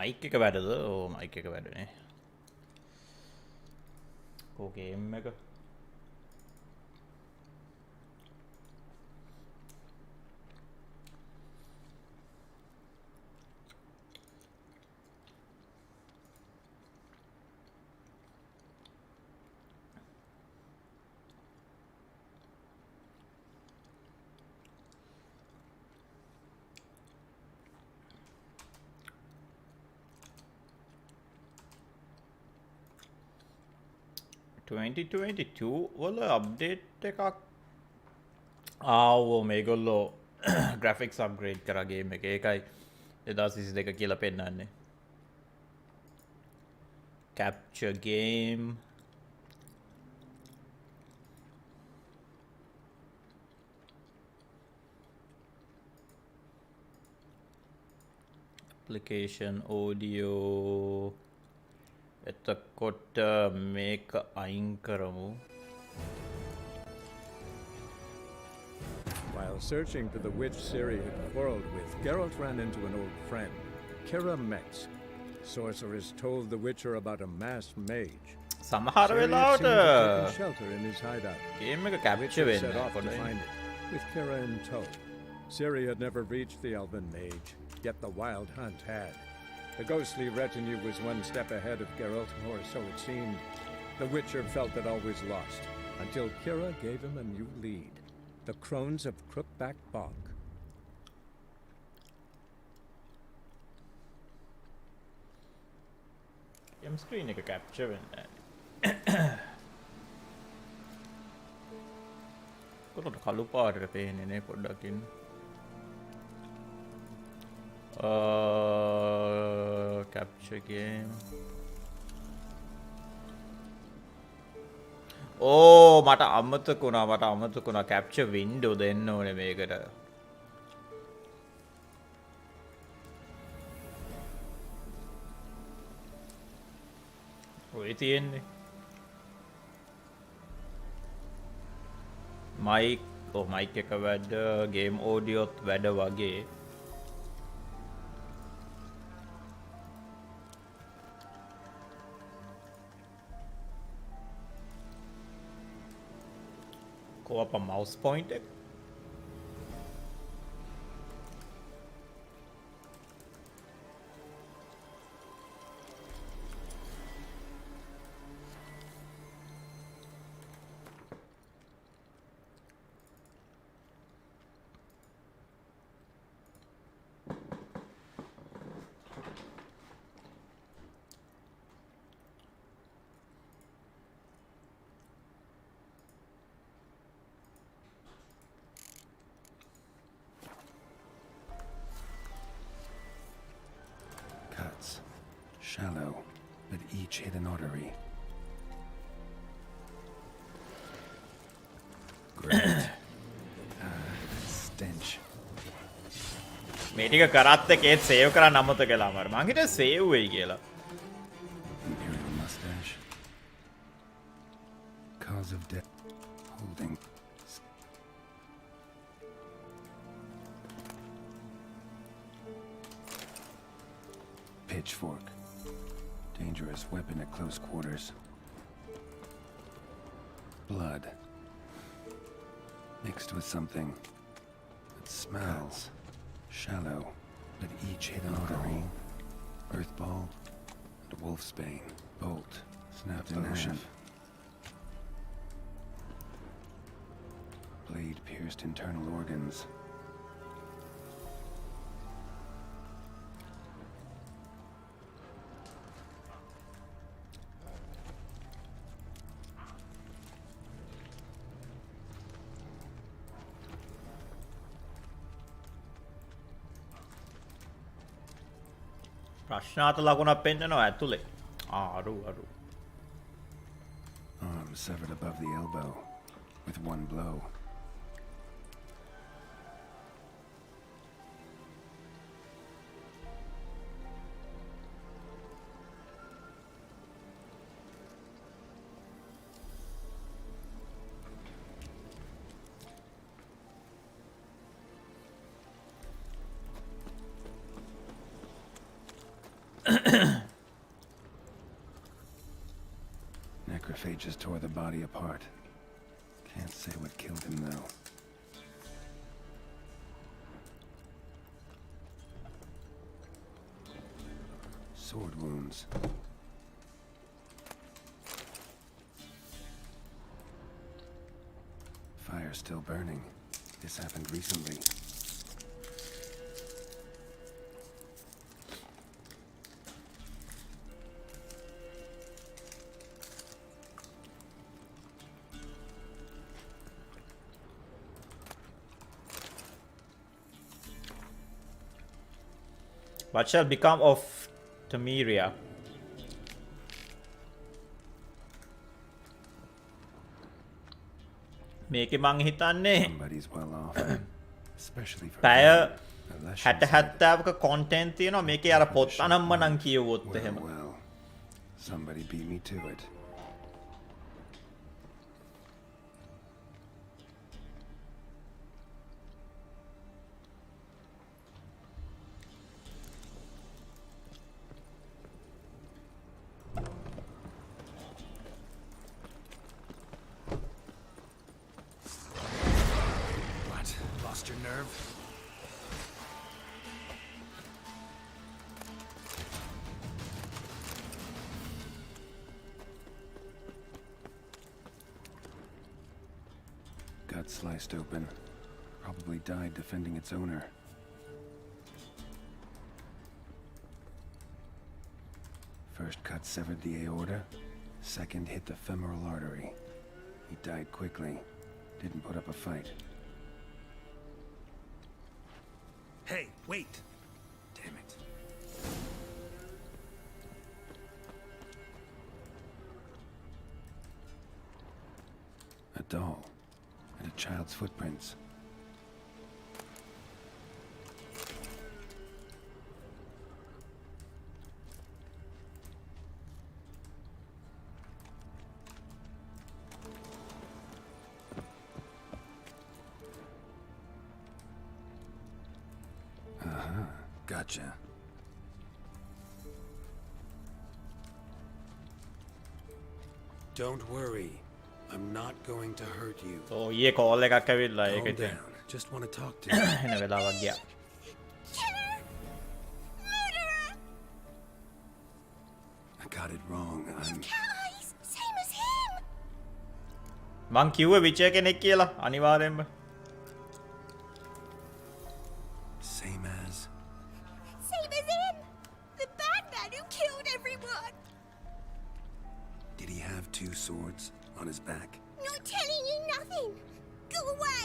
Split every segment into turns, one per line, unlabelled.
Mic එක වැඩද ඕ mic එක වැඩනේ කෝගේම් එක 2022 වල අප්ඩේට් එකක් ආවෝ මේගොල්ලෝ ග්‍රෆික්ස් අප්ග්‍රේඩ් කරගේම එක ඒකයි 2022 කියලා පෙන්වන්නේ capture game application audio එතකොට මේක අයින් කරමු
While searching for the witch Ciri had quarreled with, Geralt ran into an old friend, Kira Metz. Sorcerer is told the Witcher about a masked mage.
සමහර
Ciri had
වෙලාවට
seen it taking shelter in his hideout.
Game එක
The
capture
Witcher
වෙන්න
set off to
පොඩ්ඩක්.
find it, with Kira in tow. Ciri had never reached the elven mage, yet the wild hunt had. The ghostly retinue was one step ahead of Geralt, or so it seemed. The Witcher felt that all was lost, until Kira gave him a new lead. The Crones of Crookback Bog.
M screen එක capture වෙන්න. කොහොමද කළු පාටට පේන්නේ නේ පොඩ්ඩක් ඉන්න. Capture game. ඕ මට අමතකුණා capture window දෙන්න ඕනේ මේකට. ඔය තියෙන්නේ. මයික් එක වැඩ ගේම් ඕඩියෝත් වැඩ වගේ. කොහොප mouse point එක
Cuts. Shallow, but each hit an artery. Great. Stench.
මේ ටික කරත් එකේත් සේව් කරන්න අමතක කළා මම. මං හිතුවේ සේව් වෙයි කියලා.
Imperial mustache. Cause of death. Holding. Pitchfork. Dangerous weapon at close quarters. Blood. Mixed with something that smells. Shallow, but each hit an artery. Earthball and wolfsbane. Bolt. Snapped in half. Blade pierced internal organs.
ප්‍රශ්නාත ලකුණක් පෙන්නනවා ඇතුලේ. අරු.
Arm severed above the elbow with one blow. Macrophages tore the body apart. Can't say what killed him, though. Sword wounds. Fire still burning. This happened recently.
What shall become of Temeria? මේකේ මං හිතන්නේ
Somebody's well off. Especially for
පැය
unless
60-70ක content තියෙනවා මේකේ අර පොත් අනම්මනම් කියවුවොත්
well,
එහෙම.
well. Somebody beat me to it.
What? Lost your nerve?
Gut sliced open. Probably died defending its owner. First cut severed the aorta. Second hit the femoral artery. He died quickly. Didn't put up a fight.
Hey, wait! Damn it.
A doll. And a child's footprints.
Gotcha. Don't worry. I'm not going to hurt you.
ඕ ඊයේ call එකක් ඇවිල්ලා ඒක
Calm
ඉතින්
down. Just want to talk to you.
එන වෙලාවක් ගියා.
I got it wrong. I'm...
Guys, same as him.
මං කිව්වේ විචය කෙනෙක් කියලා අනිවාර්යෙන්ම.
Same as...
Same as him. The bad man who killed everyone.
Did he have two swords on his back?
Not telling you nothing. Go away.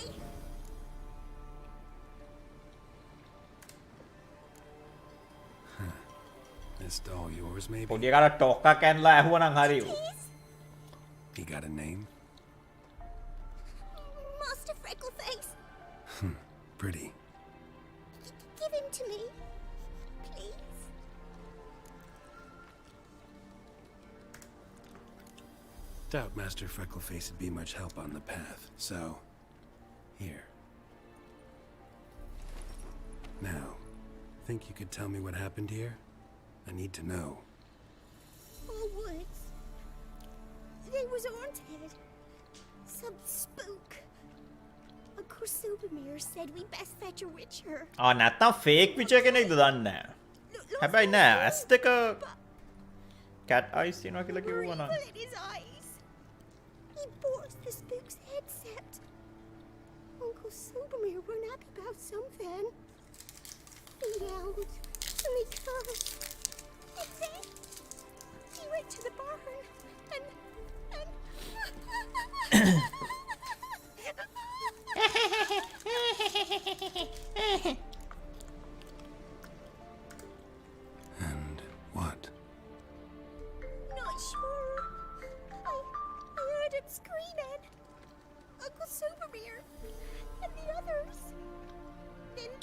This doll yours, maybe?
පොඩි එකට ටොක්කක් ඇන්ලා ඇහුවනම් හරි.
Please.
He got a name?
Master Freckleface.
Pretty.
Give him to me. Please.
Doubt Master Freckleface would be much help on the path, so... Here. Now, think you could tell me what happened here? I need to know.
All woods. They was haunted. Some spook. Uncle Silvermere said we best fetch a witcher.
ආ නැත්තම් fake විචය කෙනෙක්ද දන්නේ නැහැ. හැබැයි නෑ ඇස් දෙක cat eyes තියෙනවා කියලා කිව්වා නම්.
Evil in his eyes. He bought the spook's headset. Uncle Silvermere weren't happy about something. He yelled. And he cursed. And then he went to the barn and
And what?
Not sure. I heard him screaming. Uncle Silvermere and the others. Then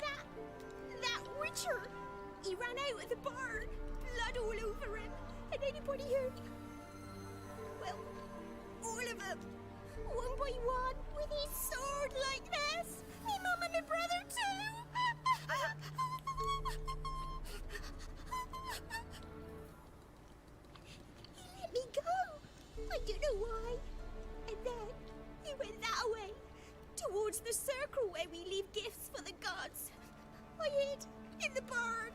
that witcher. He ran out of the barn, blood all over him. And anybody heard? Well, all of them, one by one, with his sword like this. Me mum and my brother too. He let me go. I don't know why. And then he went that way, towards the circle where we leave gifts for the gods. I hid in the barn.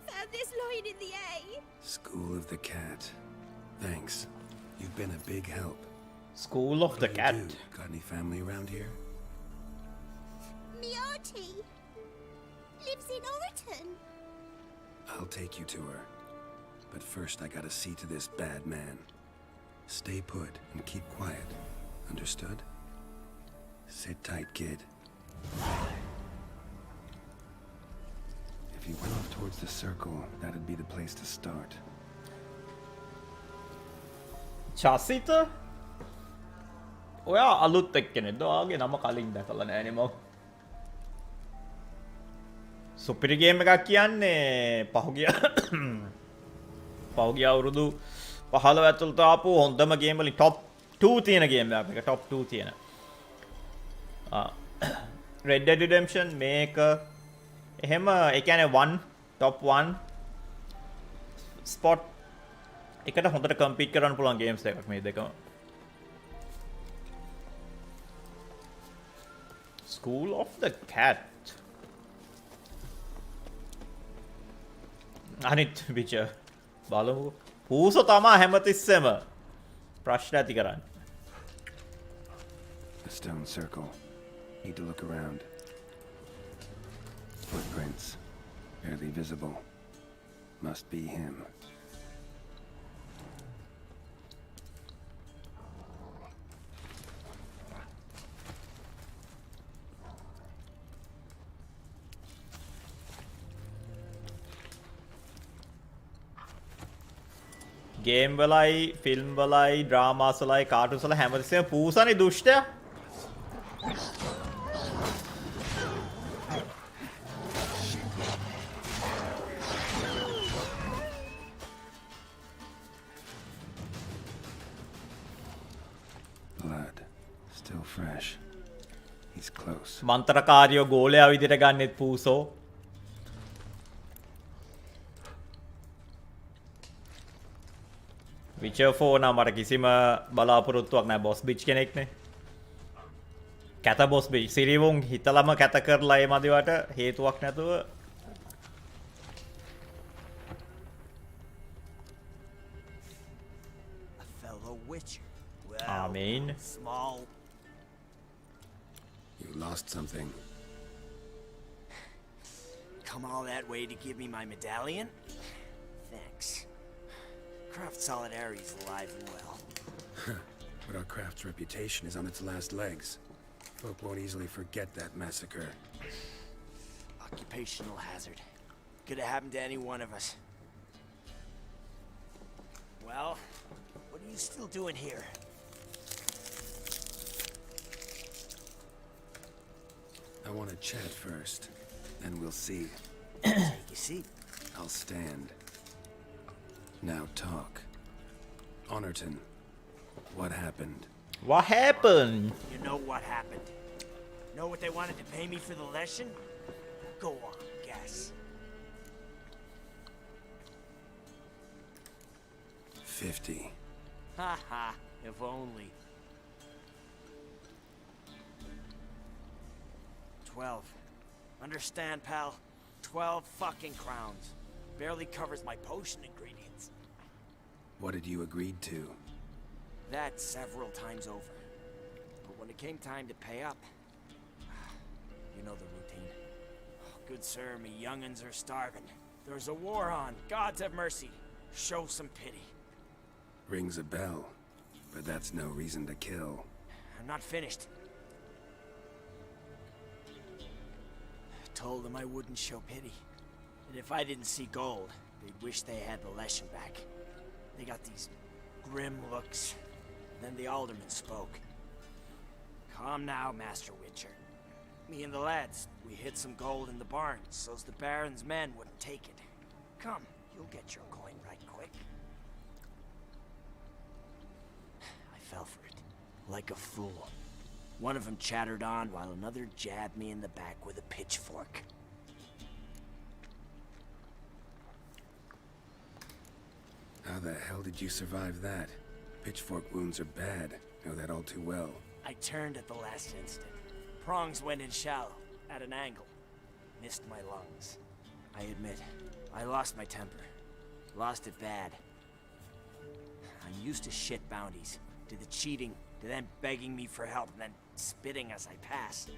Found this lying in the hay.
School of the Cat. Thanks. You've been a big help.
School of the
What do
Cat.
you do? Got any family around here?
Me auntie lives in Orton.
I'll take you to her. But first I gotta see to this bad man. Stay put and keep quiet. Understood? Sit tight, kid. If you went off towards the circle, that'd be the place to start.
චසිත ඔයා අලුත් එක්කෙනෙක්ද? ඔයාගේ නම කලින් දැකලා නෑනේ මම. සුපිරි game එකක් කියන්නේ පහුගිය අවුරුදු 15 ඇතුළත ආපු හොඳම ගේම් වලින් টপ 2 තියෙන ගේම් එකක්. මේක টপ 2 තියෙන. Red Dead Redemption මේක එහෙම ඒ කියන්නේ 1 top 1 spot එකට හොඳට කම්පීට් කරන්න පුළුවන් ගේම්ස් එකක් මේ දෙකම. School of the Cat. අනිත් විචර් බලමු. පූසෝ තමා හැමතිස්සෙම ප්‍රශ්න ඇති කරන්නේ.
The stone circle. Need to look around. Footprints. Barely visible. Must be him.
Game වලයි ෆිල්ම් වලයි ඩ්‍රාමාස් වලයි කාටුන්ස් වල හැමතිස්සෙම පූසනේ දුෂ්ටයා.
Blood. Still fresh. He's close.
මන්ත්‍රකාරියෝ ගෝලයා විදිහට ගන්නෙත් පූසෝ. විචර් 4 නම් මට කිසිම බලාපොරොත්තුවක් නැහැ බොස් බිච් කෙනෙක්නේ. කැත බොස් බිච් සිරිවුන් හිතලම කැත කරලා ඒ මදිවට හේතුවක් නැතුව
A fellow witcher.
I mean,
Small.
You lost something.
Come all that way to give me my medallion? Thanks. Craft Solidary's alive and well.
But our craft's reputation is on its last legs. Folk won't easily forget that massacre.
Occupational hazard. Could have happened to any one of us. Well, what are you still doing here?
I want to chat first, then we'll see.
Take a seat.
I'll stand. Now talk. Honorton, what happened?
what happened?
You know what happened. Know what they wanted to pay me for the lesson? Go on, guess.
50.
Ha ha, if only. 12. Understand, pal? 12 fucking crowns. Barely covers my potion ingredients.
What had you agreed to?
That several times over. But when it came time to pay up, you know the routine. Good sir, me young'uns are starving. There's a war on. Gods have mercy. Show some pity.
Rings a bell, but that's no reason to kill.
I'm not finished. Told them I wouldn't show pity. And if I didn't see gold, they'd wish they had the lesson back. They got these grim looks. Then the alderman spoke. Calm now, Master Witcher. Me and the lads, we hid some gold in the barn, so's the Baron's men wouldn't take it. Come, you'll get your coin right quick. I fell for it, like a fool. One of them chattered on while another jabbed me in the back with a pitchfork.
How the hell did you survive that? Pitchfork wounds are bad. Know that all too well.
I turned at the last instant. Prongs went in shallow, at an angle. Missed my lungs. I admit, I lost my temper. Lost it bad. I'm used to shit bounties, to the cheating, to them begging me for help, and then spitting as I pass.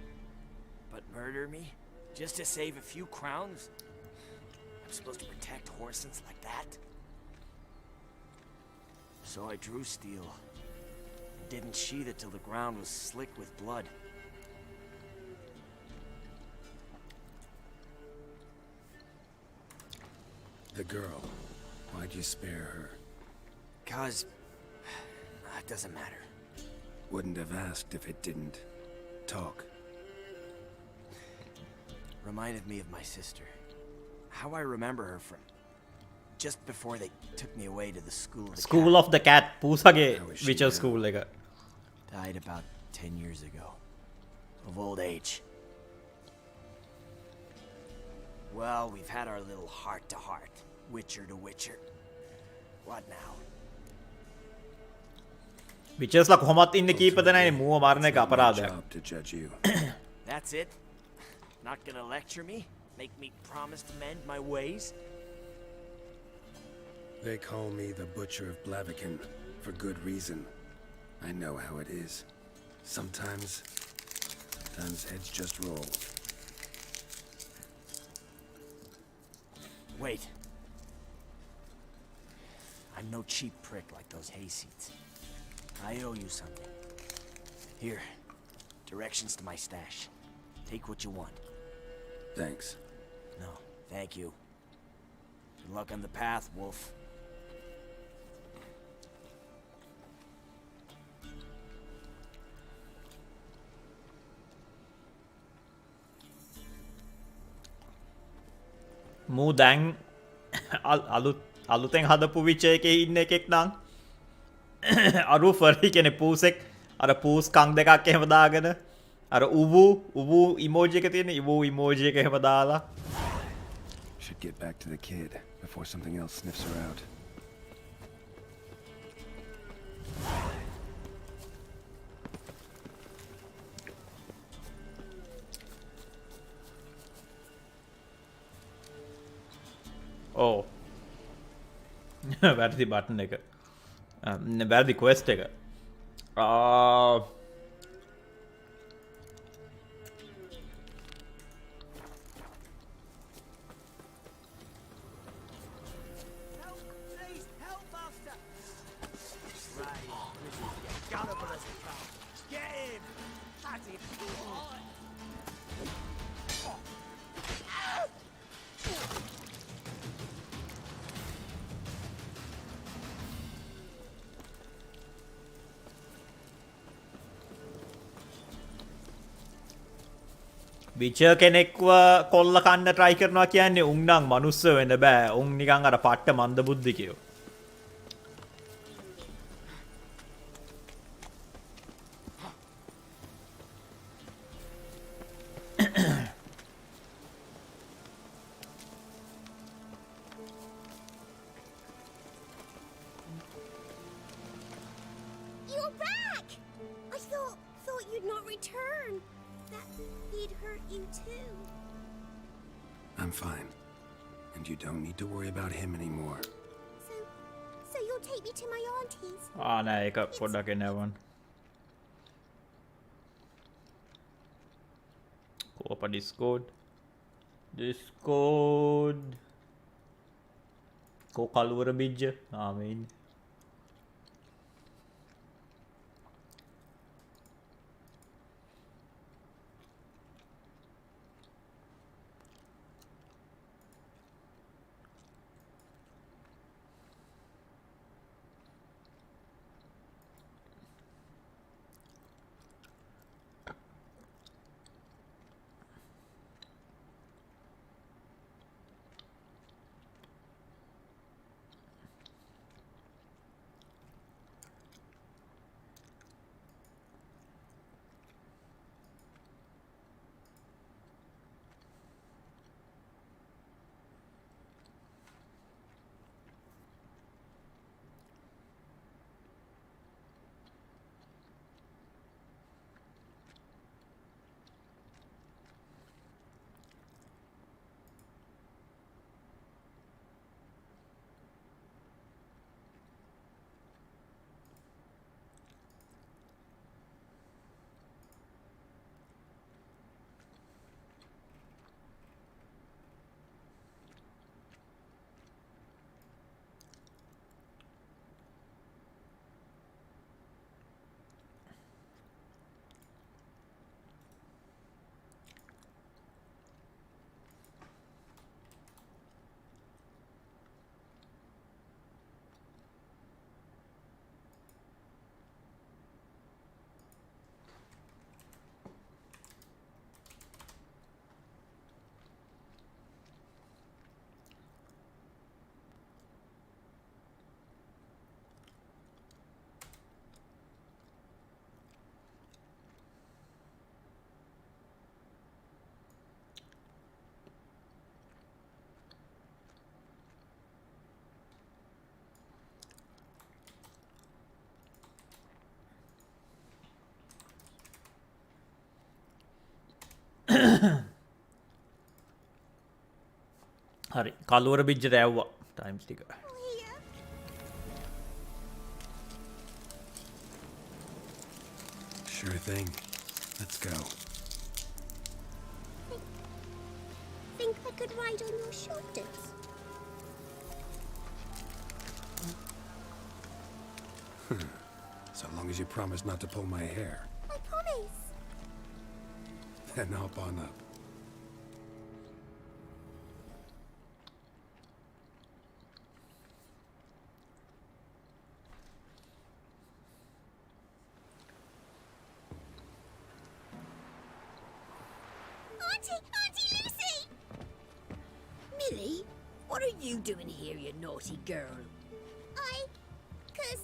But murder me? Just to save a few crowns? I'm supposed to protect Horsens like that? So I drew steel. And didn't sheath it till the ground was slick with blood.
The girl. Why'd you spare her?
'Cause... it doesn't matter.
Wouldn't have asked if it didn't. Talk.
Reminded me of my sister. How I remember her from... just before they took me away to the school of the
School
cat.
of the Cat පූසගේ
How is she
Witcher
now?
school එක.
Died about 10 years ago. Of old age. Well, we've had our little heart-to-heart. Witcher to Witcher. What now?
විචර්ස්ලා කොහොමත් ඉන්න කීප දෙනයි මුව මරණ එක
It's not my
අපරාධයක්.
job to judge you.
That's it? Not gonna lecture me? Make me promise to mend my ways?
They call me the Butcher of Blaviken, for good reason. I know how it is. Sometimes heads just roll.
Wait. I'm no cheap prick like those hayseeds. I owe you something. Here. Directions to my stash. Take what you want.
Thanks.
No, thank you. Good luck on the path, Wolf.
මූ දැන් අලුතෙන් හදපු විචය එකේ ඉන්න එකෙක් නම් අරු ෆරි කෙනෙ පූසෙක් අර පූස් කං දෙකක් එහෙම දාගෙන අර උවූ ඉමෝජි එක තියෙන ඉමෝජි එක එහෙම දාලා
Should get back to the kid before something else sniffs her out.
ඕ වැරදි බටන් එක වැරදි ක්වෙස්ට් එක
Please, help, master! Right, you gullible as a cow. Get him! That's it.
විචර් කෙනෙක්ව කොල්ල කන්න ට්‍රයි කරනවා කියන්නේ උන් නම් මනුස්ස වෙන්න බෑ උන් නිකන් අර පට්ට මන්ද බුද්ධිකයෝ
You're back! I thought you'd not return. That he'd hurt you too.
I'm fine. And you don't need to worry about him anymore.
So you'll take me to my auntie's?
නෑ ඒක පොඩ්ඩක් එන්නවන් කෝප ඩිස්කෝඩ් කෝ කළුවර බිජ්ජ ආමයින් හරි කලුවර බිජ්ජට ඇව්වා Times ටික.
Here.
Sure thing. Let's go.
Think I could ride on your shoulders?
So long as you promise not to pull my hair.
I promise.
Then hop on up.
Auntie Lucy!
Millie, what are you doing here, you naughty girl?
Cause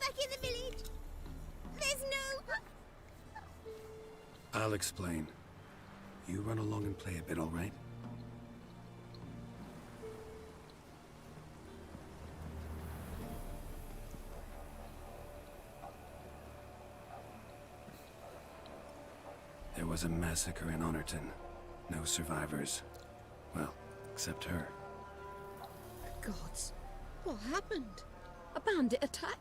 back in the village, there's no...
I'll explain. You run along and play a bit, all right? There was a massacre in Honorton. No survivors. Well, except her.
Gods, what happened? A bandit attack?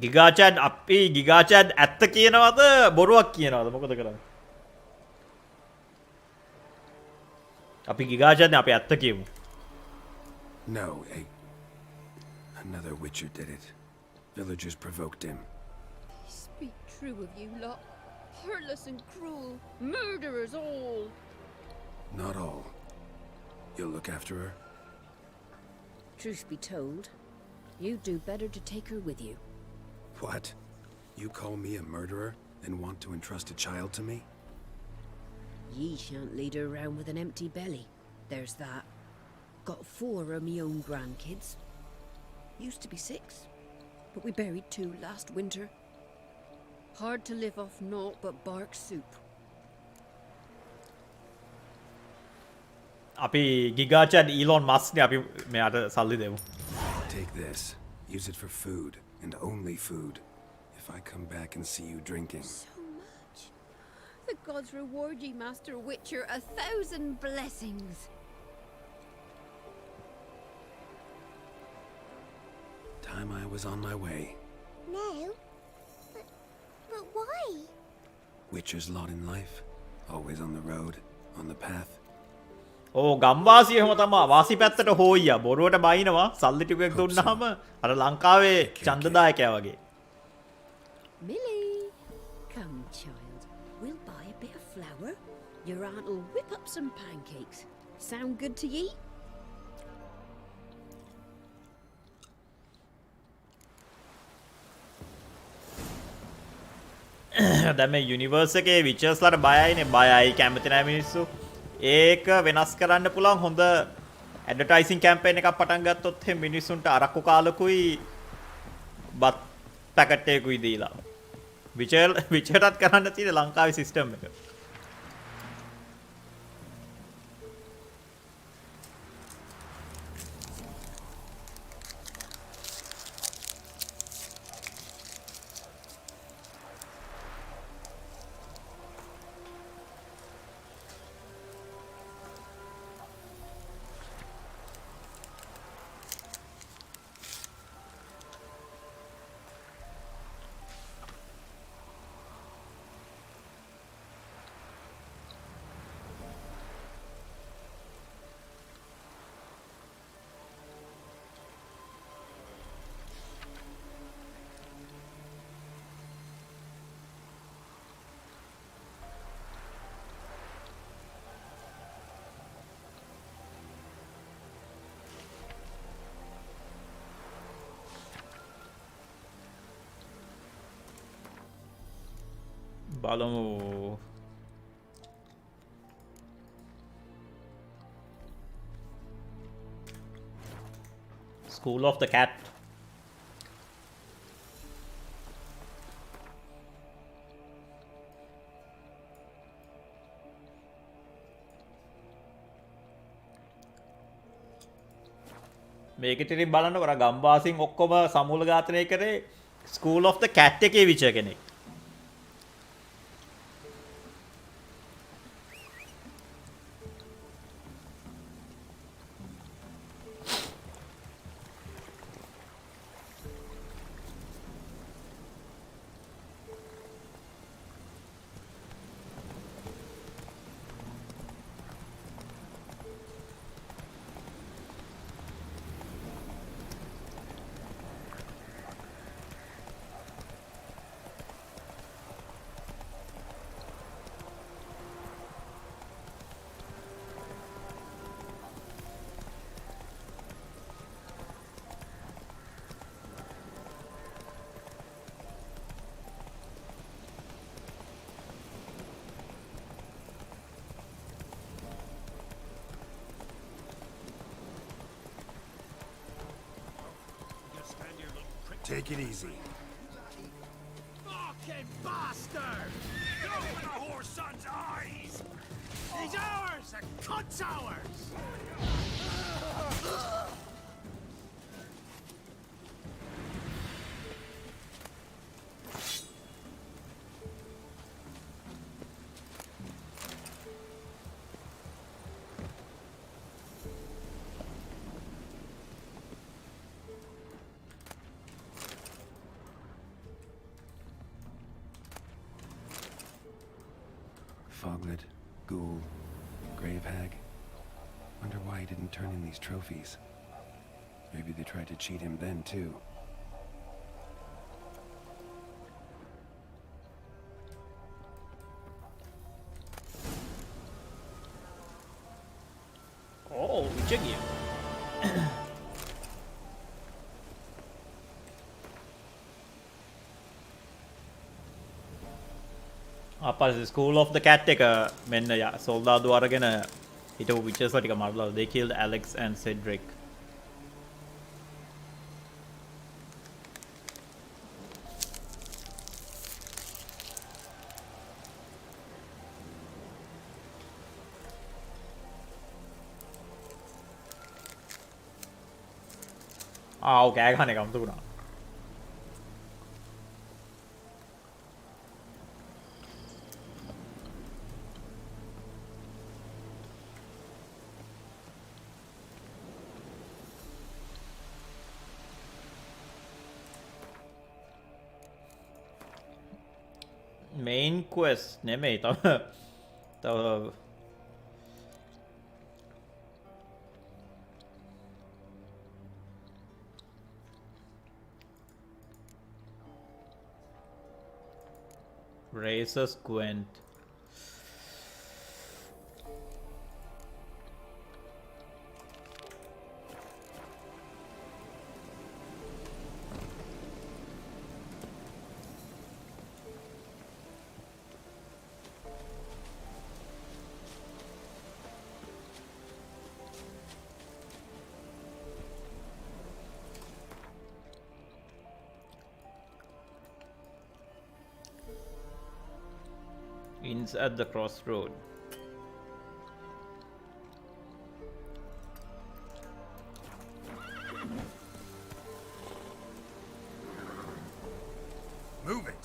ගිගාචන් අපි ගිගාචන් ඇත්ත කියනවද බොරුවක් කියනවද මොකද කරන්නේ? අපි ගිගාචන් අපි ඇත්ත කියමු.
No, another Witcher did it. Villagers provoked him.
Speak true of you lot. Heartless and cruel. Murderers all.
Not all. You'll look after her?
Truth be told, you'd do better to take her with you.
What? You call me a murderer and want to entrust a child to me?
Ye shan't lead her around with an empty belly. There's that. Got 4 of me own grandkids. Used to be 6, but we buried 2 last winter. Hard to live off naught but bark soup.
අපි ගිගාචන් Elon මස්ක්නේ අපි මෙයාට සල්ලි දෙමු.
Take this. Use it for food, and only food. If I come back and see you drinking.
So much. The gods reward ye, Master Witcher, 1,000 blessings.
Time I was on my way.
No. But why?
Witcher's lot in life. Always on the road, on the path.
ඕ ගම්වාසිය එහෙම තමා වාසි පැත්තට හොයියා බොරුවට බයිනවා සල්ලි ටිකක් දුන්නාම අර ලංකාවේ ඡන්දදායකයා වගේ.
Millie, come, child. We'll buy a bit of flour. Your aunt will whip up some pancakes. Sound good to ye?
දැන් මේ යුනිවර්ස් එකේ විචර්ස්ලාට බයයිනේ බයයි කැමති නැහැ මිනිස්සු. ඒක වෙනස් කරන්න පුළුවන් හොඳ ඇඩ්වර්ටයිසින් කැම්පේන් එකක් පටන් ගත්තොත් එහෙනම් මිනිස්සුන්ට අරක්කු කාලකුයි බත් පැකට් එකකුයි දීලා. විචර්ටත් කරන්න තියෙන ලංකාවේ සිස්ටම් එක. බලමු School of the Cat. මේකට ඉතින් බලන්නකො අර ගම්වාසීන් ඔක්කොම සමූල ඝාතනය කරේ School of the Cat එකේ විච කෙනෙක්.
Take it easy.
Fucking bastard! Open a whore's son's eyes! He's ours! The cunt's ours!
Foglet, Ghoul, Gravehag. Wonder why he didn't turn in these trophies. Maybe they tried to cheat him then, too.
Oh, Witcher game. අපස් school of the cat එක මෙන්න යා සොල්දාදු අරගෙන හිටපු විචර්ස්ලා ටික මරලා they killed Alex and Cedric. ආව් කෑ ගහන එක අමතක වුණා. main quest නෙමෙයි තව Razor's Gwent. Inns at the crossroad.
Move it.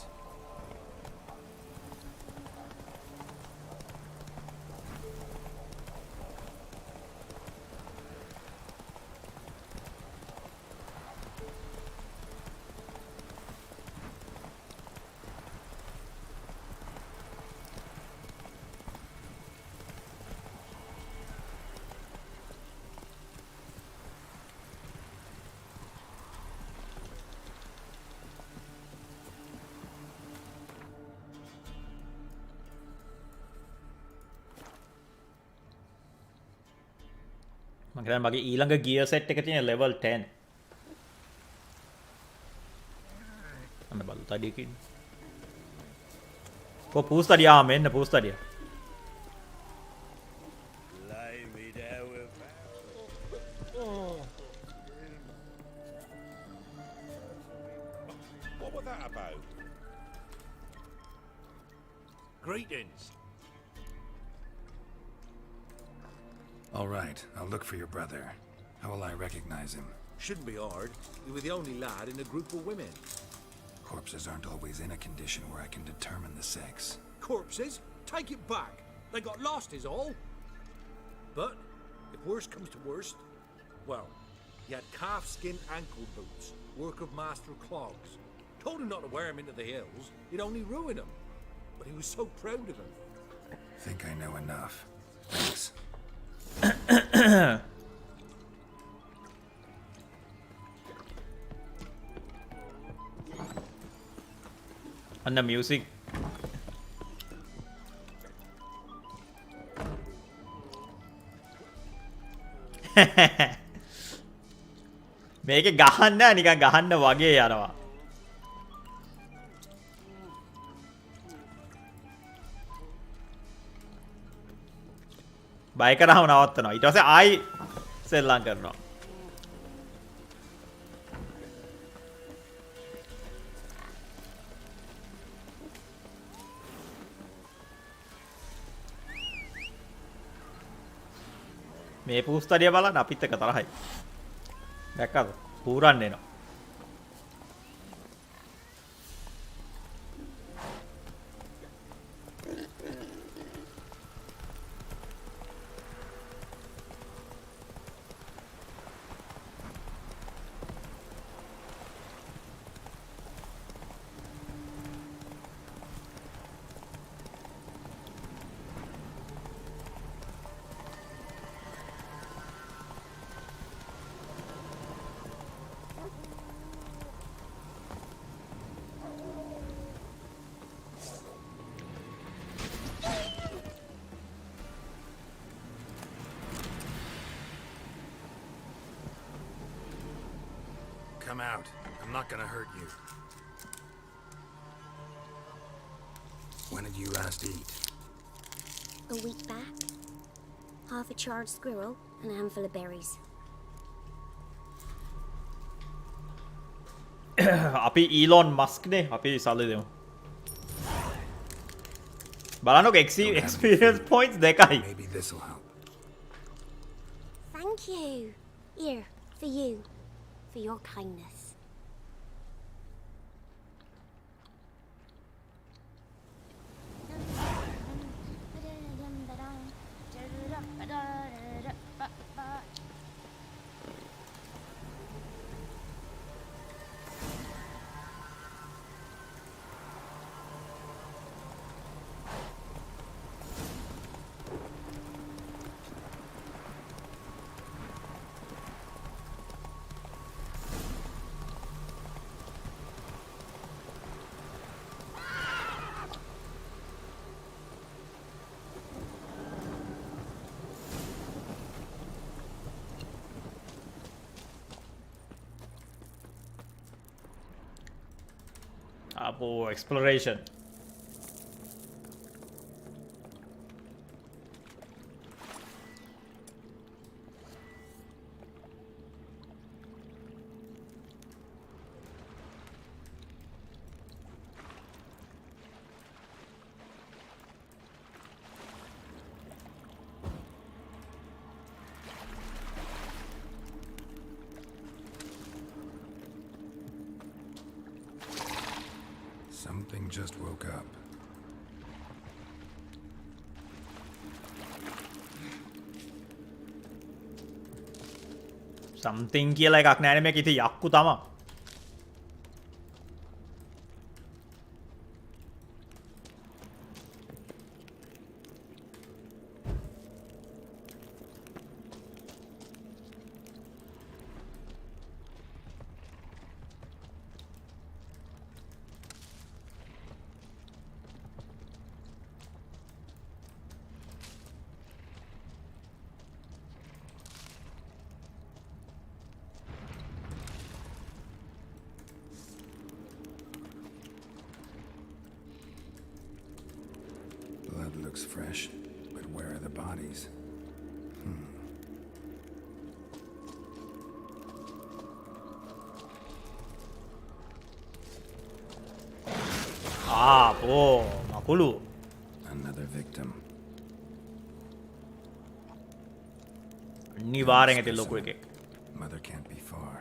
මම මගේ ඊළඟ ගියර් සෙට් එක තියෙන level 10. අන්න බලු තඩියකින්. පූස් තඩිය මෙන්න පූස් තඩිය.
What was that about?
Greetings.
All right, I'll look for your brother. How will I recognize him?
Shouldn't be hard. You were the only lad in a group of women.
Corpses aren't always in a condition where I can determine the sex.
Corpses? Take it back. They got lost is all. But, if worst comes to worst, well, he had calf-skin ankle boots, work of Master Clogs. Told him not to wear them into the hills, it'd only ruin him. But he was so proud of him.
Think I know enough. Thanks.
And the music. මේක ගහන්න නිකන් ගහන්න වගේ යනවා. බය කරාම නවත්තනවා. ඊට පස්සේ ආයි සෙල්ලම් කරනවා. මේ පූස්තරිය බලන්න අපිත් එක තරහයි. දැක්කද? හූරන්න එනවා.
Come out. I'm not gonna hurt you. When did you last eat?
A week back. Half a charred squirrel and a handful of berries.
අපි ඊලොන් මස්ක්නේ අපි සල්ලි දෙමු. බලන්නකො experience points දෙකයි.
Maybe this'll help.
Thank you. Here, for you. For your kindness.
අපෝ exploration.
Something just woke up.
something කියලා එකක් නෑනේ මේක ඉතින් යක්කු තමා.
Blood looks fresh, but where are the bodies?
Poya මකුළු.
Another victim.
අනිවාර්යෙන් ඇති ලොකු එකෙක්.
Mother can't be far.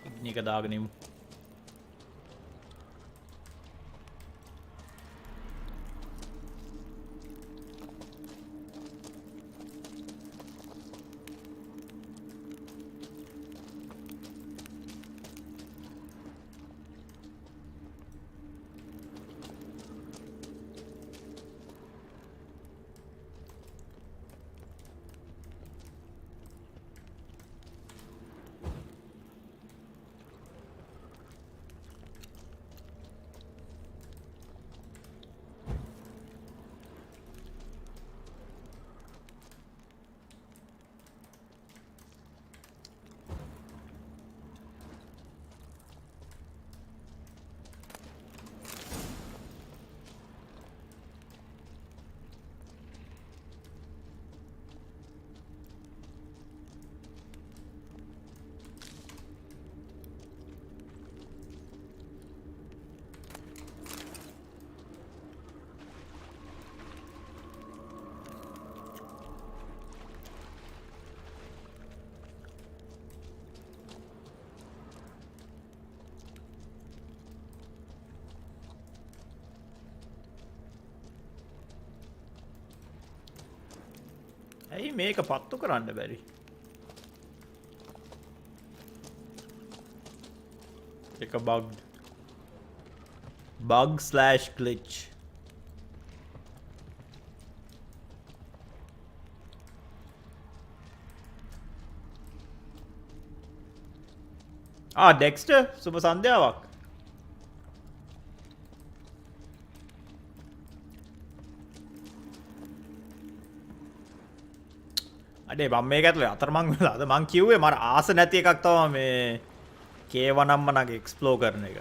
ඉග්නි එක දාගෙන ඉමු. ඇයි මේක පත්තු කරන්න බැරි? එක bugged. Bug/glitch. ඩෙක්ස්ටර් සුබ සන්ධ්‍යාවක්. අඩේ මම මේක ඇතුලේ අතරමං වෙලාද? මං කිව්වේ මට ආස නැති එකක් තමයි මේ කේවනම්ම නගේ එක්ස්ප්ලෝර් කරන එක.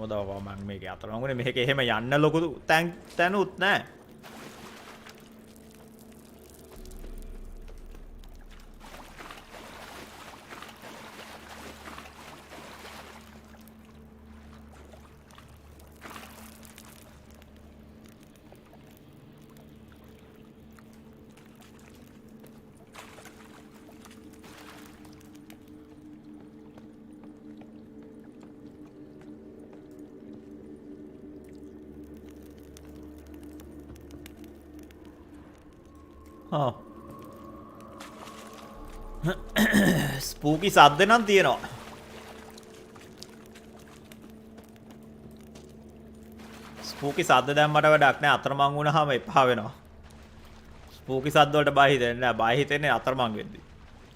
මොදව මම මේක අතරමං වුණේ මේක එහෙම යන්න ලොකු තැනුත් නැහැ. ස්පූකි සද්ද නම් තියෙනවා. ස්පූකි සද්ද දැම්මට වැඩක් නෑ. අතරමං වුණාම එපා වෙනවා. ස්පූකි සද්ද වලට බය හිතෙන්නේ නෑ. බය හිතෙන්නේ අතරමං වෙද්දි.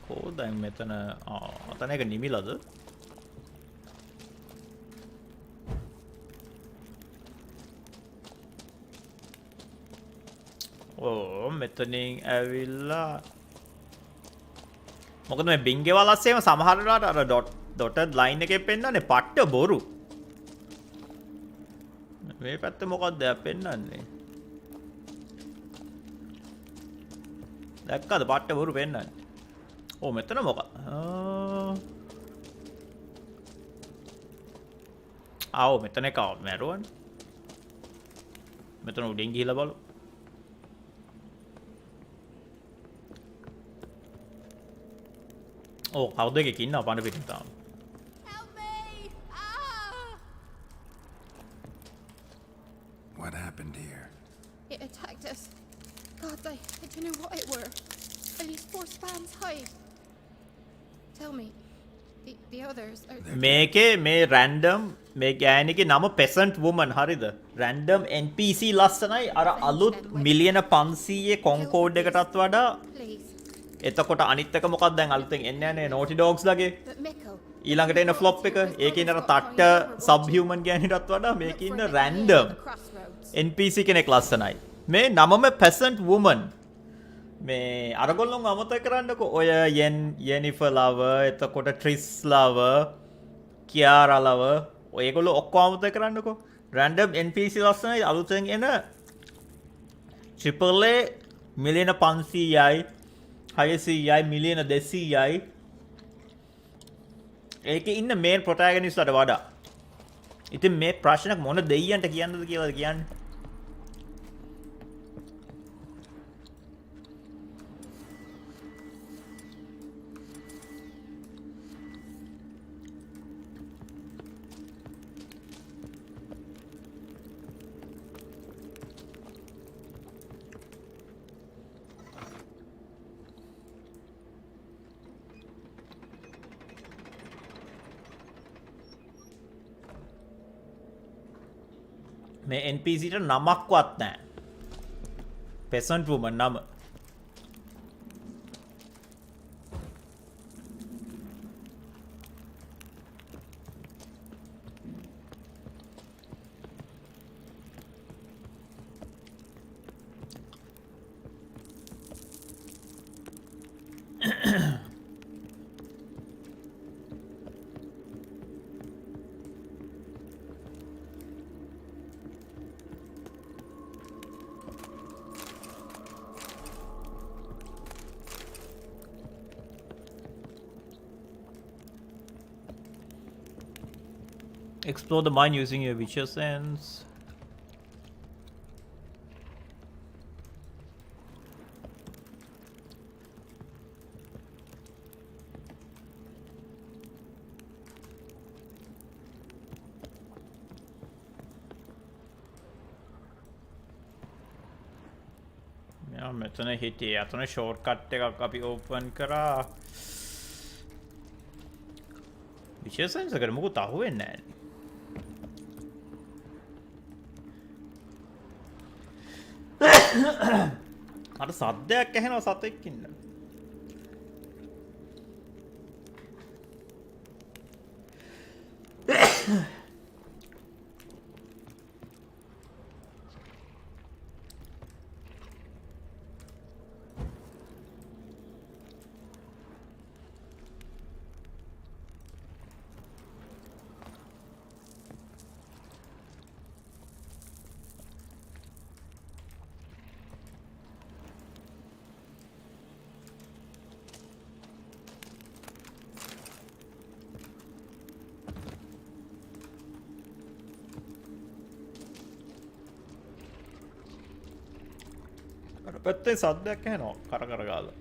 කොහොමද දැන් මෙතන අතන එක නිමිලද? මෙතනින් ඇවිල්ලා මොකද මේ බින්ගේ වලස්සේම සමහර වෙලාවට අර ඩොටඩ් ලයින් එකේ පෙන්නන්නේ පට්ට බොරු. මේ පැත්තේ මොකක්ද පෙන්නන්නේ? දැක්කද පට්ට බොරු පෙන්නන්නේ? ඕ මෙතන මොකක්ද? මෙතන එක මැරුවනේ. මෙතන උඩින් ගිහිල්ලා බලමු. කවුද එකක ඉන්නවා පණ පිටින් තාම.
Help me! Ah!
What happened here?
It attacked us. God, I don't know what it were. At least 4 spans high. Tell me, the others are...
මේකේ මේ රැන්ඩම් මේ ගෑණිගේ නම peasant woman හරිද? රැන්ඩම් NPC ලස්සනයි අර අලුත් මිලියන 500 කොන්කෝඩ් එකටත් වඩා.
Please.
එතකොට අනිත් එක මොකක්ද දැන් අලුතෙන් එන්නේ නැහැ Naughty Dogs ලගේ.
But Mikko...
ඊළඟට එන ෆ්ලොප් එක ඒකේ ඉන්න අර තට්ට සබ් හියුමන් ගෑණිටත් වඩා මේකේ ඉන්න රැන්ඩම් NPC කෙනෙක් ලස්සනයි. මේ නමම peasant woman. මේ අරගොල්ලොන් අමතක කරන්නකෝ ඔය යෙනිෆර් ලව, එතකොට ට්‍රිස් ලව, කියාරා ලව, ඔයගොල්ලෝ ඔක්කොම අමතක කරන්නකෝ. රැන්ඩම් NPC ලස්සනයි අලුතෙන් එන triple A මිලියන 500යි 600යි මිලියන 200යි ඒකේ ඉන්න මේන් ප්‍රොටැගනිස්ට්ලට වඩා. ඉතින් මේ ප්‍රශ්නයක් මොන දෙයියන්ට කියන්නද කියලාද කියන්නේ? මේ NPCට නමක්වත් නැහැ. peasant woman නම. Explore the mine using your Witcher sense. මෙතන හිටියේ අතන ෂෝට්කට් එකක් අපි ඕපන් කරා. විශේෂ සෙන්සර් මොකද අහුවෙන්නේ නැහැ. අර සද්දයක් ඇහෙනවා සතෙක් ඉන්න. පැත්තේ සද්දයක් ඇහෙනවා කර කර ගාලා.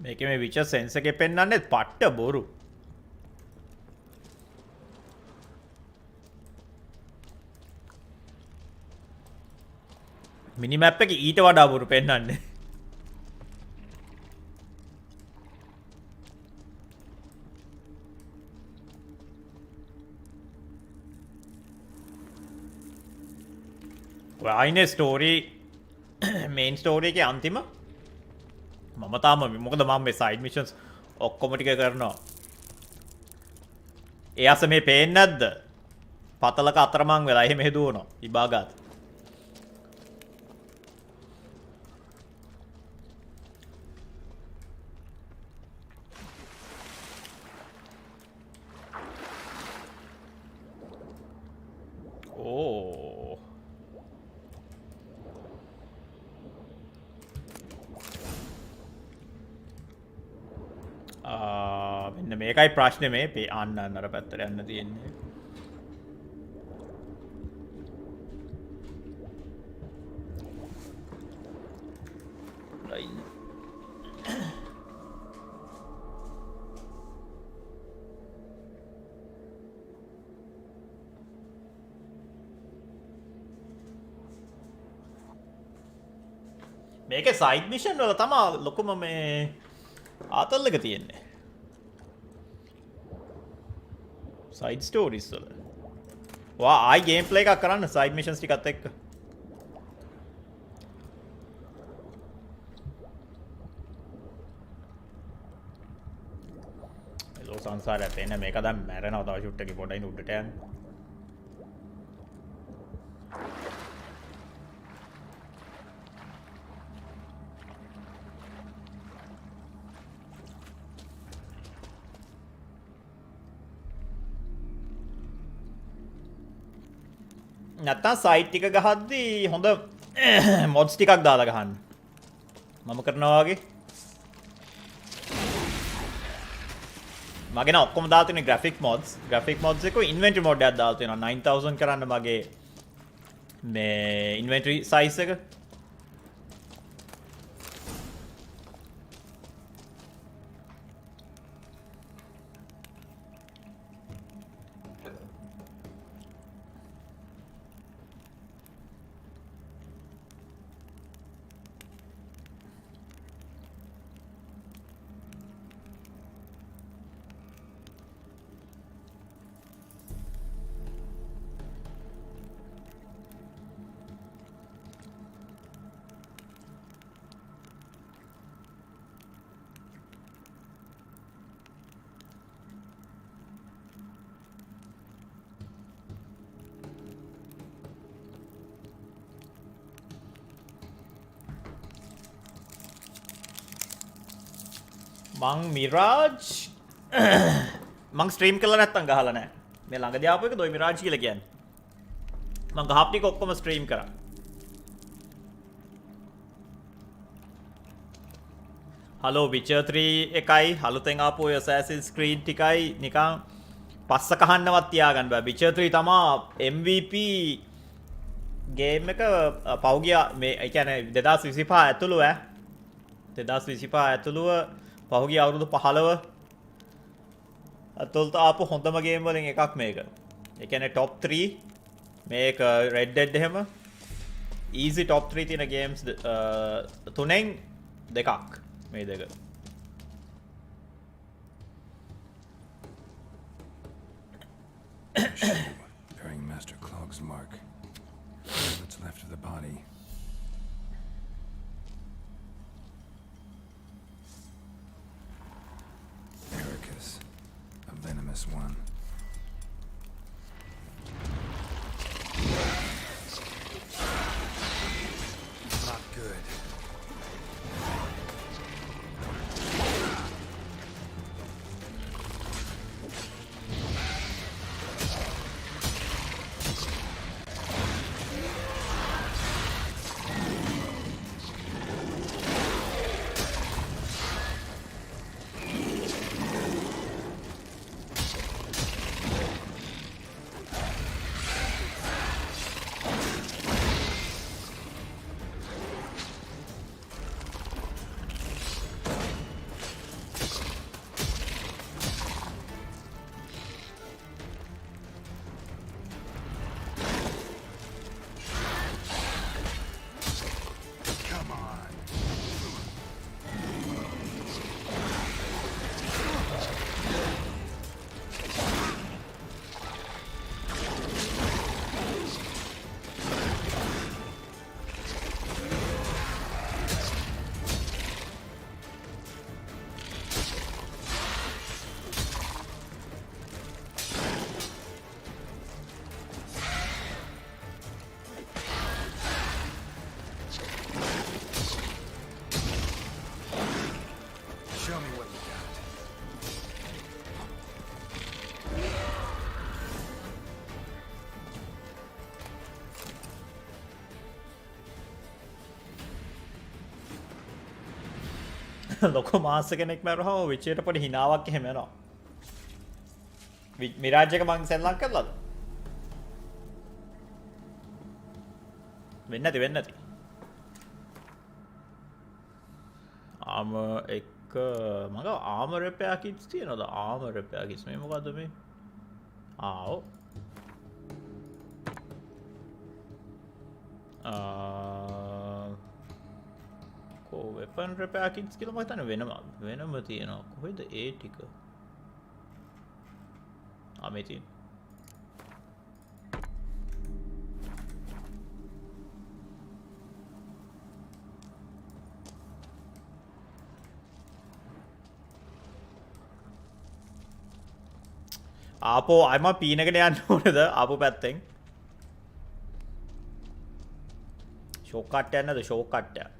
මේකේ මේ විචර් සෙන්ස් එකේ පෙන්වන්නේ පට්ට බොරු. මිනිමැප් එක ඊට වඩා බොරු පෙන්වන්නේ. ඔය අයිනේ ස්ටෝරි මේන් ස්ටෝරි එකේ අන්තිම මම තාම මොකද මම මේ සයිඩ් මිෂන්ස් ඔක්කොම ටික කරනවා. ඒ අස මේ පේන්නේ නැද්ද? පතලක අතරමං වෙලා එහෙම හදුවනවා විභාගات. මෙන්න මේකයි ප්‍රශ්නේ මේ අන්න අර පැත්තට යන්න තියෙන්නේ. මේකේ සයිඩ් මිෂන් වල තමයි ලොකුම මේ ආතල් එක තියෙන්නේ. සයිඩ් ස්ටෝරිස් වල. වා ආයි ගේම් ප්ලේ එකක් කරන්න සයිඩ් මිෂන්ස් ටිකත් එක්ක. එලෝ සංසාරයට එන්න මේක දැන් මැරෙනවා තව ෂුට් එකේ පොඩ්ඩයි උඩට යන්න. නැත්තම් සයිට් ටික ගහද්දී හොඳ මොඩ්ස් ටිකක් දාලා ගහන්න. මම කරනවා වගේ. මගේ නම් ඔක්කොම දාලා තියෙන graphic mods එක inventory mode එකක් දාලා තියෙනවා 9000 කරන්න මගේ මේ inventory size එක. මං මිරාජ් මං ස්ට්‍රීම් කරලා නැත්තම් ගහලා නැහැ. මේ ළඟදී ආපු එක දොයි මිරාජ් කියලා කියන්නේ. මං ගහපු ටික ඔක්කොම ස්ට්‍රීම් කරා. හලෝ Witcher 3 එකයි අලුතෙන් ආපු ඔය Assassin's Creed ටිකයි නිකන් පස්ස කහන්නවත් තියාගන්න බෑ. Witcher 3 තමා MVP ගේම් එක පෞගිය මේ ඒ කියන්නේ 2025 ඇතුළු 2025 ඇතුළුව පහුගිය අවුරුදු 15 අතොල්ත ආපු හොඳම ගේම් වලින් එකක් මේක. ඒ කියන්නේ top 3 මේක Red Dead එහෙම easy top 3 තියෙන games තුනෙන් දෙකක් මේ දෙක.
Bearing Master Clog's mark. What's left of the body. Ericus, a venomous one.
Not good. Show me what you got.
ලොකු මාස කෙනෙක් මැරුවම විචයට පොඩි හිනාවක් එහෙම යනවා. මිරාජ් එක මං සෙල්ලම් කරලාද? වෙන්නේ නැති. ආම එක මග ආමර් රිපෙයාර් කිට්ස් තියනවද? ආමර් රිපෙයාර් කිට්ස් මේ මොකද්ද මේ? ඔව්. කෝ වෙපන් රිපෙයාර් කිට්ස් කියලා මම හිතන්නේ වෙනම තියෙනවා. කොහෙද ඒ ටික? මේ තියෙන. ආපෝ අයම පීනකට යන්න ඕනද ආපු පැත්තෙන් ෂෝක් කට්ට යන්නද ෂෝක් කට්ට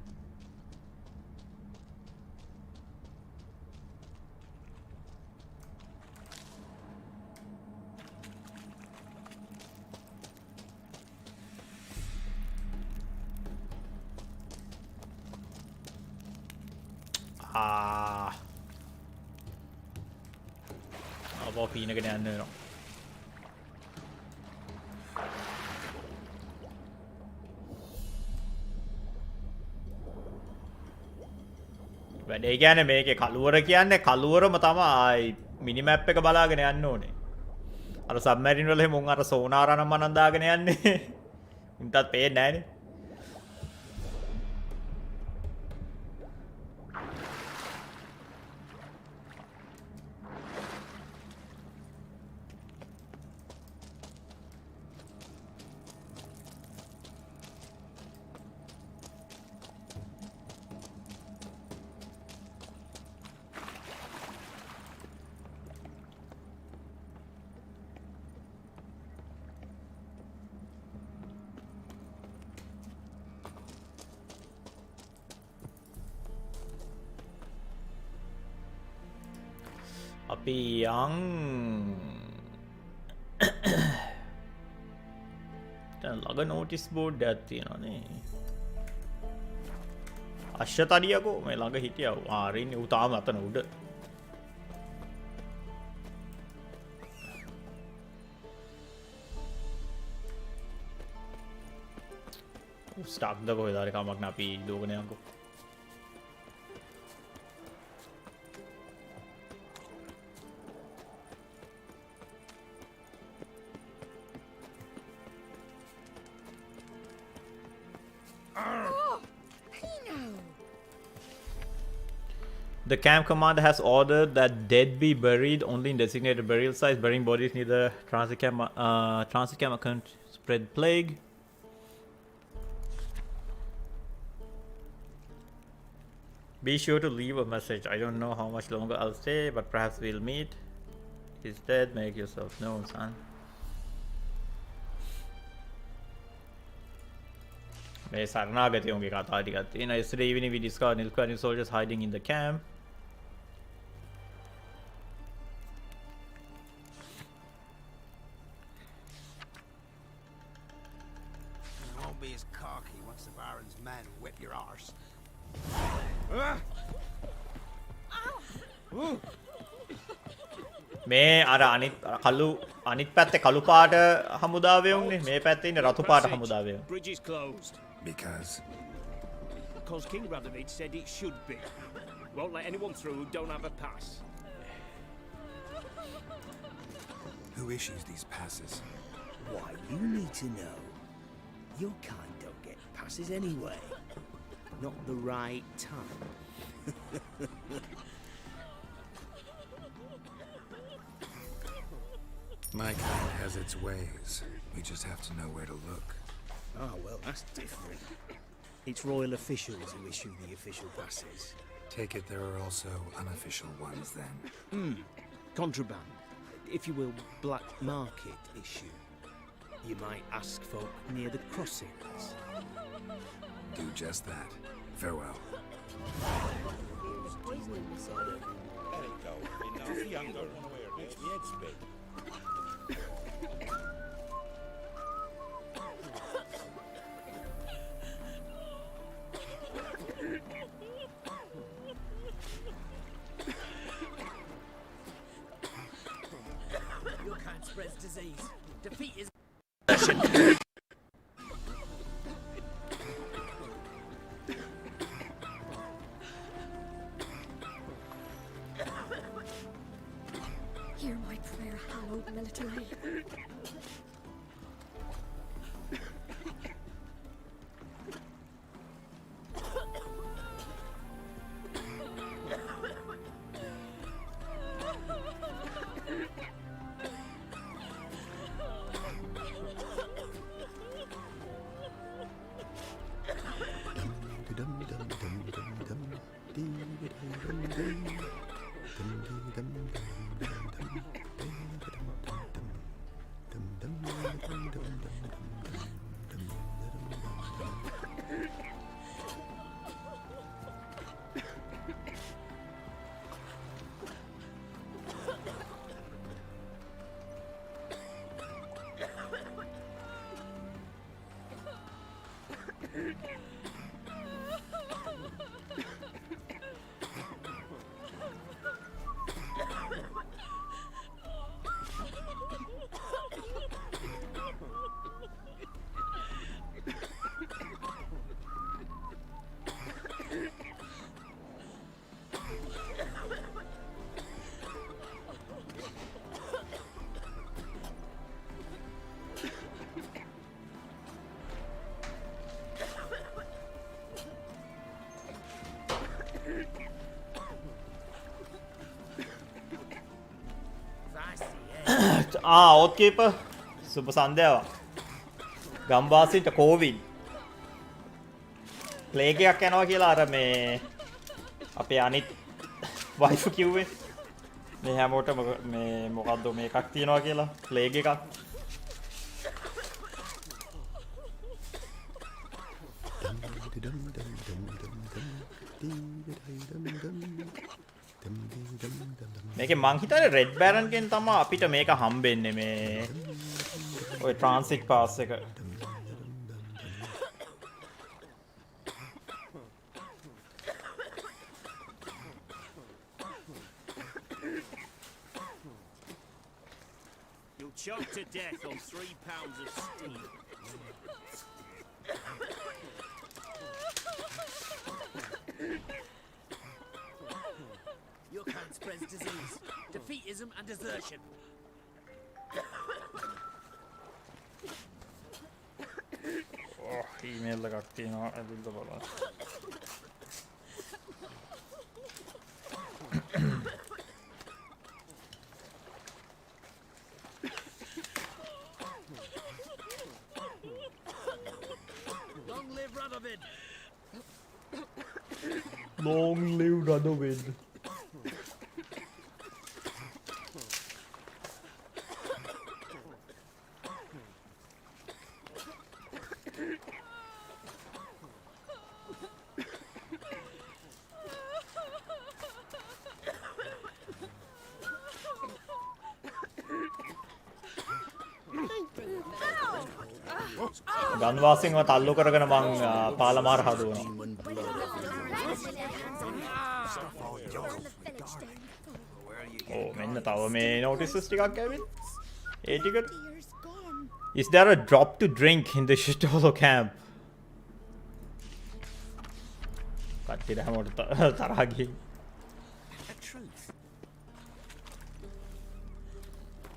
ආපෝ පීනකට යන්න වෙනවා වැඩේ කියන්නේ මේකේ කළුවර කියන්නේ කළුවරම තමයි මිනිමැප් එක බලාගෙන යන්න ඕනේ. අර සබ්මැරින් වල එහෙම උන් අර සෝනාරා නම් මනන් දාගෙන යන්නේ. උන්ටත් පේන්නේ නැහනේ. අපි යන් දැන් ළඟ නෝටිස් බෝඩ් එකක් තියෙනවානේ අශ්‍යතඩියකෝ මේ ළඟ හිටියව ආරන්න උතාම අතන උඩ ස්ටක්ද කොහෙ ධරිකමක් අපි දෝගනයකු The camp commander has ordered that dead be buried only in designated burial sites. Burying bodies near the transit camp can spread plague. Be sure to leave a message. I don't know how much longer I'll stay, but perhaps we'll meet. He's dead. Make yourself known, son. මේ සරණාගතයෝගේ කතා ටිකක් තියෙනවා. Yesterday evening we discovered Nilfgaardian soldiers hiding in the camp.
You won't be as cocky once the Baron's men whip your arse.
මේ අර අනිත් පැත්තේ කළු පාට හමුදාවේ උන්නේ මේ පැත්තේ ඉන්නේ රතු පාට හමුදාවේ.
Bridge is closed.
Because
Because King Radomir said it should be. Won't let anyone through who don't have a pass.
who issues these passes?
Why, you need to know. Your kind don't get passes anyway. Not the right time.
My kind has its ways. We just have to know where to look.
Oh, well, that's different. It's royal officials who issue the official passes.
Take it there are also unofficial ones then.
Contraband. If you will, black market issue. You might ask folk near the crossings.
Do just that. Farewell.
Your kind spreads disease. Defeat is...
Hear my prayer, hallowed military.
ඕත්කීප සුප සන්ධ්‍යාවක් ගම්වාසීන්ට Covid ප්ලේගයක් යනවා කියලා අර මේ අපේ අනිත් වයිෆ් කිව්වේ මේ හැමෝටම මේ මොකද්ද මේ එකක් තියනවා කියලා ප්ලේග් එකක් මේක මං හිතන්නේ රෙඩ් බෑරන් ගෙන් තමයි අපිට මේක හම්බෙන්නේ මේ ඔය ට්‍රාන්සිට් පාස් එක
choked to death on 3 pounds of steel.
Your kind spreads disease, defeatism, and desertion.
Email එකක් තියෙනවා ඇවිල්ලා බලන්න.
Long live Radovid!
Long live Radovid. ගන්වාසින්ව තල්ලු කරගෙන මං පාලමාර හදුවනවා. ඕ මෙන්න තව මේ notices ටිකක් ඇවිත්. ඒ ටිකට Is there a drop to drink in the Shitolo camp? කට්ටියට හැමෝට තරහ ගිහින්.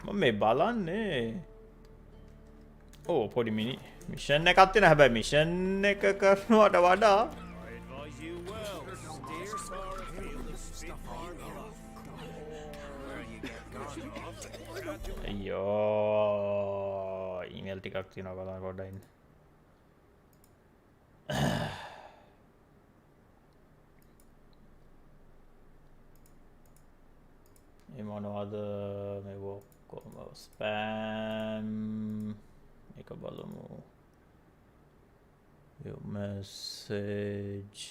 මම මේ බලන්නේ ඕ පොඩි මිනි මිෂන් එකක් තියෙන හැබැයි මිෂන් එක කරනවට වඩා
I advise you well. Steer far afield and spit far off.
අයියෝ ඊමේල් ටිකක් තියෙනවා බලන්න පොඩ්ඩක් ඉන්න. මේ මොනවද මේ ඔක්කොම ස්පෑම් එක බලමු. Your message.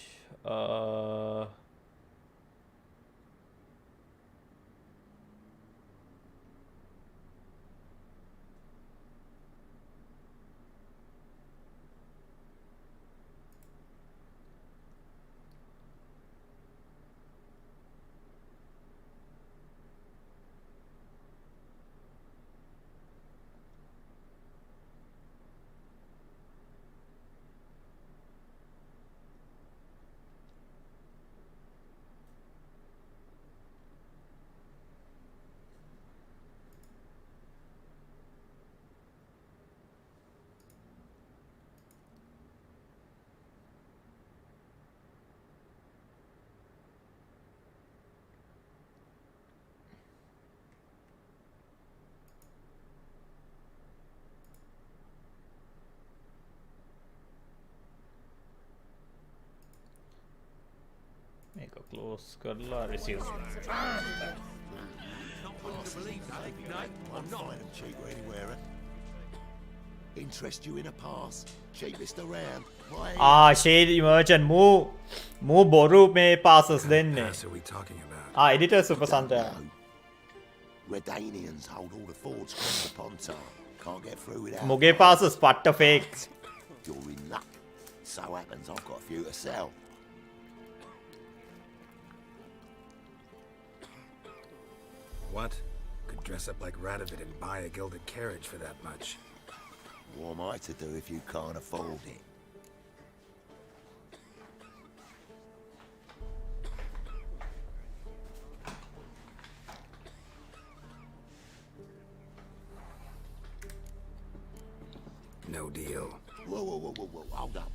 මේක ක්ලෝස් කරලා receive.
I'm not cheap anywhere. Interest you in a pass? Cheapest around.
shady merchant move බොරු මේ passes දෙන්නේ.
Pass are we talking about?
editor super santa.
Redanians hold all the fords from the Pontar. Can't get through without.
මුගේ passes පට්ට fake.
You're in luck. So happens I've got a few to sell.
What? Could dress up like Radovid and buy a gilded carriage for that much.
What am I to do if you can't afford it?
No deal.
Whoa, hold up.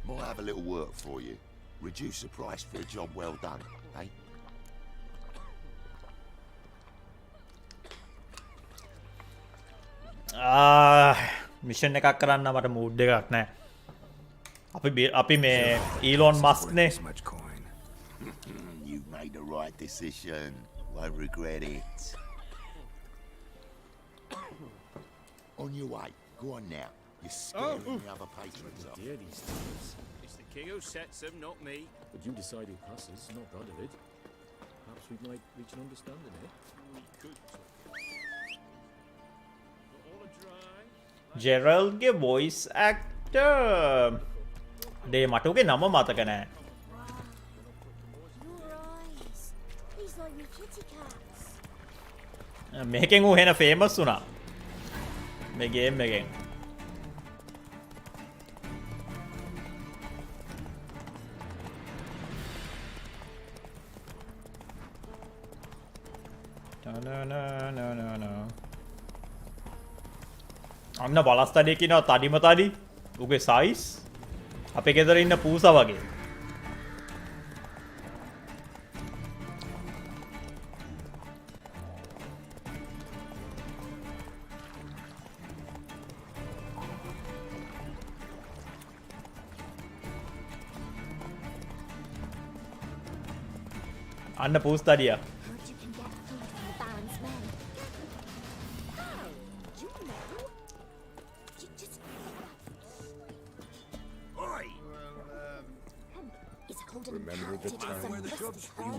Might have a little work for you. Reduce the price for a job well done, eh?
Mission එකක් කරන්න මට mood එකක් නෑ. අපි මේ Elon මස්ක්නේ.
You made the right decision. Won't regret it. On your way. Go on now. You're scaring the other patrons off.
It's the king who sets them, not me.
But you decide who passes, not Radovid. Perhaps we might reach an understanding here.
We could.
ජෙරල්ගේ voice actor ඩේ මට උගේ නම මතක නෑ. මේකෙන් ඌ හෙන ෆේමස් වුණා. මේ ගේම් එකෙන්. අන්න බලස්තඩිය කියනවා තඩිම තඩි උගේ සයිස් අපේ ගෙදර ඉන්න පූසා වගේ. අන්න පූස්තඩිය.
Heard you can get food from the Baron's men. How? You know? You just...
Oi!
Is holding
Remember
him
the
captive in
time
some
when the
rusty
shrubs
hall.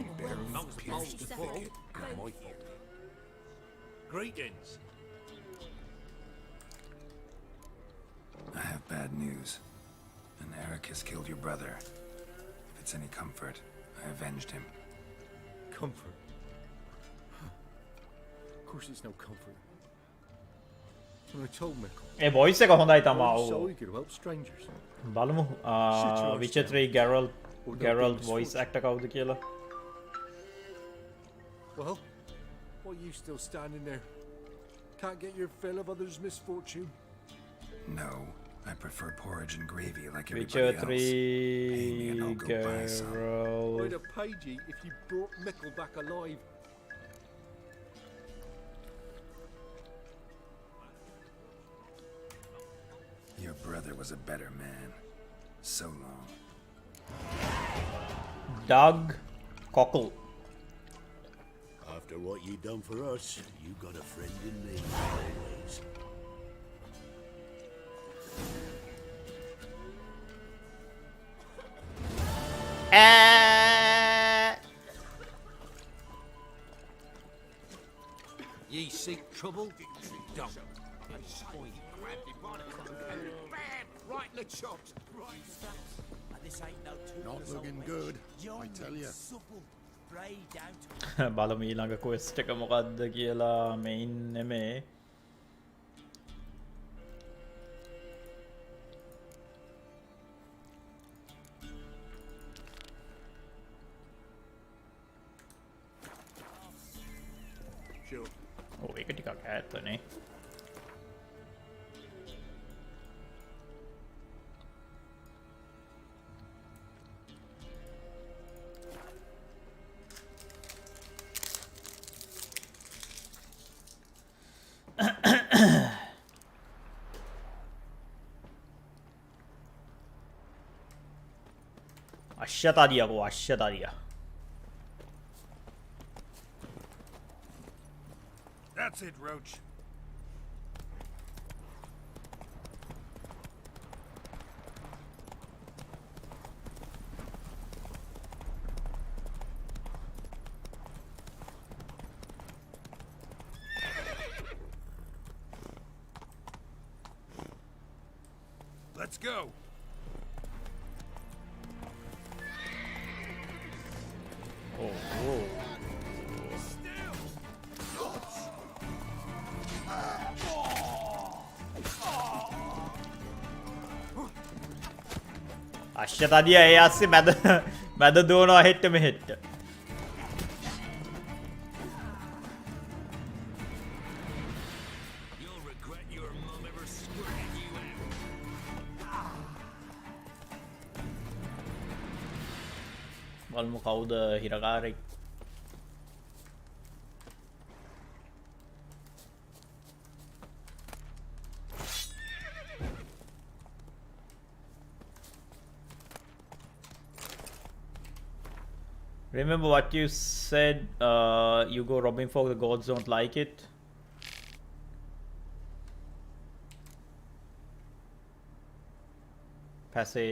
Not as bold as full. My fault. Greetings.
I have bad news. An Ericus killed your brother. If it's any comfort, I avenged him.
Comfort? Of course it's no comfort. When I told Mickle,
A voice එක හොඳයි තමා.
so eager to help strangers.
බලමු Witcher 3 Geralt voice actor කවුද කියලා.
Well, why are you still standing there? Can't get your fill of others' misfortune?
No, I prefer porridge and gravy like
Witcher
everybody else. Pay me and
3
I'll go buy some.
Geralt.
I'd have paid you if you brought Mickle back alive.
Your brother was a better man. So long.
Doug Cockle.
After what you done for us, you got a friend in me, always.
Ye seek trouble? Don't. Right in the chops.
This ain't no
Not looking good, I tell you.
supple braid down to
බලමු ඊළඟ quest එක මොකද්ද කියලා main නෙමේ.
Sure.
ඔව් ඒක ටිකක් ඈතනේ. අශ්‍යතරියකෝ අශ්‍යතරිය.
That's it, Roach. Let's go.
අශ්‍යතරිය ඒ අස්සේ මැද දුවනවා හෙට්ට මෙහෙට්ට.
You'll regret your mum ever squirting you out.
බලමු කවුද හිරකාරෙක්. Remember what you said, you go robbing for the gods don't like it? Passage.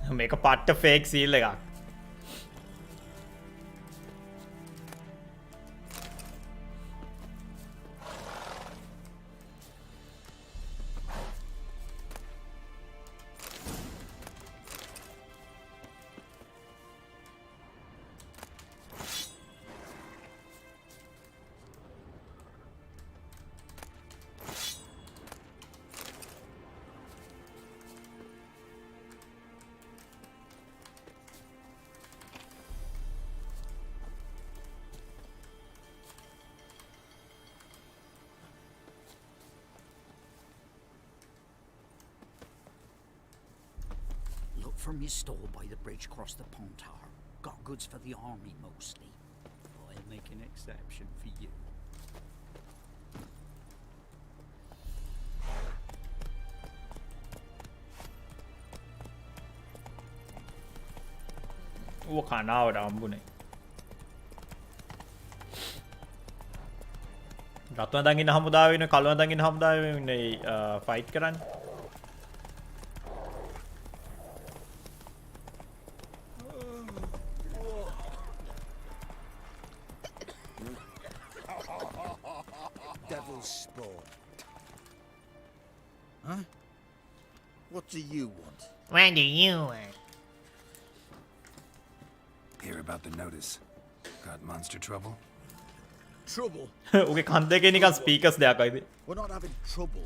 Make a part of fake seal like that.
from your store by the bridge across the Pontar. Got goods for the army mostly. I'll make an exception for you.
ඌ කනාවට හම්බුනේ. රත්න දඟින්න හමුදාවේ ඉන්න කළුණ දඟින්න හමුදාවේ ඉන්නේ fight කරන්නේ.
Devil's spawn. Huh? What do you want?
What do you want?
Hear about the notice. Got monster trouble?
Trouble?
ඌගේ කන් දෙකේ නිකන් speakers දෙයක් අයිද?
We're not having trouble.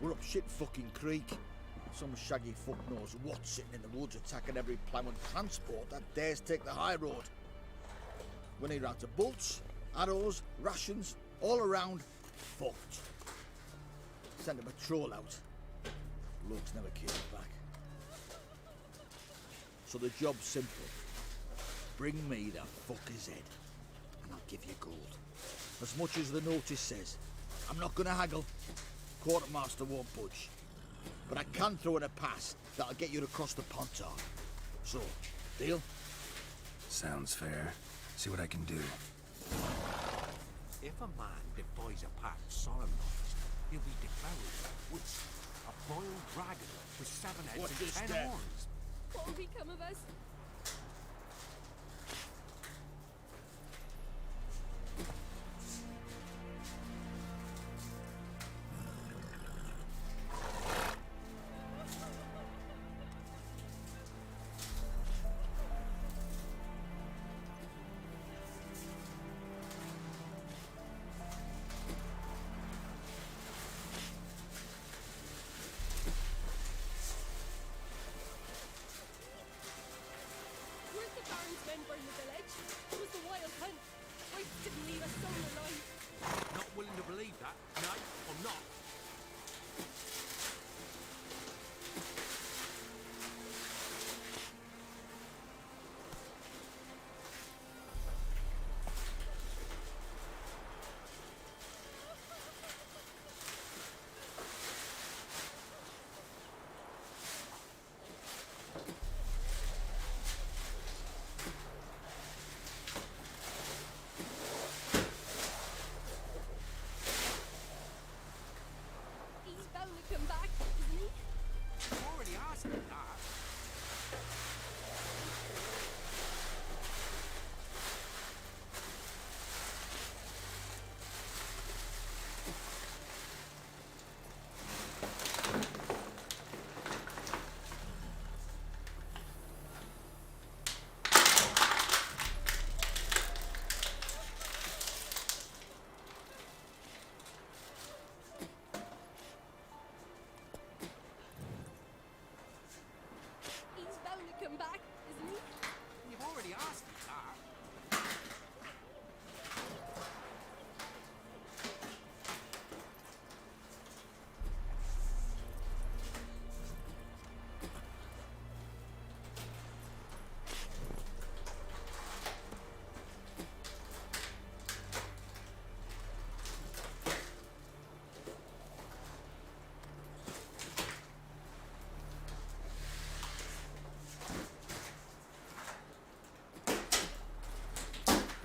We're up shit fucking creek. Some shaggy fuck knows what's sitting in the woods attacking every plough and transport that dares take the high road. We need out of bolts, arrows, rations, all around, fucked. Send a patrol out. Blokes never came back. So the job's simple. Bring me the fucker's head, and I'll give you gold. As much as the notice says. I'm not gonna haggle. Quartermaster won't budge. But I can throw in a pass that'll get you across the Pontar. So, deal?
Sounds fair. See what I can do.
If a man defies a pact solemnized, he'll be devoured at once. A boiled dragon with 7 heads
What's
and
this
10
then?
horns.
What will become of us? Where's the Baron's men burn the village? It was the wild hunt. Wait, didn't leave a soul alive.
Not willing to believe that. No, I'm not.
He's bound to come back, isn't he?
I've already asked him that.
He's bound to come back, isn't he?
You've already asked him that.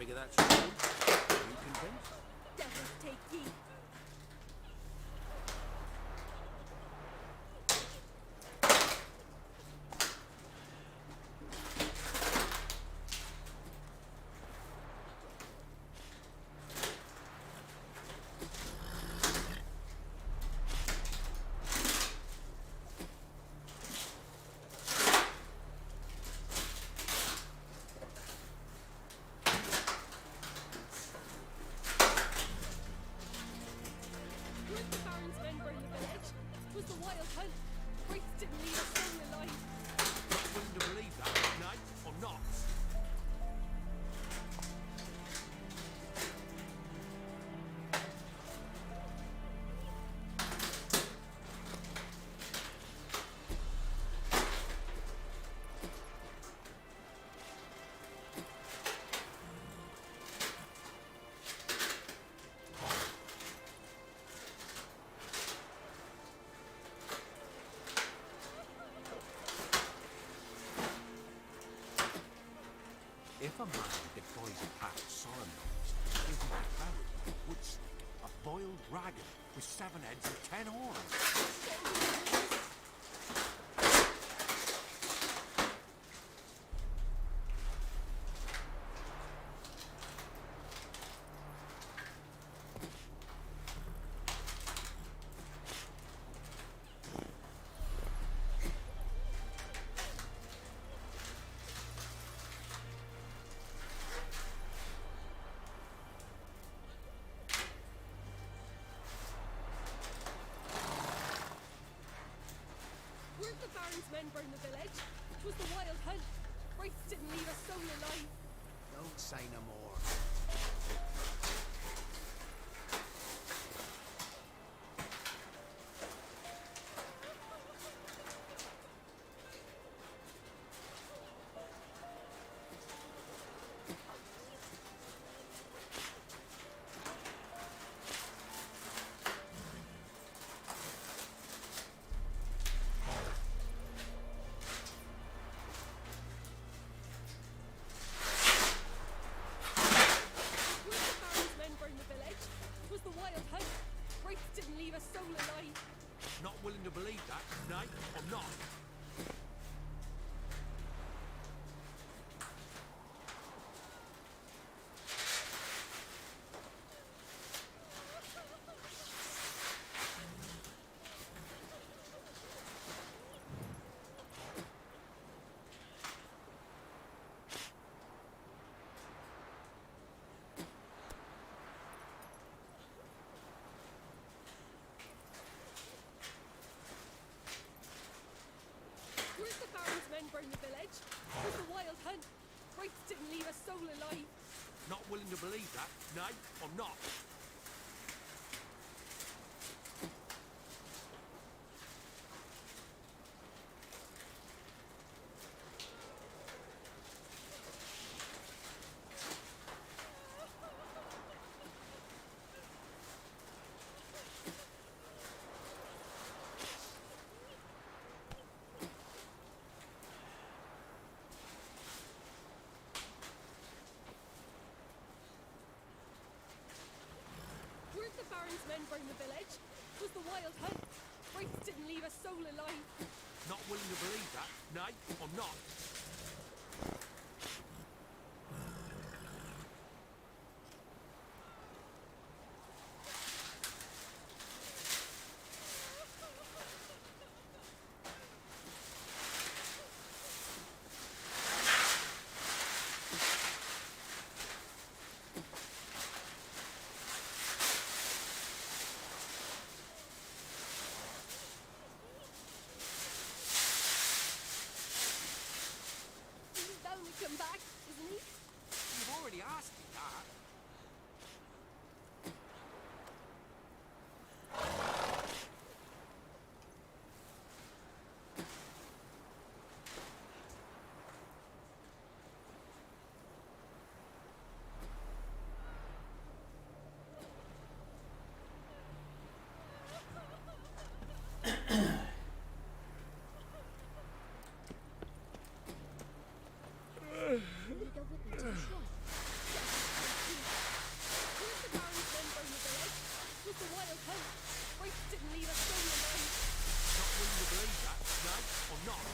Figure that's true. Are you convinced?
Devils take ye.
If a man defies a pact solemnized, isn't a coward, would a boiled dragon with 7 heads and 10 horns.
Where'd the Baron's men burn the village? 'Twas the wild hunt. Wraiths didn't leave a soul alive.
Don't say no more.
Where'd the Baron's men burn the village? 'Twas the wild hunt. Wraiths didn't leave a soul alive.
Not willing to believe that, nay, I'm not.
Where'd the Baron's men burn the village? 'Twas the wild hunt. Wraiths didn't leave a soul alive.
Not willing to believe that, nay, I'm not.
Where'd the Baron's men burn the village? 'Twas the wild hunt. Wraiths didn't leave a soul alive.
Not willing to believe that, nay, I'm not.
He's bound to come back, isn't he?
You've already asked me that.
Will you go with me to the shrine?
Where'd the Baron's men burn the village? 'Twas the wild hunt. Wraiths didn't leave a soul alive.
Not willing to believe that, nay, I'm not.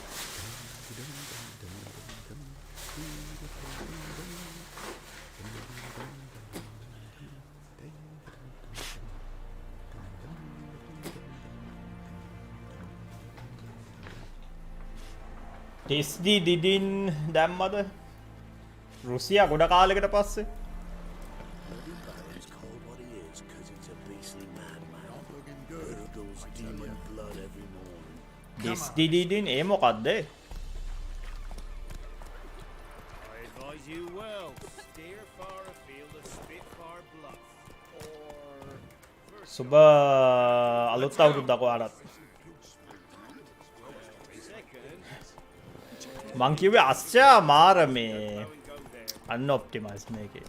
ටෙස්ඩි දිඩින් දැම්මද Russia ගොඩ කාලෙකට පස්සේ
Bloody Baron's called what he is, 'cause he's a beastly madman. Gurgles demon blood every morning.
ටෙස්ඩි දිඩින් ඒ මොකක්ද
I advise you well. Steer far afield of Spitfire Bluff. Or...
සුබ අලුත් අවුරුද්දක් ඔයාලට මං කිව්වේ අස්චා මාර මේ අන්ඔප්ටිමයිස් මේකේ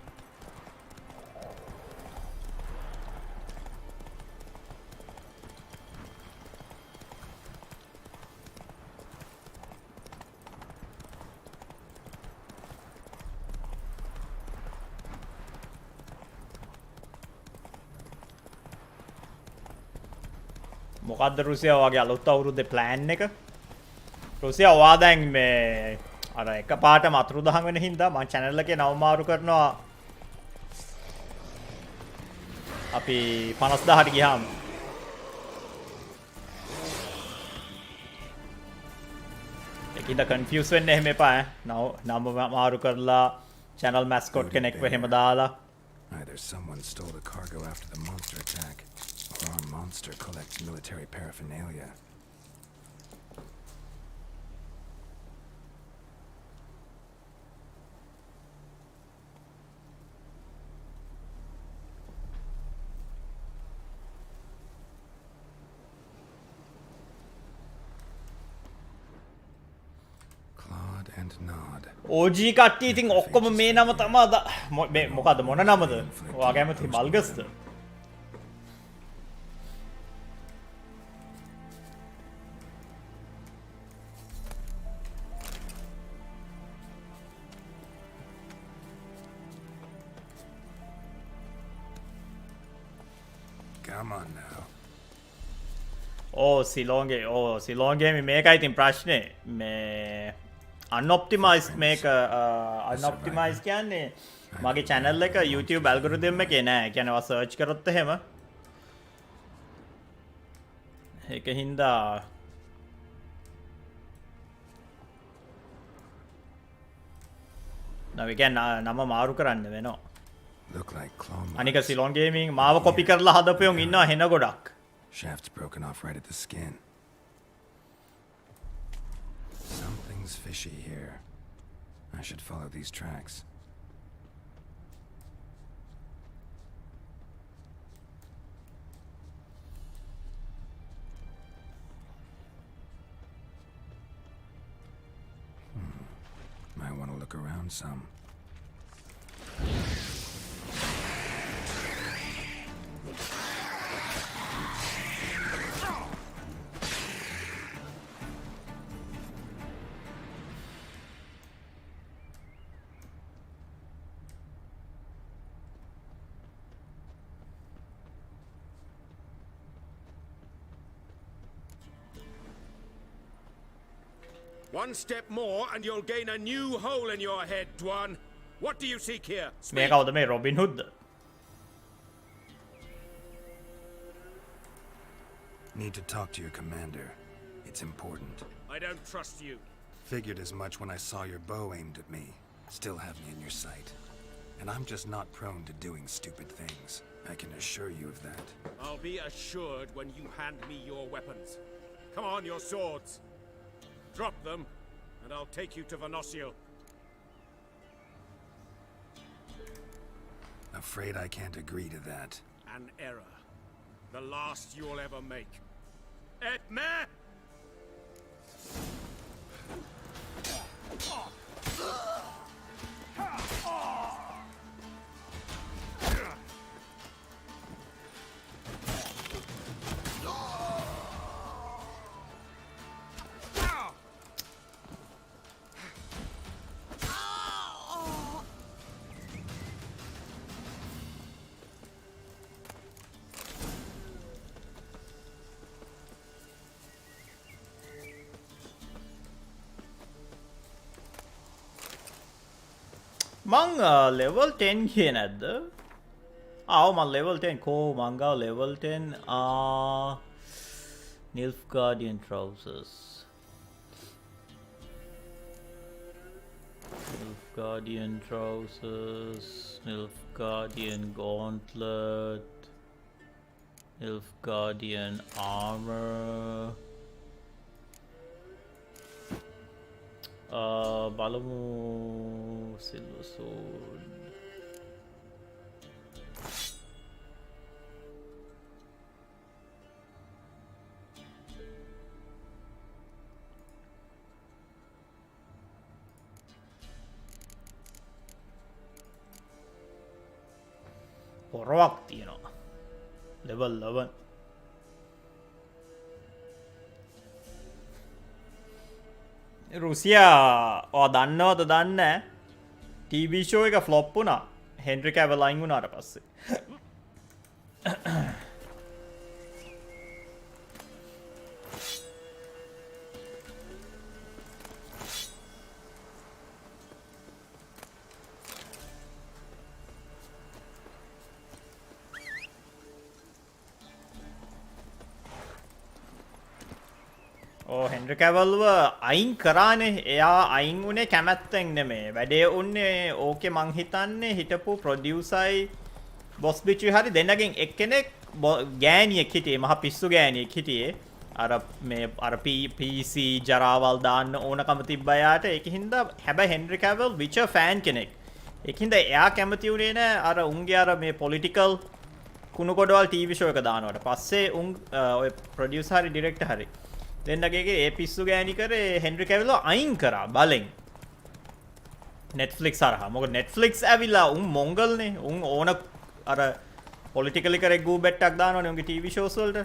මොකද්ද රුසියා වගේ අලුත් අවුරුද්දේ ප්ලෑන් එක? රුසියා ඔයා දැන් මේ අර එකපාරටම අතුරුදහන් වෙන හින්දා මම channel එකේ නම මාරු කරනවා. අපි 50000ට ගියාම ඒකින්ද කන්ෆියුස් වෙන්න එහෙම එපා ඈ. නම මාරු කරලා channel mascot කෙනෙක්ව එහෙම දාලා
Either someone stole the cargo after the monster attack, or our monster collects military paraphernalia. Claude and Nod.
OG කට්ටිය ඉතින් ඔක්කොම මේ නම තමයි මොකද්ද මොන නමද? ඔයා කැමති මල්ගස්ද?
Come on now.
සිලෝන්ගේ මේකයි ඉතින් ප්‍රශ්නේ මේ unoptimized මේක unoptimized කියන්නේ මගේ channel එක YouTube algorithm එකේ නෑ. ඒ කියන්නේ ඔයා search කරොත් එහෙම ඒක හින්දා නම නම මාරු කරන්න වෙනවා.
Look like claw
අනික සිලෝන් ගේමින් මාව කොපි කරලා හදපු යෝන් ඉන්නවා හෙන ගොඩක්.
Shaft's broken off right at the skin. Something's fishy here. I should follow these tracks. Might want to look around some.
One step more and you'll gain a new hole in your head, Dwan. What do you seek here?
මේ කවුද මේ Robin හුඩ්ද?
Need to talk to your commander. It's important.
I don't trust you.
Figured as much when I saw your bow aimed at me. Still have me in your sight. And I'm just not prone to doing stupid things. I can assure you of that.
I'll be assured when you hand me your weapons. Come on, your swords. Drop them, and I'll take you to Venosio.
Afraid I can't agree to that.
An error. The last you'll ever make. Et me!
මං level 10 කියේ නැද්ද? ආව මං level 10 කෝ මංගා level 10 Nilfgaardian trousers. Nilfgaardian trousers, Nilfgaardian gauntlet, Nilfgaardian armor. බලමු silver sword. පොරවක් තියෙනවා level 11. Russia ඔයා දන්නවද දන්නේ TV show එක flop වුණා හෙන්රි කැවල් අයින් වුණාට පස්සේ. හෙන්රි කැවල්ව අයින් කරානේ එයා අයින් වුණේ කැමැත්තෙන් නෙමේ වැඩේ උන්නේ ඕකේ මං හිතන්නේ හිටපු ප්‍රොඩියුසර්යි බොස් බිචුයි හරි දෙන්නගෙන් එක්කෙනෙක් ගෑණියෙක් හිටියේ මහ පිස්සු ගෑණියෙක් හිටියේ අර මේ අර PC ජරාවල් දාන්න ඕනකම තිබ්බ යාට ඒකින්ද හැබැයි හෙන්රි කැවල් විචර් ෆෑන් කෙනෙක් ඒකින්ද එයා කැමති උනේ නෑ අර උන්ගේ අර මේ පොලිටිකල් කුණු කොඩවල් ටීවී ෂෝ එක දානවට පස්සේ උන් ඔය ප්‍රොඩියුසර් හරි ඩිරෙක්ටර් හරි දෙන්නගේ ඒ පිස්සු ගෑණි කරේ හෙන්රි කැවල්ව අයින් කරා බලෙන් Netflix හරහා මොකද Netflix ඇවිල්ලා උන් මොංගල්නේ උන් ඕන අර පොලිටිකලි කරේ ගූ බෙට්ටක් දානවනේ උන්ගේ ටීවී ෂෝස් වලට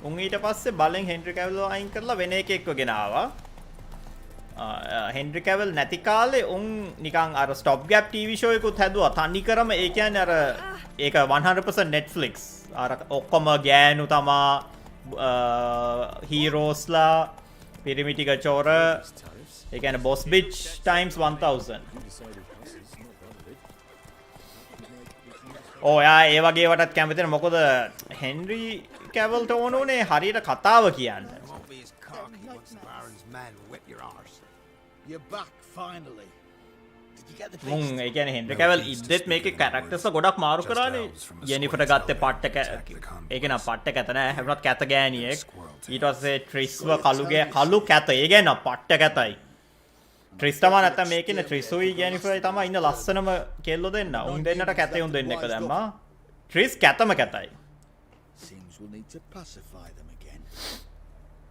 උන් ඊට පස්සේ බලෙන් හෙන්රි කැවල්ව අයින් කරලා වෙන එකෙක්ව ගෙන ආවා හෙන්රි කැවල් නැති කාලේ උන් නිකන් අර ස්ටොප් ගැප් ටීවී ෂෝ එකකුත් හැදුවා තනි කරම ඒ කියන්නේ අර ඒක 100% Netflix අර ඔක්කොම ගෑනු තමා හීරෝස්ලා පිරිමි ටික චොර ඒ කියන්නේ බොස් බිච් ටයිම්ස් 1000 ඔයා ඒ වගේ වටත් කැමති නැහැ මොකද හෙන්රි කැවල්ට ඕන උනේ හරියට කතාව කියන්න
You're back finally. Did you get the
මුන් ඒ කියන්නේ හෙන්රි කැවල් ඉද්දෙත් මේකේ කැරක්ටර්ස් ගොඩක් මාරු කරානේ ජෙනිෆර්ට ගත්තේ පට්ට ඒක නම් පට්ට කැත නෑ හැබැයි කැත ගෑණියෙක් ඊට පස්සේ ට්‍රිස්ව කළු කැත ඒ කියන්නේ පට්ට කැතයි ට්‍රිස් තමයි නැත්තම් මේකේ ට්‍රිසුයි ජෙනිෆර්යි තමයි ඉන්න ලස්සනම කෙල්ලෝ දෙන්න උන් දෙන්නට කැතේ උන් දෙන්න එක දැම්මා ට්‍රිස් කැතම කැතයි
Seems we'll need to pacify them again.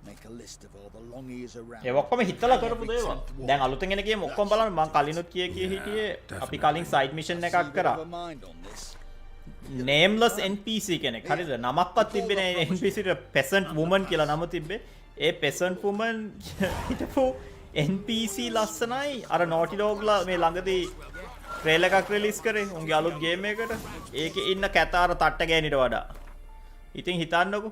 Make a list of all the long ears around.
ඒ ඔක්කොම හිතලා කරපු දේවල්. දැන් අලුතෙන් එන ගේම් ඔක්කොම බලන්න මම කලිනුත් හිටියේ අපි කලින් සයිඩ් මිෂන් එකක් කරා. Nameless NPC කෙනෙක්. හරිද? නමක්වත් තිබ්බේ නෑ NPC ට peasant woman කියලා නම තිබ්බේ. ඒ peasant woman හිටපු NPC ලස්සනයි. අර Naughty Dog ලා මේ ළඟදී ට්‍රේලර් එකක් රිලීස් කරේ. උන්ගේ අලුත් ගේම් එකකට. ඒකේ ඉන්න කැතාර තට්ට ගෑනිට වඩා. ඉතින් හිතන්නකෝ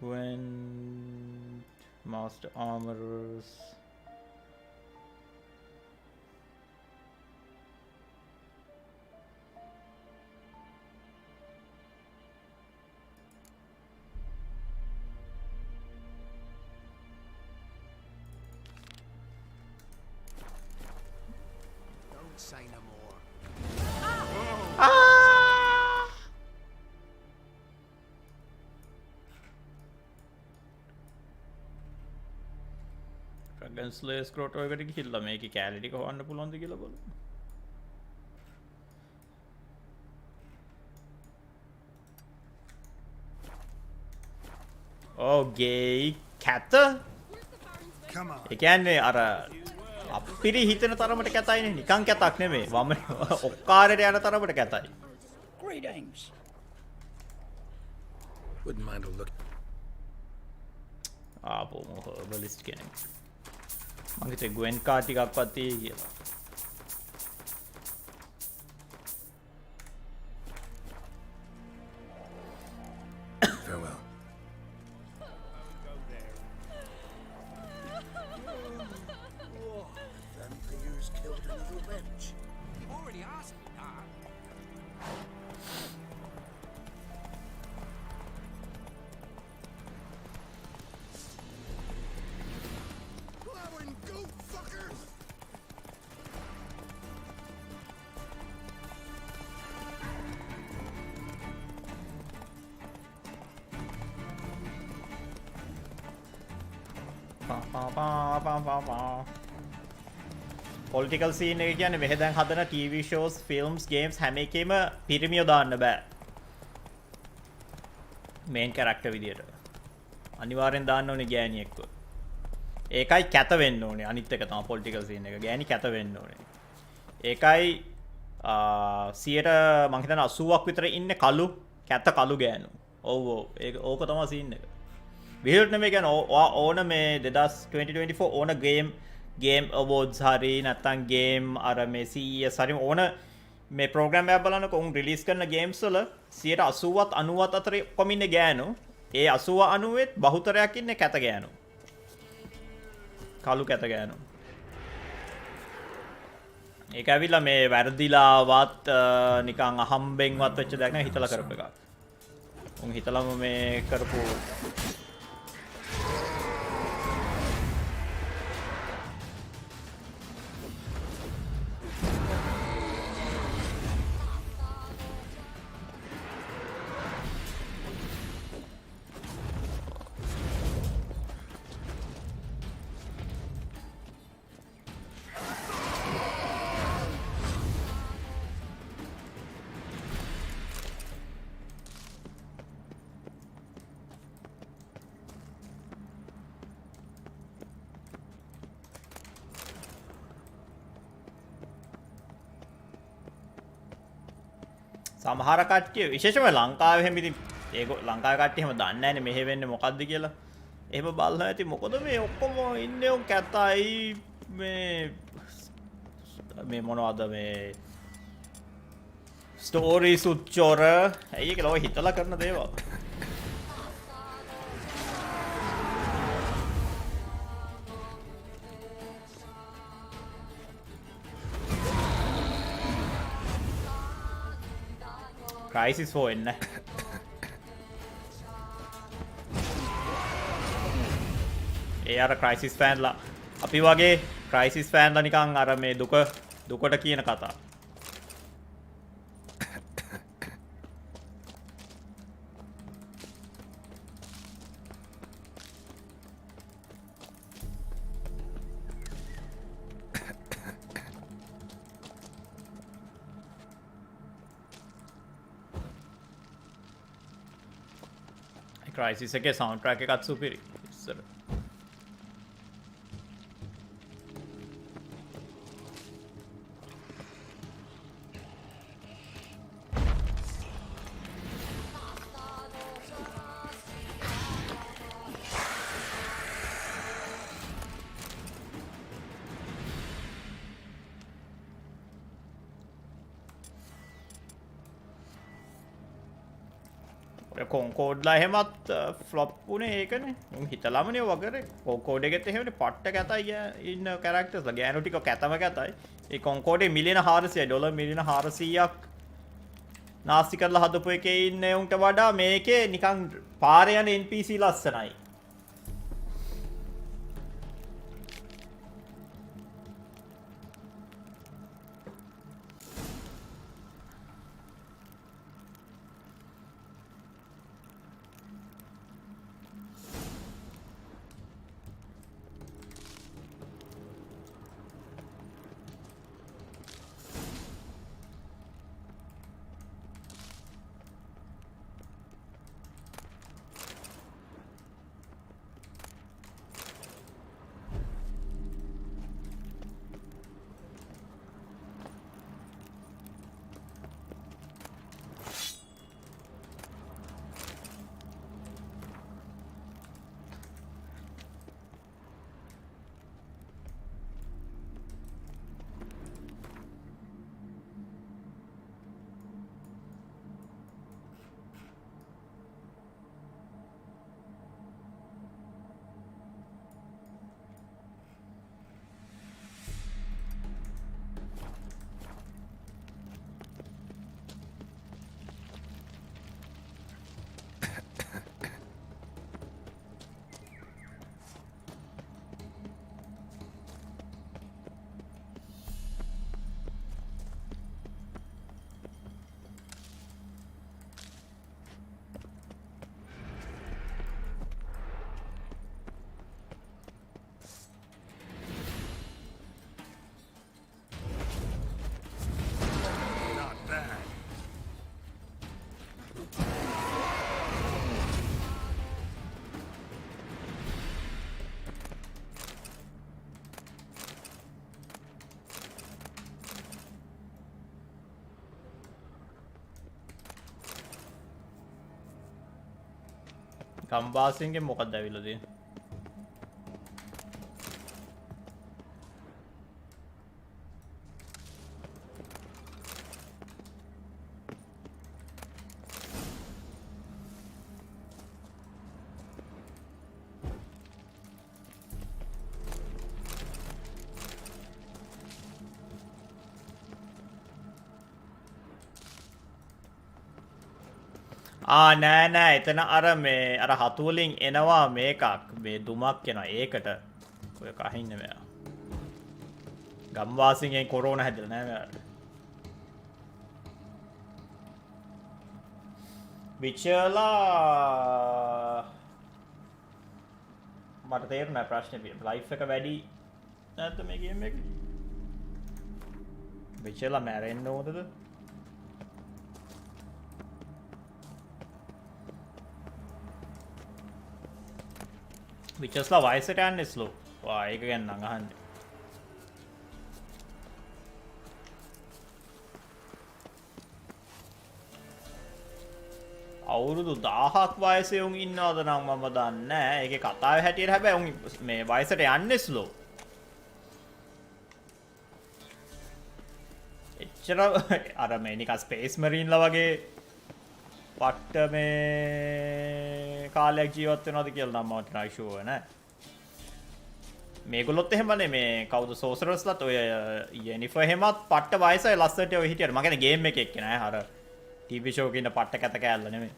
Gwent Master Armorers
Don't say no more.
Dragon Slayer ස්ක්‍රෝට් එකට ගිහිල්ලා මේකේ කැලරි ටික හොයන්න පුළුවන්ද කියලා බලමු. ඕගේ කැත ඒ කියන්නේ අර අපිරි හිතන තරමට කැතයිනේ නිකන් කැතක් නෙමෙයි වම ඔක්කාරයට යන තරමට කැතයි
Greetings.
Wouldn't mind a look.
ආපෝ මොහොබලිස්ට් කෙනෙක් මං හිතේ ගුවෙන් කාර් ටිකක්වත් තියෙයි කියලා
Farewell.
Vampires killed another wench.
You've already asked me that.
Plowing goat fuckers!
Political scene එක කියන්නේ මෙහෙ දැන් හදන TV shows films games හැම එකේම පිරිමියෝ දාන්න බෑ මේන් කැරක්ටර් විදියට අනිවාර්යෙන් දාන්න ඕනේ ගෑණියෙක්ව ඒකයි කැත වෙන්න ඕනේ අනිත් එක තමයි පොලිටිකල් සීන් එක ගෑණි කැත වෙන්න ඕනේ ඒකයි 100ට මං හිතන්නේ 80ක් විතර ඉන්නේ කළු කැත කළු ගෑනු ඔව් ඔව් ඒක ඕක තමයි සීන් එක විහිළුවට නෙමෙයි කියන්නේ ඕන මේ 2024 ඕන game awards hari නැත්නම් game අර මේ CES hari ඕන මේ program එකක් බලනකො උන් රිලීස් කරන games වල 80ත් 90ත් අතර කොම ඉන්නේ ගෑනු ඒ 80 90ෙත් බහුතරයක් ඉන්නේ කැත ගෑනු කළු කැත ගෑනු ඒක ඇවිල්ලා මේ වැරදිලාවත් නිකන් අහම්බෙන්වත් වෙච්ච දෙයක් නෙවෙයි හිතලා කරපු එකක් උන් හිතලම මේ කරපු සමහර කට්ටිය විශේෂම ලංකාවේ හැම ඉතින් ඒක ලංකාවේ කට්ටිය හැම දන්නේ නැහැනේ මෙහෙ වෙන්නේ මොකද්ද කියලා. එහෙම බලනවා ඇති මොකද මේ ඔක්කොම ඉන්නේ උන් කැතයි මේ මොනවද මේ ස්ටෝරි සුච්චොර ඇයි ඒක ලෝ හිතලා කරන දේවල්. Crisis 4 එන්න. ඒ අර Crisis ෆෑන්ලා අපි වගේ Crisis ෆෑන්ලා නිකන් අර මේ දුකට කියන කතා. Crisis එකේ soundtrack එකත් සුපිරි. ඉස්සර. කොන්කෝඩ්ලා එහෙමත් ෆ්ලොප් වුණේ ඒකනේ. උන් හිතලාමනේ වගරේ. කොන්කෝඩ් එකෙත් එහෙමනේ පට්ට කැතයි ඉන්න කැරක්ටර්ස්ලා. ගෑනු ටික කැතම කැතයි. ඒ කොන්කෝඩේ මිලියන 400 ඩොලර් මිලියන 400ක් නාස්ති කරලා හදපු එකේ ඉන්නේ උන්ට වඩා මේකේ නිකන් පාරේ යන NPC ලස්සනයි. කම්බාසින්ගෙන් මොකක්ද ඇවිල්ලා තියෙන්නේ? නෑ නෑ එතන අර මේ අර හතුවලින් එනවා මේකක් මේ දුමක් එනවා ඒකට ඔය කහින්න මෙයා ගම්වාසින්ගෙන් කොරෝනා හැදලා නෑ මෙයාට විචලා මට තේරුණා ප්‍රශ්නේ ලයිෆ් එක වැඩි නැත්නම් මේ ගේම් එක විචලා මැරෙන්න ඕනද විචස්ලා වයසට යන්නේ ස්ලෝ. වා ඒක ගැන නම් අහන්නේ. අවුරුදු 1000ක් වයසේ උන් ඉන්නවද නම් මම දන්නේ නැහැ. ඒකේ කතාවේ හැටියට හැබැයි උන් මේ වයසට යන්නේ ස්ලෝ. එච්චර අර මේ නිකන් ස්පේස් මරීන්ලා වගේ පට්ට මේ කාලයක් ජීවත් වෙනවද කියලා නම් මට නයි ෂුවර් නෑ මේගොල්ලොත් එහෙමනේ මේ කවුද සෝසරස්ලත් ඔය යෙනිෆර් එහෙමත් පට්ට වයසයි ලස්සට ඔය හිටියට මම කියන්නේ ගේම් එකේ එක්ක නෑ අර ටීවී ෂෝ එකේ ඉන්න පට්ට කැත කෑල්ල නෙමෙයි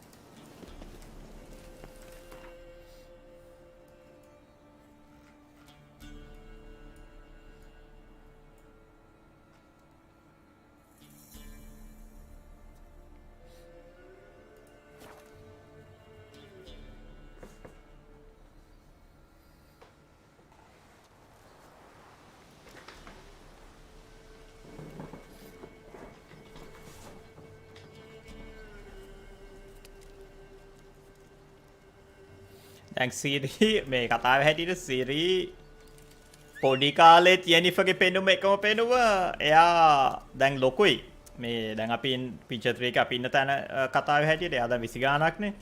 දැන් සීරී මේ කතාව හැටියට සීරී පොඩි කාලේ යෙනිෆර්ගේ පෙනුම එකම පෙනුම එයා දැන් ලොකුයි මේ දැන් අපි පිච්චර් 3 එක අපි ඉන්න තැන කතාව හැටියට එයා දැන් 20 ගාණක්නේ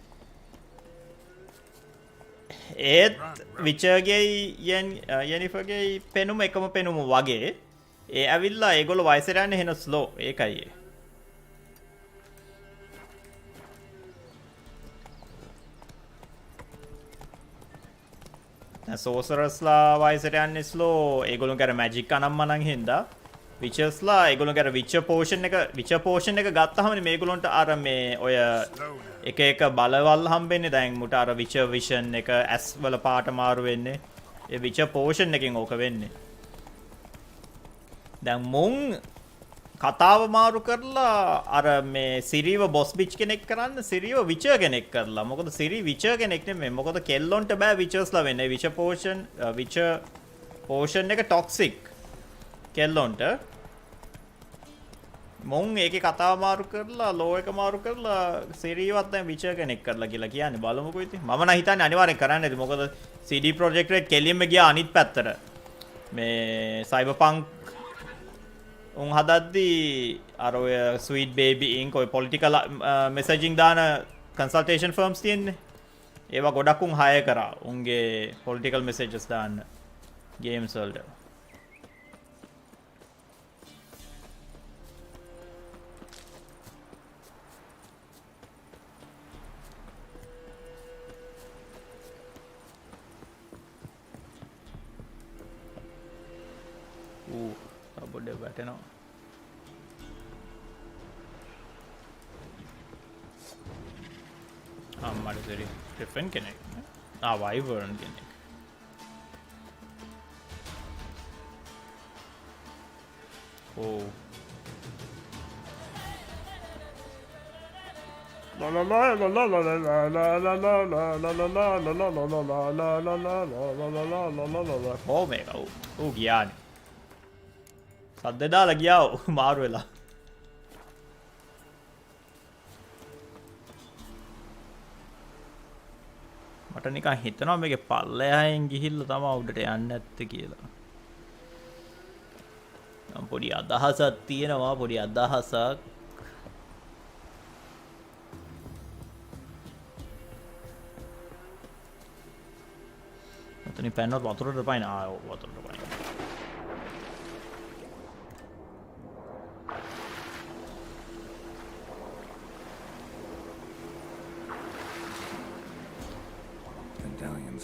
ඒත් විචර්ගේ යෙනිෆර්ගේ පෙනුම එකම පෙනුම වගේ ඒ ඇවිල්ලා ඒගොල්ලෝ වයසට යන්නේ හෙන ස්ලෝ ඒකයි ඒ සෝසරස්ලා වයසට යන්නේ ස්ලෝ ඒගොල්ලෝ කර මැජික් අනම්මනන් හින්දා විචර්ස්ලා ඒගොල්ලෝ කර විචර් පෝෂන් එක ගත්තාම මේගොල්ලොන්ට අර මේ ඔය එක එක බලවල් හම්බෙන්නේ දැන් මුට අර විචර් විෂන් එක ඇස් වල පාට මාරු වෙන්නේ ඒ විචර් පෝෂන් එකෙන් ඕක වෙන්නේ දැන් මුන් කතාව මාරු කරලා අර මේ සිරීව බොස් බිච් කෙනෙක් කරන්න සිරීව විචර් කෙනෙක් කරලා මොකද සිරී විචර් කෙනෙක් නෙමෙයි මොකද කෙල්ලොන්ට බෑ විචර්ස්ලා වෙන්නේ විචර් පෝෂන් එක ටොක්සික් කෙල්ලොන්ට මොන් ඒකේ කතාව මාරු කරලා ලෝ එක මාරු කරලා සිරීවත් දැන් විචර් කෙනෙක් කරලා කියලා කියන්නේ බලමුකෝ ඉතින් මම නම් හිතන්නේ අනිවාර්යෙන් කරන්න ඇති මොකද CD Projekt Red කෙලින්ම ගියා අනිත් පැත්තට මේ Cyberpunk උන් හදද්දී අර ඔය ස්වීට් බේබි ඉන්ක් ඔය පොලිටිකල් මෙසේජින් දාන කන්සල්ටේෂන් ෆර්ම්ස් තියෙන්නේ ඒවා ගොඩක් උන් හය කරා උන්ගේ පොලිටිකල් මෙසේජස් දාන්න ගේම්ස් වලට බොඩ වැටෙනවා අම්මට සරි ටෙෆන් කෙනෙක් වයිවර්න් කෙනෙක් ඕ ඕ මේක ඌ ගියානේ සද්ද දාලා ගියා මාරු වෙලා මට නිකන් හිතනවා මේකේ පල්ලෙහායෙන් ගිහිල්ලා තමයි උඩට යන්නේ නැත්තේ කියලා නම් පොඩි අදහසක් තියෙනවා පොඩි අදහසක් අතනින් පැනනොත් වතුරට පයින් වතුරට පයින්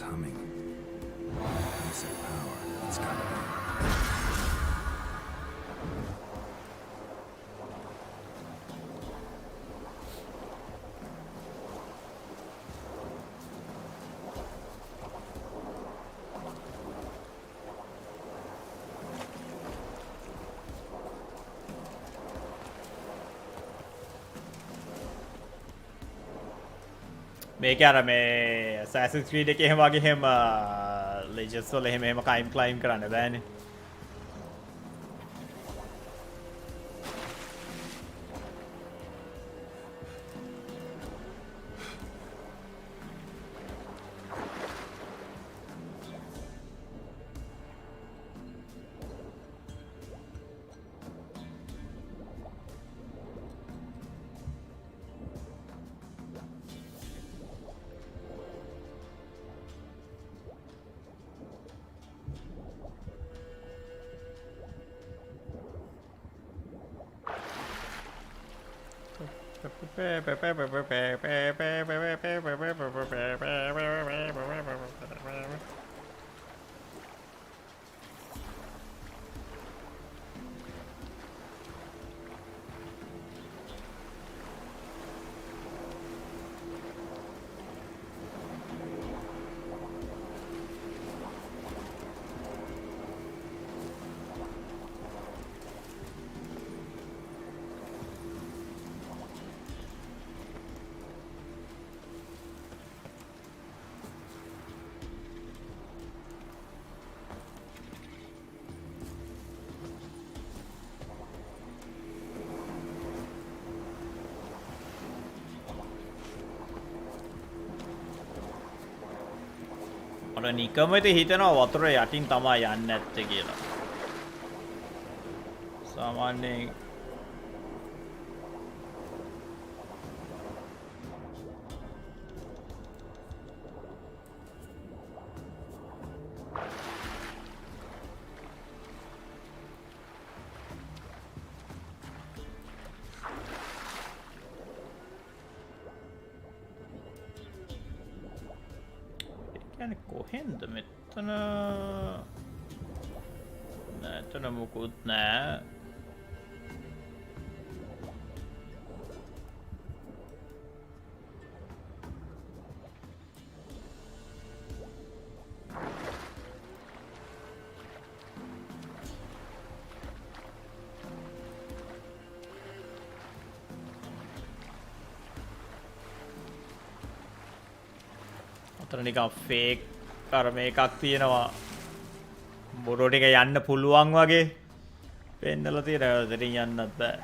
Humming. Basic power. It's gotta be.
මේක අර මේ Assassin's Creed එකේ එහෙම වගේ එහෙම Legends වල එහෙම climb කරන්න බෑනේ. අර නිකමෙත හිතනවා වතුර යටින් තමයි යන්නේ නැත්තේ කියලා. සාමාන්‍යයෙන් කොහෙන්ද මෙතන නැතන මොකුත් නෑ. අතන නිකන් ෆේක් අර මේකක් තියෙනවා බොරෝ ටික යන්න පුළුවන් වගේ පෙන්නලා තියෙනවා. දෙරින් යන්නත් බෑ.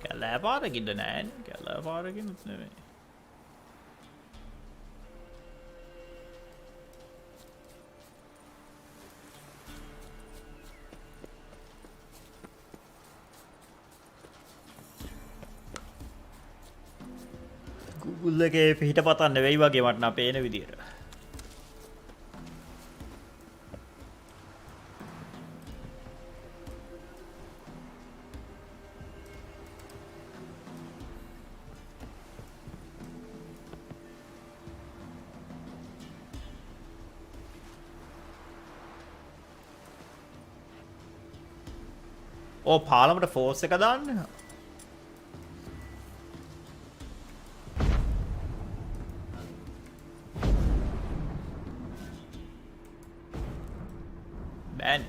කැලෑ පාරකින්ද නෑනේ. කැලෑ පාරකින්වත් නෙමෙයි. Google එකේ පිටපතක් නෙවෙයි වගේ මට නම් පේන විදියට. ඕ පාලමට ෆෝස් එක දාන්න. බෑන්.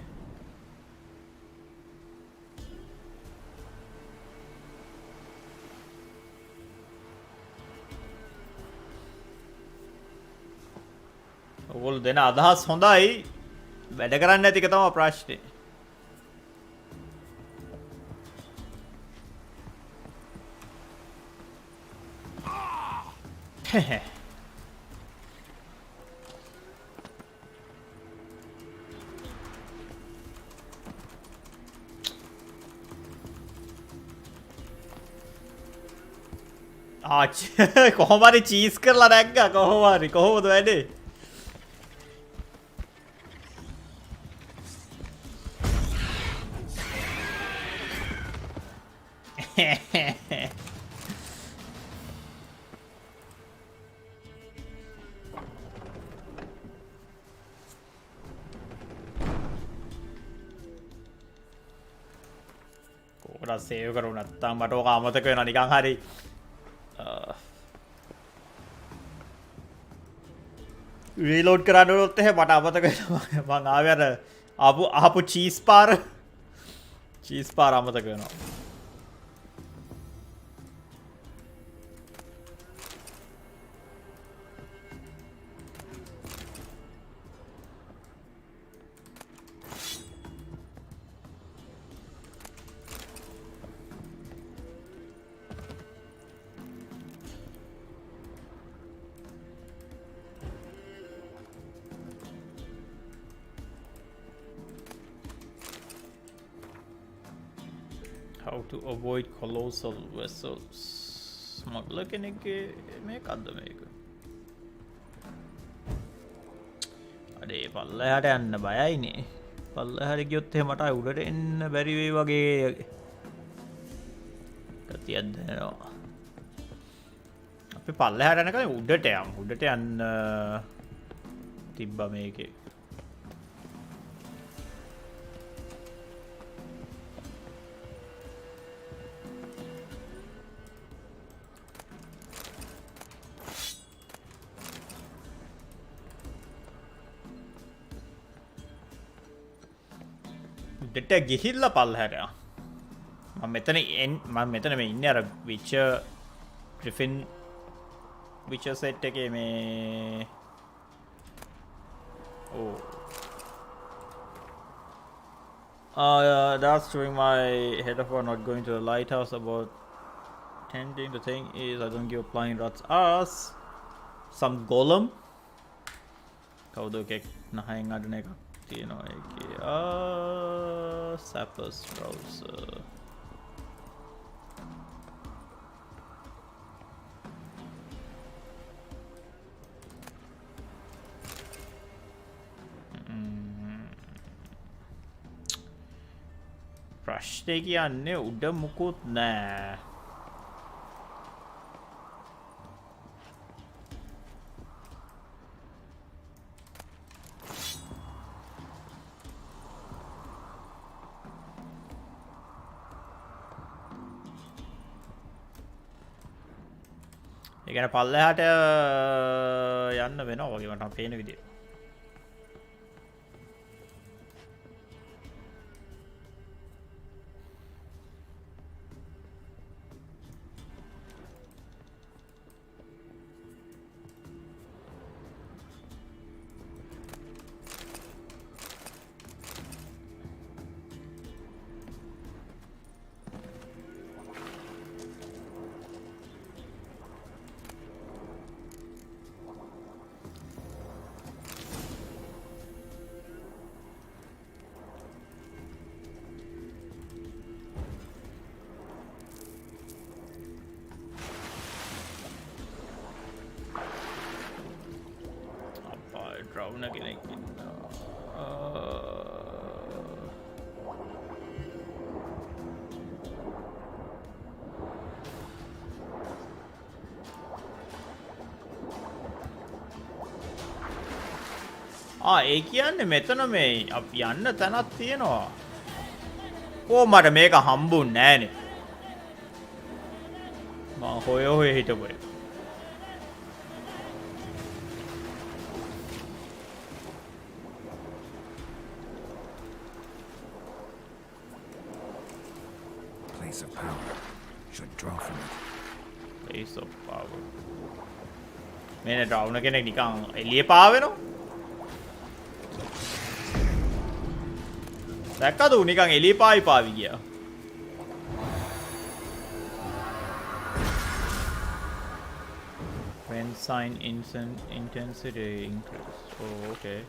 ඔයගොල්ලෝ දෙන අදහස් හොඳයි. වැඩ කරන්නේ නැති එක තමයි ප්‍රශ්නේ. කොහොම හරි චීස් කරලා නැග්ගා කොහොම හරි කොහොමද වැඩේ කොහොමද සේව් කරුණ නැත්තම් මට ඕක අමතක වෙනවා නිකන් හරි රීලෝඩ් කරන්න උනොත් එහෙම මට අමතක වෙනවා මං ආවේ අර ආපු චීස් පාර අමතක වෙනවා How to avoid colossal vessels smuggler කෙනෙක්ගේ මේකක්ද මේක අඩේ පල්ලෙහාට යන්න බයයිනේ පල්ලෙහාට ගියොත් එහෙම මට උඩට එන්න බැරි වෙයි වගේ ගතියක් දැනෙනවා අපි පල්ලෙහාට යන කලින් උඩට යන්න තිබ්බා මේකේ උඩට ගිහිල්ලා පල්ලෙහාට මම මෙතන මේ ඉන්නේ අර විචර් සෙට් එකේ මේ that's doing my head for not going to the lighthouse about tending. The thing is I don't give flying rods us some golem කවුද එකක් නහයෙන් අඩන එකක් තියෙනවා ඒකේ Sappers browser ප්‍රශ්නේ කියන්නේ උඩ මුකුත් නෑ ඒ කියන්නේ පල්ලෙහාට යන්න වෙනවා වගේ මට පේන විදියට drown කෙනෙක් ඒ කියන්නේ මෙතන මේ අපි යන්න තැනක් තියෙනවා කොහොමද මේක හම්බුන්නේ නැහනේ මම හොය හිටපු එක
Place of power should draw from it.
Place of power. මේනේ ඩ්‍රවුන කෙනෙක් නිකන් එළිය පාවෙනවා. දැක්කද උ නිකන් එළිය පාවි ගියා. When sign intensity increase. Oh, okay.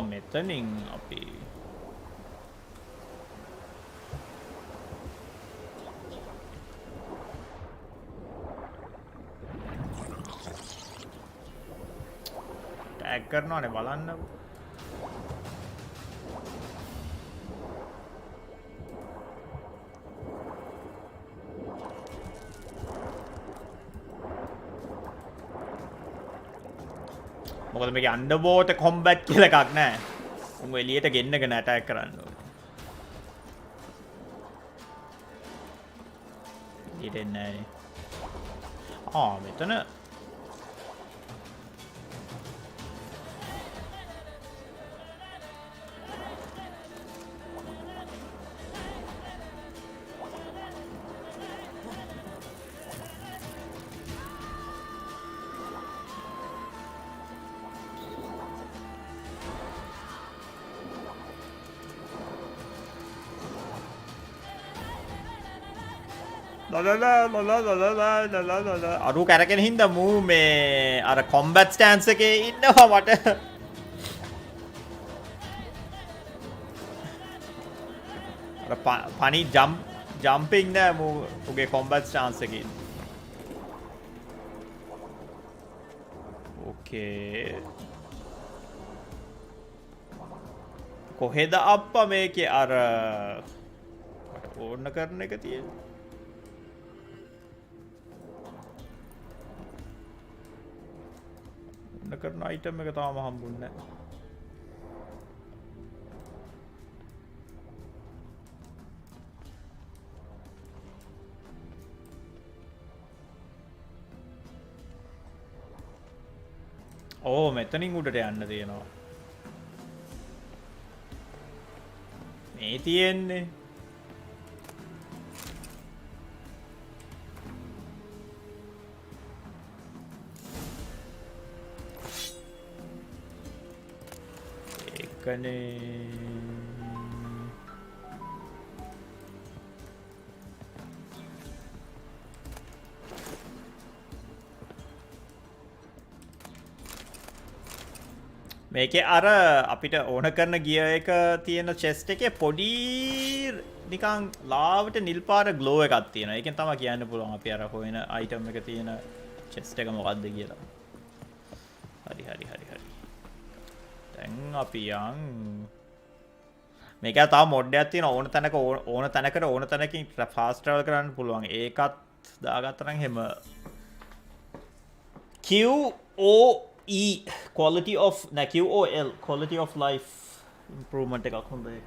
මෙතනින් අපි ටැග් කරනවානේ බලන්නකෝ. මොකද මේකේ අන්ඩර්වෝටර් කොම්බැට් කියලා එකක් නැහැ. උන් එළියට ගෙන්නගෙන ඇටැක් කරන්න ඕනේ. එළියට එන්නේ නැහැ. මෙතන අරු කැරකෙන හින්දා මූ මේ අර කොම්බැට් ස්ටෑන්ස් එකේ ඉන්නවා මට. අර පනි ජම්පින් නෑ මූ උගේ කොම්බැට් ස්ටෑන්ස් එකේ. ඕකේ. කොහෙද අප්පා මේකේ අර ඕන්න කරන එක තියෙන්නේ? කරන අයිටම් එක තාම හම්බුන්නේ නැහැ. ඕ මෙතනින් උඩට යන්න තියෙනවා. මේ තියෙන්නේ මේකේ අර අපිට ඕන කරන ගිය එක තියෙන චෙස්ට් එකේ පොඩි නිකන් ලාවට නිල් පාර ග්ලෝ එකක් තියෙනවා. ඒකෙන් තමයි කියන්න පුළුවන් අපි අර හොයන අයිටම් එක තියෙන චෙස්ට් එක මොකක්ද කියලා. හරි. දැන් අපි යන් මේක තව මොඩ් එකක් තියෙනවා. ඕන තැනක ඕන තැනකට ඕන තැනකින් ෆාස්ට් ට්‍රැවල් කරන්න පුළුවන්. ඒකත් දාගත්තා නම් හැම QOE quality of QOL quality of life improvement එකක් හොඳ ඒක.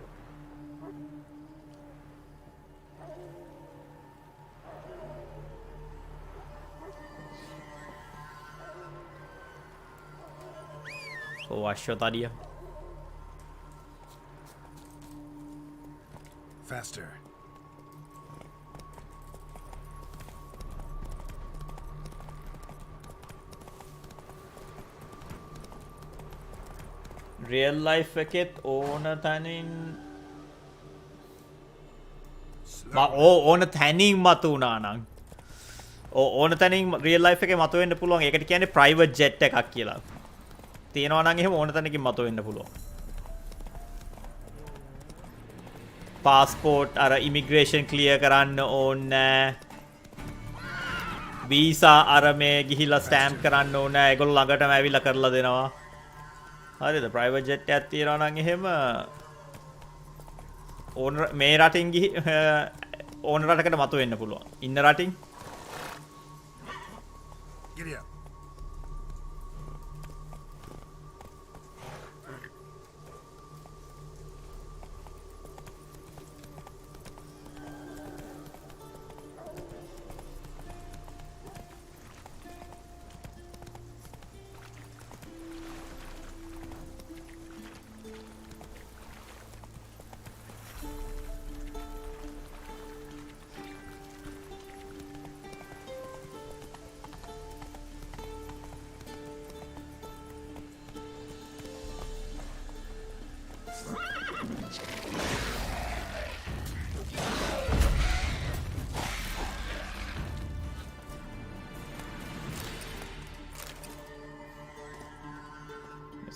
අශ්වතරිය.
Faster.
real life එකෙත් ඕන තැනින් ඕන තැනින් මතු වුණා නම් ඕන තැනින් real life එකේ මතු වෙන්න පුළුවන්. ඒකට කියන්නේ private jet එකක් කියලා. තියෙනවා නම් එහෙම ඕන තැනකින් මතු වෙන්න පුළුවන්. passport අර immigration clear කරන්න ඕනේ. visa අර මේ ගිහිල්ලා stamp කරන්න ඕනේ. ඒගොල්ලෝ ළඟටම ඇවිල්ලා කරලා දෙනවා. හරිද? private jet එකක් තියෙනවා නම් එහෙම ඕන මේ රටින් ගිහි ඕන රටකට මතු වෙන්න පුළුවන්. ඉන්න රටින්
Giddy up.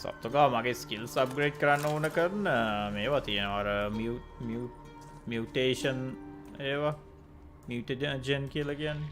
සප්තකා මගේ ස්කිල්ස් අප්ග්‍රේඩ් කරන්න ඕන කරන මේවා තියෙනවා. අර මියුටේෂන් ඒවා මියුටජන් කියලා කියන්නේ.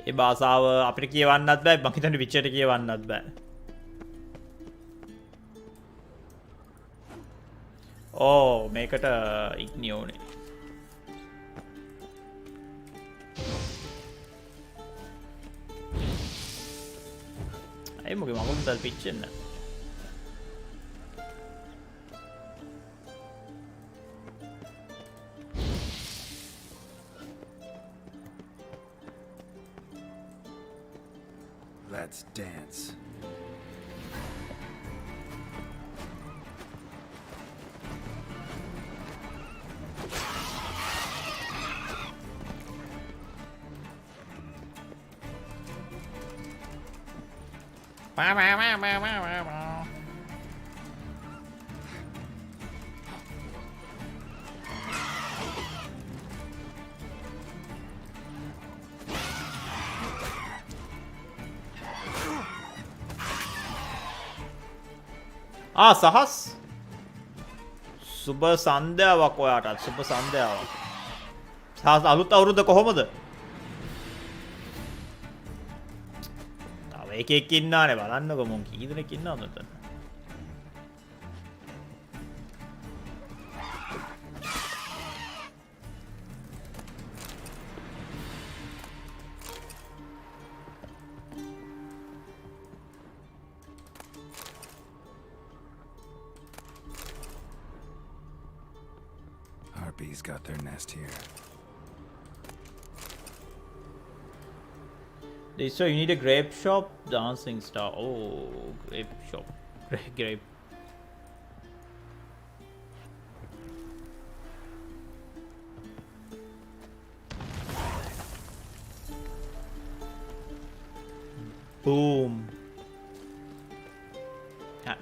ඒ භාෂාව අපිට කියවන්නත් බෑ මං හිතන්නේ විචයට කියවන්නත් බෑ. ඕ මේකට ඉක්නිය ඕනේ. අය මොකද මගුල් තල් පිච්චෙන්න.
Let's dance.
සහස් සුබ සන්ධ්‍යාවක් ඔයාටත් සුබ සන්ධ්‍යාවක්. සහස් අලුත් අවුරුද්ද කොහොමද? තව එකෙක් ඉන්නානේ බලන්නකො මොන් කී දෙනෙක් ඉන්නවද මෙතන?
Harpies got their nest here.
So you need a grape shop, dancing star. Oh, grape shop, grape. Boom.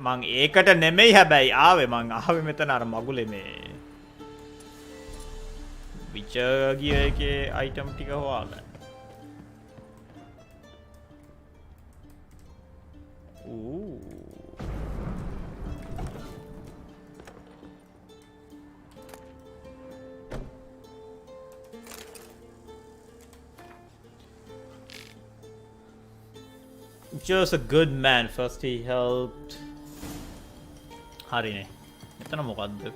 මං ඒකට නෙමෙයි හැබැයි ආවේ මං ආවේ මෙතන අර මගුලේ මේ විචර් ගිය එකේ අයිටම් ටික හොයාගන්න. Just a good man. First he helped. හරිනේ. එතන මොකද්ද?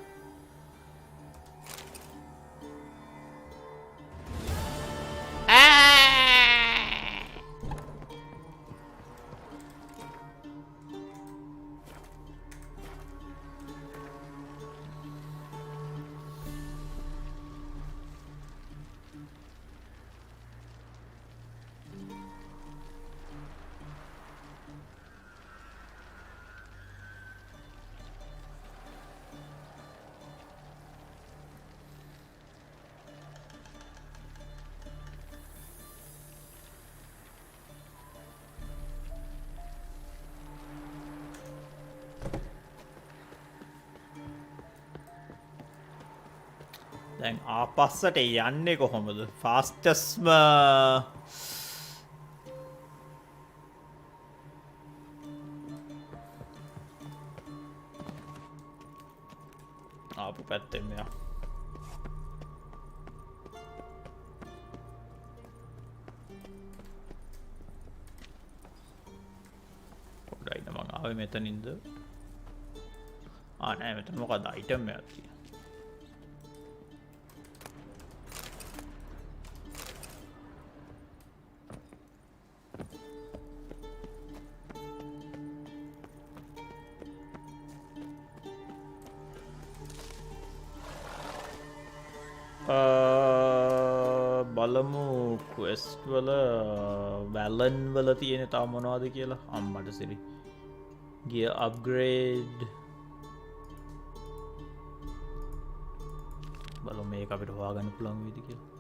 දැන් ආපස්සට යන්නේ කොහොමද? ෆාස්ටස්ම ආපු පැත්තෙන් මෙයා. කොහොමද මං ආවේ මෙතනින්ද? නෑ මෙතන මොකද අයිටම් එකක් තියෙනවා. බලමු ක්වෙස්ට් වල වැලන් වල තියෙන තව මොනවද කියලා. අම්මට සිරි ගිය අප්ග්‍රේඩ් බලමු මේක අපිට හොයාගන්න පුළුවන් වේද කියලා.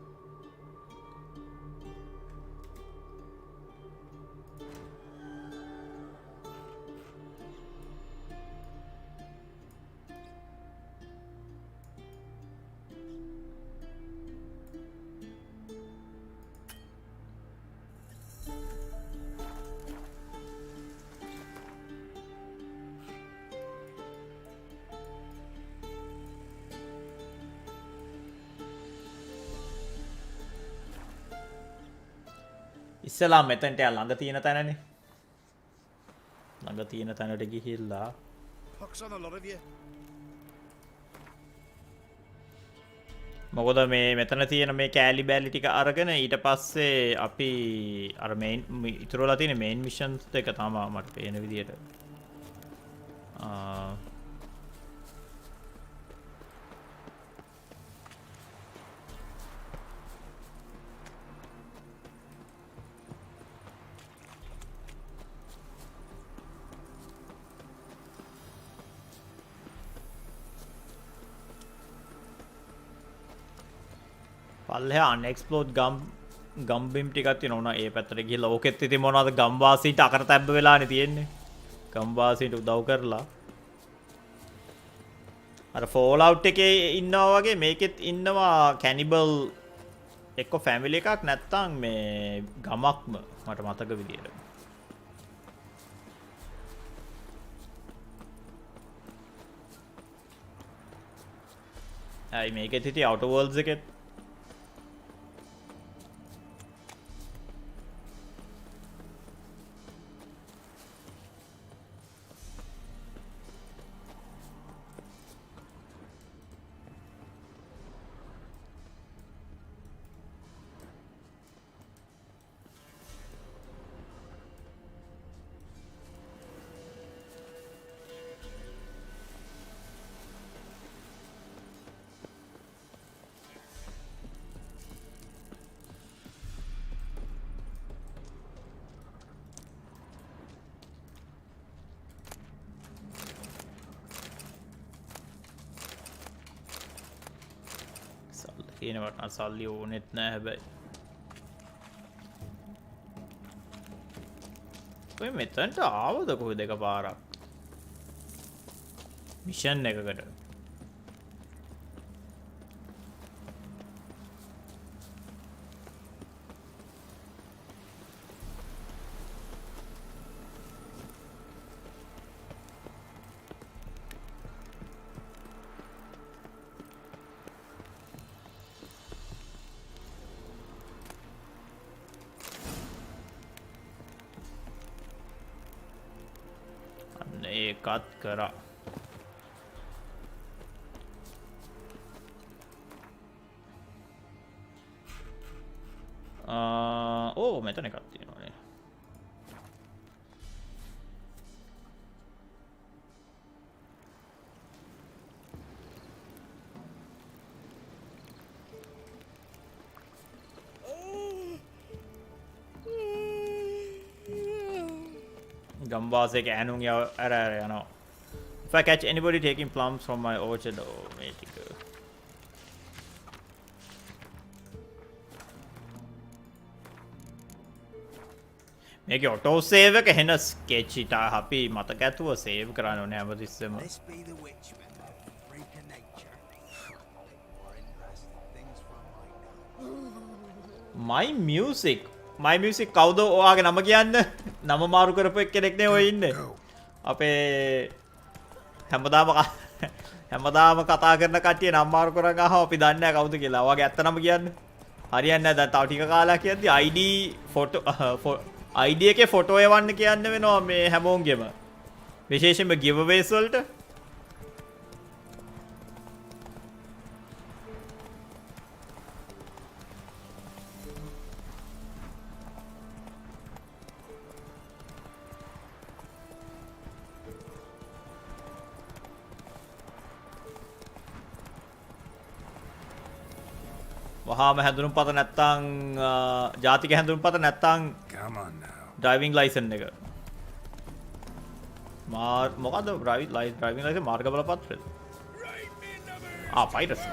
ඉස්සලා මෙතනට ළඟ තියෙන තැනනේ. ළඟ තියෙන තැනට ගිහිල්ලා
Pox on a lot of you.
මොකද මේ මෙතන තියෙන මේ කෑලි බෑලි ටික අරගෙන ඊට පස්සේ අපි අර මේන් ඉතුරුලා තියෙන මේන් මිෂන්ස් දෙක තමයි මට පේන විදියට පල්ලෙහා අන්එක්ස්ප්ලෝඩ් ගම්බිම් ටිකක් තියෙනවා උනා ඒ පැත්තට ගිහලා ඕකෙත් ඉතින් මොනවද ගම්වාසීන්ට අකරතැබ්බ වෙලානේ තියෙන්නේ ගම්වාසීන්ට උදව් කරලා අර ෆෝල්අවුට් එකේ ඉන්නවා වගේ මේකෙත් ඉන්නවා කැනිබල් එක්ක ෆැමිලි එකක් නැත්තම් මේ ගමක්ම මට මතක විදියට අයි මේකෙත් හිටිය අවුටර් වර්ල්ඩ්ස් එකෙත් කියනවට සල්ලි ඕනෙත් නෑ හැබැයි ඔය මෙතනට ආවද කොහෙද එක පාරක් මිෂන් එකකට ඒකත් කරා ඕ මෙතන එකක් තියෙනවානේ ගම්වාසයක ඇනුම් ඇර යනවා if I catch anybody taking plums from my orchard මේ ටික මේකේ ඔටෝ සේව් එක හෙන ස්කෙච් ඉත අපි මතක ඇතුව සේව් කරන්න ඕනේ හැමතිස්සෙම
This be the witchman, freak of nature. More interesting things from
my music කවුද ඔයාගේ නම කියන්න නම මාරු කරපු එක්කෙනෙක් නේ ඔය ඉන්නේ අපේ හැමදාම කතා කරන කට්ටිය නම් මාරු කරන් අහව අපි දන්නේ නැහැ කවුද කියලා. ඔයාගේ ඇත්ත නම කියන්න. හරියන්නේ නැහැ. දැන් තව ටික කාලයක් යද්දි ID ෆොටෝ ID එකේ ෆොටෝ එවන්න කියන්න වෙනවා මේ හැමෝන්ගෙම. විශේෂයෙන්ම giveaways වලට. වහාම හැඳුනුම්පත නැත්තම් ජාතික හැඳුනුම්පත නැත්තම් ඩ්‍රයිවිං ලයිසන් එක මොකද්ද ඩ්‍රයිවිං ලයිසන් මාර්ග බලපත්‍රය පයිරස්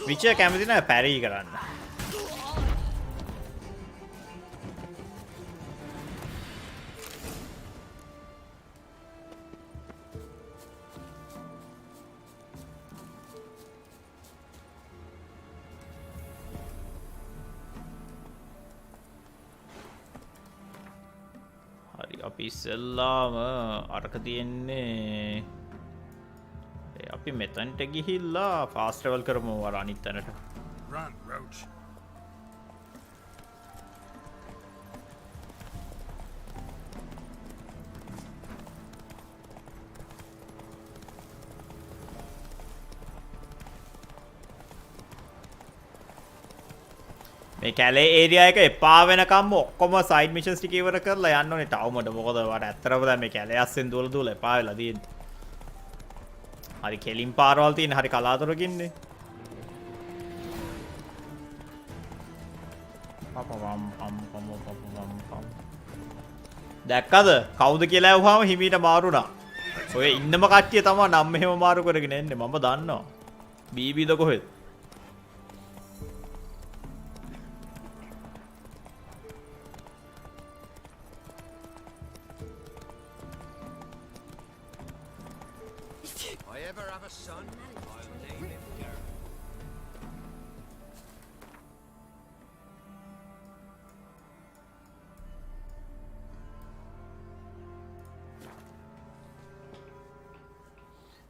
විචය කැමති නෑ පැරී කරන්න අපි ඉස්සෙල්ලාම අරක තියෙන්නේ අපි මෙතනට ගිහිල්ලා ෆාස්ට් ට්‍රැවල් කරමු අර අනිත් තැනට.
Run, Roach.
මේ කැලේ ඒරියා එක එපා වෙනකම්ම ඔක්කොම සයිඩ් මිෂන්ස් ටික ඉවර කරලා යන්න ඕනේ ටවුමට. මොකද වට ඇත්තටම දැන් මේ කැලේ අස්සෙන් දුවලා එපා වෙලා තියෙන්නේ. හරි කෙලින් පාරවල් තියෙන හරි කලාතුරකින්නේ. දැක්කද කවුද කියලා ඇහුවාම හිමීට මාරුණා. ඔය ඉන්නම කට්ටිය තමයි නම් මෙහෙම මාරු කරගෙන එන්නේ. මම දන්නවා. බීබීද කොහෙද?
If I ever have a son, I'll name him Garrett.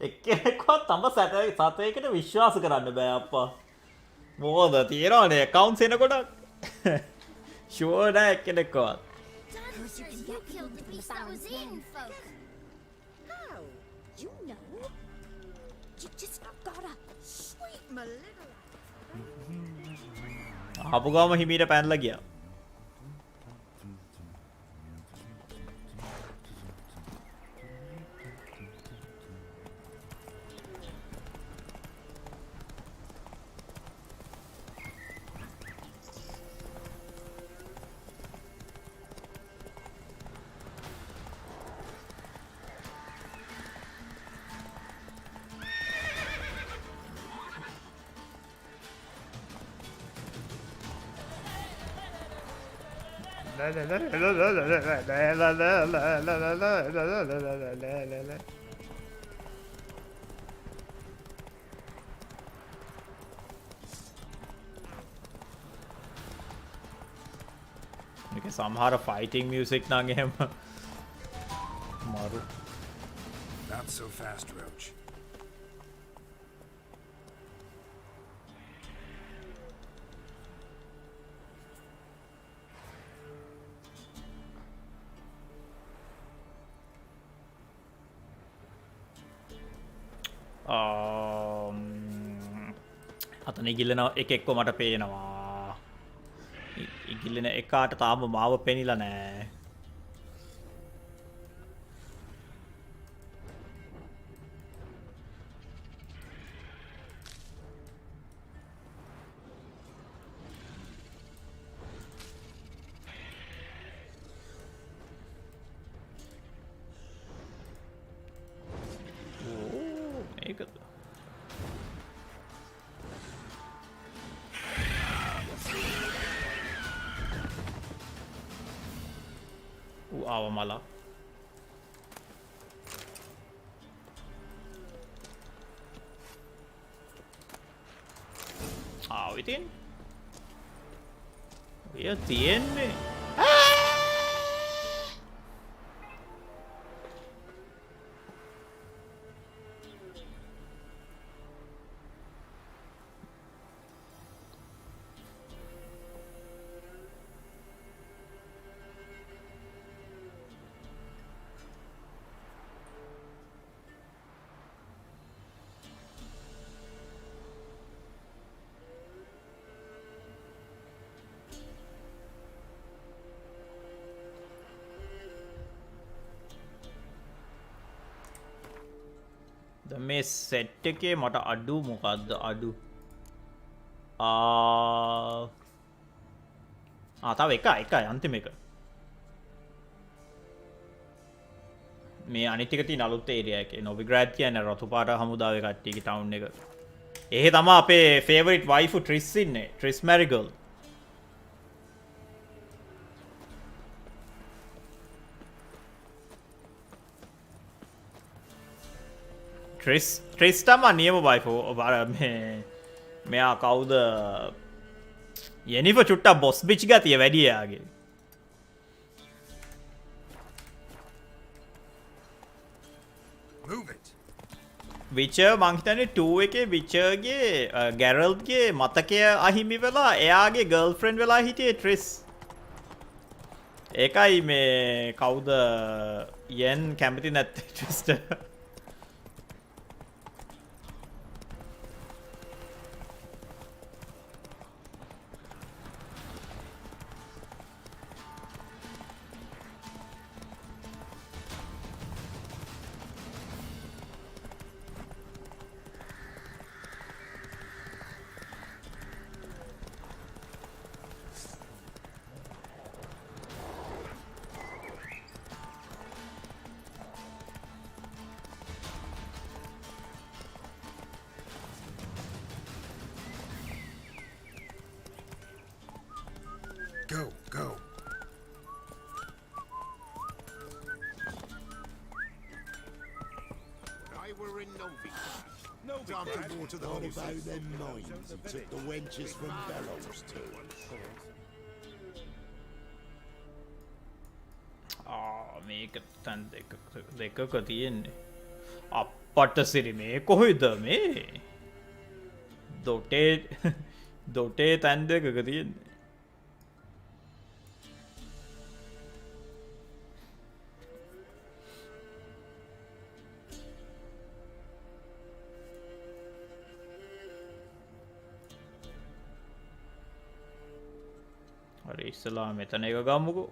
එක්කෙනෙක්වත් තම සතයකට විශ්වාස කරන්න බෑ අප්පා. මොකද තියෙනවනේ accounts එනකොට ෂුවර් නෑ එක්කෙනෙක්වත්.
You killed the beast that was eating folk. How? You know? You just gotta sweet my little.
ආපු ගාම හිමීට පැනලා ගියා. මේක සමහර ෆයිටිංగ్ මියුසික් නම් එහෙම මාරු.
Not so fast, Roach.
අතන ඉගිල්ලන එකෙක්ව මට පේනවා. ඉගිල්ලන එකාට තාම මාව පෙනිලා නෑ. ඒකද? ආව මලා. ආව ඉතින්. ඔය තියෙන්නේ. මේ සෙට් එකේ මට අඩු මොකක්ද අඩු තව එකයි අන්තිම එක මේ අනිත් එක තියෙන අලුත් ඒරියා එකේ නොවිග්‍රෑඩ් කියන්නේ රතුපාට හමුදාවේ කට්ටියගේ ටවුන් එක. එහෙ තමයි අපේ ෆේවරිට් වයිෆු ට්‍රිස් ඉන්නේ. ට්‍රිස් මැරිගල්. ට්‍රිස් තමා නියම වයිෆෝ. බර මෙයා කවුද යෙනිෆ චුට්ටක් බොස් බිච් ගතිය වැඩි එයාගේ. විචර් මං හිතන්නේ 2 එකේ විචර්ගේ ගැරල්ට්ගේ මතකය අහිමි වෙලා එයාගේ ගර්ල්ෆ්‍රෙන්ඩ් වෙලා හිටියේ ට්‍රිස්. ඒකයි මේ කවුද යන් කැමති නැත්තේ ට්‍රිස්ට.
Go, go.
I were in Novigrad. Time to water the horses. About them mines he took the wenches from Bellows to.
මේක තැන් දෙකක තියෙන්නේ. අපට සිරි මේ කොහෙද මේ? දොටේ තැන් දෙකක තියෙන්නේ. හරි ඉස්සලා මෙතන එක ගමුකෝ.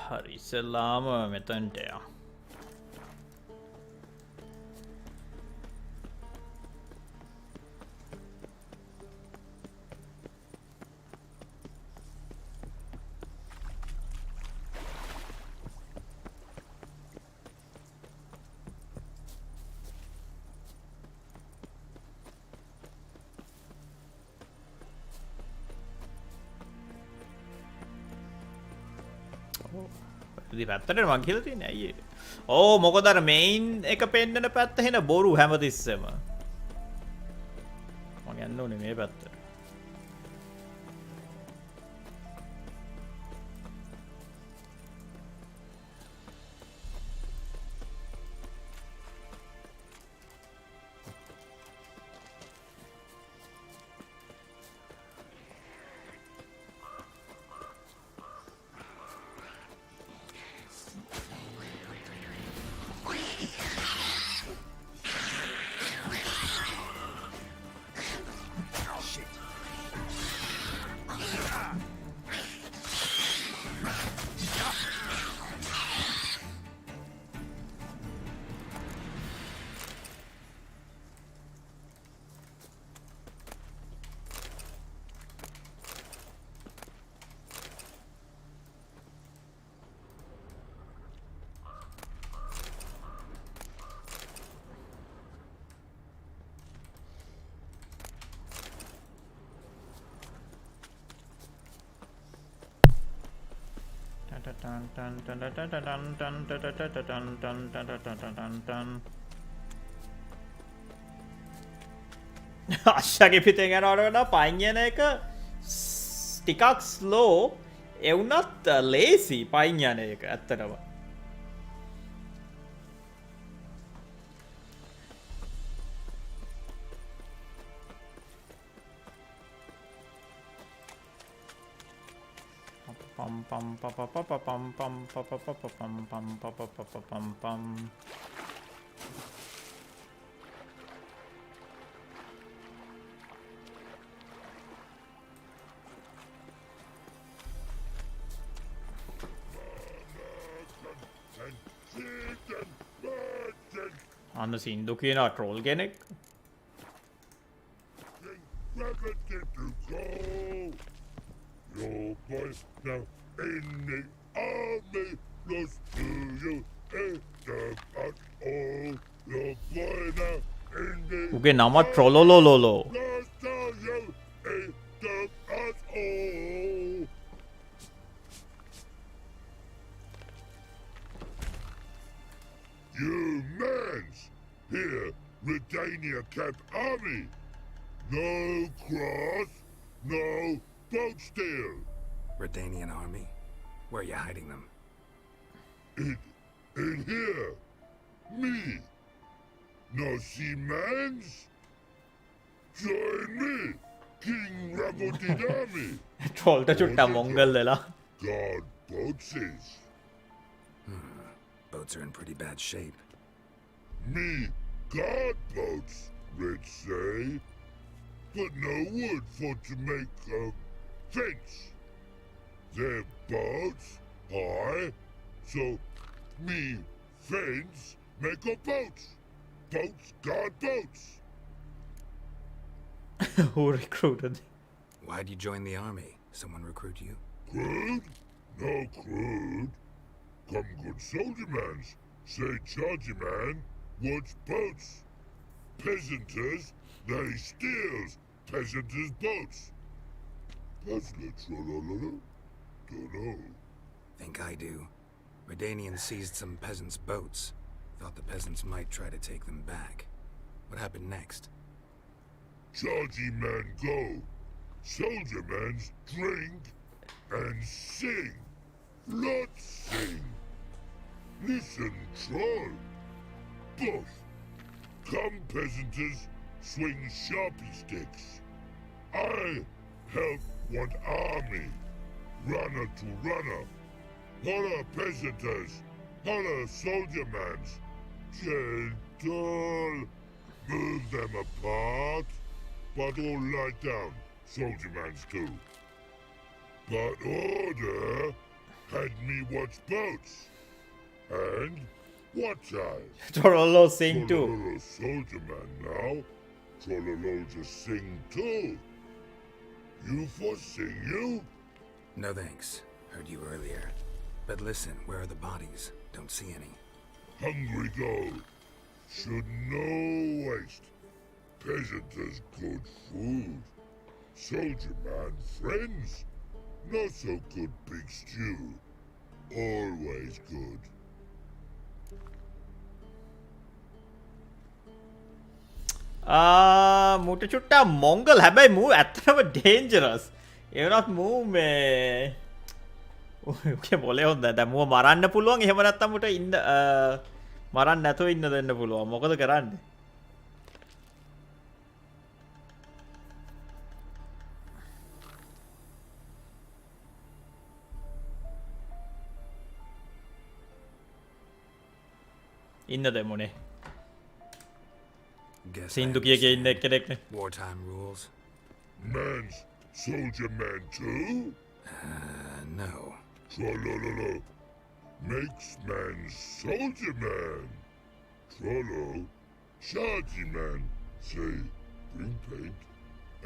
හරි ඉස්සලාම මෙතනට යා. පැත්තට මං කියලා තියෙන්නේ අයියේ. ඕ මොකද අර මේන් එක පෙන්නන පැත්ත හෙන බොරු හැමතිස්සෙම. මං යන්න ඕනේ මේ පැත්තට. අශ්ෂගේ පිතෙන් යනවට වඩා පයින් යන එක ටිකක් ස්ලෝ එවුනත් ලේසි පයින් යන එක ඇත්තටම. අන්න සින්දු කියන ට්‍රෝල් කෙනෙක්.
Your boys now in the army, lost to you, it's about all. Your boy now in the
උගේ නම ට්‍රොලොලොලොලෝ.
lost to you, it's about all. Here, Redania Camp Army. No cross, no boat steal.
Redanian army? Where are you hiding them?
In here. Me. No see mans? Join me, King Ravodid army.
ට්‍රෝල්ට චුට්ටා මොංගල් වෙලා.
God boats is.
Boats are in pretty bad shape.
Me guard boats, let's say. But no wood for to make a fence. Their boats high, so me fence make a boats. Boats guard boats.
Who recruited?
Why'd you join the army? Someone recruit you?
Crude? No crude. Come good soldier mans. Say chargy man, what's boats? Peasanters, they steals peasanters' boats. Puzzler trollololo? Dunno.
Think I do. Redanians seized some peasants' boats. Thought the peasants might try to take them back. What happened next?
Chargy man go. Soldier mans drink and sing. Not sing. Listen, troll. Both. Come peasanters, swing sharpie sticks. I help one army. Runner to runner. Holla peasanters. Holla soldier mans. Gentle. Move them apart. But all lie down. Soldier mans too. But order had me watch boats. And watch I.
Trollolo sing too.
Trollolo soldier man now. Trollolo just sing too. You for sing you?
No thanks. Heard you earlier. But listen, where are the bodies? Don't see any.
Hungry go. Should no waste. Peasanters good food. Soldier man friends. Not so good big stew. Always good.
මුට චුට්ටා මොංගල් හැබැයි මූ ඇත්තනම dangerous. ඒවනත් මූ මේ මොලේ හොඳ දැන් මූ මරන්න පුළුවන් එහෙම නැත්නම් මුට ඉන්න මරන්න නැතුව ඉන්න දෙන්න පුළුවන්. මොකද කරන්නේ? ඉන්න දෙමුනේ.
Guess
සින්දු කිය කිය ඉන්න එක්කෙනෙක්නේ.
Wartime rules?
Man's soldier man too?
No.
Trollololo. Makes man soldier man. Trollo. Chargy man. Say, bring paint.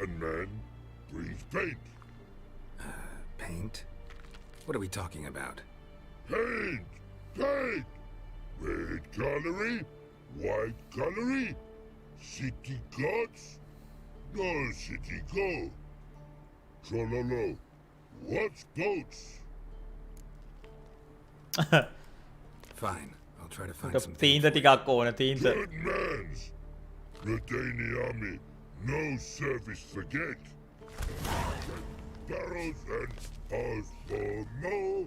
And man brings paint.
Paint? What are we talking about?
Paint! Paint! Red colory, white colory. City gods? No city go. Trollolo. What's boats?
Fine. I'll try to find some.
තීන්ද ටිකක් ඕන තීන්ද.
Good mans. Redani army. No service forget. Barrels and ours for more.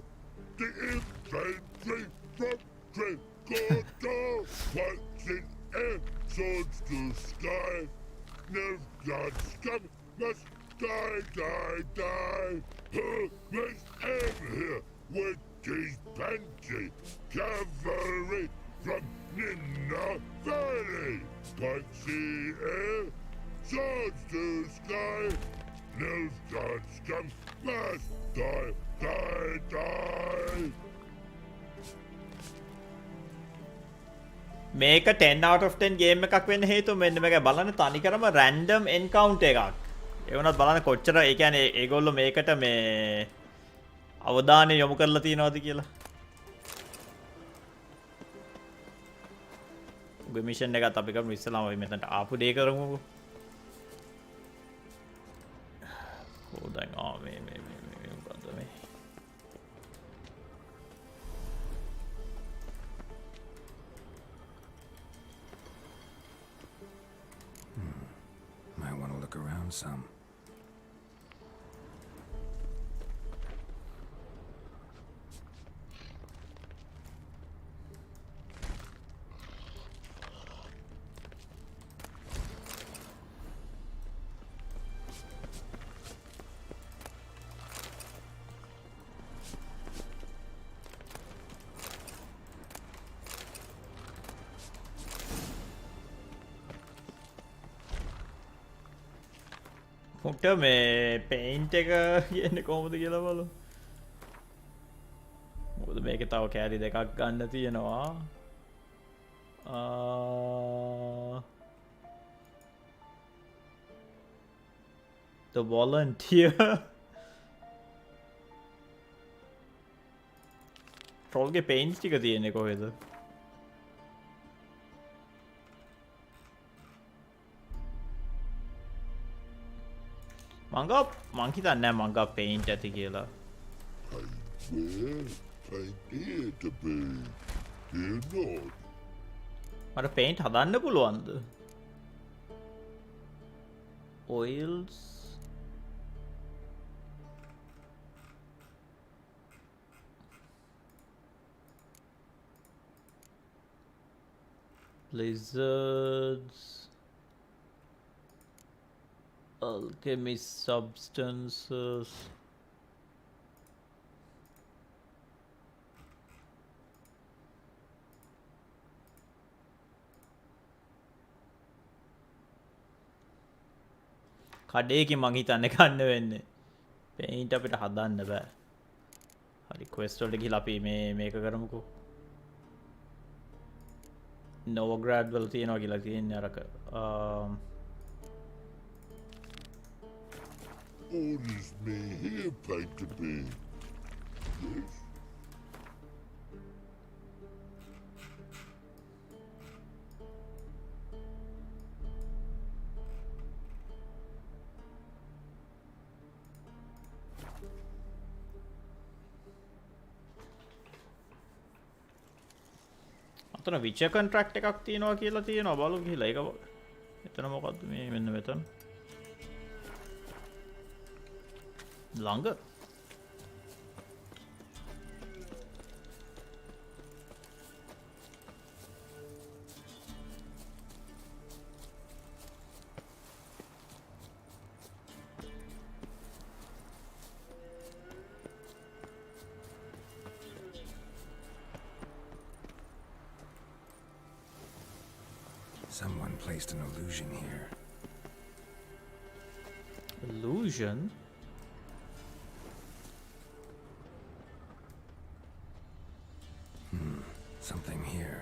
The infantry from Tregoto. What's in air? Swords to sky. Nerve gods come. Must die, die, die. Let's end here with these Banshee cavalry from Nimna Valley. Pikes the air. Swords to sky. Nerve gods come. Must die, die, die.
මේක 10 out of 10 game එකක් වෙන්න හේතුව මෙන්න මේක බලන්න තනිකරම random encounter එකක්. ඒ වුණත් බලන්න කොච්චර ඒ කියන්නේ ඒගොල්ලෝ මේකට මේ අවධානය යොමු කරලා තියනවද කියලා. උගේ මිෂන් එකත් අපි කරමු ඉස්සලාම අපි මෙතනට ආපු දේ කරමුකෝ. දැන් මේ මොකද්ද මේ
found some.
මුට මේ පේන්ට් එක කියන්නේ කොහොමද කියලා බලමු. මොකද මේකේ තව කෑලි දෙකක් ගන්න තියෙනවා. The volunteer. trollගේ paints ටික තියෙන්නේ කොහෙද? මං හිතන්නේ මං ගා paint ඇති කියලා.
Where paint here to be? Here not.
මට paint හදන්න පුළුවන්ද? Oils. Lizards. Alchemist substances. කඩේකි මං හිතන්නේ ගන්න වෙන්නේ. පේන්ට් අපිට හදන්න බෑ. හරි quest වලට ගිහලා අපි මේක කරමුකෝ. Novigrad වල තියෙනවා කියලා කියන්නේ අරක.
All is me here paint to be. Yes.
අතන විච කොන්ට්‍රැක්ට් එකක් තියෙනවා කියලා තියෙනවා බලමු ගිහලා ඒක එතන මොකද්ද මේ මෙන්න මෙතන ළඟ
Someone placed an illusion here.
Illusion?
Something here.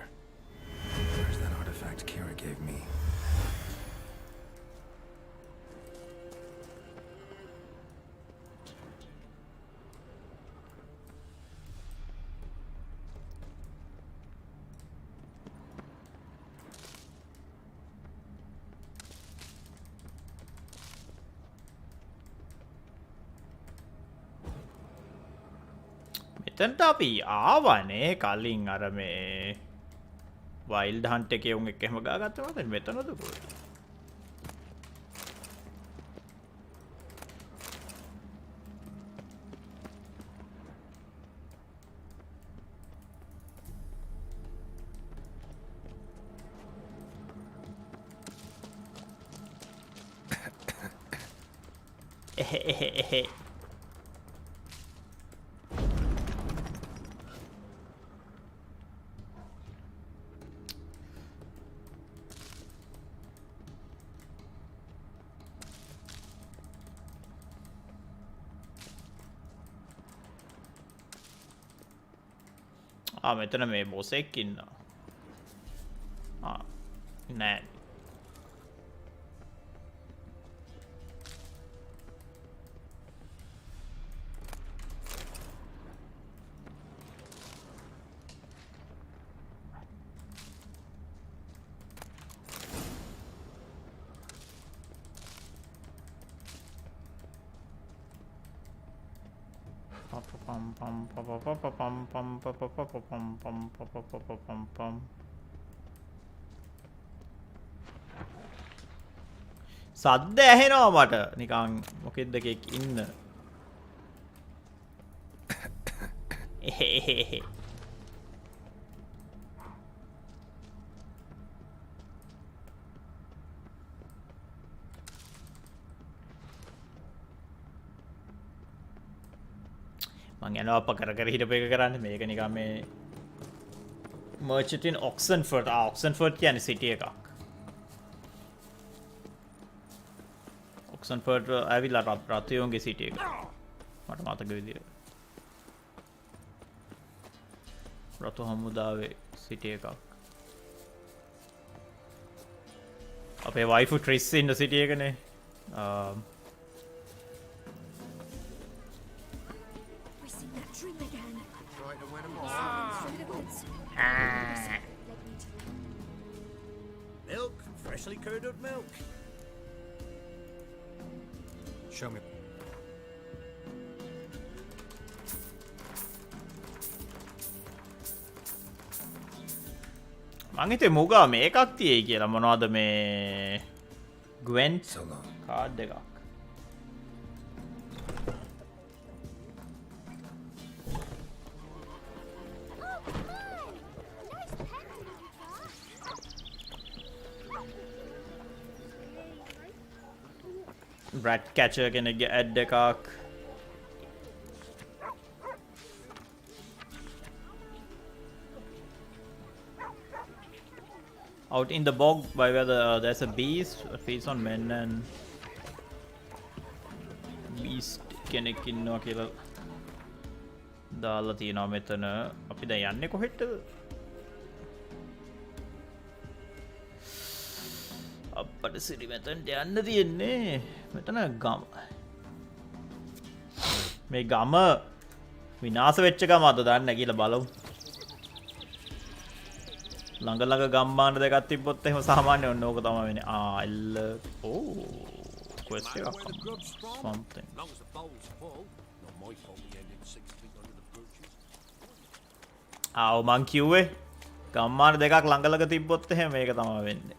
Where's that artifact Kira gave me?
මෙතනට අපි ආවනේ කලින් අර මේ වයිල්ඩ් හන්ට් එකේ උන් එක්ක එහෙම ගාගත්තා මතද මෙතනද කොහෙද එහෙ මෙතන මේ බොසෙක් ඉන්නවා නෑ සද්ද ඇහෙනවා මට නිකන් මොකෙද්ද එකෙක් ඉන්න. එහෙහෙහෙ. මං යනවා අප කර හිටපු එක කරන්න මේක නිකන් මේ Merchant in Oxenford. Oxenford කියන්නේ සිටි එකක්. Oxenford ඇවිල්ලා රතුයෝන්ගේ සිටි එක. මට මතක විදියට. රතු හමුදාවේ සිටි එකක්. අපේ වයිෆු ට්‍රිස් ඉන්න සිටි එකනේ.
Milk, freshly curdled milk. Show me.
මං හිතුවේ මුගා මේකක් තියෙයි කියලා. මොනවද මේ Gwent කාඩ් එකක්. Rat catcher කෙනෙක්ගේ ඇඩ් එකක්. Out in the bog by where there's a beast feeds on men and beast කෙනෙක් ඉන්නවා කියලා දාලා තියෙනවා මෙතන. අපි දැන් යන්නේ කොහෙටද? අපට සිරි මෙතනට යන්න තියෙන්නේ. මෙතන ගම. මේ ගම විනාශ වෙච්ච ගමද දන්නේ කියලා බලමු. ළඟ ළඟ ගම්මාන දෙකක් තිබ්බොත් එහෙම සාමාන්‍ය ඔන්න ඕක තමයි වෙන්නේ. එල්ල quest එකක් something. මං කිව්වේ ගම්මාන දෙකක් ළඟ ළඟ තිබ්බොත් එහෙම මේක තමයි වෙන්නේ.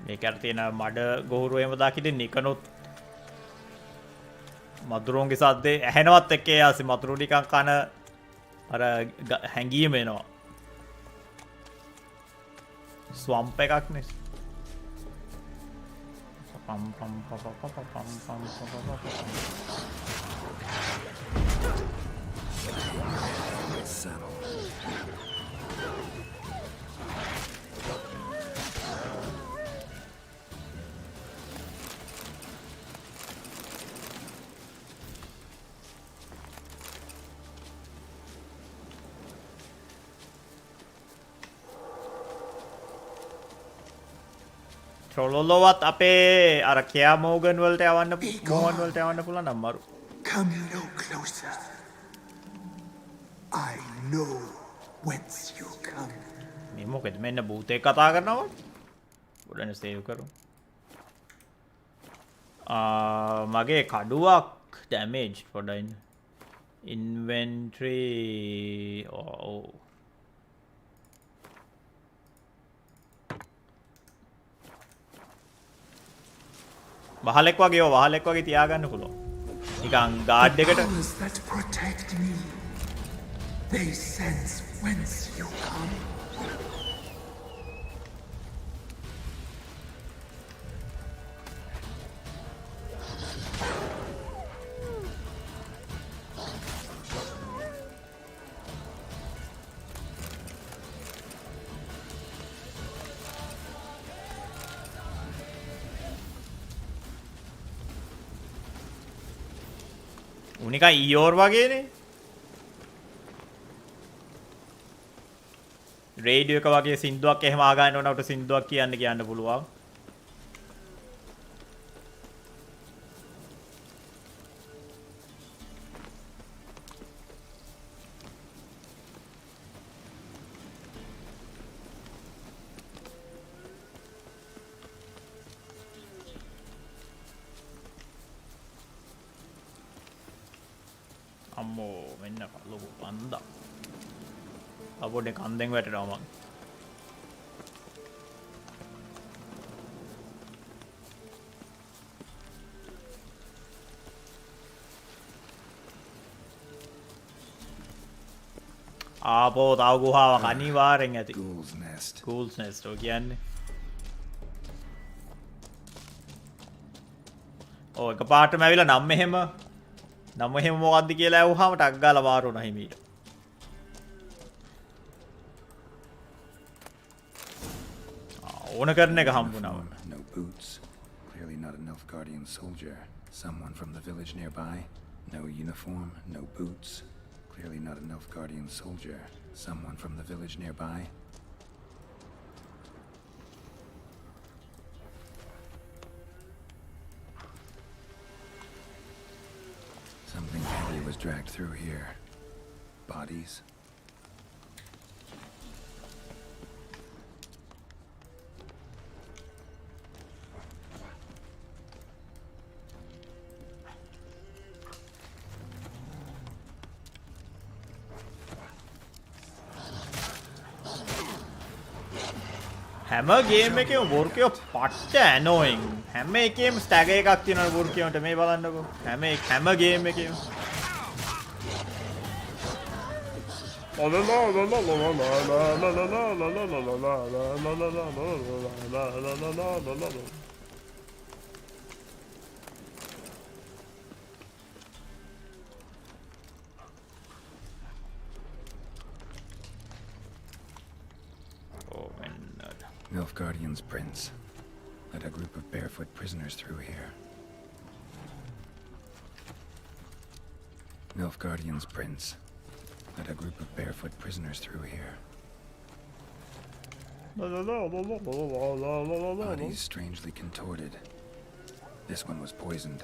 මේකට තියෙන මඩ ගොහුරු එහෙම දාකිට නිකනොත් මදුරුන්ගේ සද්දේ ඇහෙනවත් එක්ක යාසි මතුරු නිකන් කන අර හැංගීම එනවා. ස්වම්ප් එකක් නේ. පම් පම් පම් පම් පම් පම් Trollolowat අපේ අර කියා මෝගන් වලට යවන්න මෝහන් වලට යවන්න පුළුවන් නම් මරු.
Come no closer. I know whence you come.
මේ මොකද මෙන්න භූතේ කතා කරනවා. උඩන සේව් කරමු. මගේ කඩුවක් damage පොඩ්ඩයි. Inventory වහලෙක් වගේ තියාගන්න පුළුවන්. නිකන් ගාඩ් එකට.
Powers that protect me. They sense whence you come.
Unicorn Eeyore වගේනේ. රේඩියෝ එක වගේ සින්දුවක් එහෙම ආගන්න ඕන උට සින්දුවක් කියන්න පුළුවන්. අම්මෝ මෙන්න ලොකු කන්දක්. අපොඩේ කන්දෙන් වැටෙනවා මං. ආපෝ තව ගුහාවක් අනිවාර්යෙන් ඇති.
Ghoul's nest.
Ghoul's nest ඔය කියන්නේ. ඔය එකපාරටම ඇවිල්ලා නම් මෙහෙම මොකද්ද කියලා ඇහුවාම ටක් ගාලා මාරු වුණා හිමීට. ඕන කරන එක හම්බුණා.
No boots. Clearly not a Nilfgaardian soldier. Someone from the village nearby. No uniform, no boots. Clearly not a Nilfgaardian soldier. Someone from the village nearby. Something heavy was dragged through here. Bodies.
හැම game එකේම වර්කයෝ පට්ට ඇනෝයින්. හැම එකේම ස්ටැගර් එකක් තියෙනවා වර්කයන්ට මේ බලන්නකෝ. හැම ගේම් එකේම.
Nilfgaardian's prince led a group of barefoot prisoners through here. Nilfgaardian's prince led a group of barefoot prisoners through here. Bodies strangely contorted. This one was poisoned.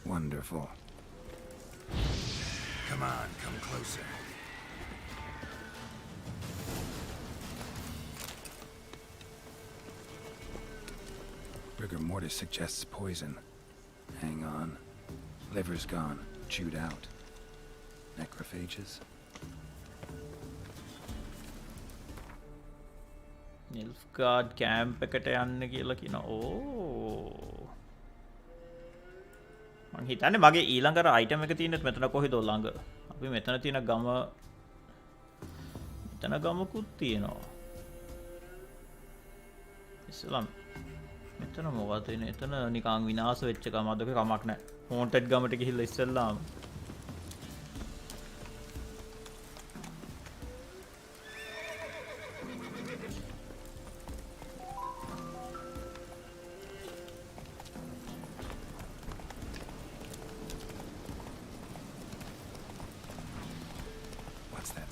Wonderful. Come on, come closer. Rigor mortis suggests poison. Hang on. Liver's gone. Chewed out. Necrophages.
Nilfgaard camp එකට යන්න කියලා කියනවා. ඕ. මං හිතන්නේ මගේ ඊළඟ item එක තියෙන්නේ මෙතන කොහෙද ළඟ. අපි මෙතන තියෙන ගමකුත් තියෙනවා. ඉස්ලාම් මෙතන මොකද වෙන්නේ? එතන නිකන් විනාශ වෙච්ච ගමක් කමක් නැහැ. හොන්ටඩ් ගමට ගිහිල්ලා ඉස්සෙල්ලාම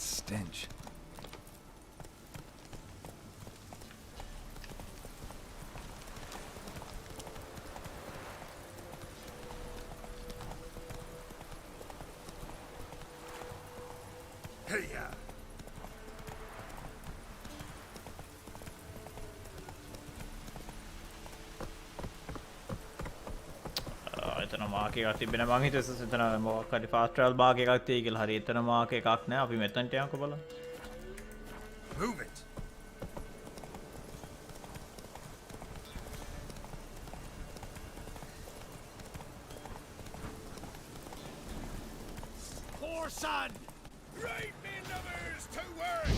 stench. Hey-ya!
එතන මාක් එකක් තිබෙන මං හිතුවේ එතන මොකක් හරි ෆාස්ට් ට්‍රැවල් බාග් එකක් තියෙයි කියලා. හරි එතන මාක් එකක් නැහැ. අපි මෙතනට යමුකෝ බලන්න.
Move it.
Poor son! Right me numbers to work!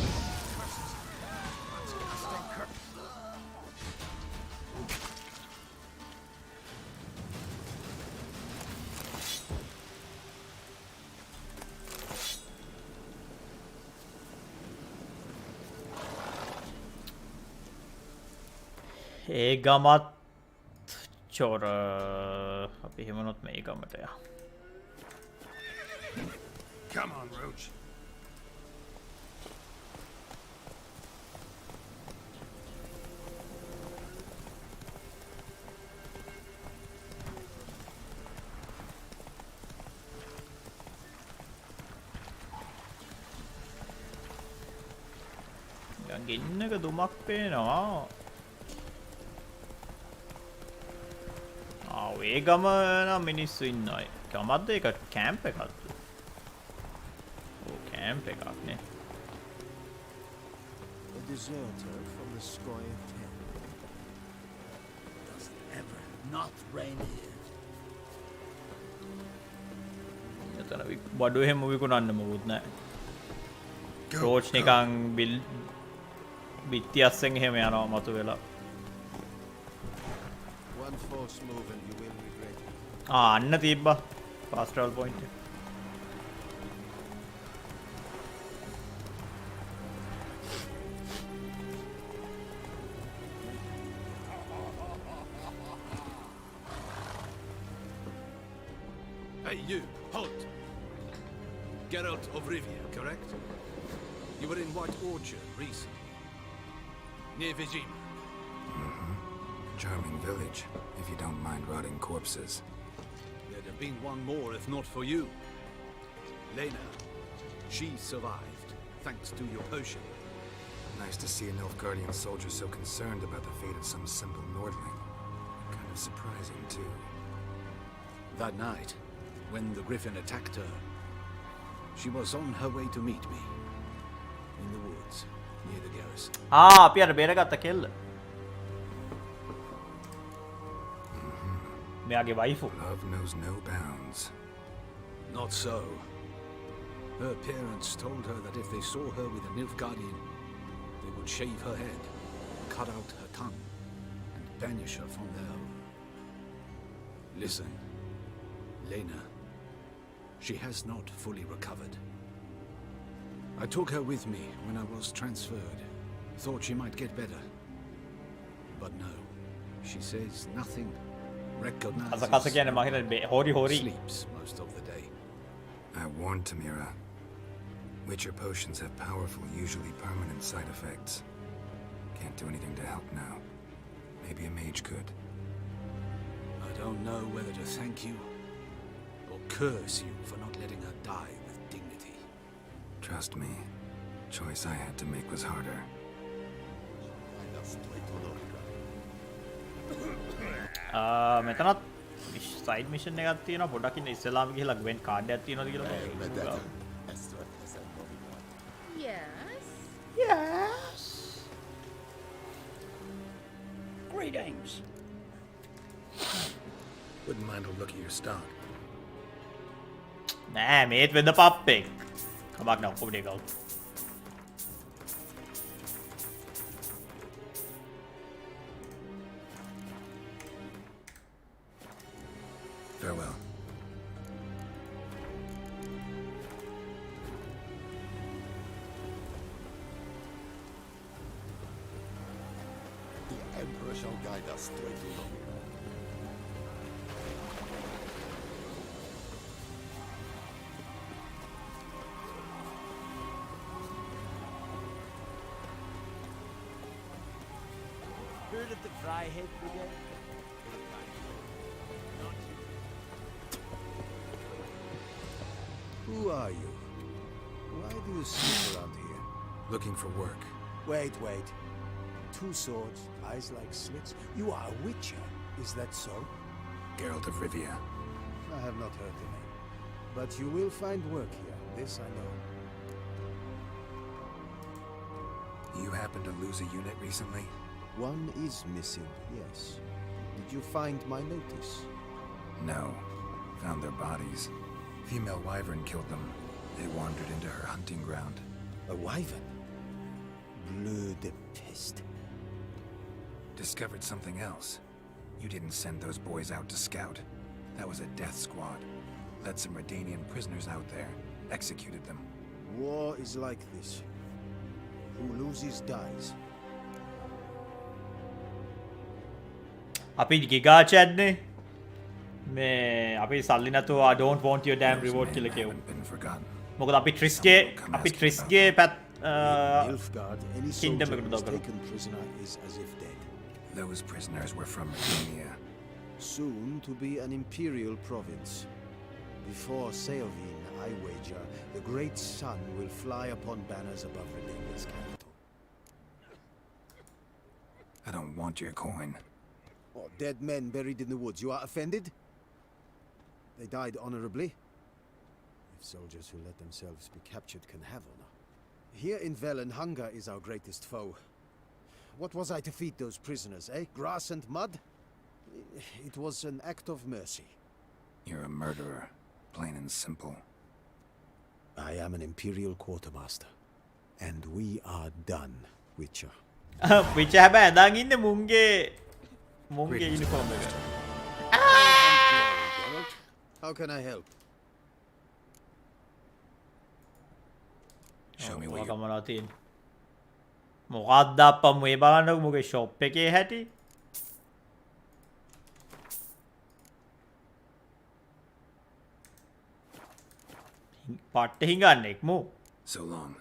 ඒ ගමත් චොර අපි හිමනොත් මේ ගමට යා.
Come on, Roach.
ගෙන්නක දුමක් පේනවා. ඒ ගම නම් මිනිස්සු ඉන්නයි. ගමක්ද ඒක කැම්ප් එකක්ද? ඔව් කැම්ප් එකක් නේ.
A deserter from the Squire Tent. Does it ever not rain here?
එතන බඩු එහෙම විකුණන්න මොකුත් නැහැ. රෝච් නිකන් බිල් බිත්ති අස්සෙන් එහෙම යනවා මතු වෙලා.
One false move and you will regret it.
අන්න තිබ්බා. fast travel point එක.
Hey, you! Halt! Geralt of Rivia, correct? You were in White Orchard recently. Near Vizima.
Charming village, if you don't mind rotting corpses.
There'd have been one more if not for you. Lena. She survived, thanks to your potion.
Nice to see a Nilfgaardian soldier so concerned about the fate of some simple Nordling. Kind of surprising, too.
That night, when the Griffin attacked her, she was on her way to meet me. In the woods, near the garrison.
අපි අර බේරගත්ත කෙල්ල. මෙයාගේ වයිෆු.
Love knows no bounds.
Not so. Her parents told her that if they saw her with a Nilfgaardian, they would shave her head, cut out her tongue, and banish her from their home. Listen, Lena, she has not fully recovered. I took her with me when I was transferred. Thought she might get better. But no, she says nothing. Recognizes. Sleeps most of the day.
I warned Tamira. Witcher potions have powerful, usually permanent side effects. Can't do anything to help now. Maybe a mage could.
I don't know whether to thank you or curse you for not letting her die with dignity.
Trust me, choice I had to make was harder.
මෙතනත් side mission එකක් තියෙනවා. පොඩක් ඉන්න ඉස්සලාම ගිහලා ග්වෙන් card එකක් තියෙනවද කියලා බලන්න.
Yes.
Yes.
Greetings. Wouldn't mind a look at your stock.
නෑ මේත් වෙද පප්පෙක්. කමක් නෑ ඔක්කොම ටික ගව්.
Farewell.
The Emperor shall guide us straight to Novigrad.
Heard of the Fryhead Brigade?
Who are you? Why do you sneak around here?
Looking for work.
Wait. 2 swords, eyes like slits. You are a witcher, is that so?
Geralt of Rivia.
I have not heard the name. But you will find work here, this I know.
You happen to lose a unit recently?
One is missing, yes. Did you find my notice?
No. Found their bodies. Female wyvern killed them. They wandered into her hunting ground.
A wyvern? Bleu de peste.
Discovered something else. You didn't send those boys out to scout. That was a death squad. Led some Redanian prisoners out there. Executed them.
War is like this. Who loses dies.
අපි ගිගා චැට්නේ මේ අපි සල්ලි නැතුව I don't want your damn reward කියලා කියමු. මොකද අපි ට්‍රිස්ගේ පැත්
Nilfgaard, any
kingdom
soldier
එකට
who is
දව් කරමු.
taken prisoner is as if dead.
Those prisoners were from Redania.
Soon to be an imperial province. Before Seilvin, I wager, the great sun will fly upon banners above Redania's capital.
want your coin.
Oh, dead men buried in the woods. You are offended? They died honorably. If soldiers who let themselves be captured can have honor. Here in Velen, hunger is our greatest foe. What was I to feed those prisoners, eh? Grass and mud? It was an act of mercy.
You're a murderer, plain and simple.
I am an Imperial Quartermaster. And we are done, Witcher.
Witcher හැබැයි ඇඳන් ඉන්නේ මුන්ගේ uniform එක.
How can I help?
Show me what
මොකක්ද මොනවද තියෙන්නේ? මොකක්ද අප්පා මේ බලන්නකො මොකේ ෂොප් එකේ හැටි? පට්ට හිඟන්නේක් මෝ.
So long.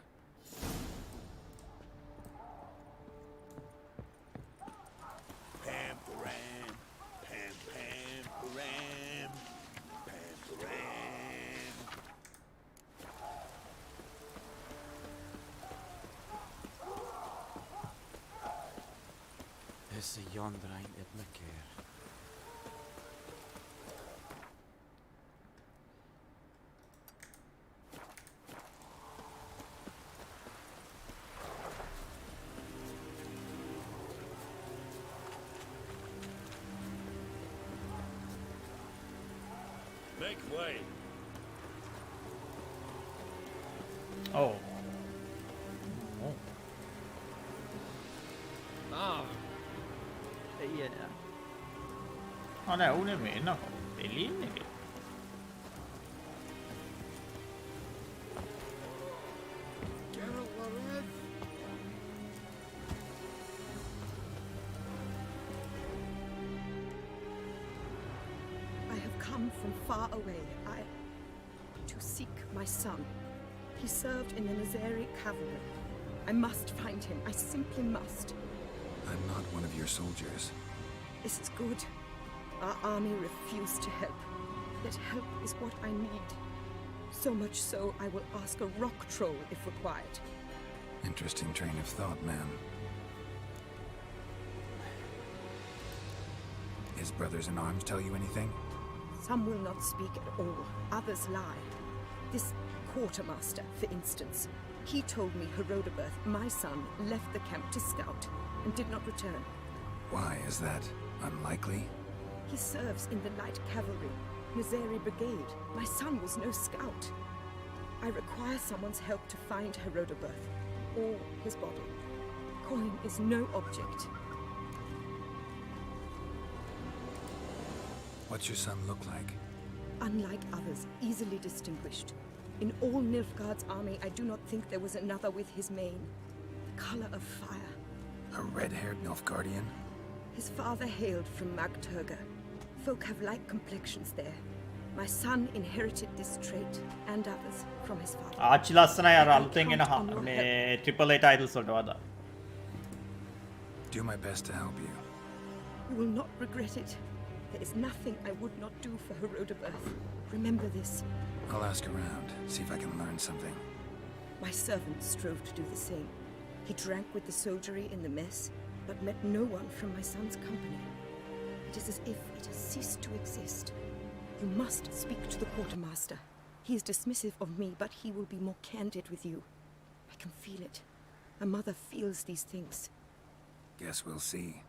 Is yonder ain't it me keer.
Make way.
Oh. නෑ උනේ මේ නෝ එළින් එකේ.
I have come from far away. To seek my son. He served in the Nazari cavalry. I must find him. I simply must.
I'm not one of your soldiers.
This is good. Our army refused to help. Yet help is what I need. So much so, I will ask a rock troll if required.
Interesting train of thought, ma'am. His brothers in arms tell you anything?
Some will not speak at all. Others lie. This quartermaster, for instance, he told me Herodoberth, my son, left the camp to scout and did not return.
Why is that unlikely?
He serves in the light cavalry, Nazari Brigade. My son was no scout. I require someone's help to find Herodoberth, or his body. Coin is no object.
What's your son look like?
Unlike others, easily distinguished. In all Nilfgaard's army, I do not think there was another with his mane. The color of fire.
A red-haired Nilfgaardian?
His father hailed from Magturga. Folk have light complexions there. My son inherited this trait, and others, from his father.
ආච්චි ලස්සනයි අර අලුතෙන් එන මේ triple A titles වලට වඩා.
Do my best to help you.
You will not regret it. There is nothing I would not do for Herodoberth. Remember this.
I'll ask around, see if I can learn something.
My servant strove to do the same. He drank with the soldiery in the mess, but met no one from my son's company. It is as if it has ceased to exist. You must speak to the quartermaster. He is dismissive of me, but he will be more candid with you. I can feel it. A mother feels these things.
Guess we'll see.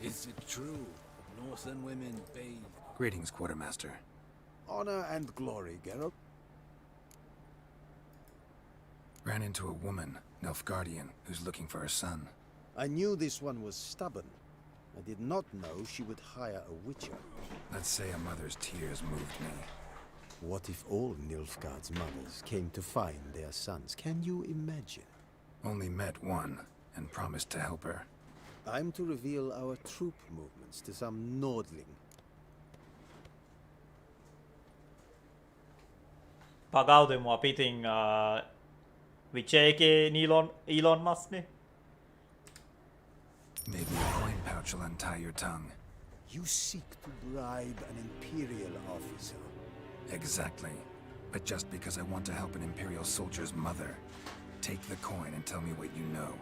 Is it true? Northern women bathe.
Greetings, Quartermaster.
Honor and glory, Geralt.
Ran into a woman, Nilfgaardian, who's looking for her son.
I knew this one was stubborn. I did not know she would hire a witcher.
Let's say a mother's tears moved me.
What if all Nilfgaard's mothers came to find their sons? Can you imagine?
Only met one, and promised to help her.
I'm to reveal our troop movements to some Nordling.
පගාවදමු අපි ඉතින් විචයකේ Elon මස්නේ.
Maybe a coin pouch will untie your tongue.
You seek to bribe an Imperial officer.
Exactly. But just because I want to help an Imperial soldier's mother, take the coin and tell me what you know.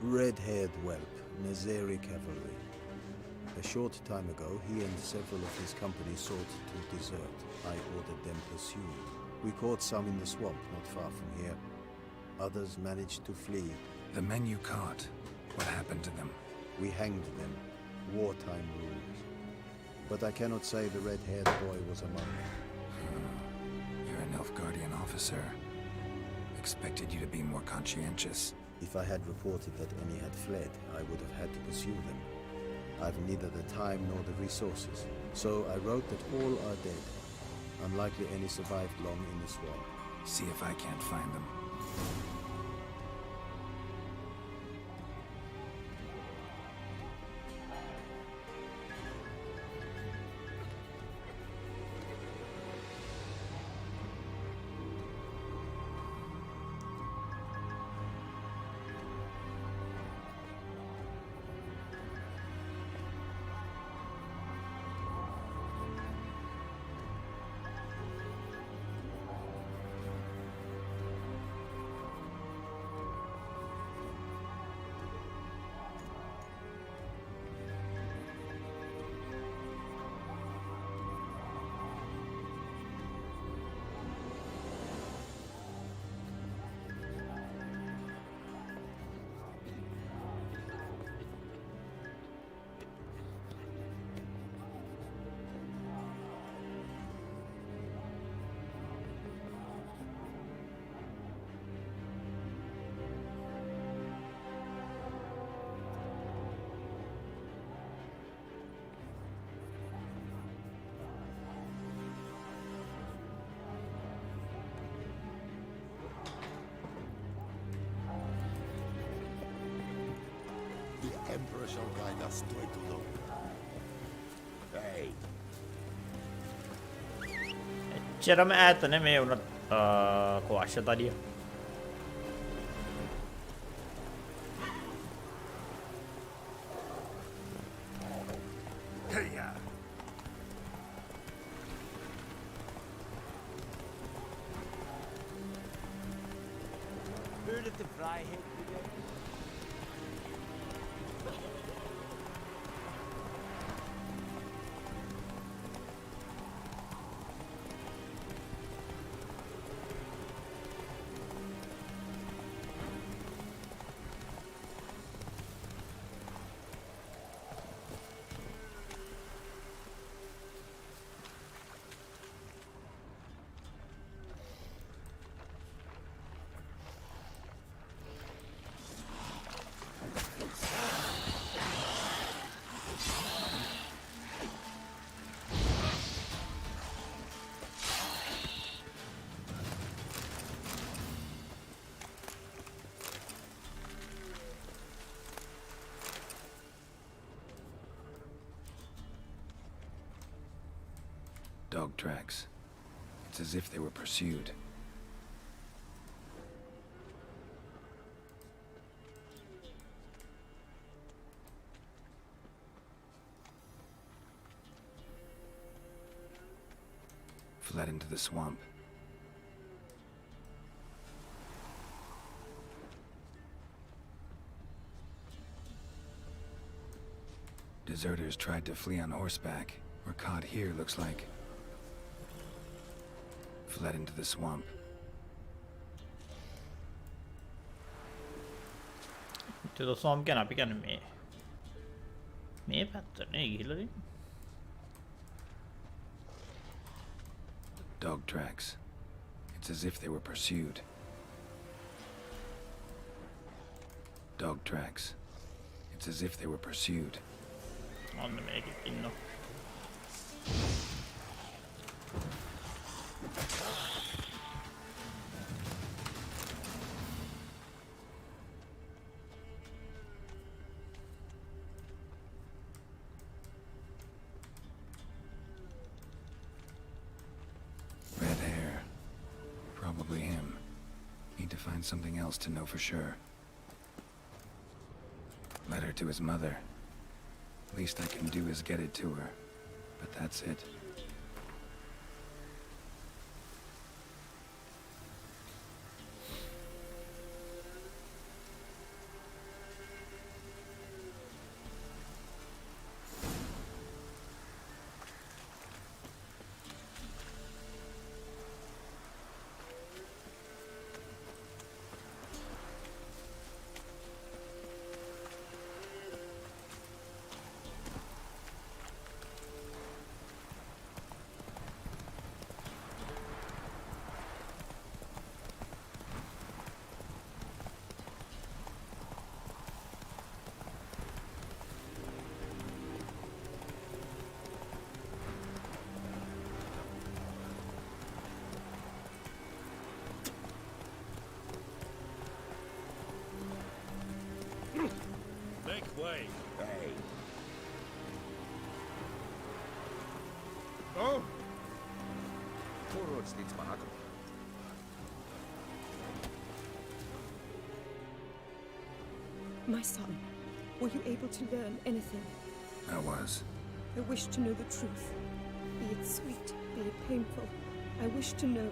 Red-haired whelp, Nazeri cavalry. A short time ago, he and several of his company sought to desert. I ordered them pursued. We caught some in the swamp not far from here. Others managed to flee.
The men you caught, what happened to them?
We hanged them. Wartime rules. But I cannot say the red-haired boy was among them.
You're an Nilfgaardian officer. Expected you to be more conscientious.
If I had reported that any had fled, I would have had to pursue them. I've neither the time nor the resources, so I wrote that all are dead. Unlikely any survived long in the swamp.
See if I can't find them.
Emperor shall guide us to it alone. Hey.
එච්චරම ඈත නෙමේ වුණත් අවශ්‍යතාවය.
Hey-ya!
Heard of the Flyhead Brigade?
Dog tracks. It's as if they were pursued. Fled into the swamp. Deserters tried to flee on horseback. Were caught here, looks like. Fled into the swamp.
To the swamp can අපි කියන්නේ මේ පැත්තනේ ගිහලා තියෙන්නේ.
Dog tracks. It's as if they were pursued. Dog tracks. It's as if they were pursued.
On the make it in.
find something else to know for sure. Letter to his mother. Least I can do is get it to her. But that's it.
Make way.
Hey.
Oh!
Four roads leads back.
My son, were you able to learn anything?
I was.
I wish to know the truth. Be it sweet, be it painful. I wish to know.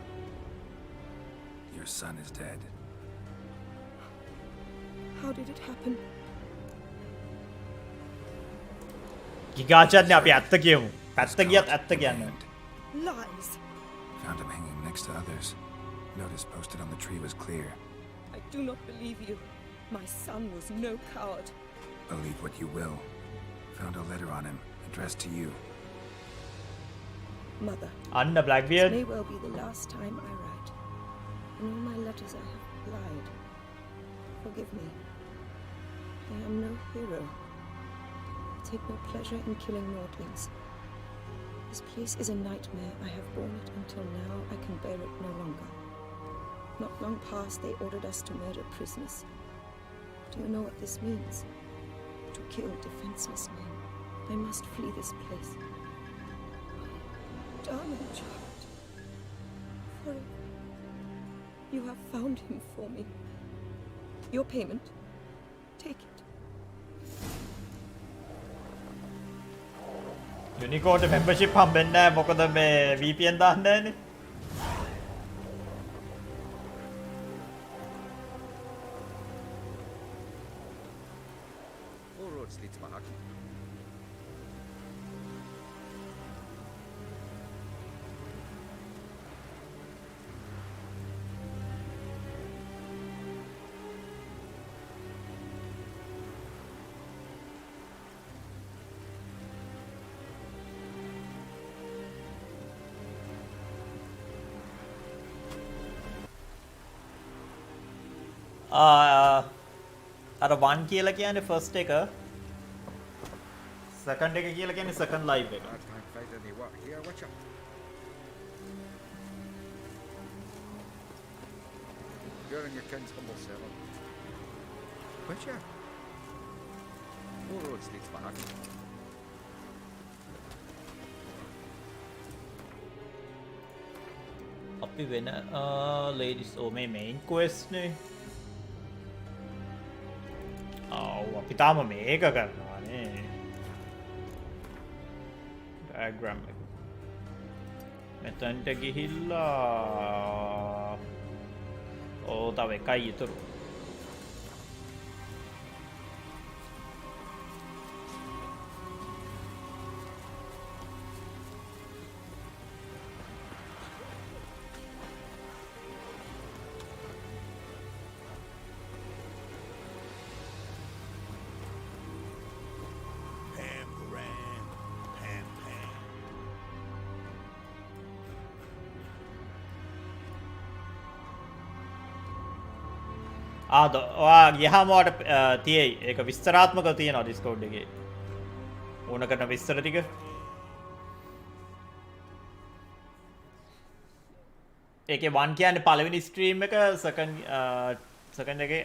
Your son is dead.
How did it happen?
ගිගාචාර්යනේ අපි ඇත්ත කියමු. පැත්ත ගියත් ඇත්ත කියන්න.
Lies.
Found him hanging next to others. Notice posted on the tree was clear.
I do not believe you. My son was no coward.
Believe what you will. Found a letter on him, addressed to you.
Mother.
Anna Blackbeard.
This may well be the last time I write. In all my letters I have lied. Forgive me. I am no hero. I take no pleasure in killing Nordlings. This place is a nightmare. I have borne it until now. I can bear it no longer. Not long past, they ordered us to murder prisoners. Do you know what this means? To kill defenseless men. I must flee this place. Darling child. Forever. You have found him for me. Your payment. Take it.
යුනිකෝට membership හම්බෙන්නේ නැහැ මොකද මේ VPN දාන්න නැහැනේ.
Four roads leads back.
අර 1 කියලා කියන්නේ first එක second එක කියලා කියන්නේ second live එක.
I can't find any work here, Witcher. You're in your king's humble servant. Witcher. Four roads leads back.
අපි වෙන ladies මේ main quest නේ. අපි තාම මේක කරනවානේ diagram එක මෙතනට ගිහිල්ලා තව එකයි ඉතුරු ගහමට තියයි ඒක විස්තරාත්මක තියෙනවා ඩිස්කෝඩ් එකේ ඕන කරන විස්තර ටික ඒකේ 1 කියන්නේ පළවෙනි ස්ට්‍රීම් එක සෙකන්ඩ් එකේ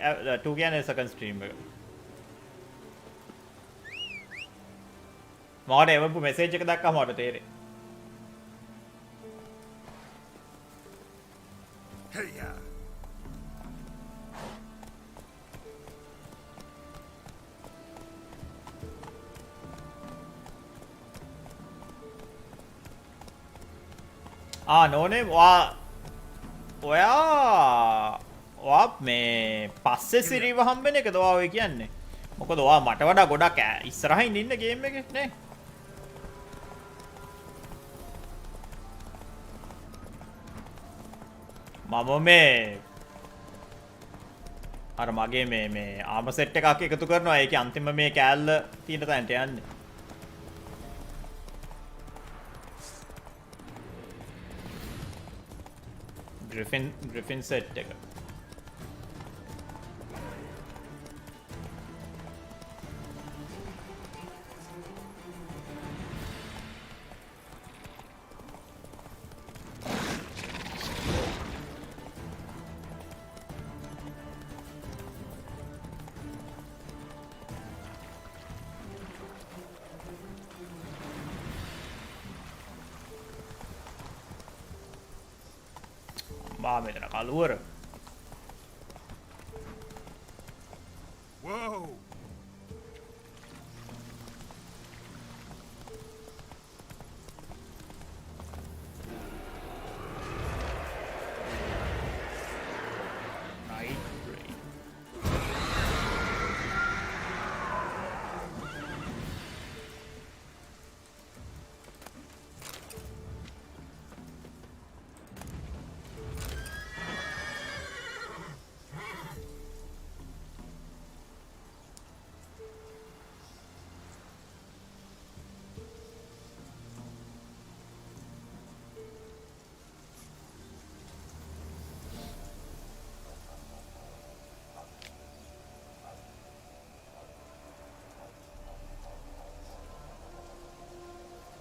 2 කියන්නේ සෙකන්ඩ් ස්ට්‍රීම් එක මට එවපු මෙසේජ් එක දැක්කම මට තේරෙයි
Hey,
නෝනේ ඔයා මේ පස්සේ සිරීව හම්බෙන එකද ඔය කියන්නේ? මොකද ඔයා මට වඩා ගොඩක් ඉස්සරහින් ඉන්න ගේම් එකේ නේ. මම මේ අර මගේ මේ ආම සෙට් එකක් එකතු කරනවා. ඒකේ අන්තිම මේ කෑල්ල තියෙන තැනට යන්නේ. Griffin set එක. මෙතන කලුවර.
Whoa!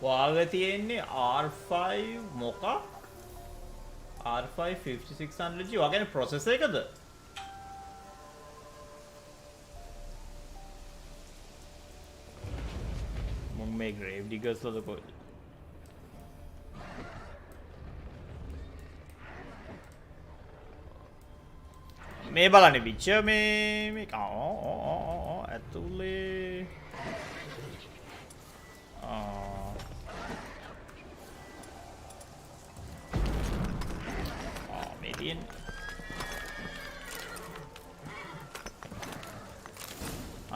වාගේ තියෙන්නේ R5 මොකක්? R5 5600G වගේ ප්‍රොසෙසර් එකද? මම මේ ග්‍රේව් ඩිගර්ස් වල කොහෙද? මේ බලන්නේ විචර් මේ ඇතුලේ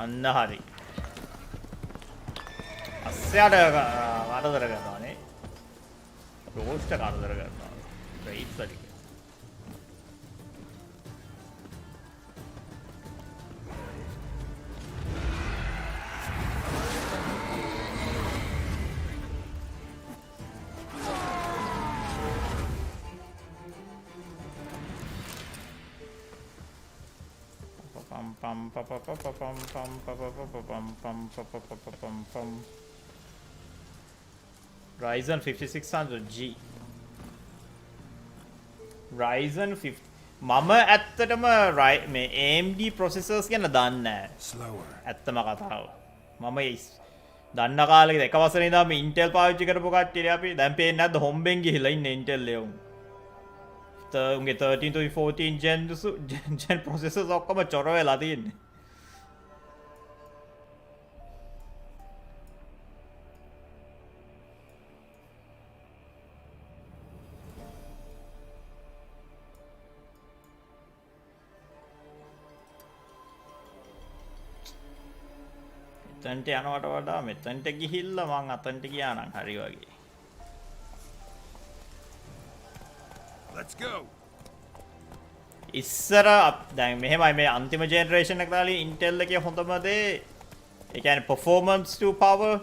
අන්න හරි. අස්සයට කරදර කරනවානේ. රෝස්ට කරදර කරනවා. රයිට්ස් ටික. Ryzen 5600G Ryzen 50 මම ඇත්තටම මේ AMD processors ගැන දන්නේ නැහැ. ඇත්තම කතාව. මම දන්න කාලෙක එක වසරේ ඉඳන් මේ Intel පාවිච්චි කරපු කට්ටිය අපි දැන් පේන්නේ නැද්ද හොම්බෙන් ගිහිලා ඉන්නේ Intel එක උන්. උන්ගේ 13 to 14 gen processors ඔක්කොම චොර වෙලා තියෙන්නේ. මෙතනට යනවට වඩා මෙතනට ගිහිල්ලා මං අතනට ගියා නම් හරි වගේ.
Let's go.
ඉස්සර දැන් මෙහෙමයි මේ අන්තිම ජෙනරේෂන් එක දාලා Intel එකේ හොඳම දේ ඒ කියන්නේ performance to power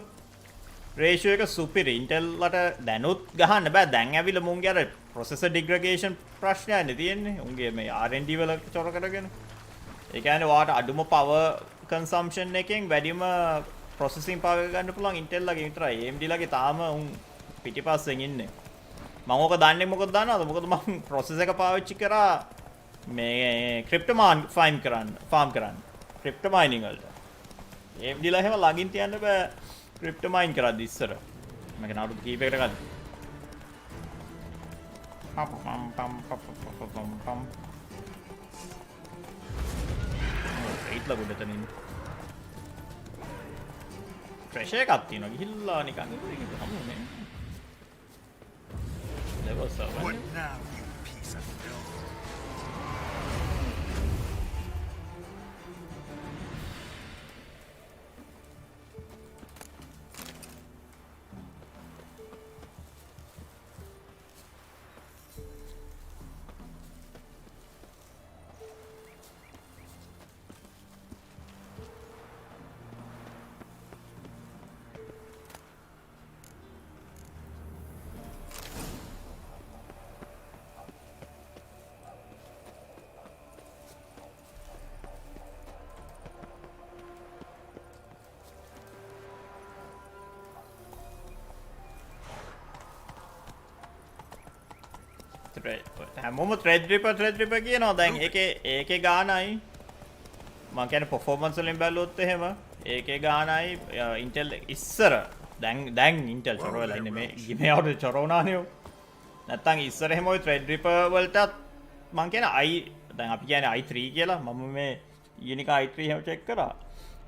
ratio එක superior. Intel වලට දැනුත් ගහන්න බෑ. දැන් ඇවිල්ලා මුන්ගේ අර processor degradation ප්‍රශ්නයනේ තියෙන්නේ. උන්ගේ මේ R&D වල චොර කරගෙන. ඒ කියන්නේ ඔයාට අඩුම power consumption එකෙන් වැඩිම processing power එක ගන්න පුළුවන් Intel ලගේ විතරයි. AMD ලගේ තාම උන් පිටිපස්සෙන් ඉන්නේ. මම ඕක දන්නේ මොකද දන්නවද? මොකද මම process එක පාවිච්චි කරා මේ crypto farm කරන්න. crypto mining වලට. AMD ලා එහෙම ළඟින් තියන්න බෑ crypto mine කරද්දි ඉස්සර. මම කියන අවුරුදු කීපයකට කලින්. ඒත් ලගුඩ තනින්. ප්‍රෙෂර් එකක් තියෙනවා. ගිහිල්ලා නිකන් ඉතින් හමුනේ. level was
What now, you piece of filth?
හැමෝම ත්‍රෙඩ් රිපර් කියනවා දැන් ඒකේ ගානයි මම කියන්නේ performance වලින් බැලුවොත් එහෙම ඒකේ ගානයි Intel ඉස්සර දැන් Intel චොර වෙලා ඉන්නේ මේ ගිමේ අවුරුදු චොර වුණානේ නැත්තම් ඉස්සර එහෙම ওই ත්‍රෙඩ් රිපර් වලටත් මම කියන්නේ දැන් අපි කියන්නේ i3 කියලා මම මේ Unique i3 හැම චෙක් කරා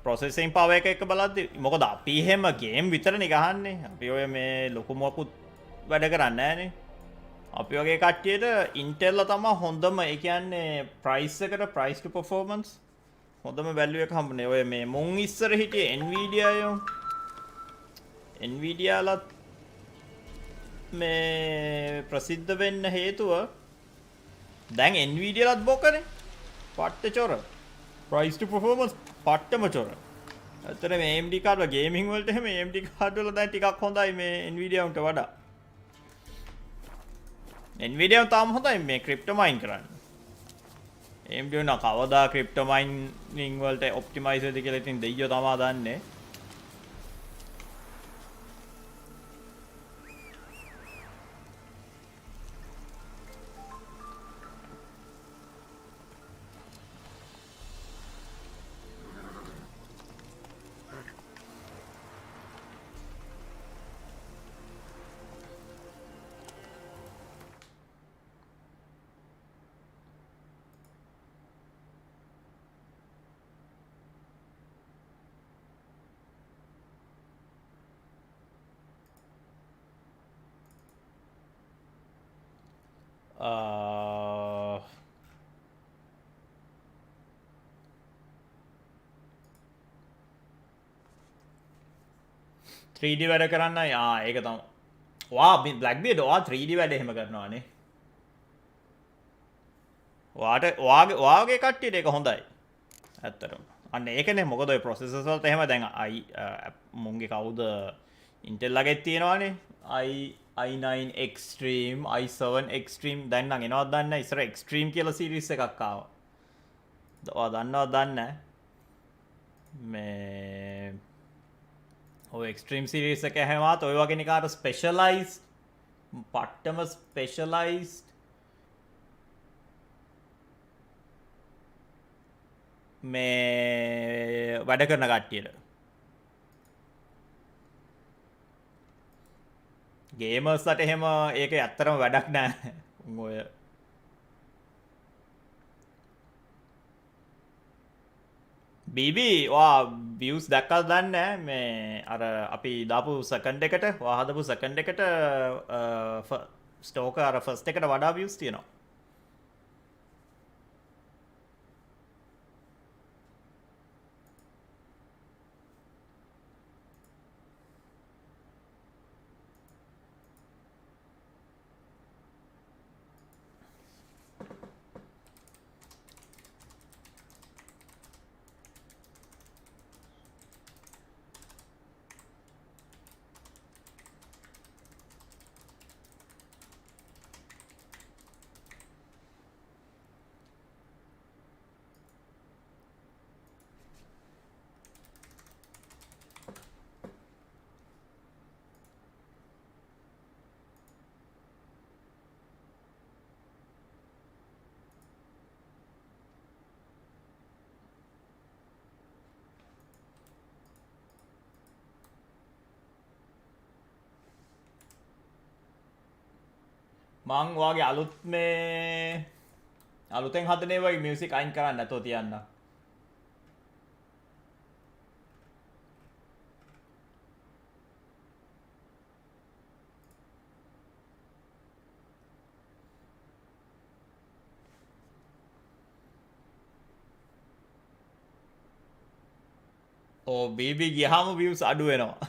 processing power එක බලද්දි මොකද අපි එහෙම ගේම් විතරනේ ගහන්නේ අපි ඔය මේ ලොකු මොකුත් වැඩ කරන්නේ නැහනේ අපි වගේ කට්ටියට Intel තමයි හොඳම ඒ කියන්නේ price එකට price to performance හොඳම value එක හම්බුනේ ඔය මේ මුන් ඉස්සර හිටියේ Nvidia යෝ Nvidia ලත් මේ ප්‍රසිද්ධ වෙන්න හේතුව දැන් Nvidia ලත් බොකනේ පට්ට චොර price to performance පට්ටම චොර අතර මේ AMD කාඩ් වල ගේමින් වලට එහෙම AMD කාඩ් වල දැන් ටිකක් හොඳයි මේ Nvidia උන්ට වඩා Nvidia තාම හොඳයි මේ ක්‍රිප්ටෝ මයින් කරන්න. AMD න කවදා ක්‍රිප්ටෝ මයිනින් වලට ඔප්ටිමයිස් වෙද කියලා ඉතින් දෙයියෝ තමයි දන්නේ. Uh, 3D වැඩ කරන්න ඒක තම වා බ්ලැක්බීඩ් ඔයා 3D වැඩ එහෙම කරනවානේ ඔයාගේ කට්ටියට ඒක හොඳයි ඇත්තටම අන්න ඒකනේ මොකද ඔය ප්‍රොසෙසර්ස් වලට එහෙම දැන් මුන්ගේ කවුද Intel ලගෙත් තියෙනවානේ i9 Extreme i7 Extreme දැන් නම් එනවද දන්නේ නැහැ ඉස්සර Extreme කියලා සීරීස් එකක් ආවා. ඔයා දන්නවද දන්නේ මේ ඔය Extreme සීරීස් එක හැමවත් ඔය වගේ නිකාට ස්පෙෂලායිස්ඩ් පට්ටම ස්පෙෂලායිස්ඩ් මේ වැඩ කරන කට්ටියට ගේමර්ස්ලට එහෙම ඒක ඇත්තරම වැඩක් නෑ ඔය BB වා views දැක්කද දන්නේ මේ අර අපි දාපු සෙකන්ඩ් එකට වා හදපු සෙකන්ඩ් එකට ස්ටෝක අර ෆස්ට් එකට වඩා views තියෙනවා මං වාගේ අලුත් මේ අලුතෙන් හදනේ වගේ මියුසික් අයින් කරන්න නැතෝ තියන්න ඕ බීබී ගියහම views අඩු වෙනවා.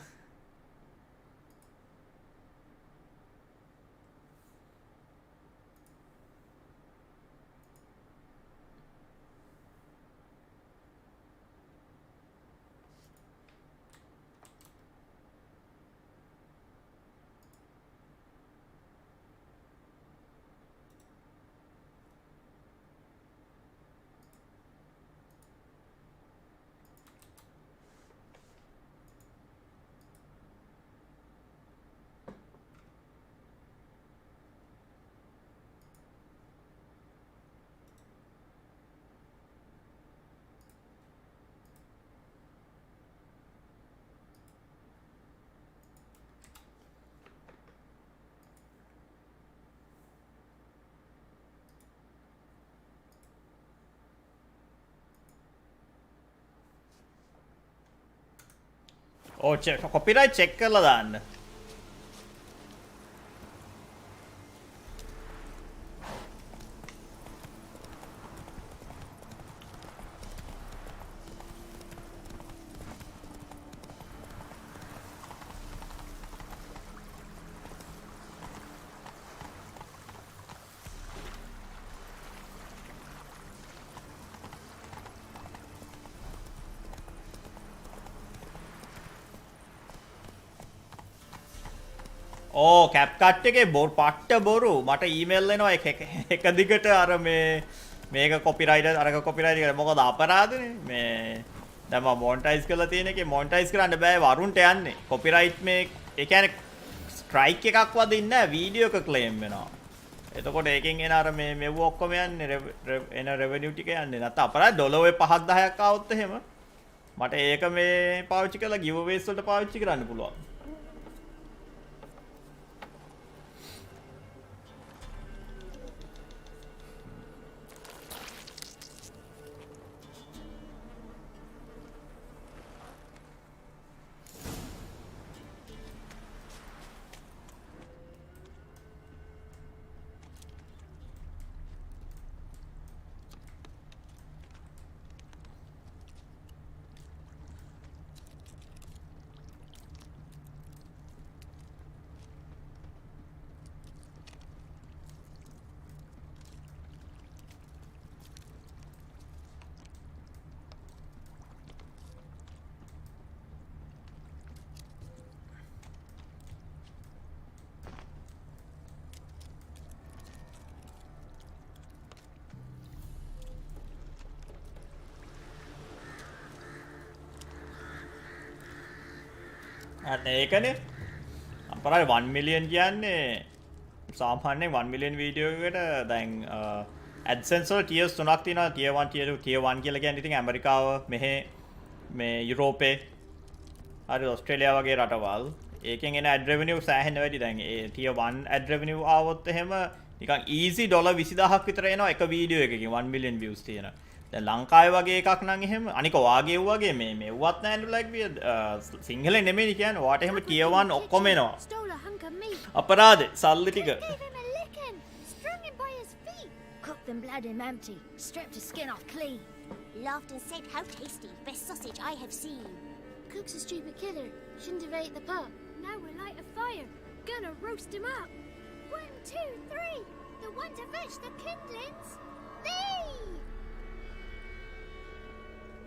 ඕ කොපිරයිට් චෙක් කරලා දාන්න. ඕ කැප්කට් එකේ පට්ට බොරු මට ඊමේල් එනවා එක දිගට අර මේක කොපිරයිට් අරක කොපිරයිට් කරලා මොකද අපරාධනේ මේ දැන් මම මොනිටයිස් කරලා තියෙන එකේ මොනිටයිස් කරන්න බෑ වරුන්ට යන්නේ කොපිරයිට් මේ ඒ කියන්නේ ස්ට්‍රයික් එකක් වදින්නේ නැහැ වීඩියෝ එක ක්ලේම් වෙනවා එතකොට ඒකෙන් එන අර මේ මෙව ඔක්කොම යන්නේ එන රෙවෙනියු ටික යන්නේ නැත්නම් අපරාධ ඩොලර් 5ක් 10ක් ආවොත් එහෙම මට ඒක මේ පාවිච්චි කරලා ගිව්අවේස් වලට පාවිච්චි කරන්න පුළුවන්. අන්න ඒකනේ අපරාධ 1 මිලියන් කියන්නේ සාමාන්‍යයෙන් 1 මිලියන් වීඩියෝ එකකට දැන් AdSense වල tiers තුනක් තියෙනවා tier 1 tier 2 tier 1 කියලා කියන්නේ ඉතින් ඇමරිකාව මෙහෙ මේ යුරෝපේ හරි ඕස්ට්‍රේලියාව වගේ රටවල් ඒකෙන් එන ad revenue සෑහෙන වැඩි දැන් ඒ tier 1 ad revenue ආවොත් එහෙම නිකන් easy ඩොලර් 20000ක් විතර එනවා එක වීඩියෝ එකකින් 1 million views තියෙන. දැන් ලංකාවේ වගේ එකක් නම් එහෙම අනික වාගේ වගේ මෙව්වත් නැහැ like සිංහලෙන් නෙමෙයි කියන්නේ වාට එහෙම tier 1 ඔක්කොම එනවා. අපරාධේ සල්ලි ටික.
Cooked and bled him empty, stripped his skin off clean. Laughed and said, "How tasty! Best sausage I have seen."
Cook's a stupid killer. Shouldn't have ate the pup. Now we'll light a fire. Gonna roast him up.
1, 2, 3. The one to fetch the kindlings. Thee!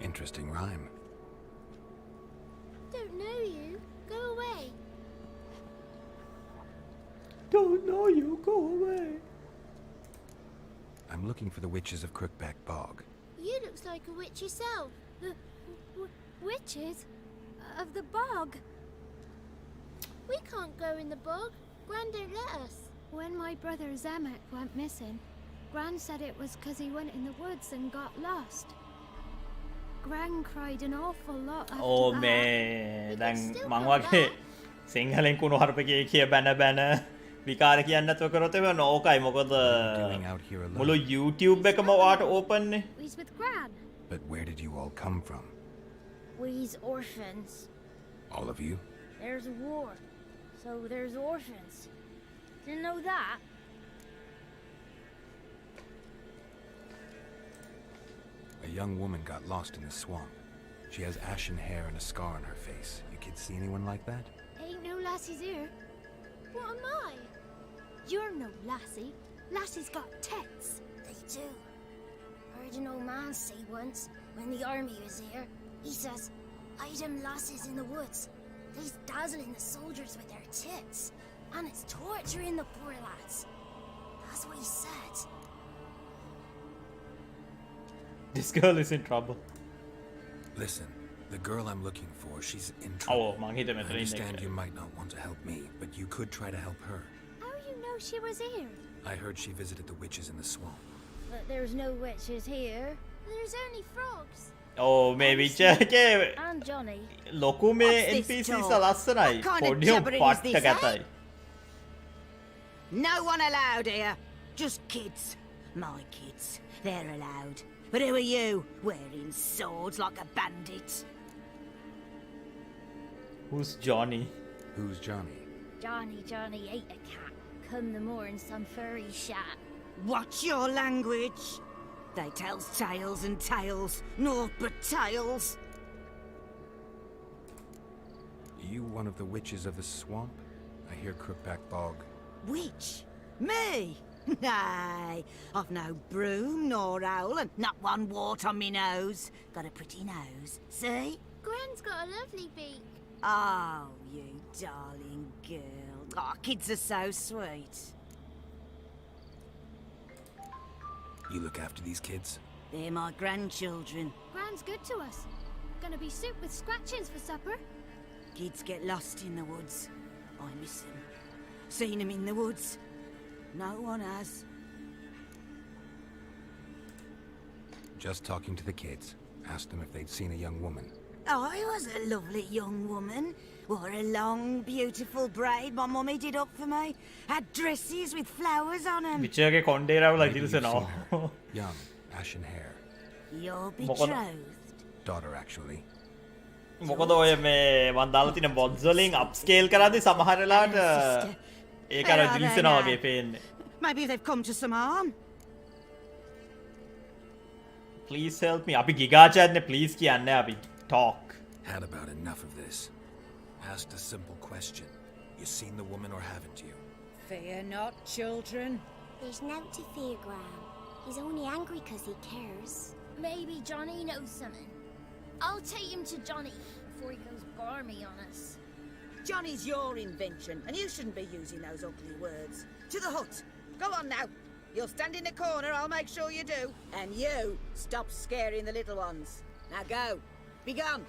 Interesting rhyme.
Don't know you. Go away.
Don't know you. Go away.
I'm looking for the witches of Crookback Bog.
You looks like a witch yourself. The witches of the bog. We can't go in the bog. Gran don't let us. When my brother Zamek went missing, Gran said it was 'cause he went in the woods and got lost. Gran cried an awful lot after
Oh
that.
මේ දැන් මං වගේ සිංහලෙන් කුණු හarpකේ කිය බැන විකාර කියන්න නැතුව කරොත් එම නෝකයි මොකද මුළු YouTube එකම වාට ඕපන් නේ.
We's with Gran.
But where did you all come from?
We's orphans.
All of you?
There's a war, so there's orphans. Didn't know that?
A young woman got lost in the swamp. She has ashen hair and a scar on her face. You kids see anyone like that?
Ain't no lassies here. What am I? You're no lassie. Lassie's got tits.
They do. Heard an old man say once, when the army was here, he says, "I them lasses in the woods. They's dazzling the soldiers with their tits, and it's torturing the poor lads." That's what he said.
This girl is in trouble.
Listen, the girl I'm looking for, she's in trouble.
Oh, mang hitta
I
metra
understand
inne.
you might not want to help me, but you could try to help her.
How you know she was here?
I heard she visited the witches in the swamp.
But there's no witches here. There's only frogs.
Oh, maybe che
And Johnny.
ලොකු මේ
What's this
NPC
talk?
සා ලස්සනයි.
What kind of
පොඩියෝ
jabbering is
පට්ට
this, eh?
කතයි.
No one allowed here. Just kids. My kids. They're allowed. But who are you, wearing swords like a bandit?
Who's Johnny?
Who's Johnny?
Johnny ate a cat. Come the more in some furry shat.
Watch your language. They tells tales and tales, naught but tales.
You one of the witches of the swamp? I hear Crookback Bog.
Witch? Me? Nay, I've no broom nor owl and not one wart on me nose. Got a pretty nose, see?
Gwen's got a lovely beak.
Oh, you darling girl. Oh, kids are so sweet.
You look after these kids?
They're my grandchildren.
Gran's good to us. Gonna be soup with scratchings for supper.
Kids get lost in the woods. I miss them. Seen them in the woods. No one has.
Just talking to the kids. Asked them if they'd seen a young woman.
I was a lovely young woman. Wore a long, beautiful braid my mummy did up for me. Had dresses with flowers on them.
විචයගේ කොණ්ඩේරාවල
Maybe you've seen
ඉදිරිසනවා.
her. Young, ashen hair.
You're
මොකද-
betrothed.
Daughter, actually.
මොකද ඔය මේ මන් දාලා තියෙන බොඩ්ස් වලින් අප්ස්කේල් කරද්දි සමහර වෙලාවට ඒක අර දිලිසෙනවා වගේ පේන්නේ.
Maybe they've come to some harm.
Please help me. අපි ගිගාචාත්නේ please කියන්නේ අපි talk.
Had about enough of this. Asked a simple question. You seen the woman or haven't you?
Fear not, children.
There's nought to fear, Gran. He's only angry 'cause he cares. Maybe Johnny knows something. I'll take him to Johnny before he goes barmy on us.
Johnny's your invention, and you shouldn't be using those ugly words. To the hut. Go on now. You'll stand in the corner, I'll make sure you do. And you, stop scaring the little ones. Now go. Be gone.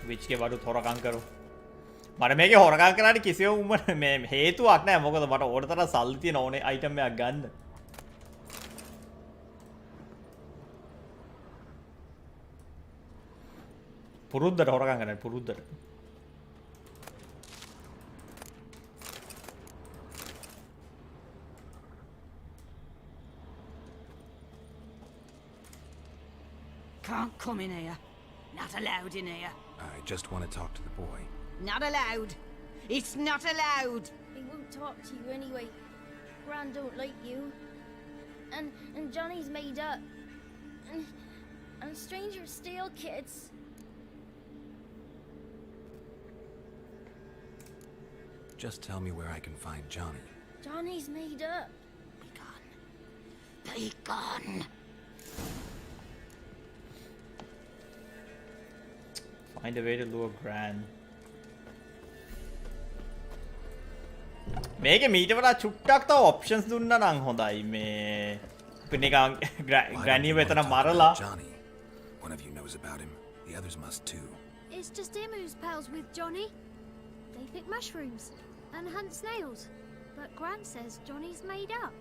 විච්ගේ බඩුත් හොරකම් කරු. මට මේකේ හොරකම් කරන්න කිසිම මේ හේතුවක් නැහැ. මොකද මට ඕන තරම් සල්ලි තියෙන ඕනේ අයිටම් එකක් ගන්න. පුරුද්දට හොරකම් කරන්න පුරුද්දට.
Can't come in here. Not allowed in here.
I just want to talk to the boy.
Not allowed. It's not allowed.
He won't talk to you anyway. Gran don't like you. And Johnny's made up. And strangers steal kids.
Just tell me where I can find Johnny.
Johnny's made up.
Be gone.
Find a way to lure Gran. මේක මීට වඩා චුට්ටක් තව options දුන්නා නම් හොඳයි මේ අපි නිකන් ග්‍රැනි වෙතන මරලා
Johnny. One of you knows about him. The others must too.
It's just him who's pals with Johnny. They pick mushrooms and hunt snails. But Gran says Johnny's made up.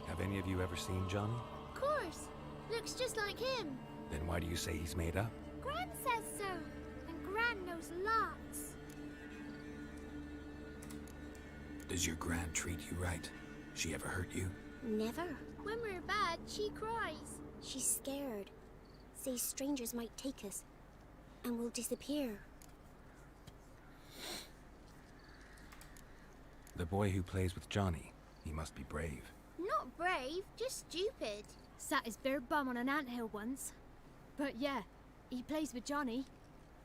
Have any of you ever seen Johnny?
Of course. Looks just like him.
Then why do you say he's made up?
Gran says so, and Gran knows lots.
Does your Gran treat you right? She ever hurt you?
Never.
When we're bad, she cries.
She's scared. Says strangers might take us, and we'll disappear.
The boy who plays with Johnny, he must be brave.
Not brave, just stupid.
Sat his bare bum on an anthill once. But yeah, he plays with Johnny.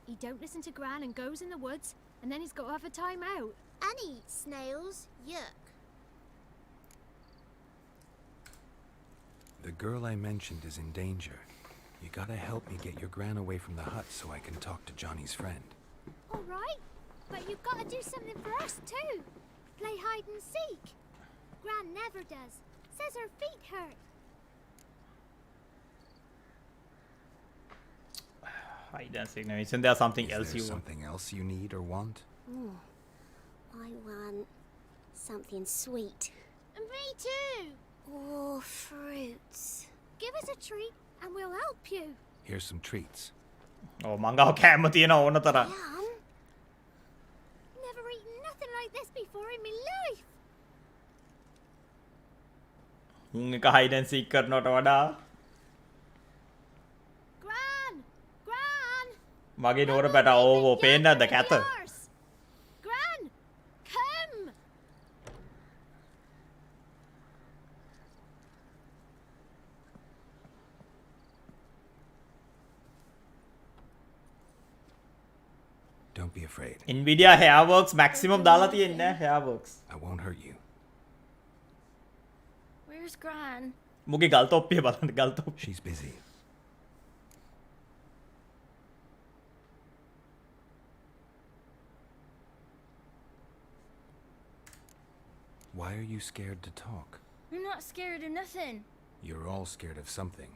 He don't listen to Gran and goes in the woods, and then he's got to have a time out.
And he eats snails. Yuck.
The girl I mentioned is in danger. You gotta help me get your Gran away from the hut so I can talk to Johnny's friend.
All right, but you've got to do something for us too. Play hide and seek. Gran never does. Says her feet hurt.
Hide and seek. Now, isn't there something else
Is there
you want?
something else you need or want?
I want something sweet.
And me too.
Oh, fruits.
Give us a treat and we'll help you.
Here's some treats.
Oh, manga කෑම තියෙන ඕන තරම්.
Yum. Never eaten nothing like this before in my life.
උන් එක hide and seek කරනවට වඩා
Gran! Gran!
මගේ නෝර පැට ඕවෝ පේන්නේ නැද්ද කැත?
Yours! Gran! Come!
Don't be afraid.
Nvidia Hairworks maximum දාලා තියෙන්නේ Hairworks.
I won't hurt you.
Where's Gran?
මුගේ ගල් තොප්පිය බලන්න ගල් තොප්පිය.
She's busy. Why are you scared to talk?
I'm not scared of nothing.
You're all scared of something.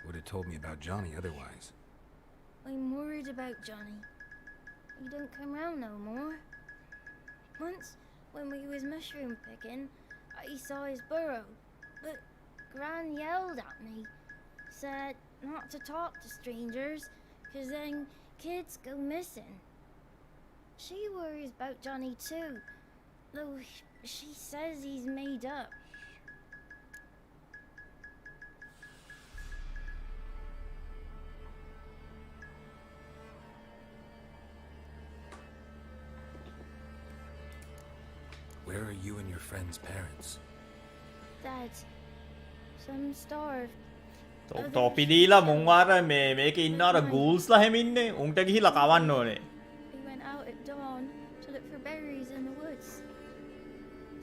Would have told me about Johnny otherwise.
I'm worried about Johnny. He don't come round no more. Once, when we was mushroom picking, I saw his burrow, but Gran yelled at me, said not to talk to strangers, 'cause then kids go missing. She worries about Johnny too, though she says he's made up.
Where are you and your friend's parents?
Dad, some starved.
තොපි දීලා මුන් අර මේකේ ඉන්න අර ගූල්ස්ලා හැම ඉන්නේ. උන්ට ගිහිලා කවන්න ඕනේ.
We went out at dawn to look for berries in the woods.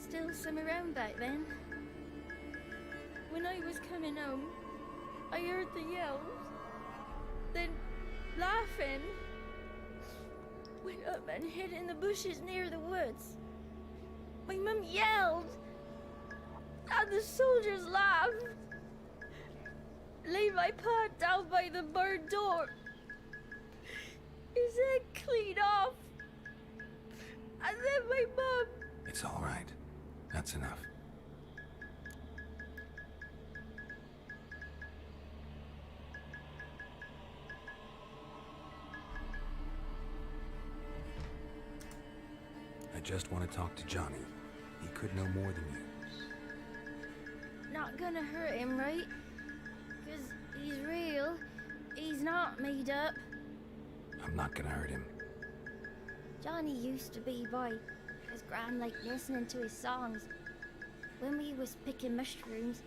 Still some around back then. When I was coming home, I heard the yells. Then, laughing, went up and hid in the bushes near the woods. My mum yelled, and the soldiers laughed. Laid my pa down by the barn door. His head clean off. And then my mum.
It's all right. That's enough. I just want to talk to Johnny. He could know more than you.
Not gonna hurt him, right? 'Cause he's real. He's not made up.
I'm not gonna hurt him.
Johnny used to be by his Gran liked listening to his songs. When we was picking mushrooms,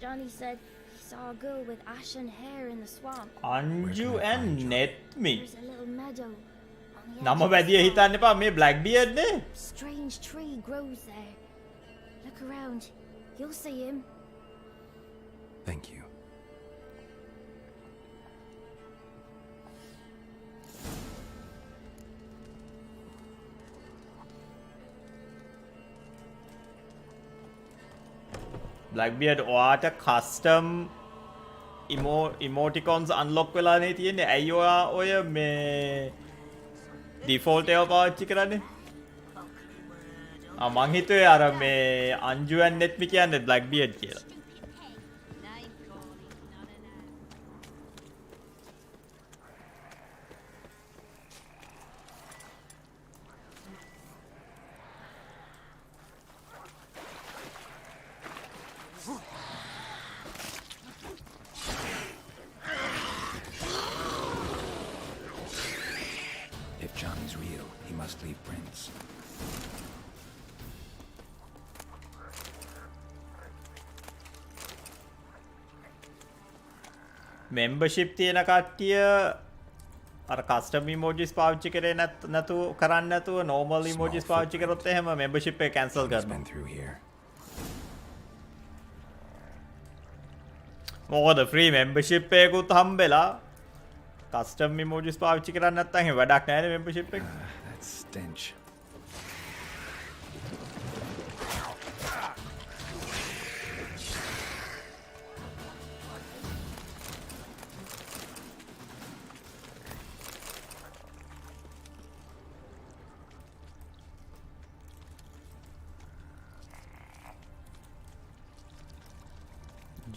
Johnny said he saw a girl with ashen hair in the swamp.
Anju and Netmi.
There's a little meadow.
නම වැදිය හිතන්න එපා මේ Blackbeard නේ.
Strange tree grows there. Look around. You'll see him.
Thank you.
Blackbeard ඔයාට custom emoticons unlock වෙලානේ තියෙන්නේ. ඇයි ඔයා ඔය මේ default ඒවා පාවිච්චි කරන්නේ? මං හිතුවේ අර මේ Anju and Netmi කියන්නේ Blackbeard කියලා.
must leave prints.
membership තියෙන කට්ටිය අර custom emojis පාවිච්චි කරේ නැතුව කරන්නේ නැතුව normal emojis පාවිච්චි කරොත් එහෙම membership එක cancel කරනවා. මොකද free membership එකකුත් හම්බෙලා custom emojis පාවිච්චි කරන්නේ නැත්නම් එහෙම වැඩක් නැහැ නේ membership එක.
That stench.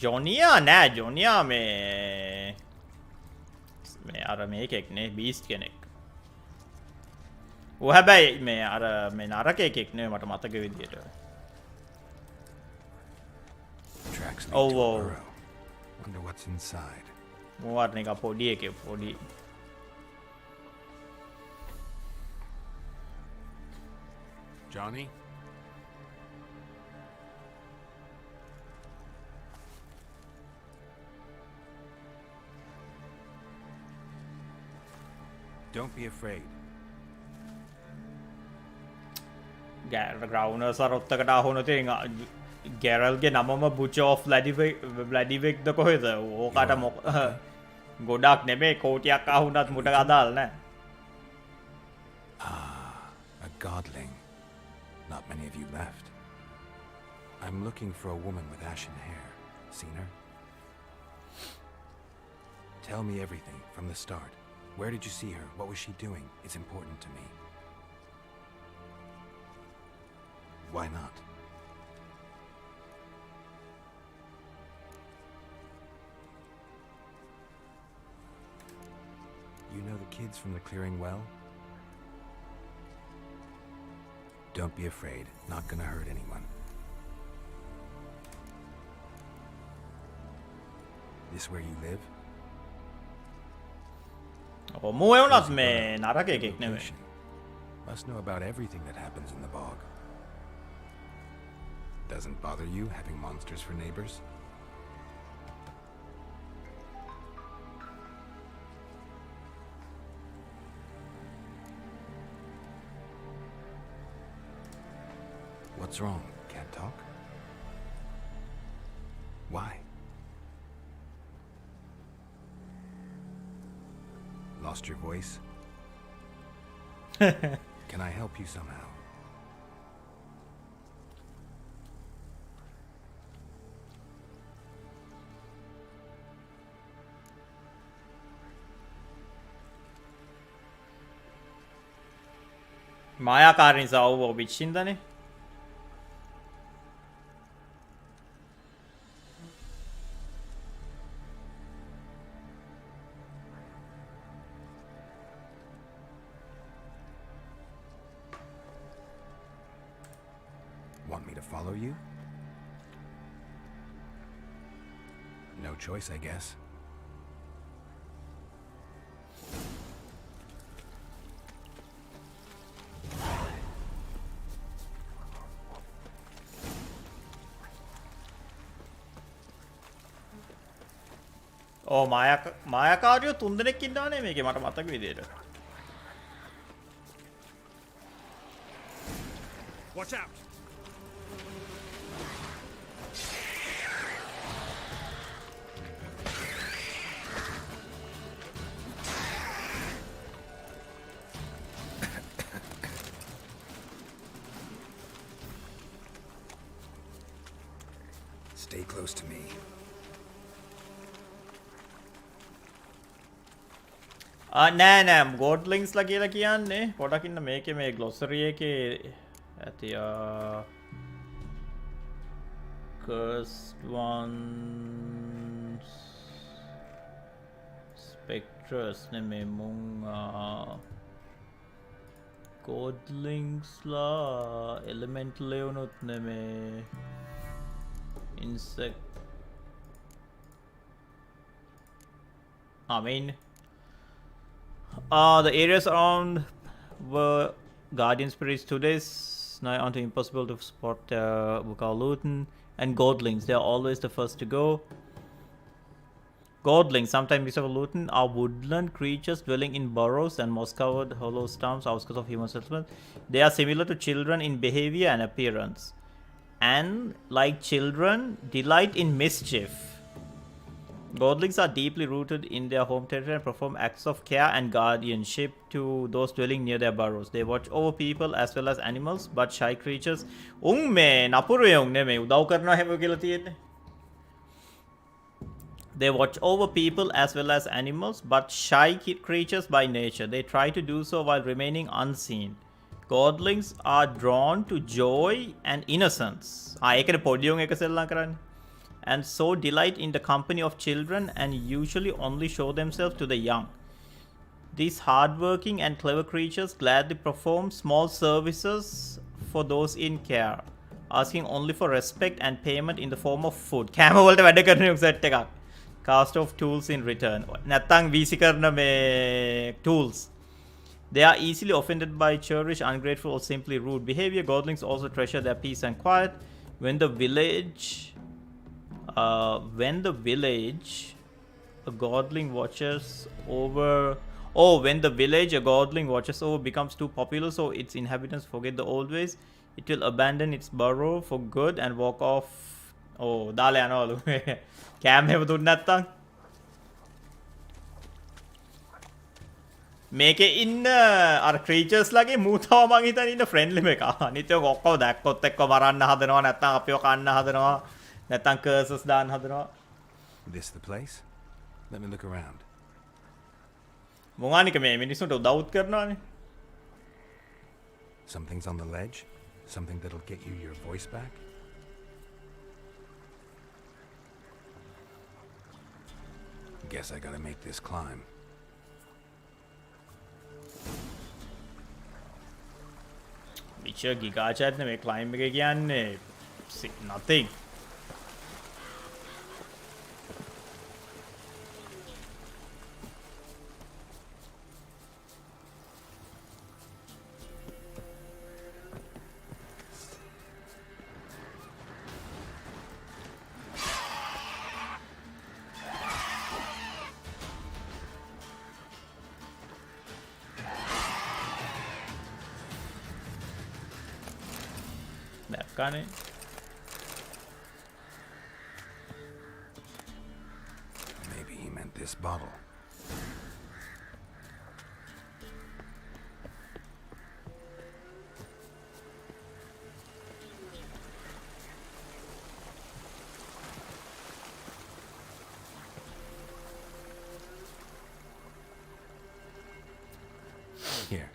ජොනියා නෑ ජොනියා මේ අර මේකෙක් නේ බීස්ට් කෙනෙක්. ඌ හැබැයි මේ අර මේ නරක එකෙක් නෙවෙයි මට මතක විදියට. ඔව් ඔව්.
Wonder what's inside.
මොවාට නිකන් පොඩි එකේ පොඩි.
Johnny? Don't be afraid.
ග්‍රවුනර් සරොත්තකට අහුන තින් ගැරල්ගේ නමම බුච් ඔෆ් ලැඩිවෙක්ද කොහෙද ඕකට මොක ගොඩක් නෙමේ කෝටියක් අහුනත් මුට අදාල් නෑ.
A godling. Not many of you left. I'm looking for a woman with ashen hair. Seen her? Tell me everything from the start. Where did you see her? What was she doing? It's important to me. Why not? You know the kids from the clearing well? Don't be afraid. Not gonna hurt anyone. This where you live?
මූ එවුනත් මේ නරක එකෙක් නෙවෙයි.
Must know about everything that happens in the bog. Doesn't bother you having monsters for neighbors? What's wrong? Can't talk? Why? Lost your voice? Can I help you somehow?
මායාකාරී නිසා ඔව් විශ්ින්දනේ.
Want me to follow you? No choice, I guess.
ඕ මායාකාරියෝ 3 දෙනෙක් ඉන්නවනේ මේකේ මට මතක විදියට.
Watch out!
Stay close to me.
නෑ නෑ ගෝඩ්ලින්ස්ලා කියලා කියන්නේ පොඩක් ඉන්න මේකේ මේ ග්ලොසරි එකේ ඇති cursed ones spectres නෙමෙයි මුං ගෝඩ්ලින්ස්ලා elemental එවුනොත් නෙමෙයි insect I mean the areas around were guardian spirits today is now onto impossible to spot Luton and godlings. They are always the first to go. Godlings, sometimes mixed of Luton, are woodland creatures dwelling in burrows and moss-covered hollow stumps outskirts of human settlement. They are similar to children in behavior and appearance, and like children, delight in mischief. Godlings are deeply rooted in their home territory and perform acts of care and guardianship to those dwelling near their burrows. They watch over people as well as animals, but shy creatures. They watch over people as well as animals, but shy creatures by nature. They try to do so while remaining unseen. Godlings are drawn to joy and innocence. And so delight in the company of children and usually only show themselves to the young. These hardworking and clever creatures gladly perform small services for those in care, asking only for respect and payment in the form of food. Cast off tools in return. Tools. They are easily offended by churlish, ungrateful, or simply rude behavior. Godlings also treasure their peace and quiet. When the village a godling watches over becomes too popular, so its inhabitants forget the old ways, it will abandon its burrow for good and walk off. Oh, dale yanawalu. Cam එහෙම දුන්න නැත්තම් මේකේ ඉන්න අර ක්‍රීචර්ස් ලගේ මූතාව මං හිතන්නේ ඉන්න ෆ්‍රෙන්ඩ්ලි මේක. අනිත් ඒවා ඔක්කොම දැක්කොත් එක්ක මරන්න හදනවා නැත්තම් අපිව කන්න හදනවා නැත්තම් කර්සස් දාන්න හදනවා.
This the place? Let me look around.
මොගානික මේ මිනිස්සුන්ට උදව්ත් කරනවානේ.
Something's on the ledge? Something that'll get you your voice back? Guess I gotta make this climb.
Witcher Giga Chat නෙමෙයි climb එක කියන්නේ nothing.
Maybe he meant this bottle. Here.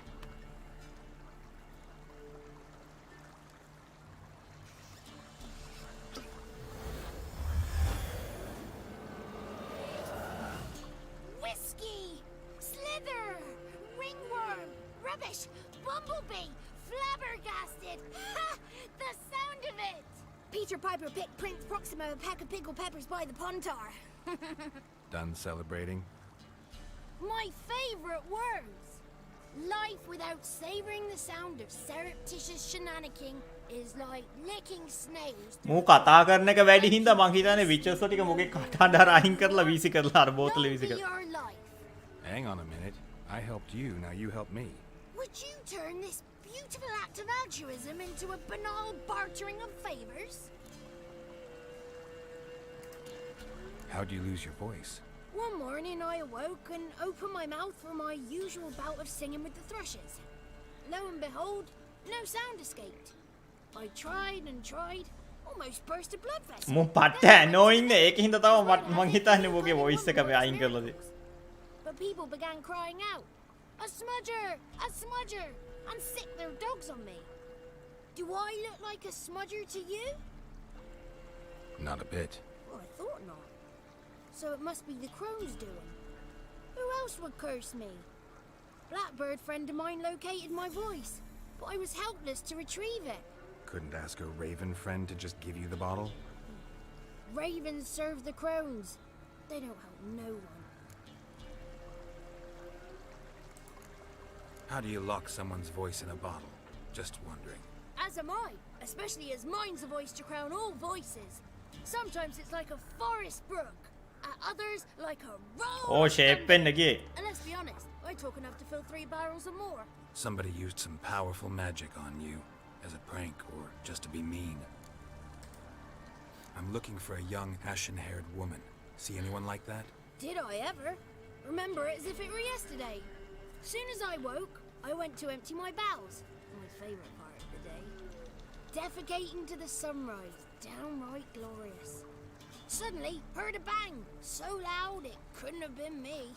Bumblebee! Flabbergasted! Ha! The sound of it! Peter Piper picked Prince Proxima a pack of pickle peppers by the Pontar.
Done celebrating?
My favorite words! Life without savoring the sound of surreptitious shenanigans is like licking snails.
මූ කතා කරන එක වැඩි හින්දා මං හිතන්නේ විචර්ස් ටික මොකේ කටහඬ අයින් කරලා වීසි කරලා අර බෝතලේ වීසි කරලා.
Hang on a minute. I helped you, now you help me.
Would you turn this beautiful act of altruism into a banal bartering of favors?
How'd you lose your voice?
One morning I awoke and opened my mouth for my usual bout of singing with the thrushes. Lo and behold, no sound escaped. I tried and tried, almost burst a blood vessel.
මූ පට්ට annoying නේ ඒක හින්දා තමයි මං හිතන්නේ මොකේ voice එක මේ අයින් කරලාද.
But people began crying out, "A smudger! A smudger!" and sick their dogs on me. Do I look like a smudger to you?
Not a bit.
Well, I thought not. So it must be the crows doing. Who else would curse me? Blackbird friend of mine located my voice, but I was helpless to retrieve it.
Couldn't ask a raven friend to just give you the bottle?
Ravens serve the crows. They don't help no one.
How do you lock someone's voice in a bottle? Just wondering.
As am I, especially as mine's a voice to crown all voices. Sometimes it's like a forest brook, at others like a roll.
Oh, shape pen again.
And let's be honest, I talk enough to fill 3 barrels or more.
Somebody used some powerful magic on you, as a prank or just to be mean. I'm looking for a young, ashen-haired woman. See anyone like that?
Did I ever? Remember it as if it were yesterday. Soon as I woke, I went to empty my bowels. My favourite part of the day. Defecating to the sunrise, downright glorious. Suddenly, heard a bang, so loud it couldn't have been me.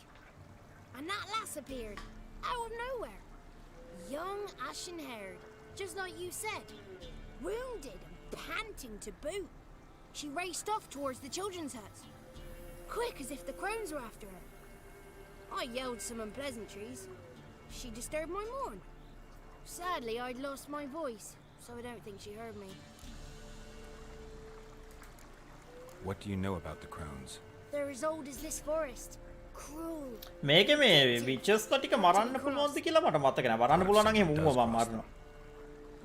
And that lass appeared, out of nowhere. Young, ashen-haired, just like you said. Wounded and panting to boot. She raced off towards the children's huts. Quick as if the crones were after her. I yelled some unpleasantries. She disturbed my morn. Sadly, I'd lost my voice, so I don't think she heard me.
What do you know about the crones?
They're as old as this forest. Cruel.
මේකේ මේ විචස් ටික මරන්න පුළුවන්ද කියලා මට මතක නැහැ. මරන්න පුළුවන් නම් එහෙම ඌව මම මරනවා.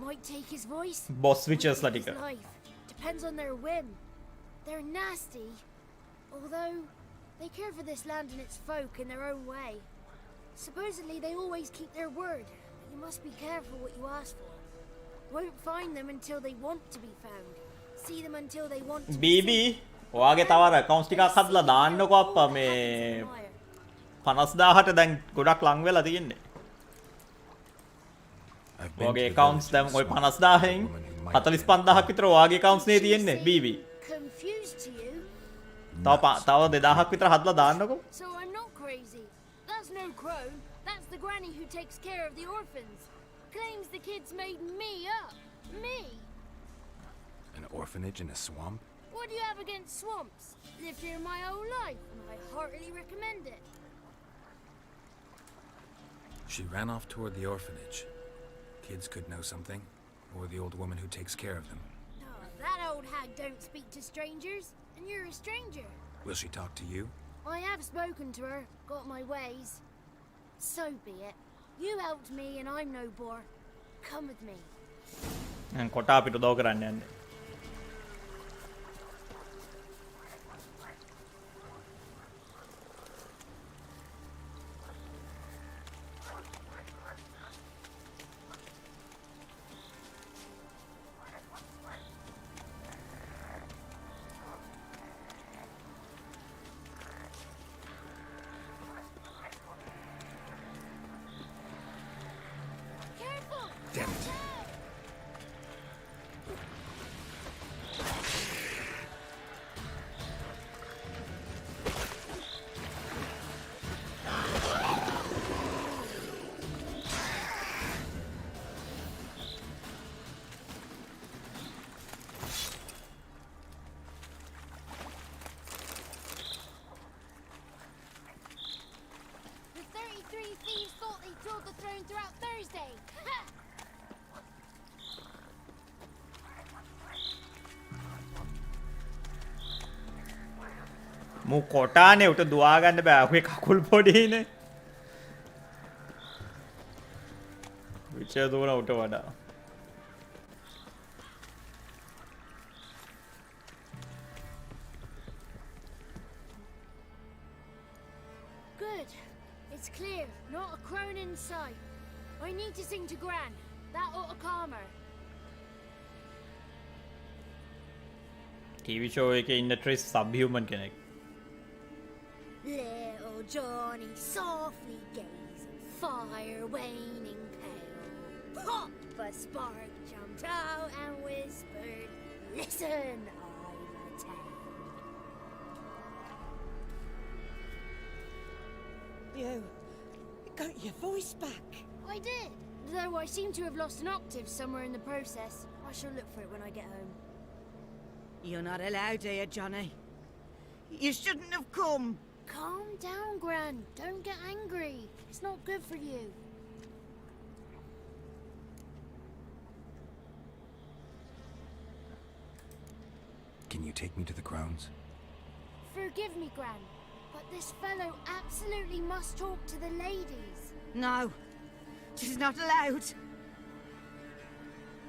Might take his voice.
Boss witches ලා
his
ටික.
life. Depends on their whim. They're nasty. Although, they care for this land and its folk in their own way. Supposedly, they always keep their word. But you must be careful what you ask for. Won't find them until they want to be found. See them until they want to be
BB ඔයාගේ තව අර accounts ටිකක් හදලා දාන්නකෝ අප්පා මේ 50000ට දැන් ගොඩක් ලං වෙලා තියෙන්නේ. ඔයාගේ accounts දැන් ওই 50000න් 45000ක් විතර ඔයාගේ accounts නේ තියෙන්නේ BB.
confused to you.
තව 2000ක් විතර හදලා දාන්නකෝ.
So I'm not crazy. That's no crone. That's the granny who takes care of the orphans. Claims the kids made me up. Me.
An orphanage in a swamp?
What do you have against swamps? Lived here my whole life, and I heartily recommend it.
She ran off toward the orphanage. Kids could know something, or the old woman who takes care of them.
Oh, that old hag don't speak to strangers, and you're a stranger.
Will she talk to you?
I have spoken to her, got my ways. So be it. You helped me, and I'm no bore. Come with me.
දැන් කොටා අපිට උදව් කරන්න යන්නේ.
Damn it.
The 33 thieves thought they filled the throne throughout Thursday. Ha!
මූ කොටානේ උට දුවා ගන්න බෑ. ඔහේ කකුල් පොඩිනේ. විචය දුවන උට වඩා.
Good. It's clear. Not a crone in sight. I need to sing to Gran. That ought to calm her.
TV show එකේ ඉන්න ට්‍රිස් subhuman කෙනෙක්.
Little Johnny softly gazing, fire waning pale. Pop! A spark jumped out and whispered, "Listen, I've a tale."
You got your voice back.
I did, though I seem to have lost an octave somewhere in the process. I shall look for it when I get home.
You're not allowed here, Johnny. You shouldn't have come.
Calm down, Gran. Don't get angry. It's not good for you.
Can you take me to the crones?
Forgive me, Gran, but this fellow absolutely must talk to the ladies.
No. is not allowed.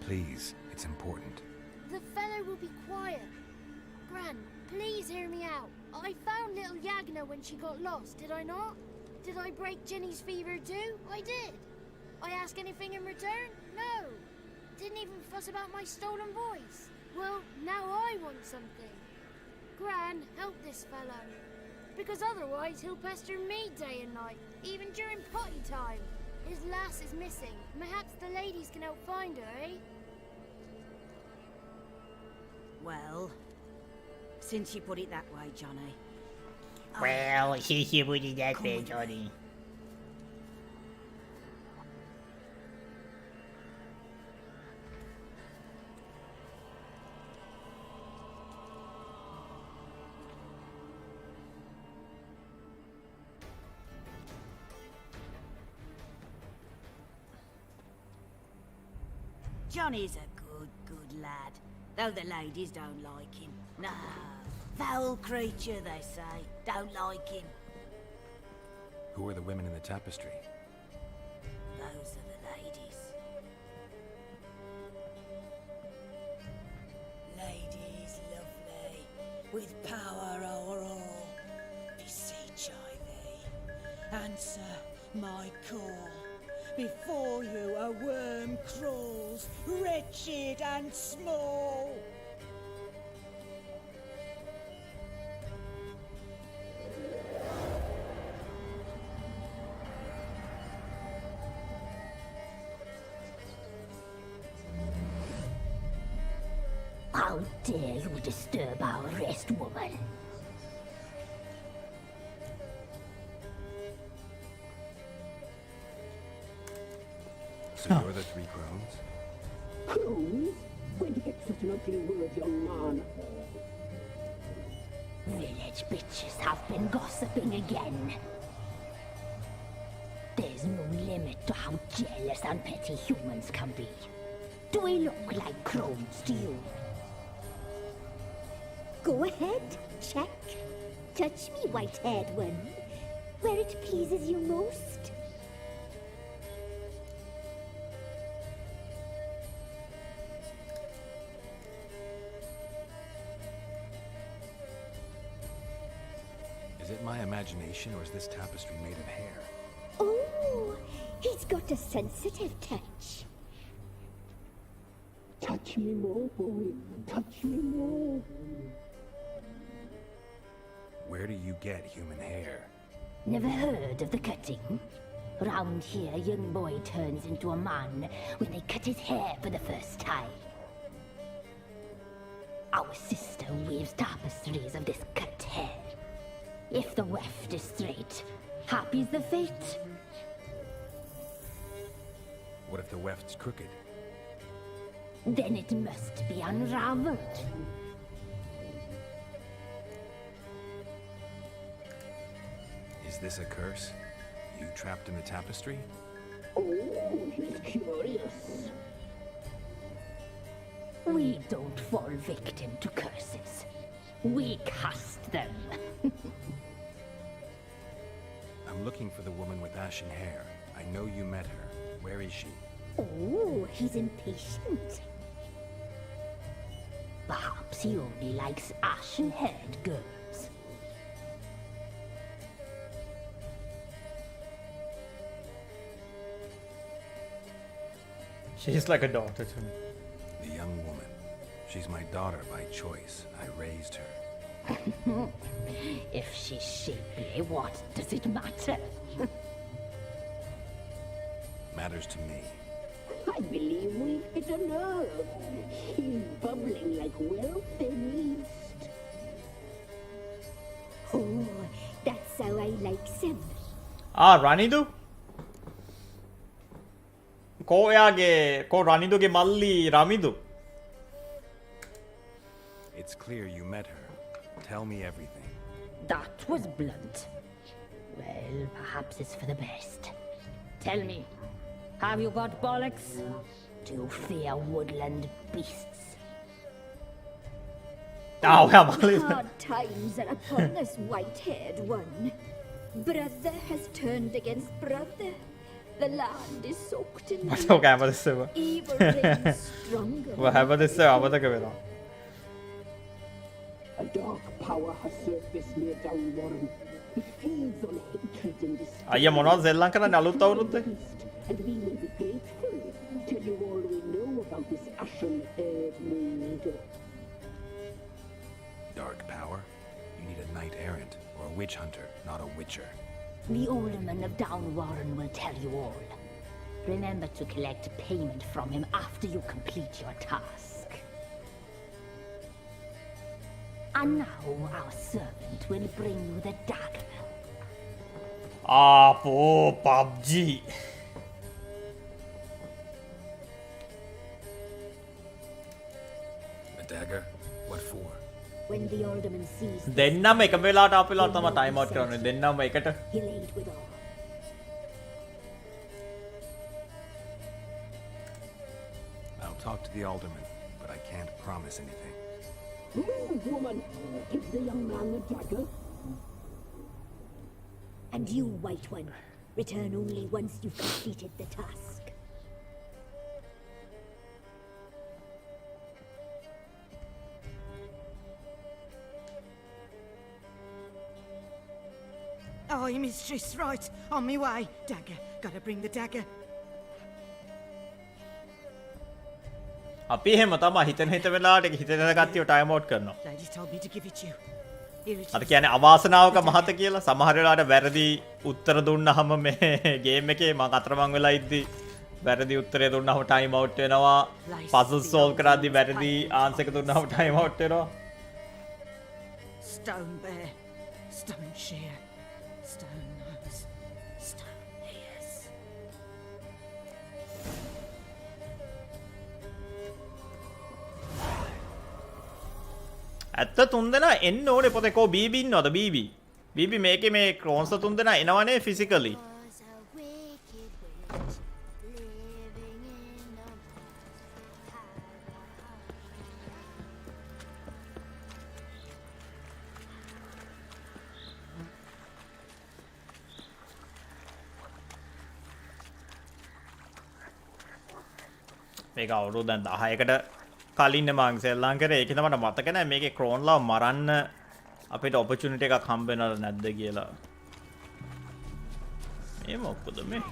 Please, it's important.
The fellow will be quiet. Gran, please hear me out. I found little Yagna when she got lost, did I not? Did I break Ginny's fever too? I did. I ask anything in return? No. Didn't even fuss about my stolen voice. Well, now I want something. Gran, help this fellow. Because otherwise he'll pester me day and night, even during potty time. His lass is missing. Perhaps the ladies can help find her, eh?
Well, since you put it that way, Johnny.
Well, since you put it that way, Johnny.
Johnny's a good lad. Though the ladies don't like him. No, foul creature, they say. Don't like him.
Who are the women in the tapestry?
Those are the ladies. Ladies lovely, with power o'er all. Beseech I thee, answer my call. Before you a worm crawls, wretched and small.
How dare you disturb our rest, woman?
So you're the Three Crones?
Crones? Where'd you get such an ugly word, young man? Village bitches have been gossiping again. There's no limit to how jealous and petty humans can be. Do we look like crones to you?
Go ahead, check. Touch me, white-haired one. Where it pleases you most.
Is it my imagination, or is this tapestry made of hair?
Oh, he's got a sensitive touch.
Touch me more, boy. Touch me more.
Where do you get human hair?
Never heard of the cutting? Round here, a young boy turns into a man when they cut his hair for the first time. Our sister weaves tapestries of this cut hair. If the weft is straight, happy's the fate.
What if the weft's crooked?
Then it must be unraveled.
Is this a curse? You trapped in the tapestry?
Oh, he's curious. We don't fall victim to curses. We cast them.
I'm looking for the woman with ashen hair. I know you met her. Where is she?
Oh, he's impatient.
Perhaps he only likes ashen-haired girls.
She's like a daughter to me.
The young woman. She's my daughter by choice. I raised her.
If she's shapely, what does it matter?
Matters to me.
I believe we've hit a nerve. He's bubbling like well-fed yeast.
Oh, that's how I like him.
රනිදු කෝ එයාගේ කෝ රනිදුගේ මල්ලි Ramidu.
It's clear you met her. Tell me everything.
That was blunt. Well, perhaps it's for the best. Tell me, have you got bollocks? Do you fear woodland beasts?
Hard times are upon this white-haired one. Brother has turned against brother.
The land is soaked in
මට
blood.
ඔක හැමතිස්සෙම
Evil reigns stronger.
ඔය හැමතිස්සෙම අමතක වෙනවා.
A dark power has surfaced near Downwarren. It feeds on hatred and despair.
අයියා මොනවද සෙල්ලම් කරන්නේ අලුත් අවුරුද්දේ?
And we will be grateful. Tell you all we know about this ashen-haired maid.
Dark power? You need a knight errant or a witch hunter, not a witcher.
The alderman of Downwarren will tell you all. Remember to collect payment from him after you complete your task. And now our servant will bring you the dagger.
ආපෝ PUBG.
A dagger? What for?
When the alderman sees this,
දෙන්නම එක වෙලාවට අපේ වෙලාවට තමයි time out කරන්නේ. දෙන්නම එකට.
he'll aid with all.
I'll talk to the alderman, but I can't promise anything.
Move, woman! Give the young man the dagger.
And you, White One, return only once you've completed the task.
Aye, mistress, right. On me way. Dagger. Gotta bring the dagger.
අපි එහෙම තමයි හිතන වෙලාවට හිතන කට්ටිය time out කරනවා.
Lady told me to give it you. Here it
අර
is.
කියන්නේ අවාසනාවක මහත කියලා සමහර වෙලාවට වැරදි උත්තර දුන්නාම මේ ගේම් එකේ මම අතරමං වෙලා ඉද්දි වැරදි උත්තරය දුන්නාම ටයිම් අවුට් වෙනවා. පසල් සෝල්ව් කරද්දි වැරදි ආන්සර් එක දුන්නාම ටයිම් අවුට් වෙනවා.
Stone bear. Stone shear. Stone nose. Stone ears.
ඇත්ත තුන්දෙනා එන්න ඕනේ පොතේ කෝ බීබී ඉන්නවද බීබී? බීබී මේකේ මේ ක්‍රෝන්ස් තුන්දෙනා එනවනේ ෆිසිකලි. මේක අවුරුදු දැන් 10කට කලින් මං සෙල්ලම් කරේ. ඒකේ තමයි මට මතක නැහැ මේකේ ක්‍රෝන්ලා මරන්න අපිට ඔපචුනිටි එකක් හම්බ වෙනවද නැද්ද කියලා. මේ මොකද මේ?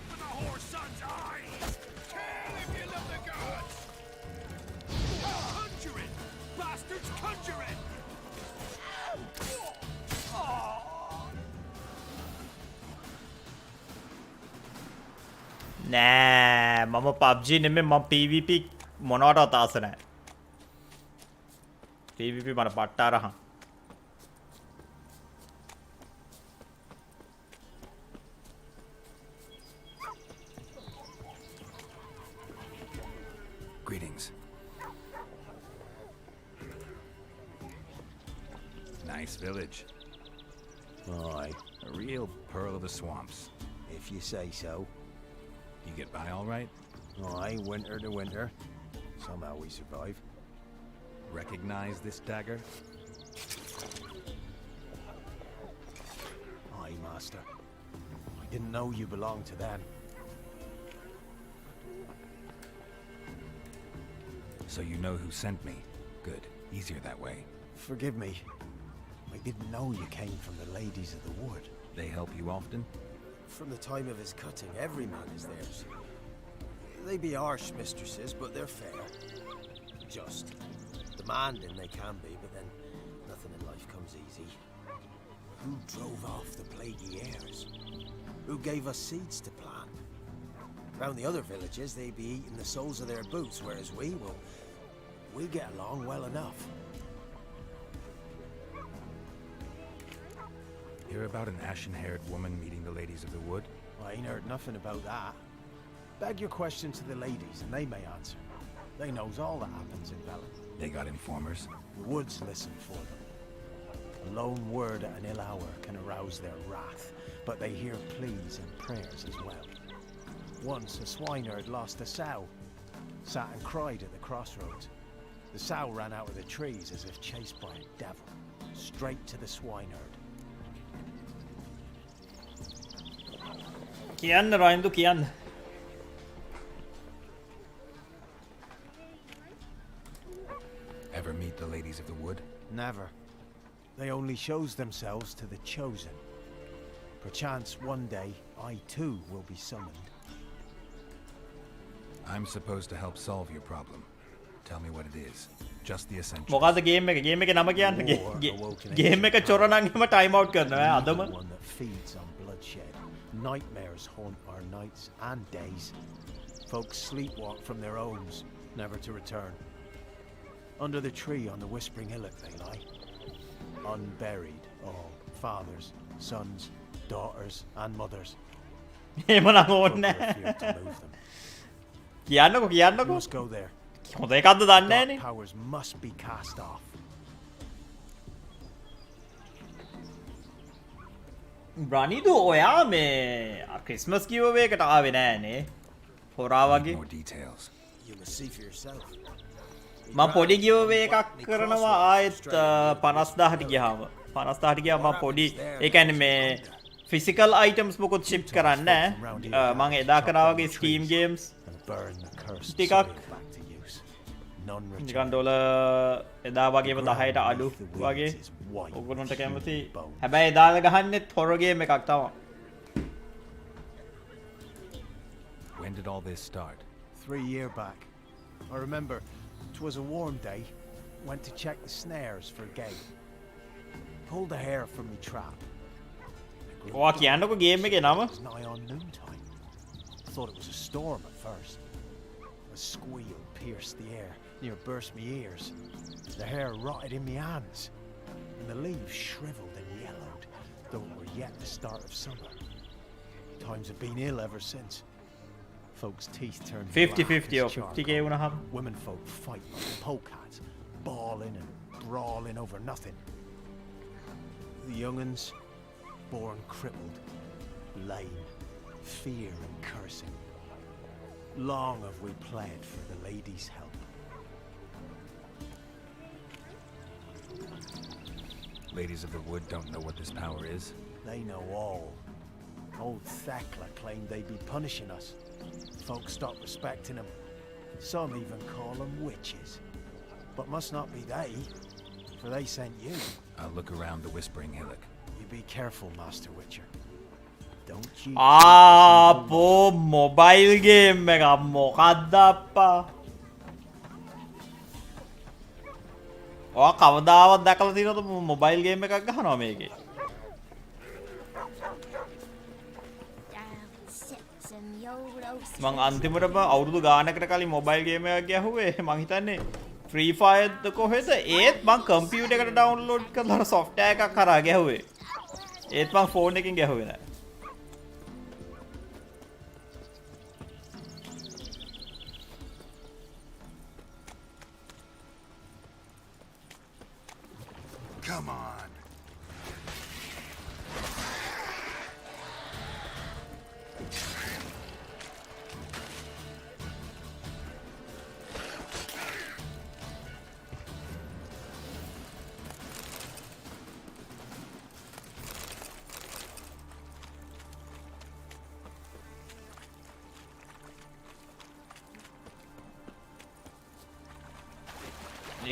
නෑ මම PUBG නෙමෙයි මම PVP මොනවටවත් ආස නැහැ. PVP මට පට්ටාරහන්.
Greetings. Nice village.
Aye.
A real pearl of the swamps.
If you say so.
You get by all right?
Aye, winter to winter. Somehow we survive.
Recognize this dagger?
Aye, master. I didn't know you belonged to them.
So you know who sent me? Good. Easier that way.
Forgive me. I didn't know you came from the ladies of the wood.
They help you often?
From the time of his cutting, every man is theirs. They be harsh mistresses, but they're fair. Just. Demanding they can be, but then nothing in life comes easy. Who drove off the plaguey heirs? Who gave us seeds to plant? Round the other villages, they be eating the soles of their boots, whereas we get along well enough.
Hear about an ashen-haired woman meeting the ladies of the wood?
I ain't heard nothing about that. Beg your question to the ladies, and they may answer. They knows all that happens in Velen.
They got informers?
The woods listen for them. A lone word at an ill hour can arouse their wrath, but they hear pleas and prayers as well. Once a swineherd lost a sow, sat and cried at the crossroads. The sow ran out of the trees as if chased by a devil, straight to the swineherd.
කියන්න රයින්දු කියන්න.
the ladies of the wood?
Never. They only shows themselves to the chosen. Perchance one day, I too will be summoned.
I'm supposed to help solve your problem. Tell me what it is. Just the essentials.
මොකද game එක නම කියන්න game එක චොර නම් එහෙම time out කරනවා අදම
One that feeds on bloodshed. Nightmares haunt our nights and days. Folks sleepwalk from their homes, never to return. Under the tree on the Whispering Hillock they lie. Unburied, all. Fathers, sons, daughters, and mothers.
එහෙම නම් ඕනේ කියන්නකෝ
You must go there.
හොඳ එකක්ද දන්නේ නැනේ
Dark powers must be cast off.
බ්‍රනිදු ඔයා මේ Christmas කිව්ව එකට ආවේ නෑනේ හොරා වගේ
More details.
You must see for yourself.
මම පොඩි ගිව් එකක් කරනවා ආයෙත් 50000ට ගියාම 50000ට ගියාම මම පොඩි ඒ කියන්නේ මේ ෆිසිකල් අයිටම්ස් මොකොත් ෂිප් කරන්නේ නැහැ මම එදා කරා වගේ ස්කීම් ගේම්ස් ටිකක් නිකන් ඩොලර් එදා වගේම 10ට අඩු වගේ ඔයගොල්ලන්ට කැමති හැබැයි එදාල ගහන්නෙත් හොරර් ගේම් එකක් තමයි
When did all this start?
3 years back. I remember, 'twas a warm day. Went to check the snares for game. Pulled a hare from me trap.
ඔයා කියන්නකෝ ගේම් එකේ නම
It was nigh on noontime. I thought it was a storm at first. A squeal pierced the air, near burst me ears. The hair rotted in me hands, and the leaves shriveled and yellowed, though it were yet the start of summer. Times have been ill ever since. Folks' teeth turned
50-50 or 50k වුණාම
women folk fight like polecats, bawling and brawling over nothing. The young'uns, born crippled, lame, fear and cursing. Long have we pled for the ladies' help.
Ladies of the wood don't know what this power is?
They know all. Old Thekla claimed they'd be punishing us. Folks stopped respecting them. Some even call them witches. But must not be they, for they sent you.
I'll look around the Whispering Hillock.
You be careful, Master Witcher. Don't you...
ආපෝ mobile game එකක් මොකක්ද අප්පා ඔයා කවදාවත් දැකලා තියෙනවද mobile game එකක් ගහනවා මේකේ මං අන්තිමටම අවුරුදු ගානකට කලින් මොබයිල් ගේම් එකක් ගැහුවේ මං හිතන්නේ ෆ්‍රී ෆයර්ද කොහෙද ඒත් මං කම්පියුටර් එකට ඩවුන්ලෝඩ් කරලා සොෆ්ට්වෙයාර් එකක් කරා ගැහුවේ ඒත් මං ෆෝන් එකකින් ගැහුවේ නෑ
Come on.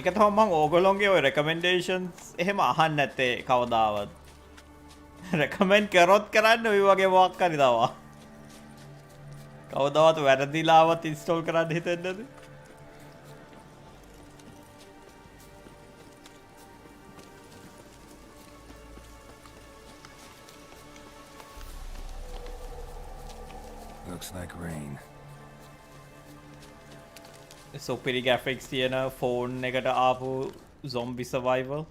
ඒක තමයි මම ඕගොල්ලෝගේ ඔය රෙකමෙන්ඩේෂන්ස් එහෙම අහන්න නැත්තේ කවදාවත් රෙකමෙන්ඩ් කරොත් කරන්න ඔය වගේ මොකක් හරි දාවා කවදාවත් වැරදිලාවත් ඉන්ස්ටෝල් කරන්න හිතෙන්නේ නැද්ද
Looks like rain.
සුපිරි ග්‍රැෆික්ස් තියෙන ෆෝන් එකට ආපු zombie survival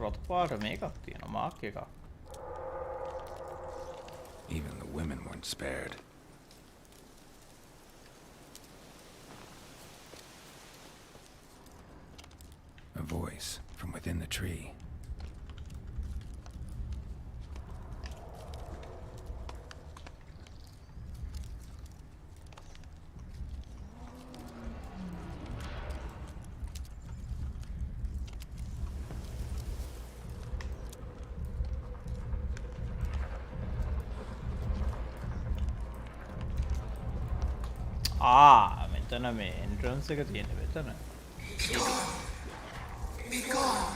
රතු පාට මේකක් තියෙන මාක් එකක්
Even the women weren't spared. A voice from within the tree.
මෙතන මේ entrance එක තියෙන මෙතන.
Be gone.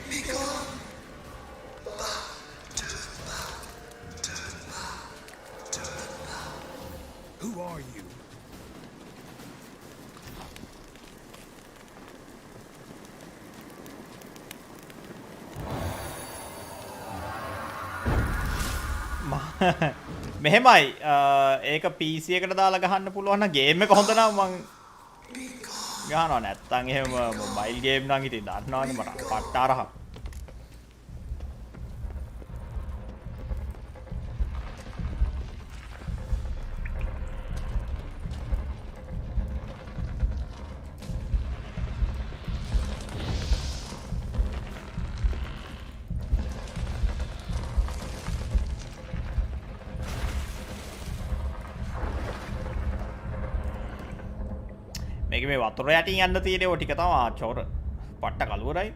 Be gone.
Who are you?
මෙහෙමයි ඒක PC එකට දාලා ගහන්න පුළුවන් නම් ගේම් එක හොඳ නම් මං ගහනවා නැත්තම් එහෙම මොබයිල් ගේම් නම් ඉතින් දන්නවනේ මට පට්ටාරහ මේක මේ වතුර යටින් යන්න තියෙන ඔය ටික තමයි චොර පට්ට කලුවරයි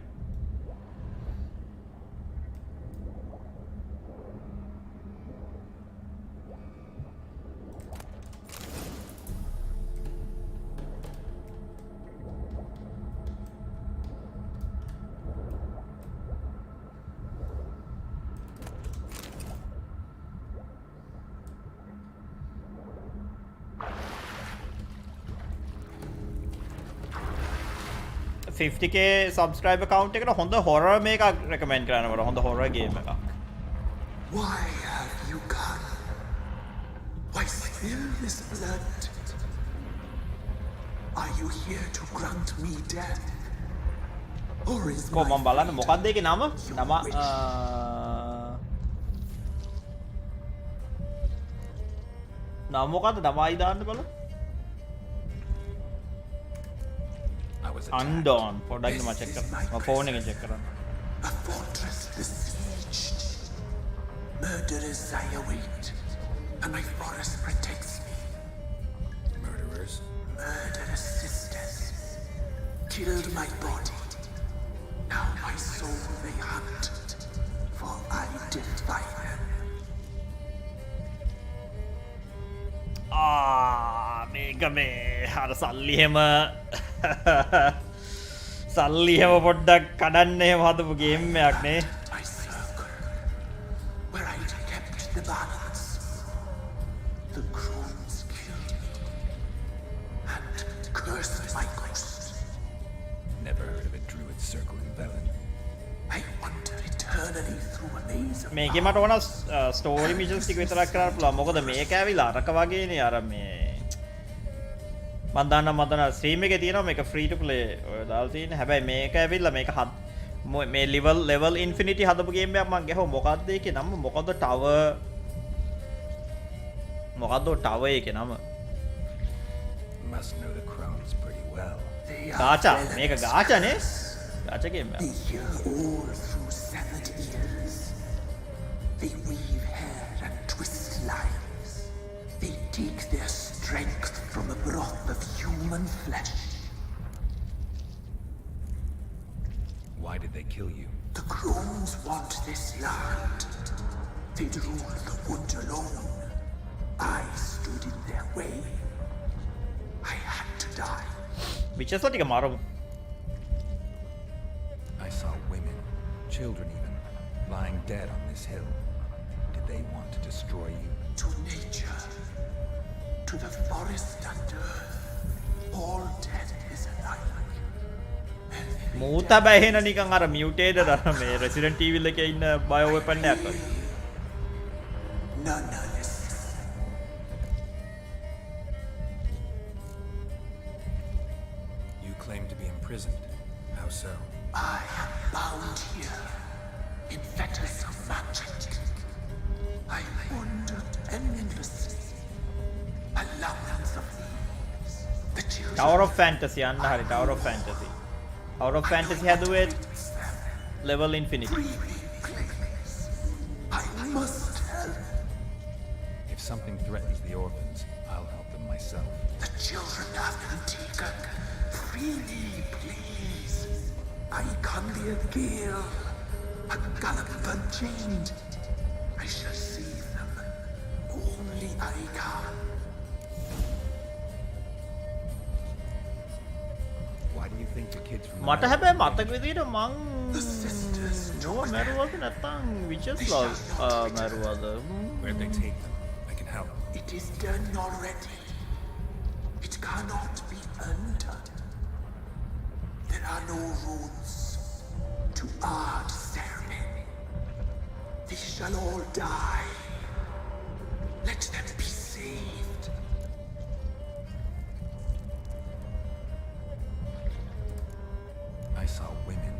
$50k subscriber count එකට හොඳ horror මේකක් recommend කරනවා හොඳ horror game එකක්.
Why have you gone? Why spill this blood? Are you here to grant me death? Or is
කොහොම බලන්න මොකක්ද ඒකේ නම? නම මොකද්ද? නමයි දාන්න බලන්න. Undawn. පොඩ්ඩක් මම check කරනවා. මම phone එකෙන් check කරනවා.
A fortress besieged. Murderers I await, and my forest protects me.
Murderers?
Murderous sisters killed my body. Now my soul they hunt, for I defy them.
මේක මේ අර සල්ලි හැම සල්ලි හැම පොඩ්ඩක් කඩන්න එහෙම හදපු ගේම් එකක් නේ.
Where I kept the balance. The crones killed me and cursed my ghost.
Never heard of a druid circle in Velen.
I wander eternally through a maze of
මේකේ මට ඕන ස්ටෝරි මිෂන්ස් ටික විතරක් කරන්න පුළුවන්. මොකද මේක ඇවිල්ලා අරක වගේනේ අර මේ මම දන්නා ස්ට්‍රීම් එකේ තියෙනවා මේක ෆ්‍රී ටු ප්ලේ ඔය දාලා තියෙන. හැබැයි මේක ඇවිල්ලා මේක මේ level infinity හදපු ගේම් එකක් මම ගහුවා. මොකද්ද ඒකේ නම? මොකද්ද tower එකේ නම?
Must know the crones pretty well.
ගාචා මේක ගාචානේ. ගාචා ගේම් එකක්.
They hear all through severed ears. They weave hair and twist lives. They take their strength from the broth of human flesh.
Why did they kill you?
The crones want this land. They'd rule the wood alone. I stood in their way. I had to die.
Witches ටික මාරමු.
I saw women, children even, lying dead on this hill. Did they want to destroy you?
To nature, to the forest and earth, all dead is alike.
මූත බැහෙන නිකන් අර මියුටේටඩ් අර මේ Resident Evil එකේ ඉන්න bio weapon එකක් වගේ.
None less.
You claim to be imprisoned. How so?
I am bound here in fetters of magic. I wandered endlessly along of leaves. The children
Tower of Fantasy යන්න හරි Tower of Fantasy. Tower of Fantasy හැදුවේ level infinity.
I must help.
If something threatens the orphans, I'll help them myself.
The children of Antigua, freely, please. I can be a gale, a gallop unchained. I shall save them. Only I can.
you think the kids from the
මට
meadow
හැබැයි
will
මතක විදියට මං නෝ මැරුවද නැත්තම් විචස්ලා මැරුවද?
Where'd they take them? I can help.
It is done already. It cannot be undone. There are no rules to our ceremony. They shall all die. Let them be saved.
I saw women,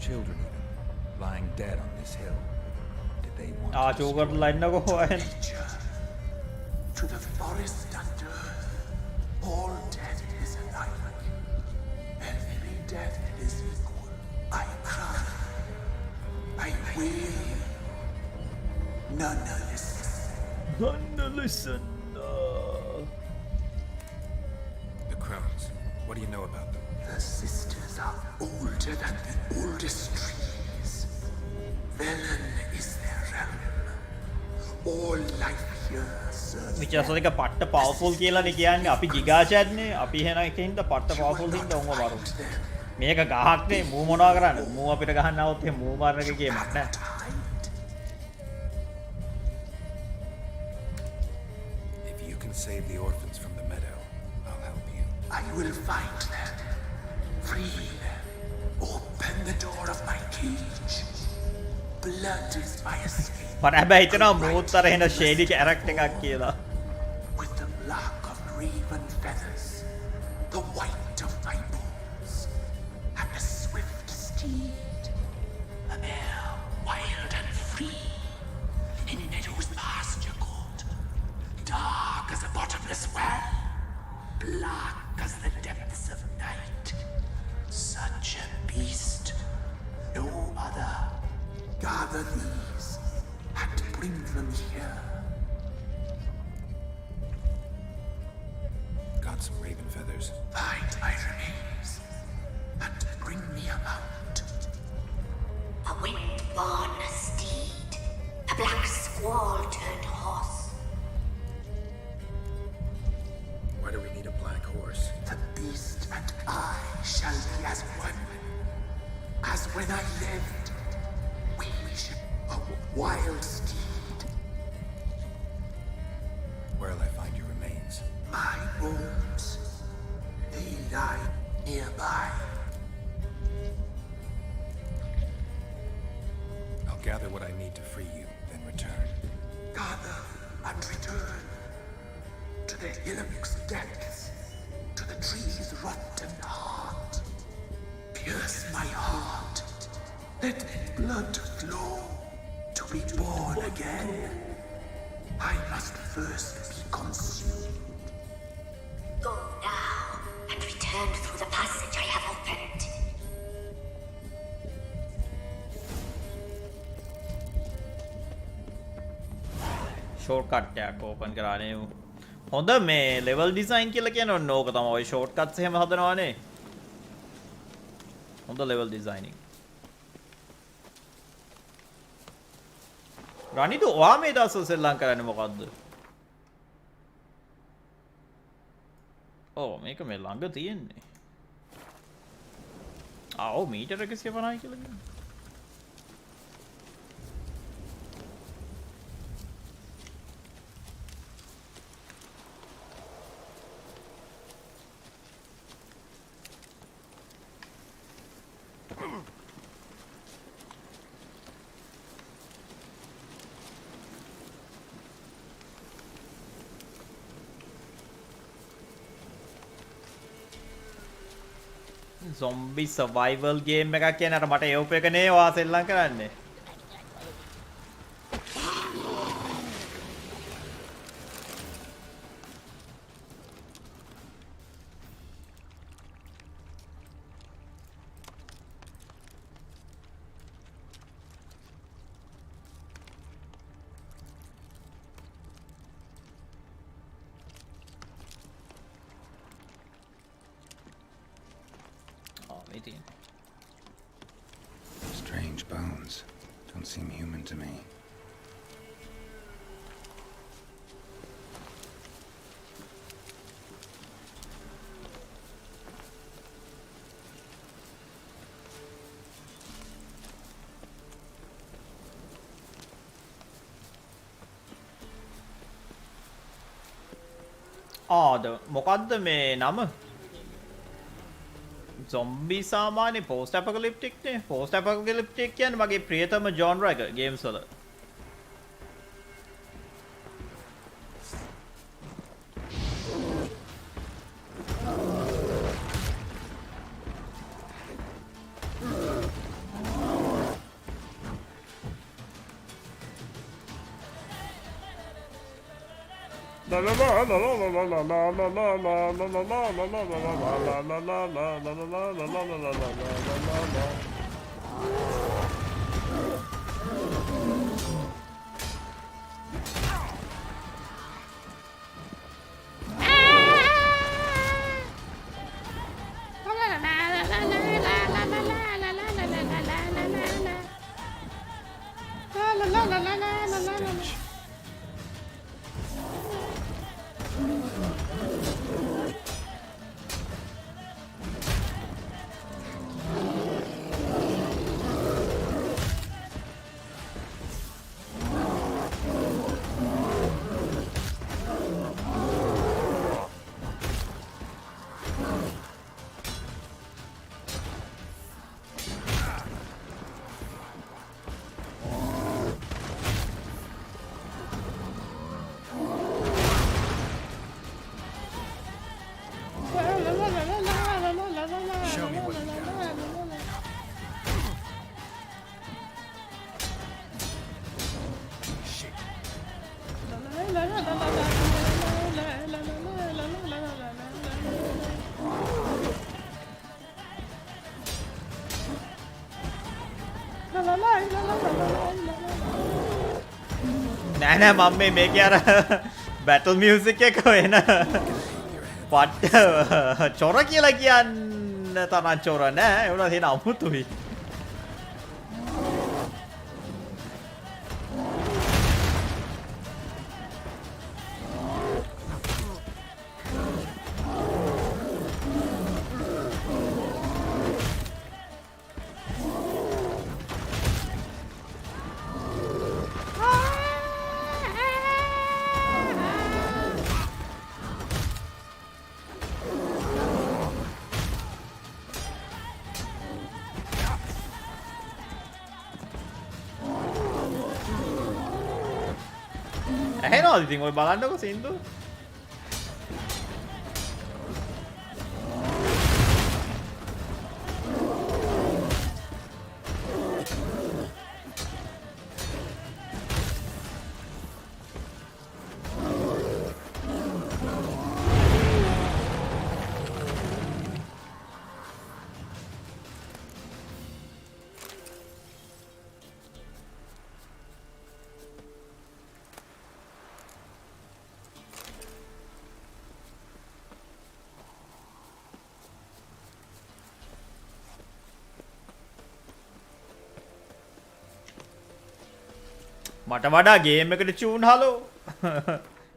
children even, lying dead on this hill. Did they want to
චෝකට ලයින්නකෝ iron.
To the forest under, all death is alike. Every death is equal. I cry. I wail. None listens.
None listen.
The crones. What do you know about them?
The sisters are older than the oldest trees. Velen is their realm. All life here serves
විචස්ල එක පට්ට powerful කියලානේ කියන්නේ. අපි ගිගාෂැට්නේ. අපි එහෙනම් එකකින්ද පට්ට powerful හින්දා උන්ව මරු. මේක ගහක්නේ මූ මොනවා කරන්නේ? මූ අපිට ගහන්න આવොත් එහෙනම් මූ මරන එක ගේමක් නෑ.
If you can save the orphans from the meadow, I'll help you.
I will find them. Free them. Open the door of my cage. Blood is my escape.
මට හැබැයි හිතෙනවා මූත් අර එන ෂේඩි කැරක්ටර් එකක් කියලා.
With the black of raven feathers, the white of my bones, and a swift steed, a mare wild and free, in meadows pasture court, dark as a bottomless well, black as the depths of night. Such a beast, no other. Gather these and bring them here.
Got some raven feathers.
Find my remains and bring me a mount.
A wind-born steed, a black squall turned horse.
Why do we need a black horse?
The beast and I shall be as one. As when I lived, we shall a wild steed.
Where'll I find your remains?
My bones, they lie nearby.
I'll gather what I need to free you, then return.
Gather and return to the hillock's depths, to the tree's rotten heart. Pierce my heart. Let blood flow to be born again. I must first be consumed.
Go now and return through the passage I have opened.
Shortcut එකක් open කරානේ. හොඳ මේ level design කියලා කියන ඔන්න ඕක තමයි. ඔය ෂෝට්කට්ස් එහෙම හදනවානේ. හොඳ ලෙවල් ඩිසයිනින්. රනිදු ඔයා මේ දවස්වල සෙල්ලම් කරන්නේ මොකද්ද? ඔව් මේක මේ ළඟ තියෙන්නේ. ඔව් මීටර 150යි කියලා කියනවා. zombie survival game එකක් කියන අර මට ඒව් එක නේ ඔයා සෙල්ලම් කරන්නේ.
Strange bones. Don't seem human to me.
ආද මොකද්ද මේ නම zombie සාමාන්‍ය post apocalyptic නේ post apocalyptic කියන්නේ මගේ ප්‍රියතම genre එක games වල නෑ මම මේකේ අර බැටල් මියුසික් එක වෙන පට්ට චොර කියලා කියන්න තරම් චොර නෑ ඒ වුණා තියෙන අමුතුයි ඇහෙනවද ඉතින් ඔය බලන්නකො සින්දු මට වඩා ගේම් එකට චූන් හලෝ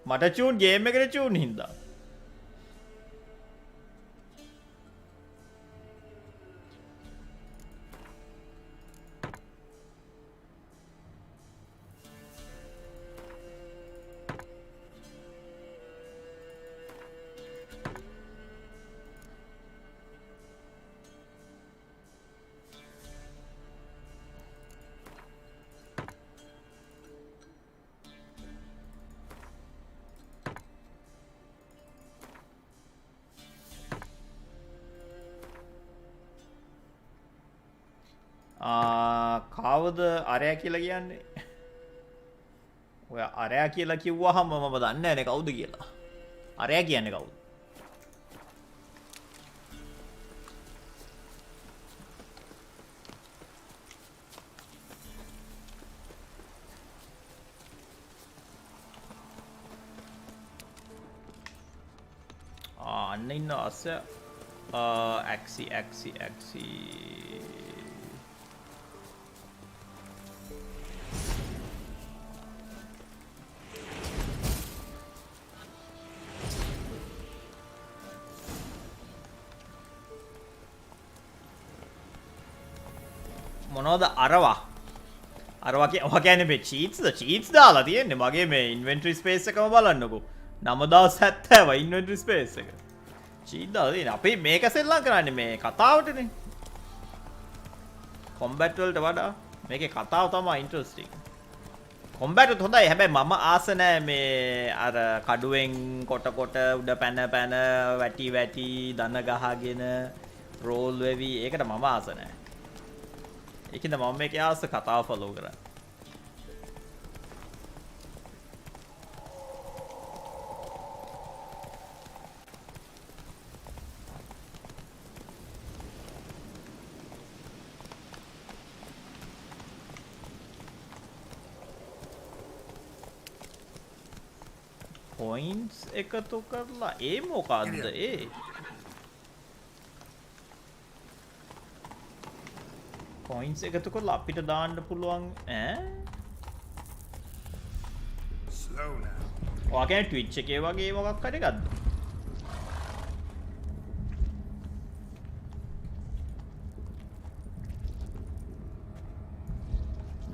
මට චූන් ගේම් එකට චූන් හින්දා කාවද අරයා කියලා කියන්නේ ඔය අරයා කියලා කිව්වහම මම දන්නේ නැහැ කවුද කියලා අරයා කියන්නේ කවුද අන්න ඉන්න අස්ස ඇක්සි මොනවද අරවා කියන්නේ මේ චීට්ස් දාලා තියෙන්නේ මගේ මේ ඉන්වෙන්ටරි ස්පේස් එකම බලන්නකෝ 9,70 ඉන්වෙන්ටරි ස්පේස් එක. චීද්දා දෙන අපි මේක සෙල්ලම් කරන්නේ මේ කතාවටනේ. කොම්බැට් වලට වඩා මේකේ කතාව තමයි ඉන්ටරෙස්ටිං. කොම්බැට් උත් හොඳයි. හැබැයි මම ආස නැහැ මේ අර කඩුවෙන් කොට උඩ පැන වැටි දන ගහගෙන රෝල් වෙවි. ඒකට මම ආස නැහැ. ඒකින්ද මම මේකේ ආස කතාව ෆලෝ කරන්නේ. පොයින්ට්ස් එකතු කරලා ඒ මොකක්ද ඒ පොයින්ට්ස් එකතු කරලා අපිට දාන්න පුළුවන් ඈ ඔයා කියන්නේ Twitch එකේ වගේ මොකක් හරි එකක්ද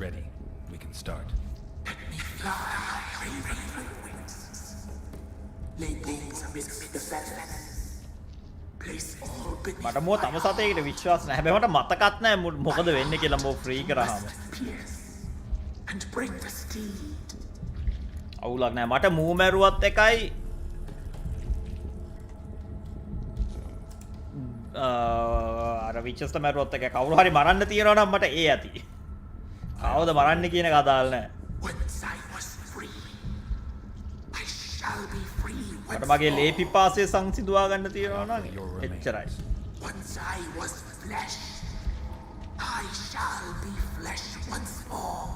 Ready. We can start.
Lay things amidst the feathers. Place all beneath
මට මොකද තම සතේකට විශ්වාස නැහැ. හැබැයි මට මතකත් නැහැ මොකද වෙන්නේ කියලා මෝ ෆ්‍රී කරාම.
and bring the steed.
අවුලක් නැහැ. මට මූ මැරුවත් එකයි අර විචස්ට මැරුවත් එකයි. කවුරු හරි මරන්න තියනවා නම් මට ඒ ඇති. කවුද මරන්නේ කියන එක අදාළ නැහැ.
Once I was free, I shall be free.
මට මගේ ලේ පිපාසය සංසිඳවා ගන්න තියනවා නම් එච්චරයි.
Once I was flesh, I shall be flesh once more.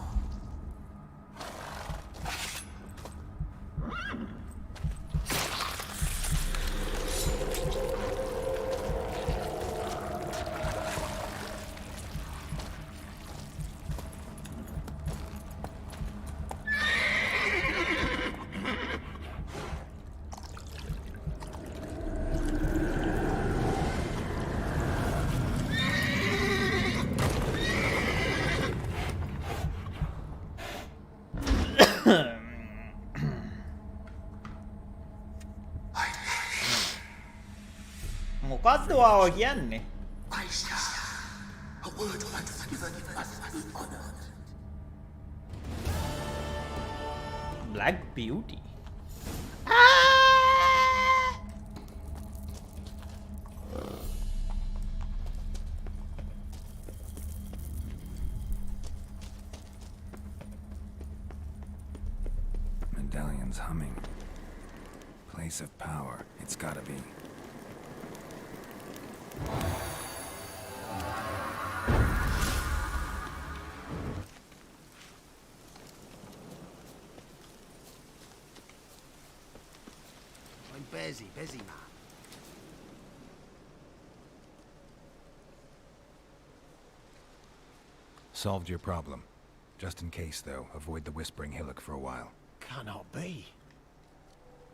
මොකක්ද ඔයාව කියන්නේ?
I shall. A word once given must be honored.
Black Beauty.
Medallion's humming. Place of power. It's gotta be.
I'm busy, man.
Solved your problem. Just in case, though, avoid the Whispering Hillock for a while.
Cannot be.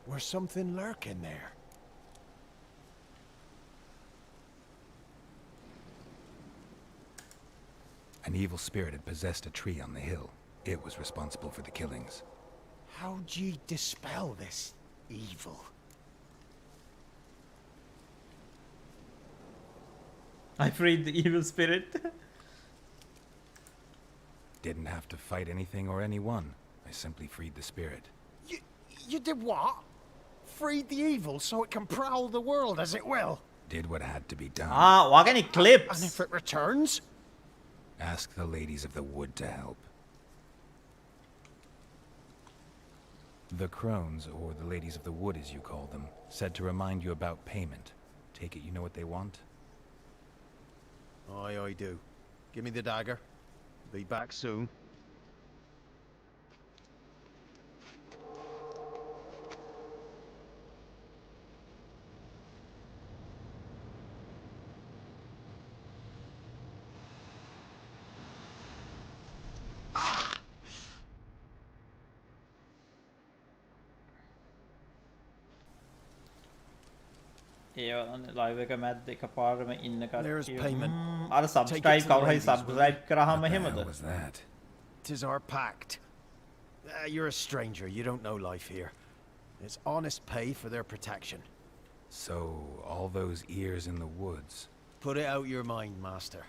There's something lurking there.
An evil spirit had possessed a tree on the hill. It was responsible for the killings.
How'd ye dispel this evil?
I freed the evil spirit.
Didn't have to fight anything or anyone. I simply freed the spirit.
You did what? Freed the evil so it can prowl the world as it will?
Did what had to be done.
what any clips?
And if it returns?
Ask the ladies of the wood to help. The crones, or the ladies of the wood as you call them, said to remind you about payment. Take it you know what they want?
Aye, I do. Give me the dagger. Be back soon.
live එක මැද්ද එකපාරම ඉන්න
There's
කට්ටිය
payment.
අර
Take it
subscribe
to the
කවුරු හරි
ladies, will you?
subscribe කරාම එහෙමද?
What was that?
Tis our pact. You're a stranger. You don't know life here. It's honest pay for their protection.
So, all those ears in the woods.
Put it out your mind, Master.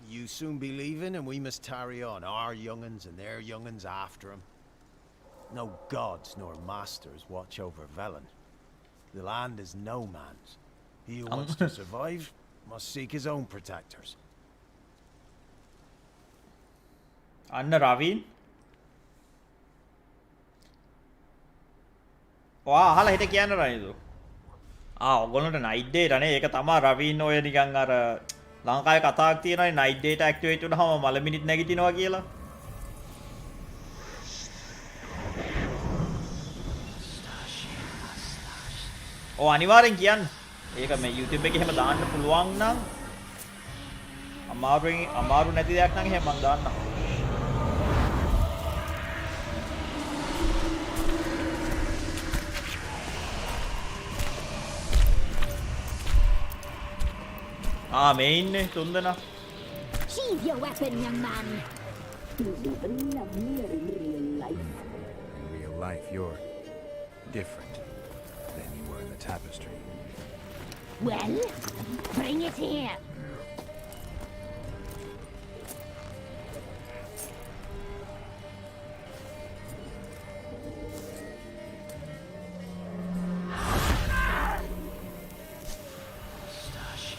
You soon be leaving, and we must tarry on, our young'uns and their young'uns after 'em. No gods nor masters watch over Velen. The land is no man's. He who wants to survive must seek his own protectors.
Anna Ravin. වා අහලා හිට කියන්න රනිදු. ඔයගොල්ලන්ට night date අනේ ඒක තමයි රවීන් ඔය නිකන් අර ලංකාවේ කතාවක් තියෙනවානේ නයිට් ඩේට් ඇක්ටිවේට් වුණාම මලමිනිත් නැගිටිනවා කියලා. අනිවාර්යෙන් කියන්න. ඒක මේ YouTube එකේ එහෙම දාන්න පුළුවන් නම් අමාරු නැති දෙයක් නම් එහෙම මම දාන්නම්. මේ ඉන්නේ තුන්දෙනා.
Sheathe your weapon, young man. You'll even lovelier in real life.
In real life, you're different than you were in the tapestry.
Well, bring it here.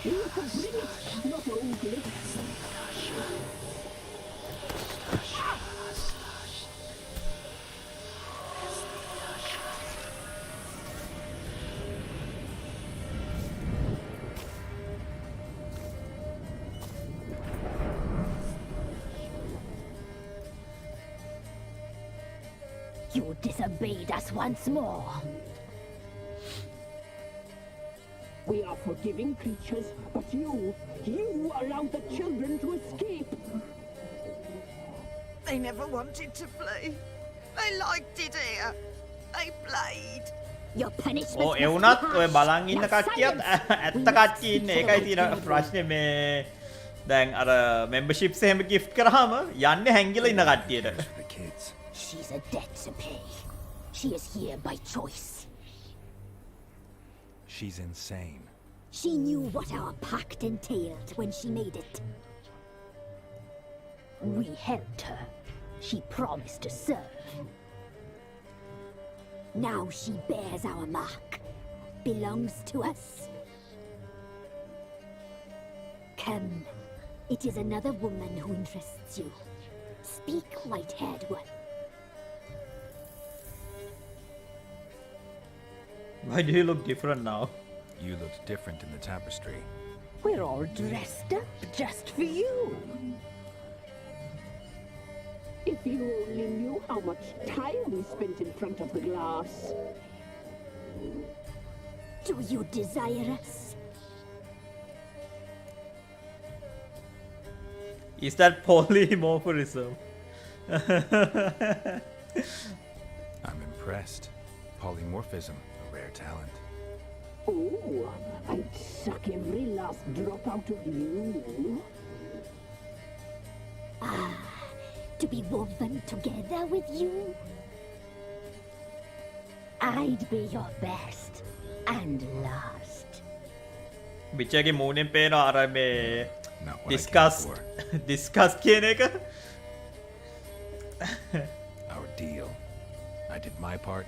You can bring it, not only.
You disobeyed us once more.
We are forgiving creatures, but you allowed the children to escape.
They never wanted to flee. They liked it here. They played.
Your punishment
ඒ වුණත් ඔය බලන් ඉන්න කට්ටියත් ඇත්ත කට්ටිය ඉන්නේ. ඒකයි තියෙන ප්‍රශ්නේ මේ දැන් අර memberships එහෙම gift කරාම යන්නේ හැංගිලා ඉන්න කට්ටියට.
She's a debt to pay. She is here by choice.
She's insane.
She knew what our pact entailed when she made it. We helped her. She promised to serve. Now she bears our mark. Belongs to us. Come. It is another woman who interests you. Speak, white-haired one.
Why do you look different now?
You looked different in the tapestry.
We're all dressed up just for you. If you only knew how much time we spent in front of the glass.
Do you desire us?
Is that polymorphism?
I'm impressed. Polymorphism, a rare talent.
Oh, I'd suck every last drop out of you.
Ah, to be woven together with you? I'd be your best and last.
Bichage moonen pena ara me discuss කියන එක.
Our deal. I did my part.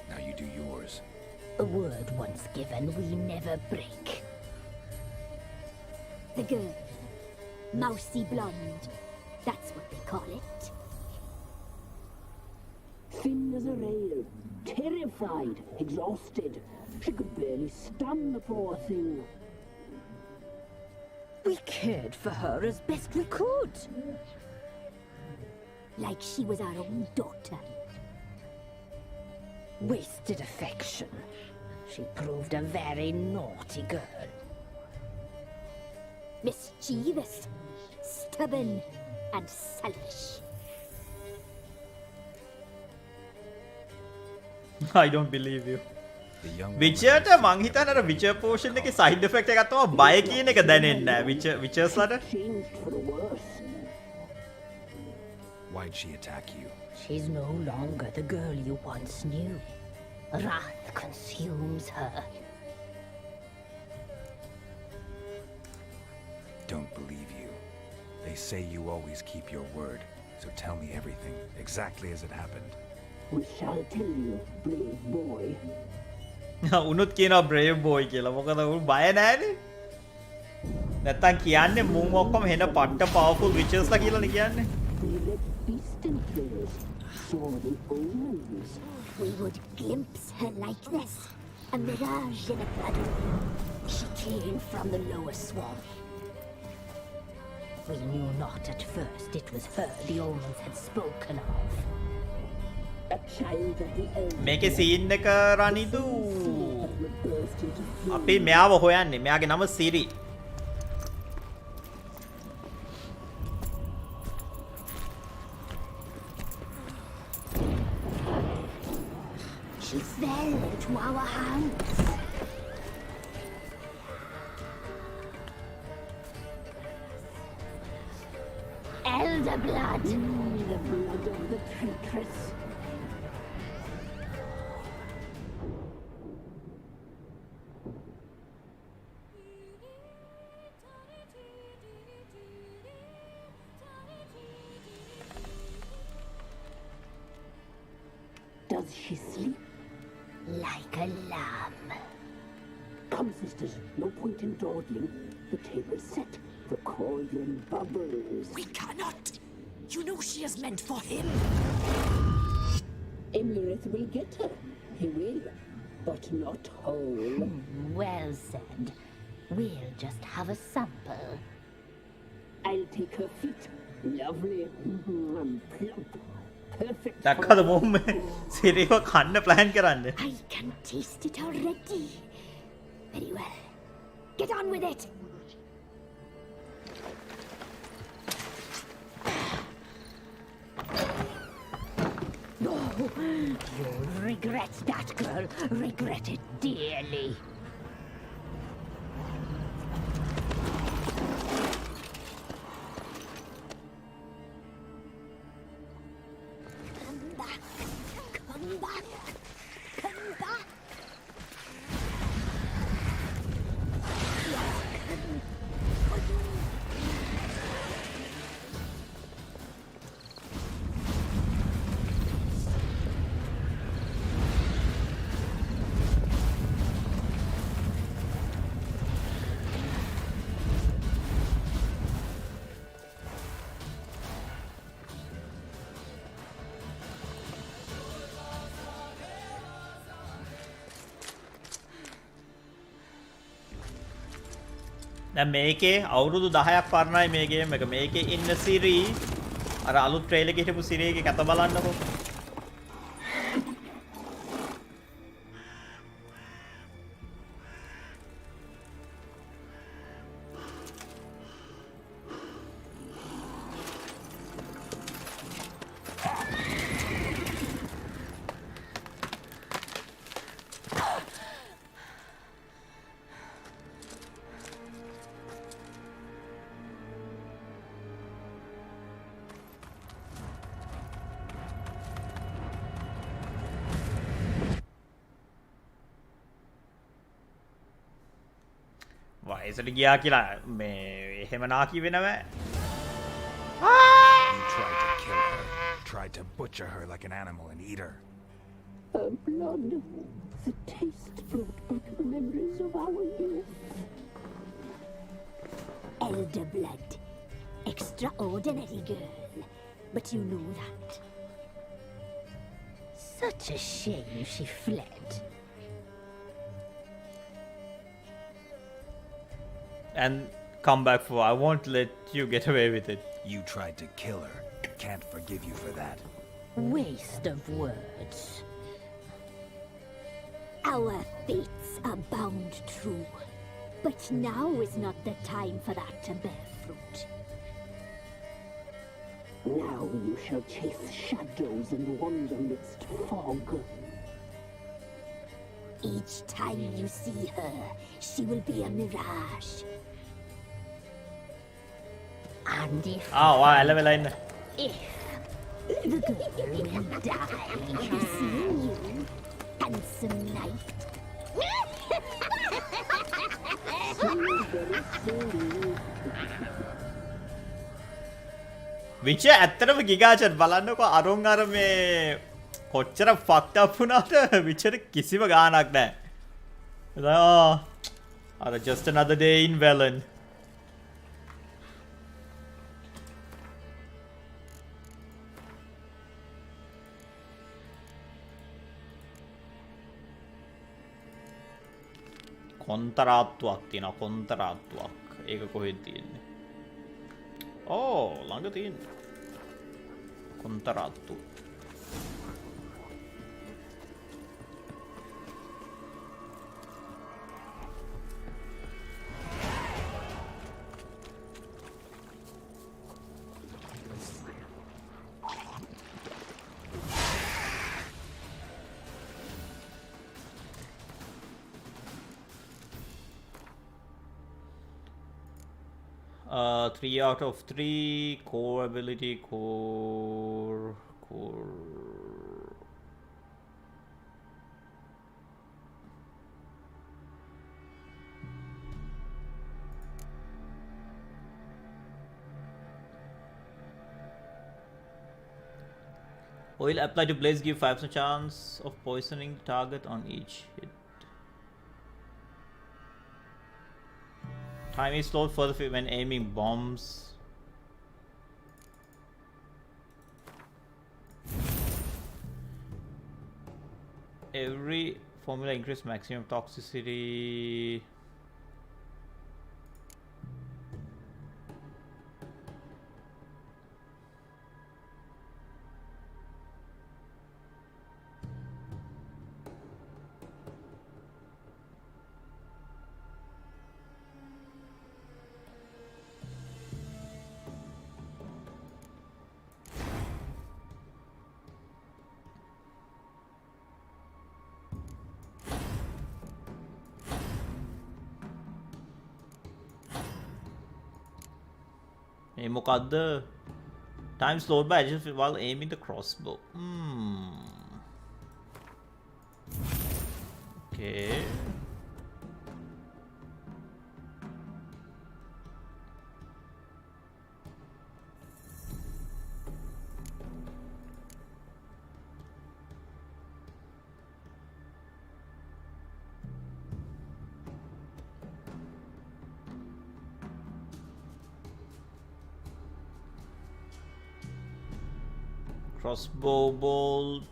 Now you do yours.
A word once given, we never break. The girl. Mousy blonde. That's what they call it.
Thin as a rail, terrified, exhausted. She could barely stand, the poor thing.
We cared for her as best we could.
Like she was our own daughter.
Wasted affection. She proved a very naughty girl.
Mischievous, stubborn, and selfish.
I don't believe you. විචර්ට මං හිතන්නේ අර විචර් portion එකේ side effect එකක් තමයි බය කියන එක දැනෙන්නේ නැහැ විචර්ස්ලට.
Why'd she attack you?
She's no longer the girl you once knew. Wrath consumes her.
Don't believe you. They say you always keep your word, so tell me everything, exactly as it happened.
We shall tell you, brave boy.
උනුත් කියනවා brave boy කියලා. මොකද උන් බය නැහැනේ. නැත්තම් කියන්නේ මුන් ඔක්කොම හෙන පට්ට powerful witches ලා කියලානේ කියන්නේ.
We let beast and players saw the omens.
We would glimpse her like this, a mirage in a blood. She came from the lower swamp.
We knew not at first it was her the omens had spoken of.
A child of the earth.
මේකේ scene එක රනිදු අපි මෙයාව හොයන්නේ. මෙයාගේ නම සිරි.
She fell into our hands.
Elder blood. The blood of the traitress. Does she sleep?
Like a lamb.
Come, sisters, no point in dawdling. The table's set. The cauldron bubbles.
We cannot! You know she is meant for him!
Emirith will get her. He will. But not whole.
Well said. We'll just have a sample.
I'll take her feet. Lovely. Plump. Perfect.
දැක්කද මොම්මේ සිරිව කන්න plan කරන්නේ.
I can taste it already. Very well. Get on with it.
Oh, you'll regret that, girl. Regret it dearly.
Come back. Come back. Come back.
දැන් මේකේ අවුරුදු 10ක් පරණයි මේ game එක. මේකේ ඉන්න සිරි අර අලුත් ට්‍රේලර් එකේ හිටපු සිරියගේ කත බලන්නකෝ. වයසට ගියා කියලා මේ එහෙම නාකි වෙනවෑ.
You tried to kill her, tried to butcher her like an animal and eat her.
Her blood. The taste brought back memories of our youth.
Elder blood. Extraordinary girl. But you know that.
Such a shame she fled.
And come back for I won't let you get away with it.
You tried to kill her. Can't forgive you for that.
Waste of words.
Our fates are bound true. But now is not the time for that to bear fruit.
Now you shall chase shadows and wander midst fog.
Each time you see her, she will be a mirage.
And if
වා ඇල වෙලා ඉන්න.
the girl will die,
I'll be seeing you
handsome knight.
විච ඇත්තටම ගිගාචර් බලන්නකො අරුන් අර මේ කොච්චර ෆක්ට් up වුණාට විචට කිසිම ගාණක් නැහැ. අර just another day in Velen. කොන්තරාත්තුවක් තියෙනවා කොන්තරාත්තුවක්. ඒක කොහෙද තියෙන්නේ? ඕ ළඟ තියෙන්නේ. කොන්තරාත්තු. Three out of 3 core ability core. Oil applied to blaze give 5% chance of poisoning target on each hit. Time is slowed further when aiming bombs. Every formula increase maximum toxicity. මොකක්ද? Time slowed by adjust while aiming the crossbow. Okay. Crossbow bolt.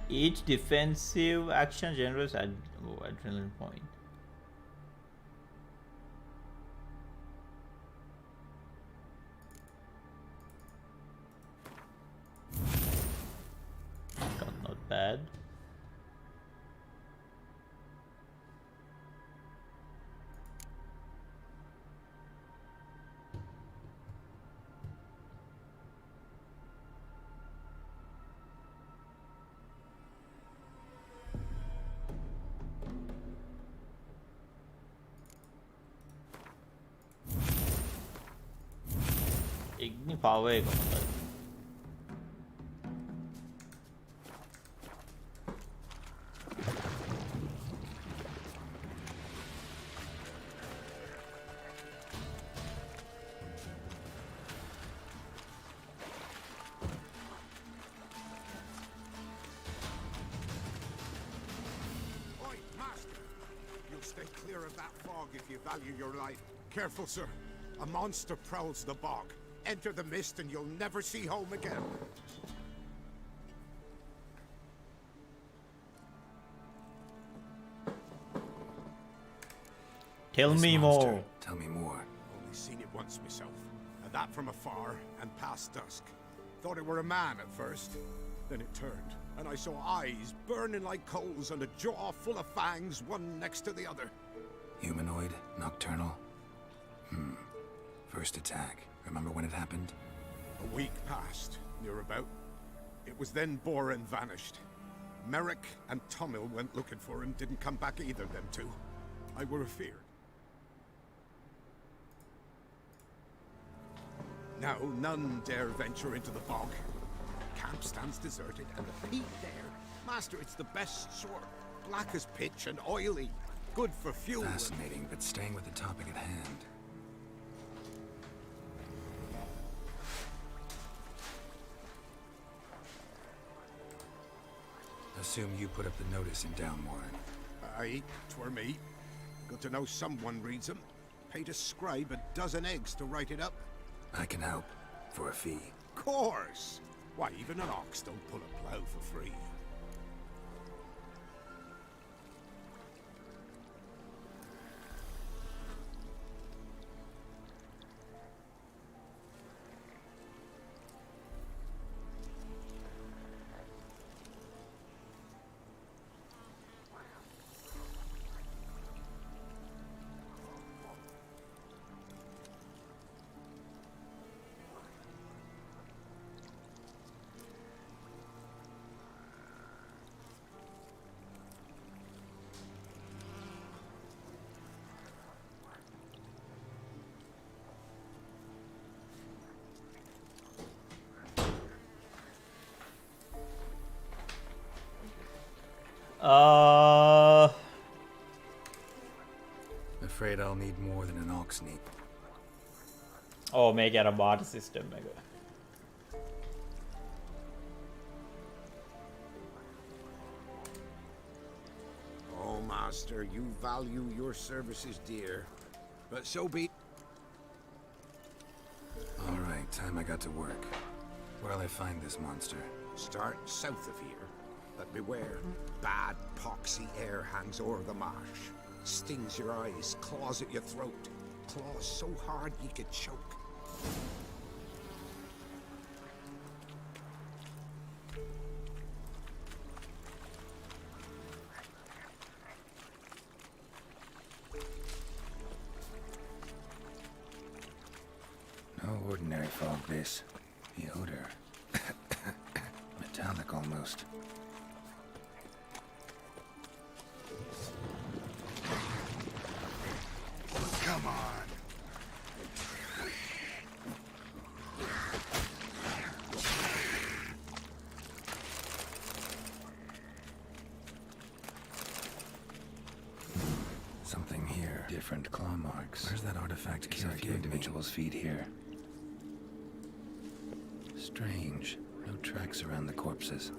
Each defensive action generates adrenaline point. Bad. Igni power එක හොඳයි.
Value your life. Careful, sir. A monster prowls the bog. Enter the mist and you'll never see home again.
Tell me more.
Tell me more.
Only seen it once myself. And that from afar and past dusk. Thought it were a man at first. Then it turned, and I saw eyes burning like coals and a jaw full of fangs, one next to the other.
Humanoid? Nocturnal? First attack. Remember when it happened?
A week passed, near about. It was then Boren vanished. Merrick and Tomil went looking for him, didn't come back either, them two. I were afeard. Now none dare venture into the bog. Camp stands deserted, and the peat there, master, it's the best sort. Black as pitch and oily. Good for fuel.
Fascinating, but staying with the topic at hand. Assume you put up the notice in Downwarren.
Aye, 'twere me. Good to know someone reads them. Paid a scribe a dozen eggs to write it up.
I can help, for a fee.
Course! Why, even an ox don't pull a plough for free.
Afraid I'll need more than an ox need.
Oh, මේක අර barter system එක.
Oh, master, you value your services dear. But so be...
All right, time I got to work. Where'll I find this monster?
Start south of here. But beware, bad poxy air hangs o'er the marsh. Stings your eyes, claws at your throat. Claws so hard you could choke.
No ordinary fog, this. The odor. Metallic almost.
Come on.
Something here. Different claw marks. Where's that artifact key? A few individuals' feet here. Strange. No tracks around the corpses.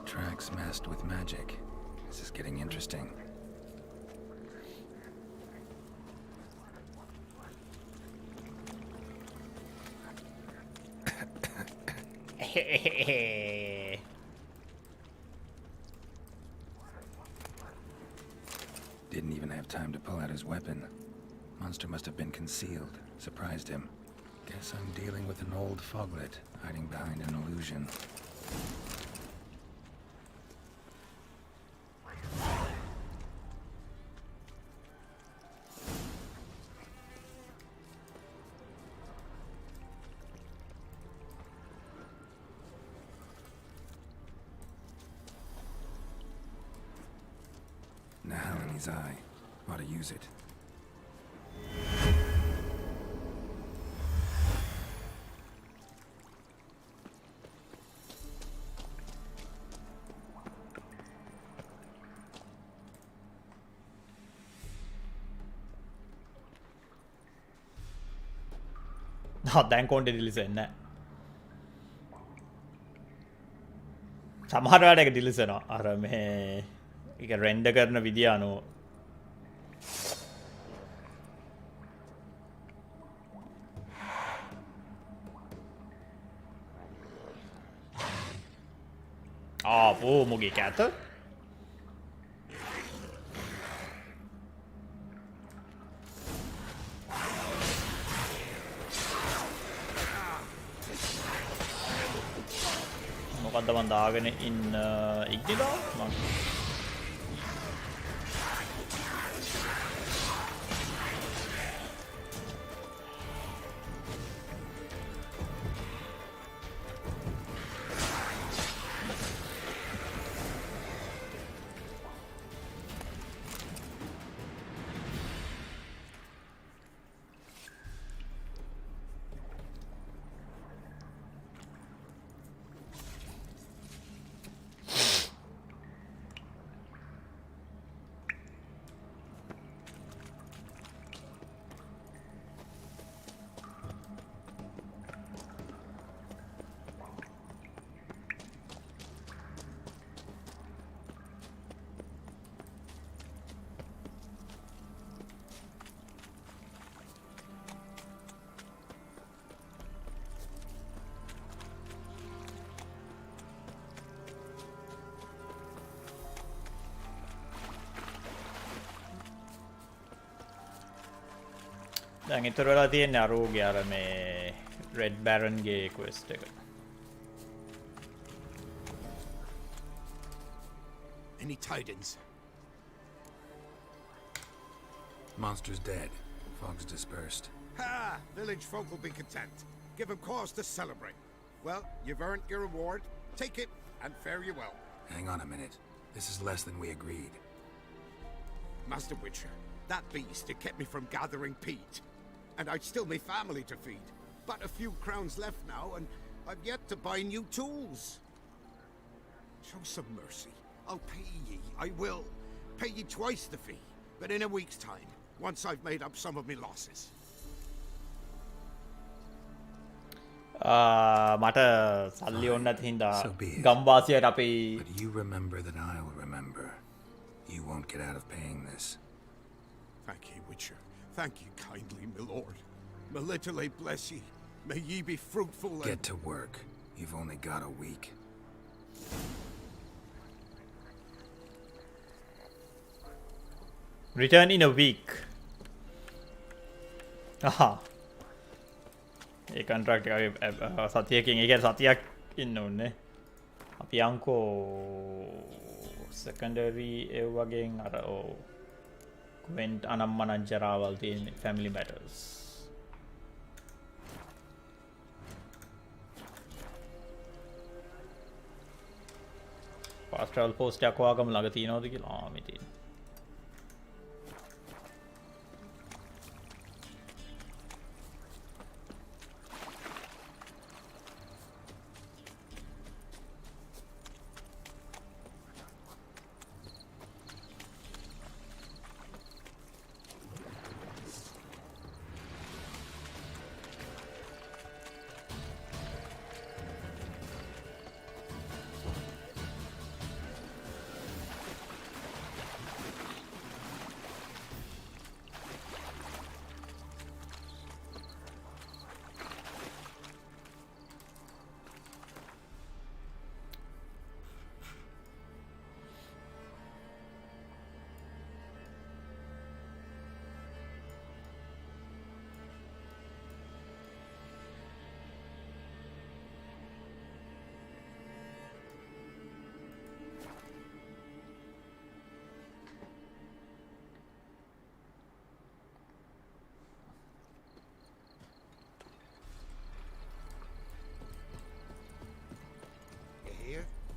Tracks masked with magic. This is getting interesting. Didn't even have time to pull out his weapon. Monster must have been concealed. Surprised him. Guess I'm dealing with an old foglet, hiding behind an illusion. Nahal in his eye. Ought to use it.
දැන් කොන්ට ඩිලිසෙන්න සමහර වැඩ එක ඩිලිසනවා අර මේ එක රෙන්ඩ කරන විදිය අනුව ආපෝ මුගේ කැත මොකද්ද මන් දාගෙන ඉන්න ඉක්නිදා මං දැන් ඉතුරු වෙලා තියෙන්නේ අරූගේ අර මේ Red Baron ගේ quest එක.
Any tidings?
Monster's dead. Fog's dispersed.
Ha! Village folk will be content. Give them cause to celebrate. Well, you've earned your reward. Take it and fare you well.
Hang on a minute. This is less than we agreed.
Master Witcher, that beast, it kept me from gathering peat. And I'd still my family to feed. But a few crowns left now, and I've yet to buy new tools. Show some mercy. I'll pay ye. I will. Pay ye twice the fee. But in a week's time, once I've made up some of my losses.
මට සල්ලි ඕන නැති හින්දා ගම්වාසියට අපි
But you remember that I'll remember. You won't get out of paying this.
Thank ye, Witcher. Thank ye kindly, my lord. Melitele bless ye. May ye be fruitful and...
Get to work. You've only got a week.
Return in a week. Aha. ඒ කන්ට්‍රක්ට් එක සතියකින් ඒ කියන්නේ සතියක් ඉන්න ඕනේ. අපි අංකෝ secondary ඒ වගේන් අර Gwent අනම්මනන් ජරාවල් තියෙන family matters. fast travel post එකක් ඔයාගම ළඟ තියෙනවද කියලා මේ තියෙනවා.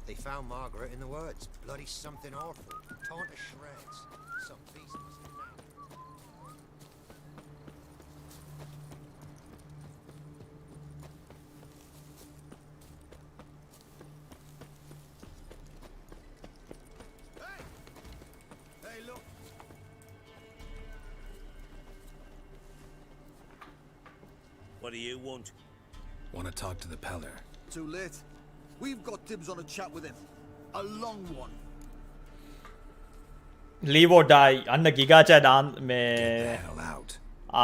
They found Margaret in the woods. Bloody something awful. Torn to shreds. Some beast must have nabbed.
Hey! Hey, look!
What do you want?
Want to talk to the Peller.
Too late. We've got dibs on a chat with him. A long one.
Leave or die. අන්න ගිගා chat මේ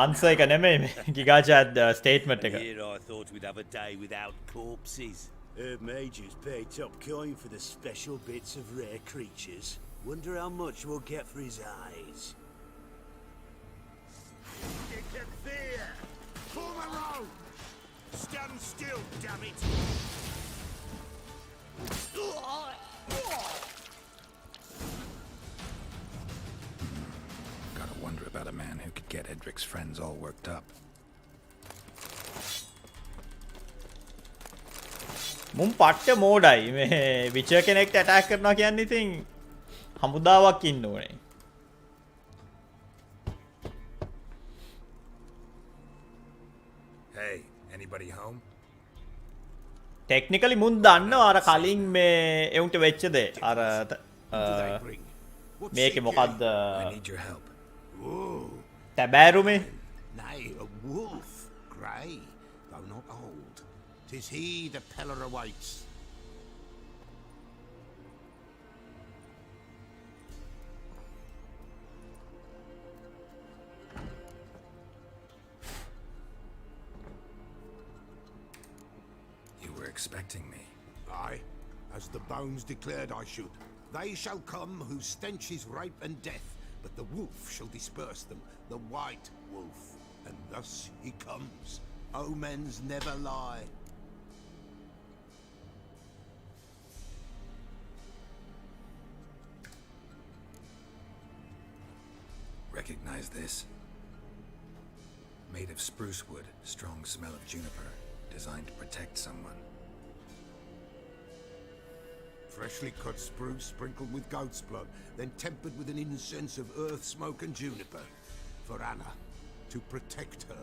answer එක නෙමෙයි මේ ගිගා chat statement එක.
Here I thought we'd have a day without corpses. Herb Majors pay top coin for the special bits of rare creatures. Wonder how much we'll get for his eyes.
You can fear! Form a row! Stand still, damn it!
Gotta wonder about a man who could get Edric's friends all worked up.
මුන් පට්ට මෝඩයි මේ විචර් කෙනෙක්ට attack කරනවා කියන්නේ ඉතින් හමුදාවක් ඉන්න ඕනේ.
Hey, anybody home?
Technically මුන් දන්නවා අර කලින් මේ එවුන්ට වෙච්ච දේ අර මේකේ මොකද්ද තැබෑරුමේ
Nay, a wolf, grey, though not old. 'Tis he the Peller awaits.
You were expecting me.
Aye, as the bones declared I should. They shall come whose stench is ripe and death, but the wolf shall disperse them, the white wolf.
And thus he comes. Omens never lie.
Recognize this? Made of spruce wood, strong smell of juniper, designed to protect someone.
Freshly cut spruce sprinkled with goat's blood, then tempered with an incense of earth, smoke and juniper. For Anna, to protect her.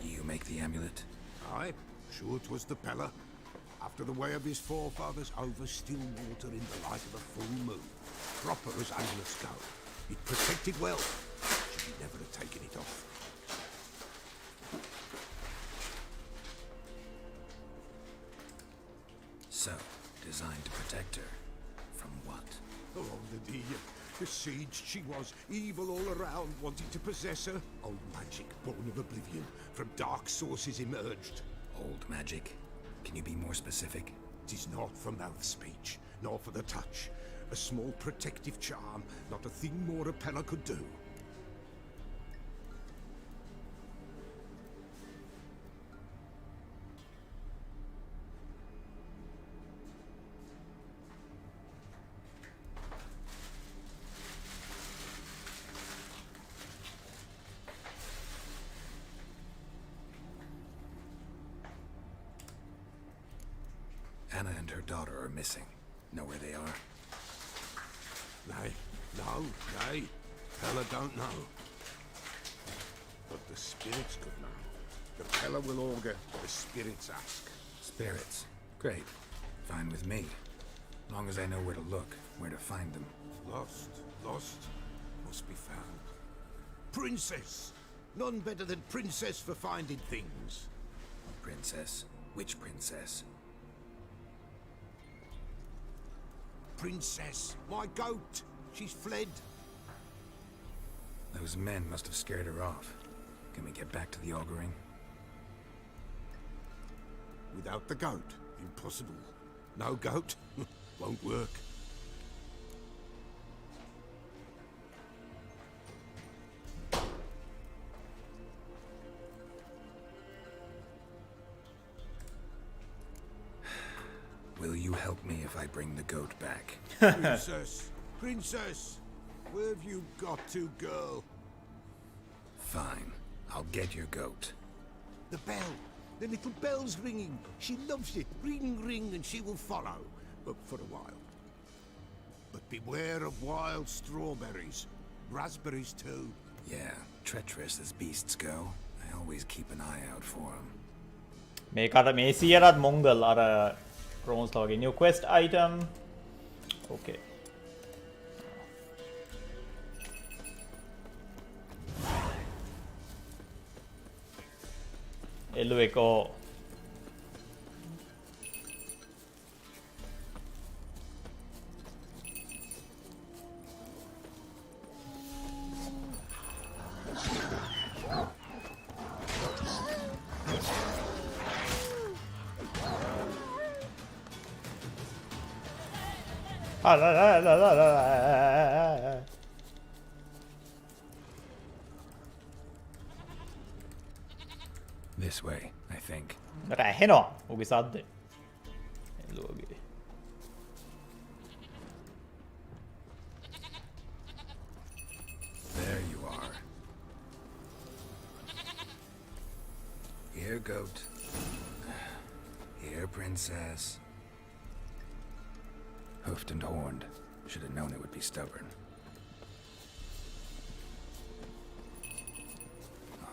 You make the amulet?
Aye, sure 'twas the Pella. After the way of his forefathers, over still water in the light of a full moon. Proper as amulets go. It protected well. Should never have taken it off.
So, designed to protect her. From what?
Oh, the dear. Besieged she was, evil all around, wanting to possess her. Old magic, born of oblivion, from dark sources emerged.
Old magic? Can you be more specific?
'Tis not for mouth speech, nor for the touch. A small protective charm, not a thing more a Pella could do.
Anna and her daughter are missing. Know where they are?
Nay, Pella don't know. But the spirits could know. The Pella will augur, the spirits ask.
Spirits. Great. Fine with me. Long as I know where to look, where to find them.
Lost, must be found. Princess! None better than Princess for finding things.
Princess? Which princess?
Princess, my goat! She's fled.
Those men must have scared her off. Can we get back to the auguring?
Without the goat, impossible. No goat, won't work.
Will you help me if I bring the goat back?
Princess! Where have you got to, girl?
Fine. I'll get your goat.
The bell! The little bell's ringing. She loves it. Ring, ring, and she will follow. But for a while. But beware of wild strawberries. Raspberries, too.
Yeah, treacherous as beasts go. I always keep an eye out for them.
මේකට මේ සියරත් මොංගල් අර ක්‍රෝන්ස් ලෝගේ new quest item. Okay. එල්ලුවෙකෝ
This way, I think.
මට ඇහෙනවා උගේ සද්දේ. එල්ලුවගේ.
There you are. Here, goat. Here, princess. Hoofed and horned. Should have known it would be stubborn.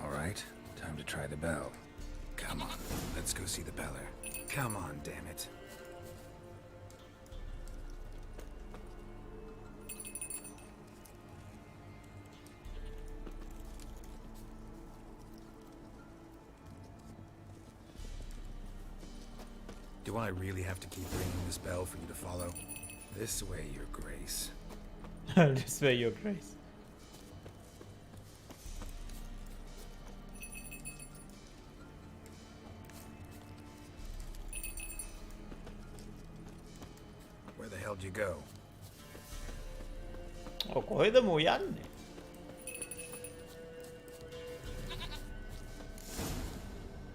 All right, time to try the bell. Come on, let's go see the beller. Come on, damn it. Do I really have to keep ringing this bell for you to follow? This way, Your Grace.
This way, Your Grace.
Where the hell did you go?
කොහෙද මූ යන්නේ?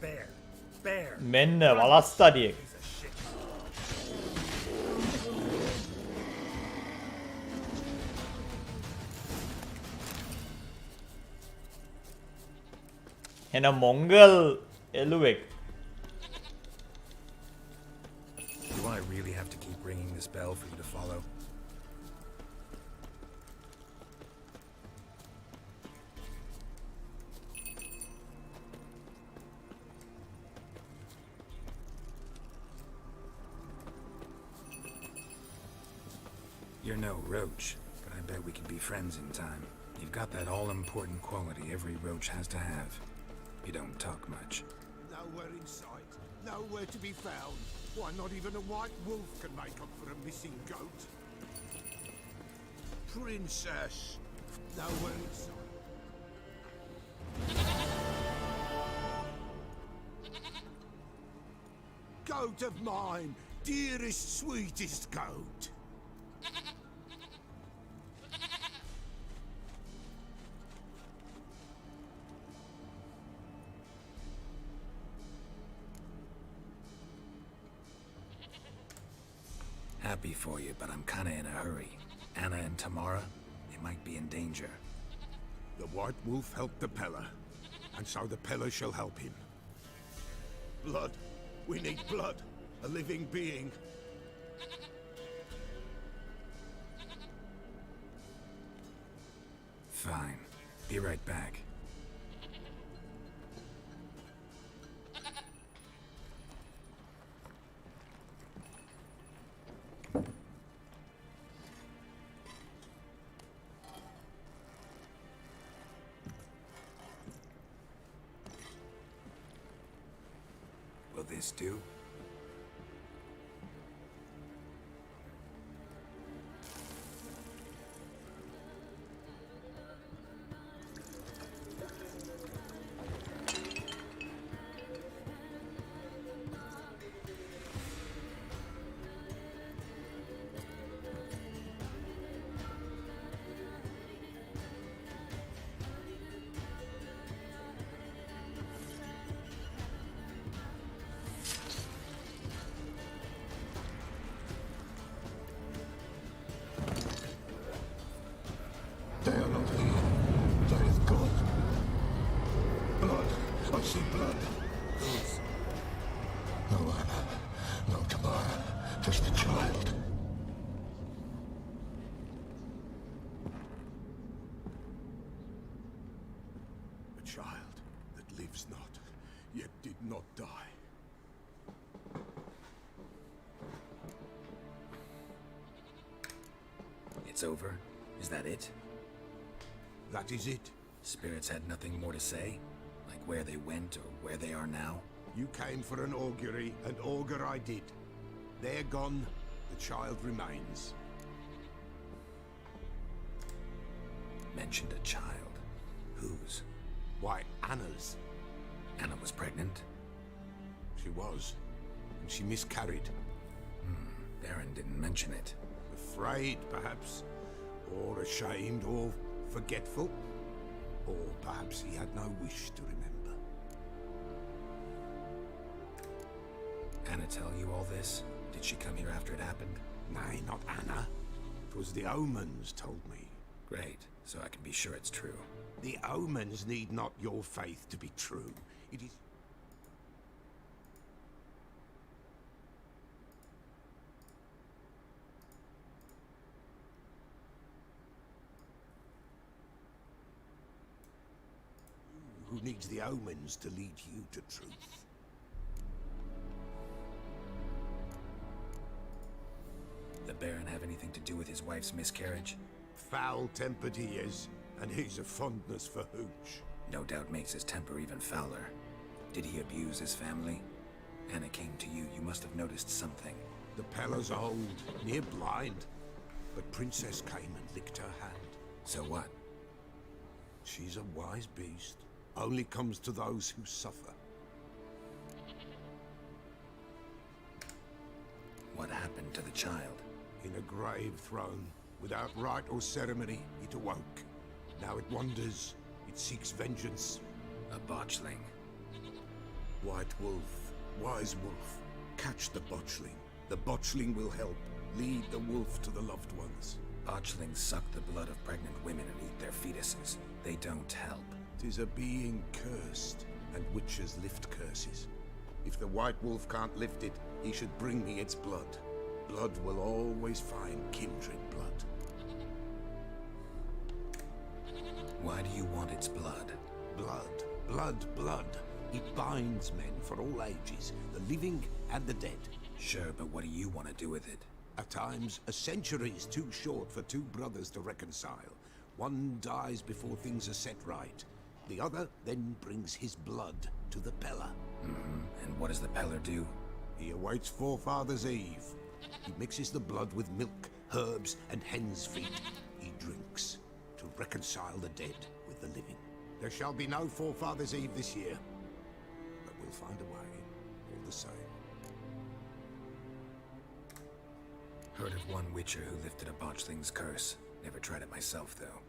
Bear. Bear.
මෙන්න වලස්සඩියෙක්. එන මොංගල් එළුවෙක්.
Do I really have to keep ringing this bell for you to follow? You're no roach, but I bet we could be friends in time. You've got that all-important quality every roach has to have. You don't talk much.
Nowhere in sight. Nowhere to be found. Why, not even a white wolf can make up for a missing goat. Princess. Nowhere in sight. Goat of mine. Dearest, sweetest goat.
Happy for you, but I'm kinda in a hurry. Anna and Tamara, they might be in danger.
The White Wolf helped the Pella, and so the Pella shall help him. Blood. We need blood. A living being.
Fine. Be right back. Will this do?
They are not here. There is God. Blood. I see blood.
Whose?
No Anna. No Tamara. Just a child.
A child that lives not, yet did not die.
It's over? Is that it?
That is it.
Spirits had nothing more to say? Like where they went or where they are now?
You came for an augury, and augur I did. They're gone, the child remains.
Mentioned a child. Whose?
Why, Anna's.
Anna was pregnant?
She was, and she miscarried.
Baron didn't mention it.
Afraid, perhaps, or ashamed, or forgetful, or perhaps he had no wish to remember.
Anna tell you all this? Did she come here after it happened?
Nay, not Anna. 'Twas the omens told me.
Great, so I can be sure it's true.
The omens need not your faith to be true. It is... who needs the omens to lead you to truth.
The Baron have anything to do with his wife's miscarriage?
Foul-tempered he is, and he's a fondness for hooch.
No doubt makes his temper even fouler. Did he abuse his family? Anna came to you, you must have noticed something.
The Pella's old, near blind, but Princess came and licked her hand.
So what?
She's a wise beast. Only comes to those who suffer.
What happened to the child?
In a grave thrown, without rite or ceremony, it awoke. Now it wanders, it seeks vengeance.
A botchling.
White Wolf, Wise Wolf, catch the botchling. The botchling will help. Lead the wolf to the loved ones.
Botchlings suck the blood of pregnant women and eat their fetuses. They don't help.
'Tis a being cursed, and witches lift curses. If the White Wolf can't lift it, he should bring me its blood. Blood will always find kindred blood.
Why do you want its blood?
Blood, blood, blood. It binds men for all ages, the living and the dead.
Sure, but what do you want to do with it?
At times, a century is too short for two brothers to reconcile. One dies before things are set right. The other then brings his blood to the Peller.
And what does the Peller do?
He awaits Forefathers' Eve. He mixes the blood with milk, herbs, and hen's feet. He drinks to reconcile the dead with the living. There shall be no Forefathers' Eve this year, but we'll find a way, all the same.
Heard of one witcher who lifted a botchling's curse. Never tried it myself, though.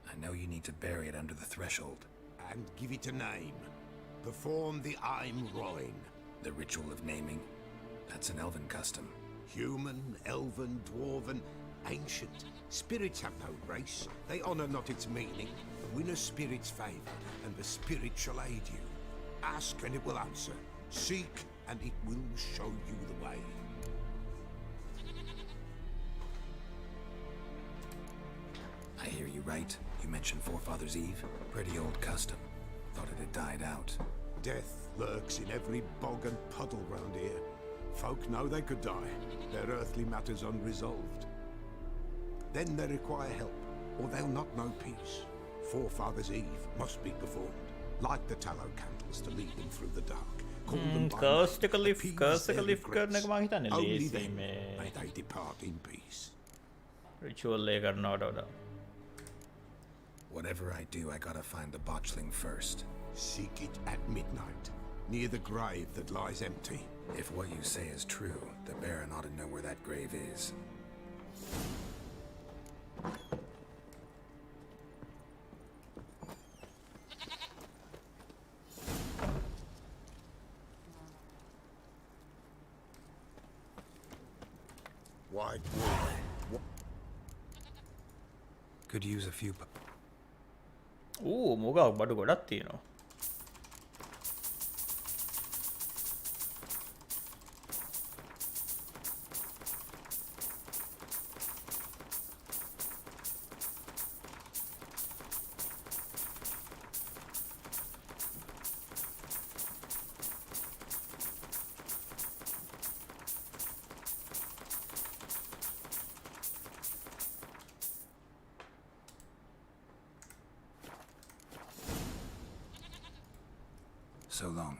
I know you need to bury it under the threshold.
And give it a name. Perform the Aim Roin.
The ritual of naming? That's an elven custom.
Human, elven, dwarven, ancient. Spirits have no race. They honor not its meaning. Win a spirit's favor, and the spirit shall aid you. Ask, and it will answer. Seek, and it will show you the way.
I hear you right. You mentioned Forefathers' Eve. Pretty old custom. Thought it had died out.
Death lurks in every bog and puddle round here. Folk know they could die, their earthly matters unresolved. Then they require help, or they'll not know peace. Forefathers' Eve must be performed. Light the tallow candles to lead them through the dark. Call them by
Curse
name,
එක lift
appease
curse
their
එක lift
regrets.
කරන එක මම හිතන්නේ
Only
ලේසි
then
මේ
may they depart in peace.
ritual එක කරනවට වඩා.
Whatever I do, I gotta find the botchling first.
Seek it at midnight, near the grave that lies empty.
If what you say is true, the Baron ought to know where that grave is.
White Wolf.
Could use a few.
මොකක් බඩු ගොඩක් තියෙනවා.
So long.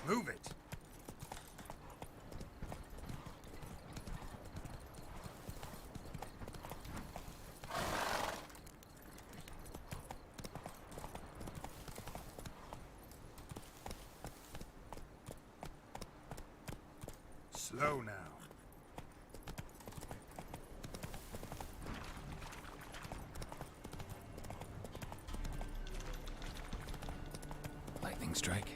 Move it!
Slow now.
Lightning strike.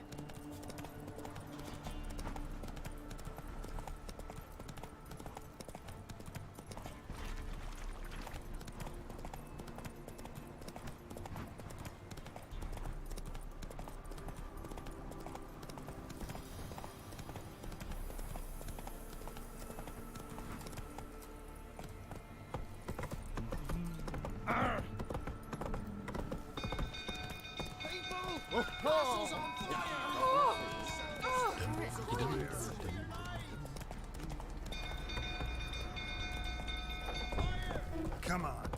Come on.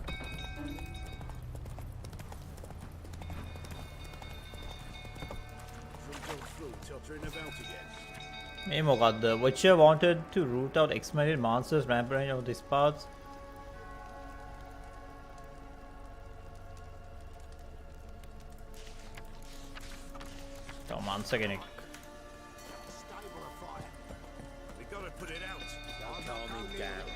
tottering about again.
මේ මොකක්ද? Witcher wanted to root out exterminated monsters rampant on these parts. Monster කෙනෙක්.
Stable afire. We gotta put it out. Don't calm him down.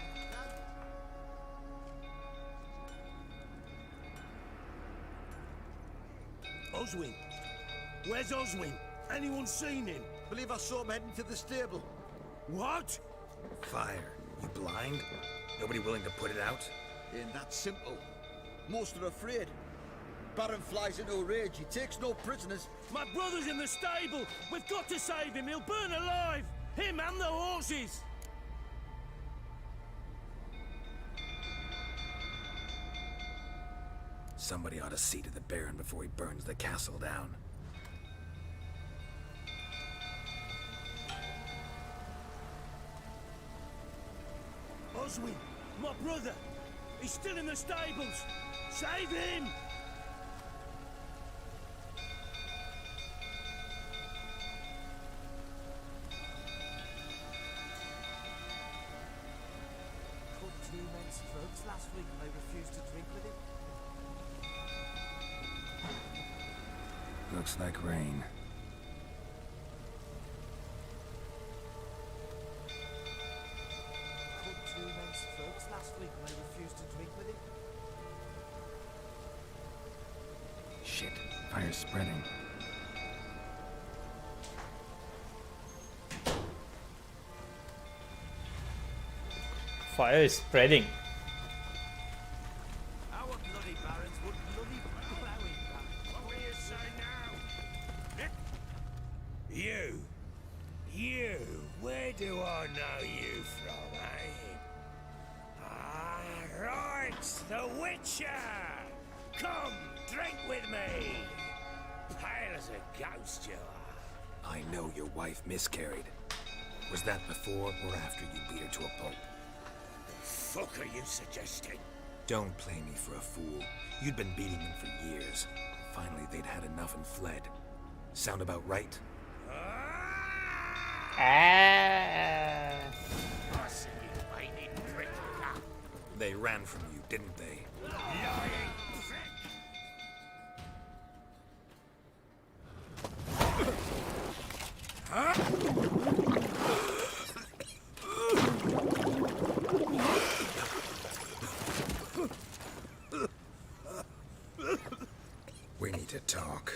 Oswin! Where's Oswin? Anyone seen him? Believe I saw him heading to the stable. What?
Fire. You blind? Nobody willing to put it out?
Ain't that simple. Most are afraid. Baron flies into a rage. He takes no prisoners.
My brother's in the stable. We've got to save him. He'll burn alive. Him and the horses.
Somebody ought to see to the Baron before he burns the castle down.
Oswin, my brother. He's still in the stables. Save him.
Cut 2 men's throats last week and they refused to drink with him.
Looks like rain.
Cut 2 men's throats last week and they refused to drink with him.
Shit, fire's spreading.
Fire is spreading.
Our bloody barons would bloody plowing back. What will you say now?
You, where do I know you from, eh? Ah, right, the Witcher! Come, drink with me! Pale as a ghost you are.
I know your wife miscarried. Was that before or after you beat her to a pulp?
Fuck are you suggesting?
Don't play me for a fool. You'd been beating them for years. Finally, they'd had enough and fled. Sound about right? They ran from you, didn't they?
Lying
We need to talk.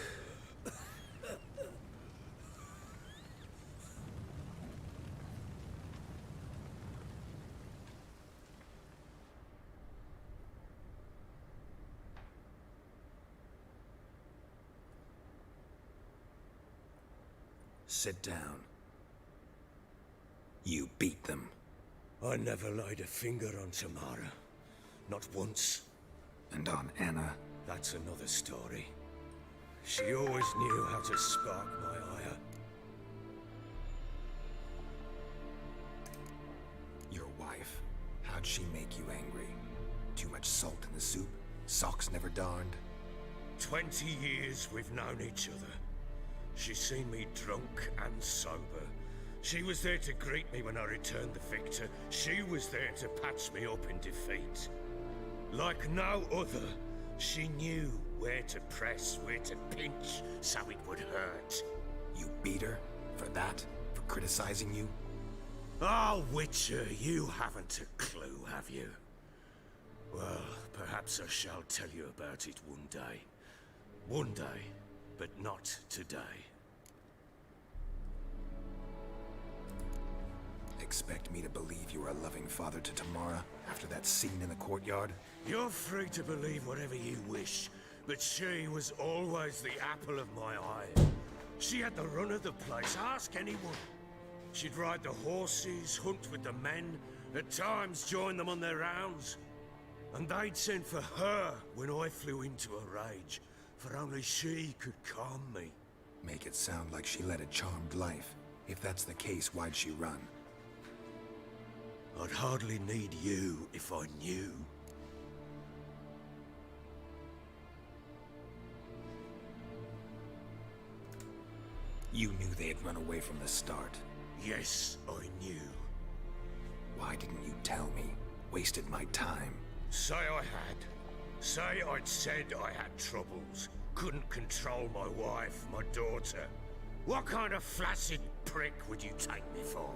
Sit down. You beat them.
I never laid a finger on Tamara. Not once.
And on Anna?
That's another story. She always knew how to spark my ire.
Your wife. How'd she make you angry? Too much salt in the soup? Socks never darned?
20 years we've known each other. She's seen me drunk and sober. She was there to greet me when I returned the victor. She was there to patch me up in defeat. Like no other, she knew where to press, where to pinch, so it would hurt.
You beat her? For that? For criticizing you?
Oh, Witcher, you haven't a clue, have you? Well, perhaps I shall tell you about it one day. One day, but not today.
Expect me to believe you were a loving father to Tamara after that scene in the courtyard?
You're free to believe whatever you wish, but she was always the apple of my eye. She had the run of the place, ask anyone. She'd ride the horses, hunt with the men, at times join them on their rounds. And they'd send for her when I flew into a rage, for only she could calm me.
Make it sound like she led a charmed life. If that's the case, why'd she run?
I'd hardly need you if I knew.
You knew they had run away from the start.
Yes, I knew.
Why didn't you tell me? Wasted my time.
Say I had. Say I'd said I had troubles. Couldn't control my wife, my daughter. What kind of flaccid prick would you take me for?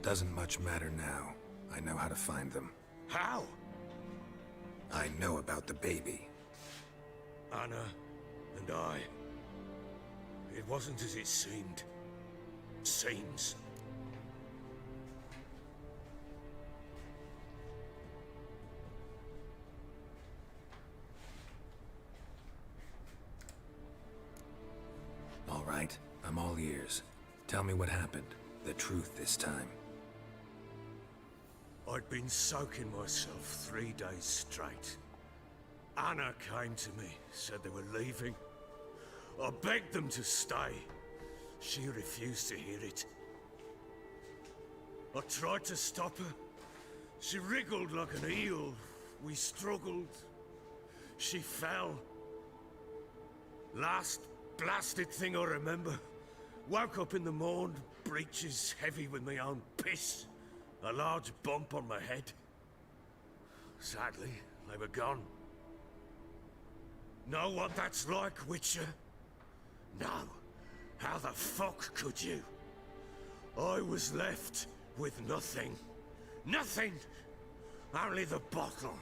Doesn't much matter now. I know how to find them.
How?
I know about the baby.
Anna and I. It wasn't as it seemed. Seems.
All right, I'm all ears. Tell me what happened. The truth this time.
I'd been soaking myself 3 days straight. Anna came to me, said they were leaving. I begged them to stay. She refused to hear it. I tried to stop her. She wriggled like an eel. We struggled. She fell. Last blasted thing I remember. Woke up in the morn, breeches heavy with my own piss. A large bump on my head. Sadly, they were gone. Know what that's like, Witcher? No. How the fuck could you? I was left with nothing. Nothing! Only the bottle.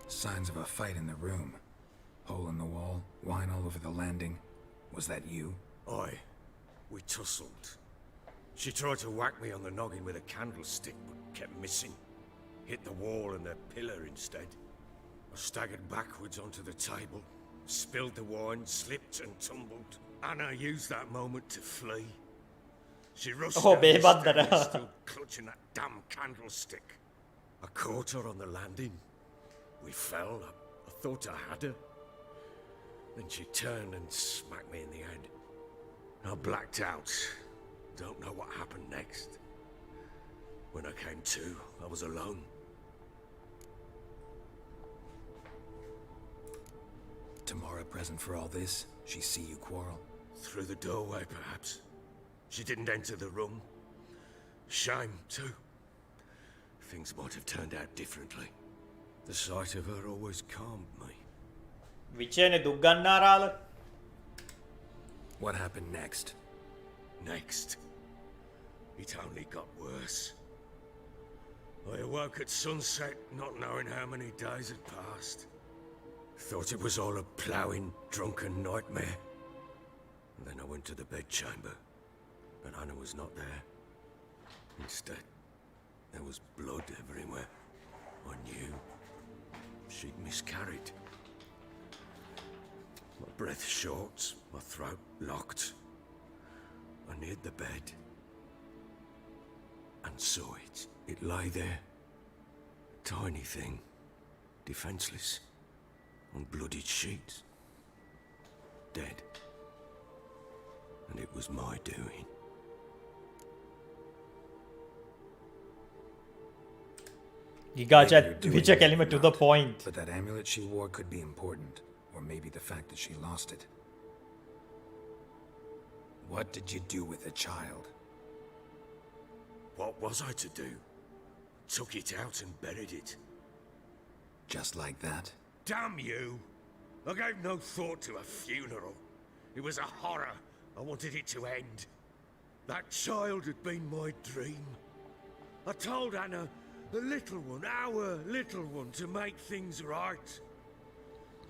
Signs of a fight in the room. Hole in the wall, wine all over the landing. Was that you?
Aye. We tussled. She tried to whack me on the noggin with a candlestick, but kept missing. Hit the wall and the pillar instead. I staggered backwards onto the table, spilled the wine, slipped and tumbled. Anna used that moment to flee. She rushed down the stairs, still clutching that damn candlestick. I caught her on the landing. We fell. I thought I had her. Then she turned and smacked me in the head. I blacked out. Don't know what happened next. When I came to, I was alone.
Tamara present for all this? She see you quarrel?
Through the doorway, perhaps. She didn't enter the room. Shame, too. Things might have turned out differently. The sight of her always calmed me.
විචයනේ දුක් ගන්නාරාල.
What happened next?
Next? It only got worse. I awoke at sunset, not knowing how many days had passed. Thought it was all a ploughing, drunken nightmare. And then I went to the bedchamber, but Anna was not there. Instead, there was blood everywhere. I knew she'd miscarried. My breath short, my throat locked. I neared the bed and saw it. It lay there. A tiny thing, defenseless, on bloodied sheets. Dead. And it was my doing.
Gigajet, Witcher කෙලිම to the point.
But that amulet she wore could be important. Or maybe the fact that she lost it. What did you do with the child?
What was I to do? Took it out and buried it.
Just like that?
Damn you! I gave no thought to a funeral. It was a horror. I wanted it to end. That child had been my dream. I told Anna, the little one, our little one, to make things right.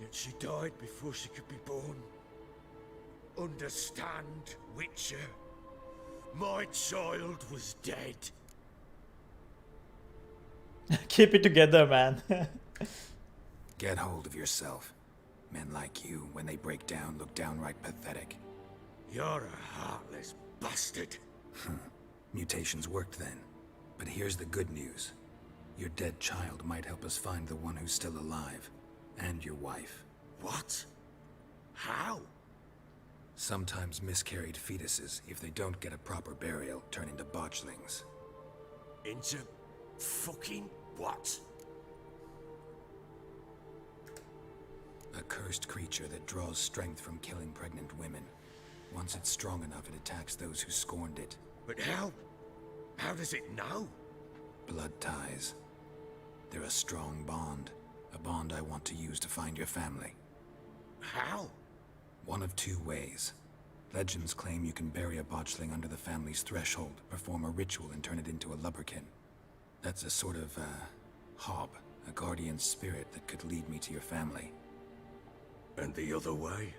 Yet she died before she could be born. Understand, Witcher? My child was dead.
Keep it together, man.
Get hold of yourself. Men like you, when they break down, look downright pathetic.
You're a heartless bastard.
Mutations worked then. But here's the good news. Your dead child might help us find the one who's still alive. And your wife.
What? How?
Sometimes miscarried fetuses, if they don't get a proper burial, turn into botchlings.
Into fucking what?
A cursed creature that draws strength from killing pregnant women. Once it's strong enough, it attacks those who scorned it.
But how? How does it know?
Blood ties. They're a strong bond. A bond I want to use to find your family.
How?
One of two ways. Legends claim you can bury a botchling under the family's threshold, perform a ritual, and turn it into a lubberkin. That's a sort of, hob, a guardian spirit that could lead me to your family.
And the other way?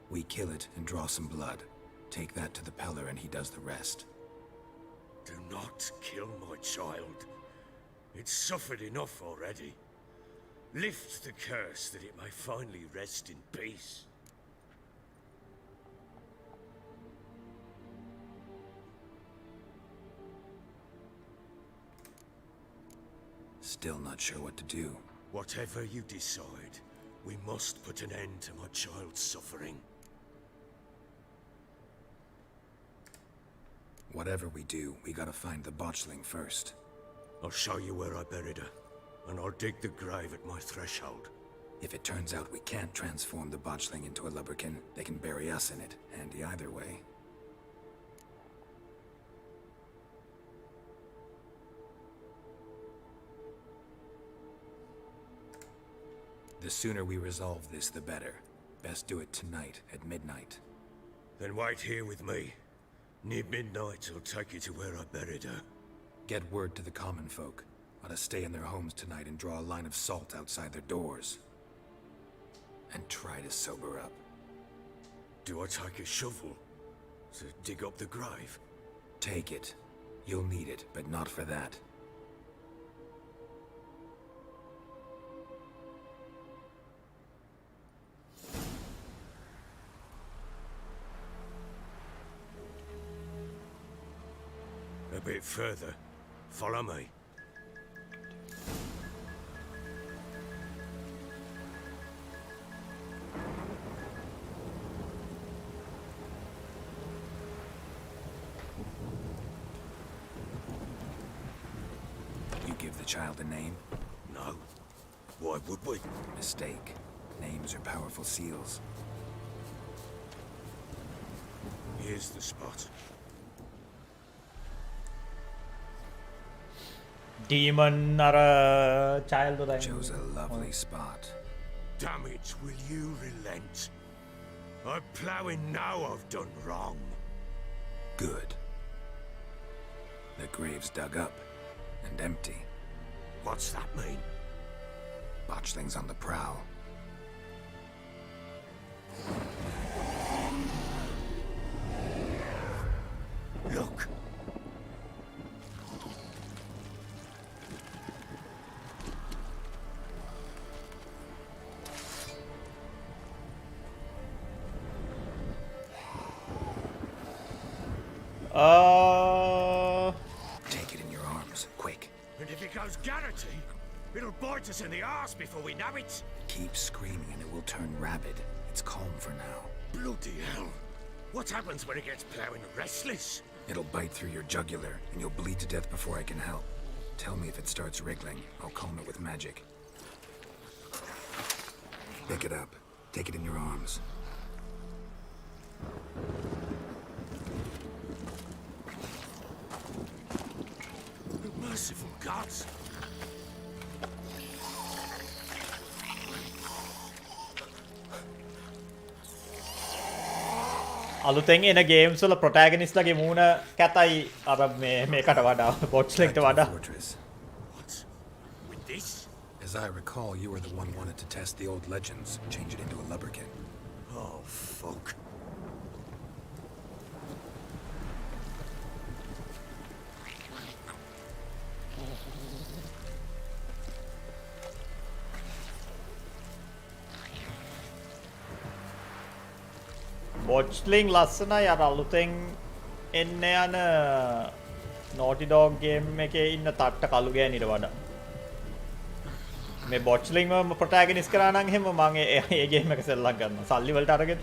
We kill it and draw some blood. Take that to the Peller and he does the rest.
Do not kill my child. It's suffered enough already. Lift the curse that it may finally rest in peace.
Still not sure what to do.
Whatever you decide, we must put an end to my child's suffering.
Whatever we do, we gotta find the botchling first.
I'll show you where I buried her, and I'll dig the grave at my threshold.
If it turns out we can't transform the botchling into a lubberkin, they can bury us in it. Handy either way. The sooner we resolve this, the better. Best do it tonight, at midnight.
Then wait here with me. Near midnight, I'll take you to where I buried her.
Get word to the common folk. Ought to stay in their homes tonight and draw a line of salt outside their doors. And try to sober up.
Do I take a shovel to dig up the grave?
Take it. You'll need it, but not for that.
A bit further. Follow me.
You give the child a name?
No. Why would we?
Mistake. Names are powerful seals.
Here's the spot.
Demon අර child උදා
Chose a lovely spot.
Damn it, will you relent? I'm ploughing now I've done wrong.
Good. The grave's dug up and empty.
What's that mean?
Botchling's on the prowl.
Look.
Take it in your arms, quick.
And if it goes Garrity, it'll bite us in the arse before we know it.
Keep screaming and it will turn rabid. It's calm for now.
Bloody hell. What happens when it gets ploughing restless?
It'll bite through your jugular and you'll bleed to death before I can help. Tell me if it starts wriggling. I'll calm it with magic. Pick it up. Take it in your arms.
Merciful gods.
අලුතෙන් එන games වල ප්‍රොටැගනිස්ට් ලගේ මූණ කැතයි අර මේකට වඩා bots එකට වඩා.
What? With this?
As I recall, you were the one wanted to test the old legends, change it into a lubberkin.
Oh, fuck.
බොච්ලිං ලස්සනයි අර අලුතෙන් එන්න යන Naughty Dog ගේම් එකේ ඉන්න තට්ට කළු ගෑනිට වඩා මේ බොච්ලිංම ප්‍රොටැගනිස්ට් කරා නම් එහෙම මම ඒ ගේම් එක සෙල්ලම් කරනවා සල්ලි වලට අරගෙන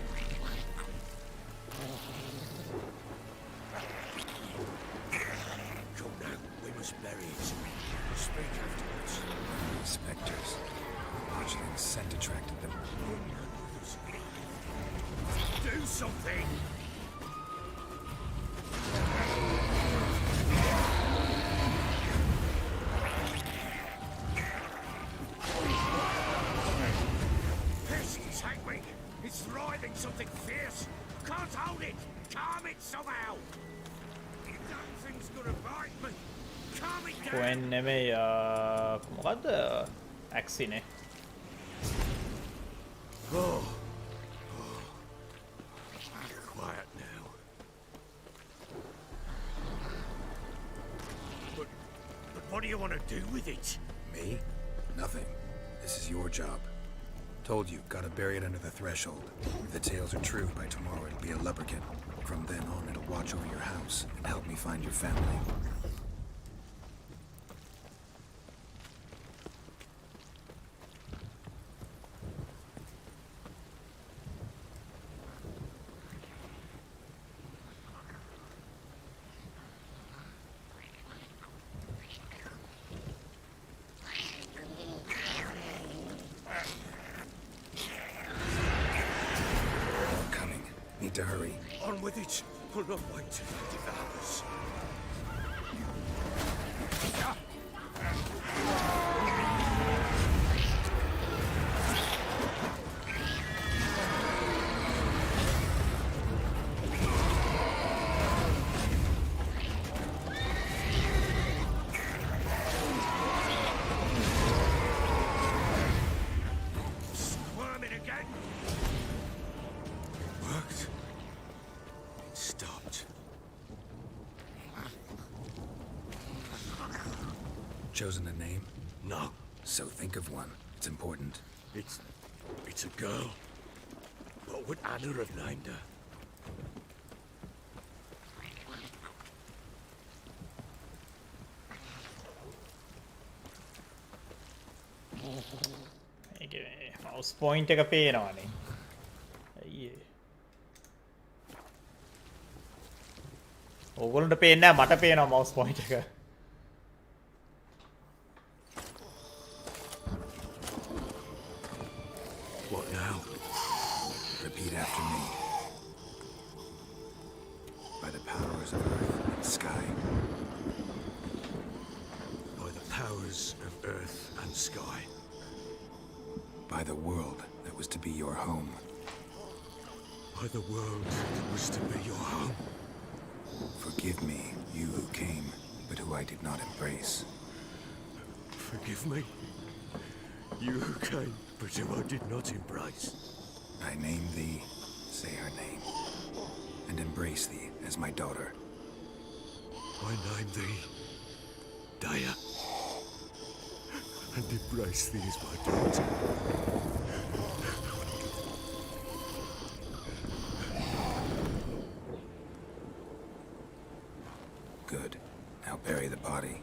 Spectres. Botchling's scent attracted them.
Do something! This is angry! It's writhing something fierce! Can't hold it! Calm it somehow! That thing's gonna bite me! Calm it down!
කොහෙන් නෙමෙයි මොකද්ද ඇක්සිනේ
Oh. Quiet now. But what do you want to do with it?
Me? Nothing. This is your job. Told you, gotta bury it under the threshold. If the tales are true, by tomorrow it'll be a lubberkin. From then on, it'll watch over your house and help me find your family. Need to hurry.
On with it. I'll not wait till it devours. Squirming again. Worked. It stopped.
Chosen a name?
No.
So think of one. It's important.
It's a girl. What would Anna have named her?
Mouse point එක පේනවනේ අයියේ ඕගොල්ලන්ට පේන්නේ නැහැ මට පේනවා mouse point එක
What now?
Repeat after me. By the powers of earth and sky.
By the powers of earth and sky.
By the world that was to be your home.
By the world that was to be your home.
Forgive me, you who came, but who I did not embrace.
Forgive me. You who came, but who I did not embrace.
I name thee, say her name, and embrace thee as my daughter.
I name thee Daya, and embrace thee as my daughter.
Good. Now bury the body.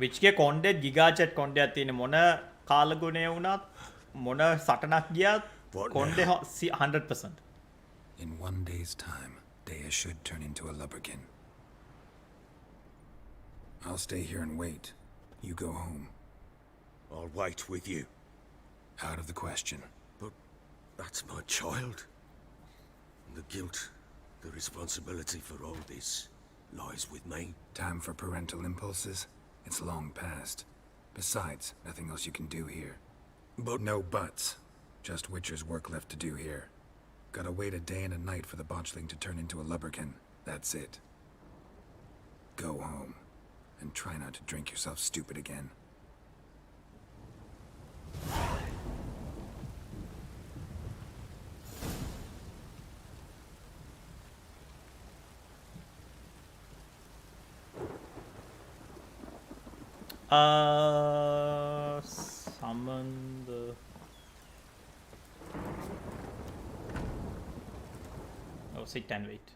විච්ගේ කොන්ඩෙත් ගිගාචට් කොන්ඩයක් තියෙන මොන කාලගුණය වුණත් මොන සටනක් ගියත් කොන්ඩේ 100%.
In one day's time, Daya should turn into a lubberkin. I'll stay here and wait. You go home.
I'll wait with you.
Out of the question.
But that's my child. And the guilt, the responsibility for all this lies with me.
Time for parental impulses? It's long past. Besides, nothing else you can do here.
But
no buts. Just Witcher's work left to do here. Gotta wait a day and a night for the botchling to turn into a lubberkin. That's it. Go home. And try not to drink yourself stupid again.
Summon the... Oh, sit and wait.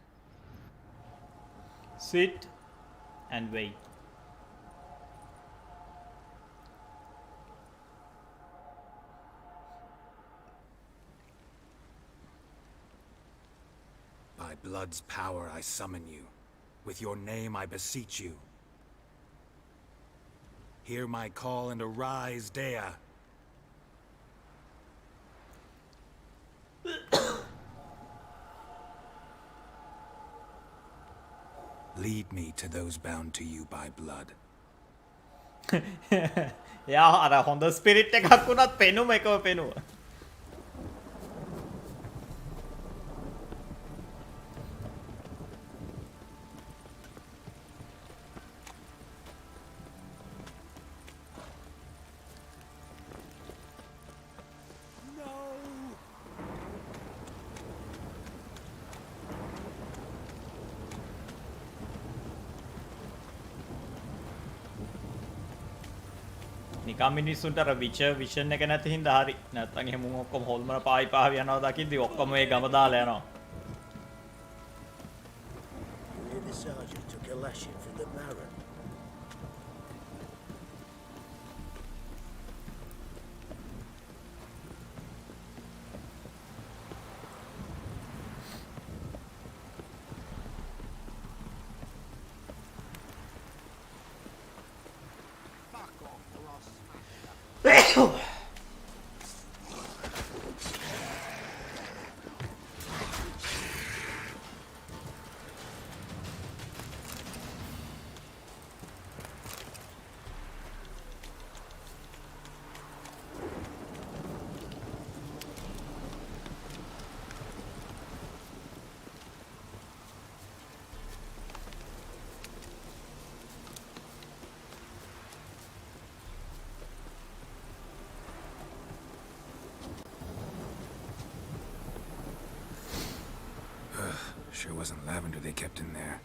Sit and wait.
By blood's power I summon you. With your name I beseech you. Hear my call and arise, Dea. Lead me to those bound to you by blood.
යා අර හොඳ spirit එකක් වුණත් පෙනුම එකම පෙනුවා. නිකම් මිනිස්සුන්ට අර විෂන් එක නැති හින්දා හරි. නැත්තම් එහෙම ඔක්කොම හොල්මන පාවි යනවා දකිද්දි ඔක්කොම මේ ගම දාලා යනවා.
The sergeant took a lashing from the Baron.
Sure wasn't lavender they kept in there.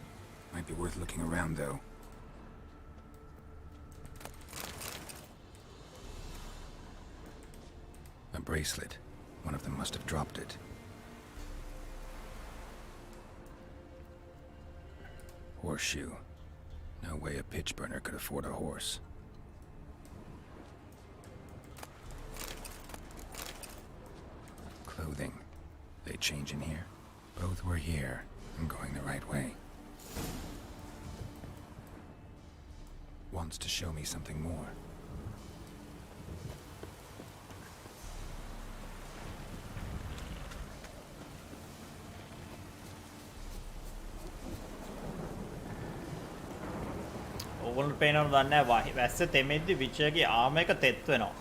Might be worth looking around, though. A bracelet. One of them must have dropped it. Horseshoe. No way a pitch burner could afford a horse. Clothing. They change in here? Both were here. I'm going the right way. Wants to show me something more.
ඕගොල්ලෝ පේනවද දන්නේ නැහැ වැස්ස තෙමෙද්දි විචර්ගේ ආම එක තෙත් වෙනවා.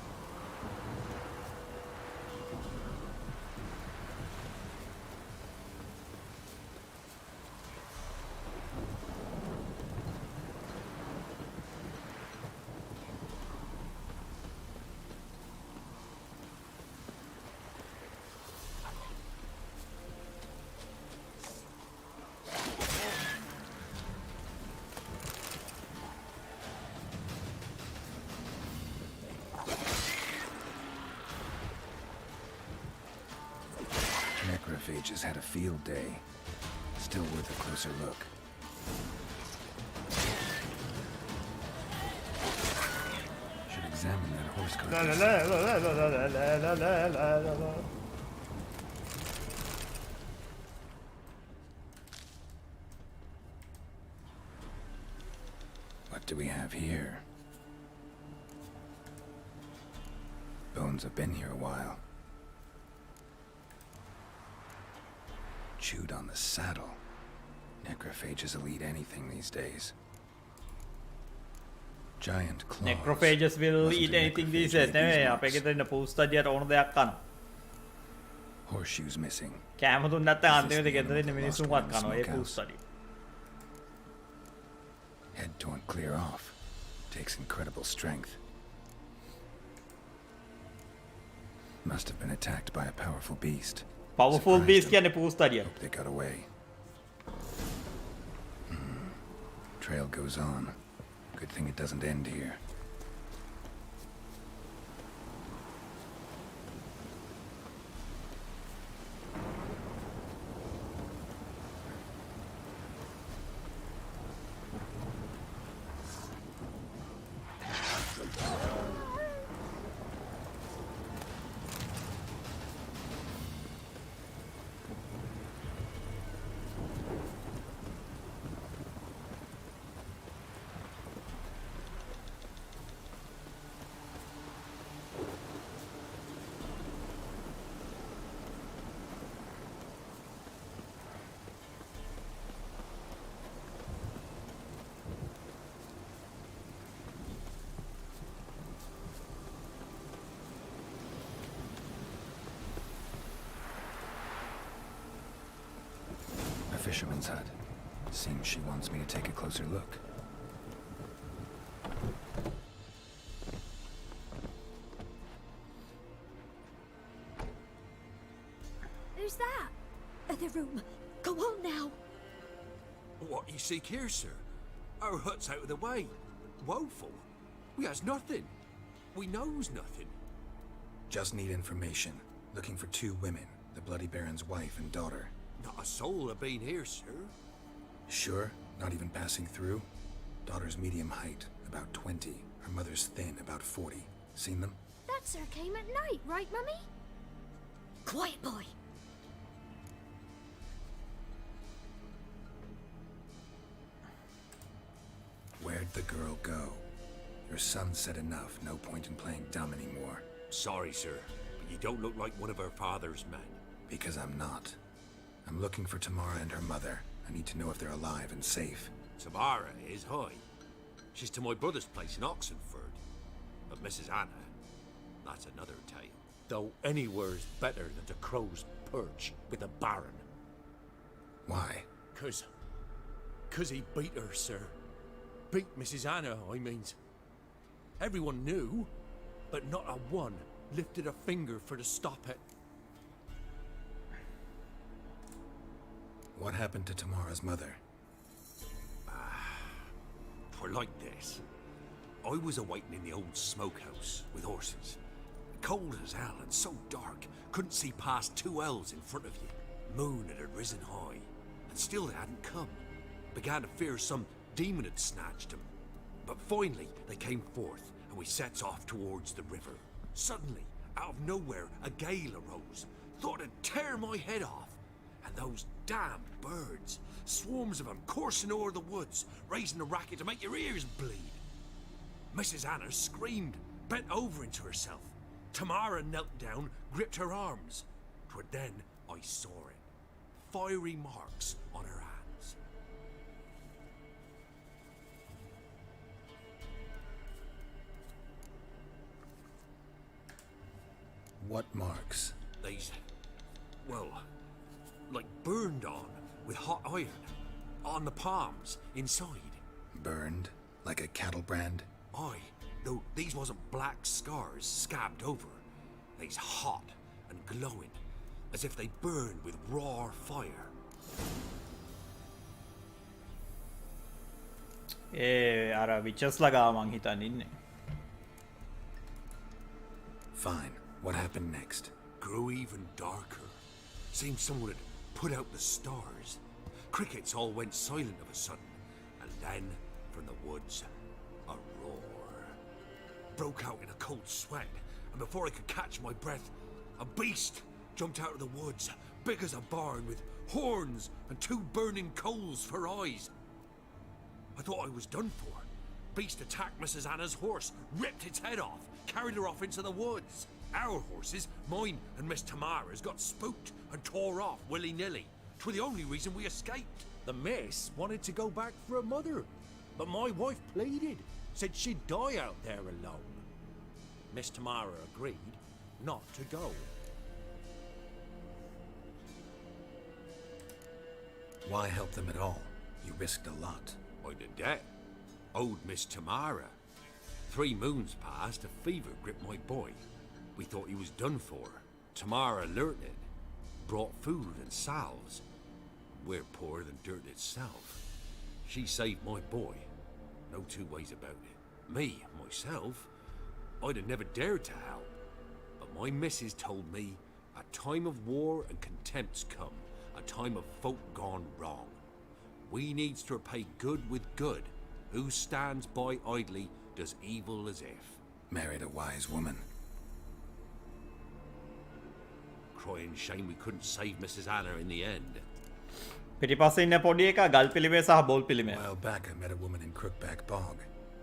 Necrophages had a field day. Still worth a closer look. Should examine that horse carcass. What do we have here? Bones have been here a while. Chewed on the saddle. Necrophages will eat anything these days. Giant claws.
Necrophages will eat anything these days. නෙමෙයි අපේ ගෙදර ඉන්න පූස්තඩියට ඕන දෙයක් කනවා.
Horseshoes missing.
කැම දුන්න නැත්නම් අන්තිමේදී ගෙදර ඉන්න මිනිස්සුන්වත් කනවා ඒ පූස්තඩිය.
Head torn clear off. Takes incredible strength. Must have been attacked by a powerful beast.
Powerful beast කියන්නේ පූස්තඩිය.
They got away. Trail goes on. Good thing it doesn't end here. fisherman's hut. Seems she wants me to take a closer look.
Who's that?
Other room. Go on now.
What you seek here, sir? Our hut's out of the way. Woeful. We has nothing. We knows nothing.
Just need information. Looking for 2 women, the Bloody Baron's wife and daughter.
Not a soul have been here, sir.
Sure? Not even passing through? Daughter's medium height, about 20. Her mother's thin, about 40. Seen them?
That sir came at night, right, Mummy?
Quiet, boy.
Where'd the girl go? Your son said enough. No point in playing dumb anymore.
Sorry, sir, but you don't look like one of our father's men.
Because I'm not. I'm looking for Tamara and her mother. I need to know if they're alive and safe.
Tamara is high. She's to my brother's place in Oxenford. But Mrs. Anna, that's another tale. Though anywhere's better than the Crow's Perch with the Baron.
Why?
'Cause he beat her, sir. Beat Mrs. Anna, I means. Everyone knew, but not a one lifted a finger for to stop it.
What happened to Tamara's mother?
For like this. I was awaiting in the old smokehouse with horses. Cold as hell and so dark, couldn't see past 2 ells in front of you. Moon had risen high, and still they hadn't come. Began to fear some demon had snatched them. But finally, they came forth, and we sets off towards the river. Suddenly, out of nowhere, a gale arose. Thought it'd tear my head off. And those damn birds, swarms of them coursing o'er the woods, raising a racket to make your ears bleed. Mrs. Anna screamed, bent over into herself. Tamara knelt down, gripped her arms. 'Twere then I saw it. Fiery marks on her hands.
What marks?
These, well, like burned on with hot iron. On the palms, inside.
Burned? Like a cattle brand?
Aye, though these wasn't black scars scabbed over. They's hot and glowing, as if they burned with raw fire.
අර විචස්ලා ගාව මං හිතන් ඉන්නේ.
Fine. What happened next?
Grew even darker. Seemed someone had put out the stars. Crickets all went silent of a sudden, and then, from the woods, a roar. Broke out in a cold sweat, and before I could catch my breath, a beast jumped out of the woods, big as a barn, with horns and 2 burning coals for eyes. I thought I was done for. Beast attacked Mrs. Anna's horse, ripped its head off, carried her off into the woods. Our horses, mine and Miss Tamara's, got spooked and tore off willy-nilly. 'Twere the only reason we escaped. The miss wanted to go back for her mother, but my wife pleaded, said she'd die out there alone. Miss Tamara agreed not to go.
Why help them at all? You risked a lot.
I did that. Owed Miss Tamara. 3 moons passed, a fever gripped my boy. We thought he was done for. Tamara learnt it. Brought food and salves. We're poorer than dirt itself. She saved my boy. No 2 ways about it. Me, myself, I'd have never dared to help. But my missus told me a time of war and contempt's come. A time of folk gone wrong. We needs to repay good with good. Who stands by idly does evil as if.
Married a wise woman.
Crying shame we couldn't save Mrs. Anna in the end.
පිටිපස්සේ ඉන්න පොඩි එකා ගල් පිළිමේ සහ ball පිළිමේ.
A while back I met a woman in Crookback Bog.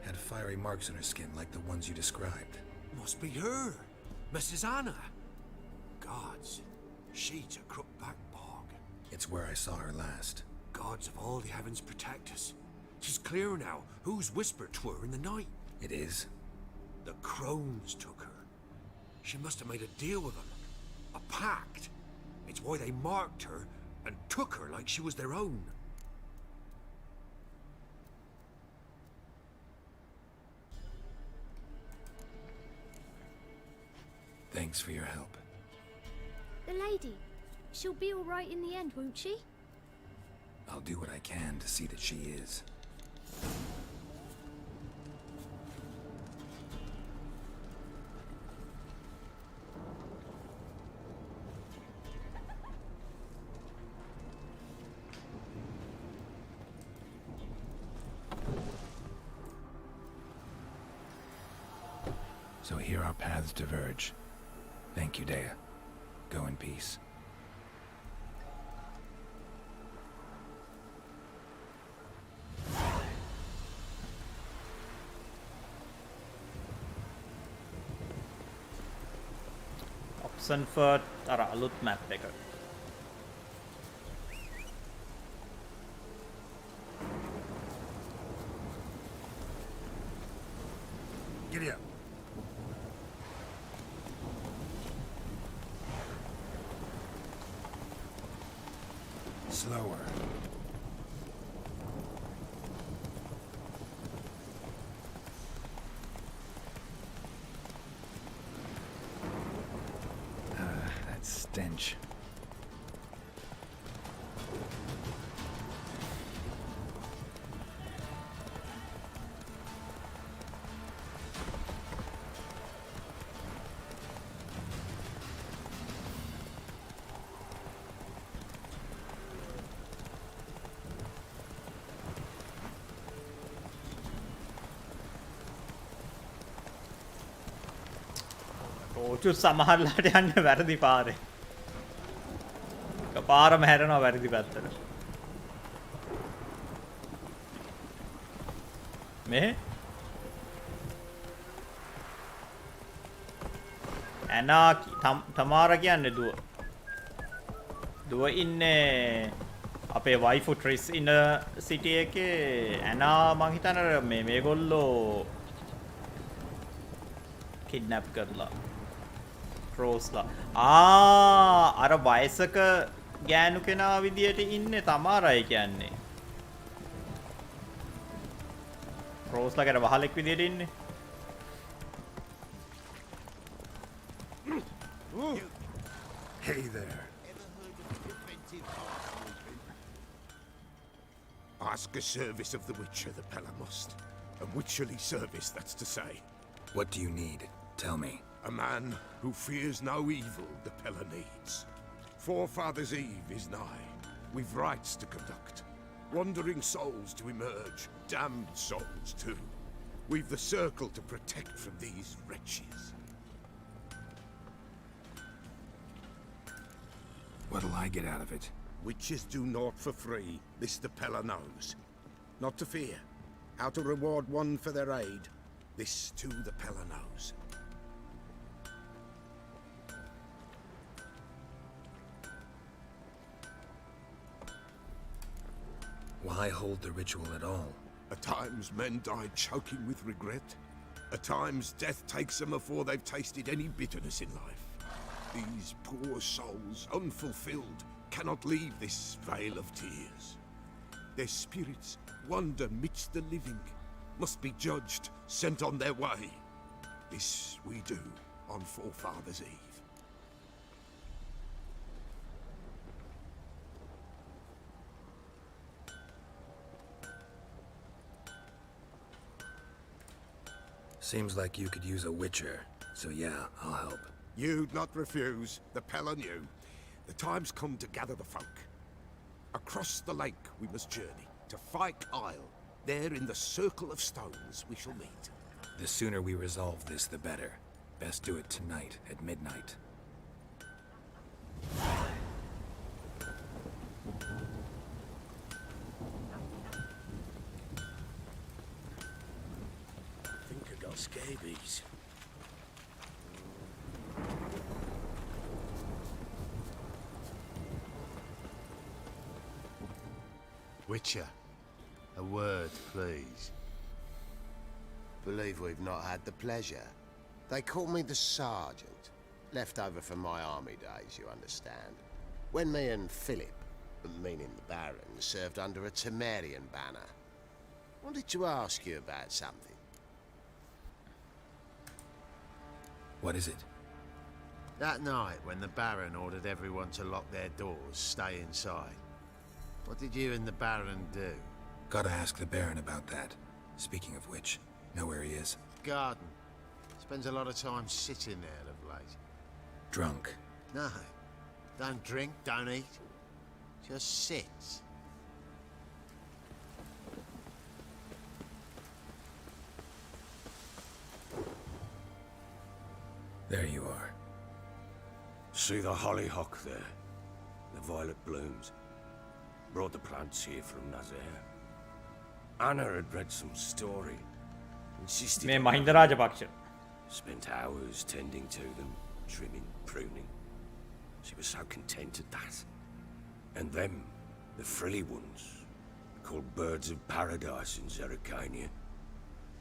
Had fiery marks on her skin like the ones you described.
Must be her. Mrs. Anna. Gods. She's a Crookback Bog.
It's where I saw her last.
Gods of all the heavens protect us. 'Tis clear now whose whisper 'twere in the night.
It is?
The crones took her. She must have made a deal with them. A pact. It's why they marked her
and took her like she was their own.
Thanks for your help.
The lady. She'll be all right in the end, won't she?
I'll do what I can to see that she is. So here our paths diverge. Thank you, Dea. Go in peace.
Oxenford අර අලුත් map එක.
Giddy up.
Slower. That stench.
රෝචු සමහරලාට යන්නේ වැරදි පාරේ. එකපාරම හැරෙනවා වැරදි පැත්තට. මේ ඇනා තමාරා කියන්නේ දුව. දුව ඉන්නේ අපේ වයිෆු ට්‍රිස් ඉන්න සිටි එකේ. ඇනා මං හිතන්නේ මේගොල්ලෝ කිඩ්නැප් කරලා ක්‍රෝස්ලා අර වයසක ගෑනු කෙනා විදියට ඉන්නේ තමාරයි කියන්නේ. ක්‍රෝස්ලා ගැන වහලෙක් විදියට ඉන්නේ.
Hey there. Ask a service of the Witcher, the Pella must. A witcherly service, that's to say.
What do you need? Tell me.
A man who fears no evil the Pella needs. Forefathers' Eve is nigh. We've rites to conduct. Wandering souls to emerge. Damned souls too. We've the circle to protect from these wretches.
What'll I get out of it?
Witches do naught for free. This the Pella knows. Not to fear. How to reward one for their aid. This too the Pella knows.
Why hold the ritual at all?
At times men die choking with regret. At times death takes them before they've tasted any bitterness in life. These poor souls, unfulfilled, cannot leave this vale of tears. Their spirits wander midst the living, must be judged, sent on their way. This we do on Forefathers' Eve.
Seems like you could use a witcher, so yeah, I'll help.
You'd not refuse, the Pella knew. The time's come to gather the folk. Across the lake we must journey, to Fyke Isle. There in the circle of stones we shall meet.
The sooner we resolve this, the better. Best do it tonight, at midnight.
I think I got scabies.
Witcher, a word, please. Believe we've not had the pleasure. They call me the Sergeant. Left over from my army days, you understand. When me and Philip, meaning the Baron, served under a Temerian banner. Wanted to ask you about something.
What is it?
That night when the Baron ordered everyone to lock their doors, stay inside. What did you and the Baron do?
Gotta ask the Baron about that. Speaking of which, know where he is?
Garden. Spends a lot of time sitting there of late.
Drunk.
No. Don't drink, don't eat. Just sits.
There you are.
See the hollyhock there? The violet blooms. Brought the plants here from Nazaire. Anna had read some story. Insisted
මේ
on
Mahinda
having
Rajapaksa.
them. Spent hours tending to them, trimming, pruning. She was so content at that. And them, the frilly ones, called birds of paradise in Zerrikania.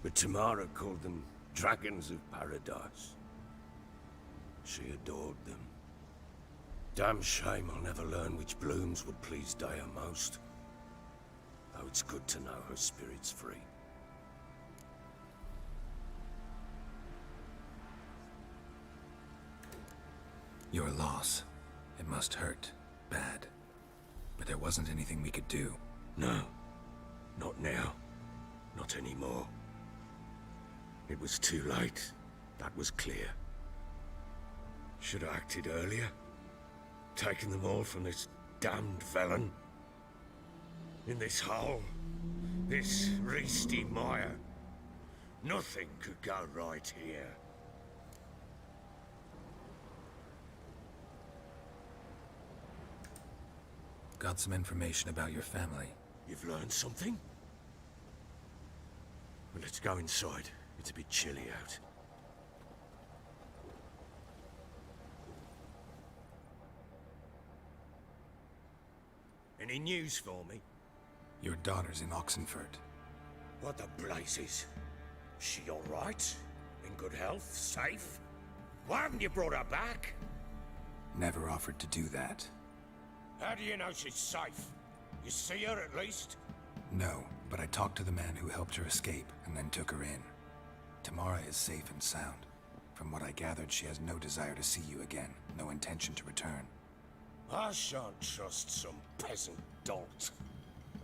But Tamara called them dragons of paradise. She adored them. Damn shame I'll never learn which blooms would please Daya most. Though it's good to know her spirit's free.
Your loss. It must hurt. Bad. But there wasn't anything we could do.
No. Not now. Not anymore. It was too late. That was clear. Should have acted earlier. Taken them all from this damned felon. In this hole. This Reesty mire. Nothing could go right here.
Got some information about your family.
You've learned something? Well, let's go inside. It's a bit chilly out. Any news for me?
Your daughter's in Oxenford.
What the blazes? She all right? In good health? Safe? Why haven't you brought her back?
Never offered to do that.
How do you know she's safe? You see her at least?
No, but I talked to the man who helped her escape and then took her in. Tamara is safe and sound. From what I gathered, she has no desire to see you again, no intention to return.
I shan't trust some peasant dolt.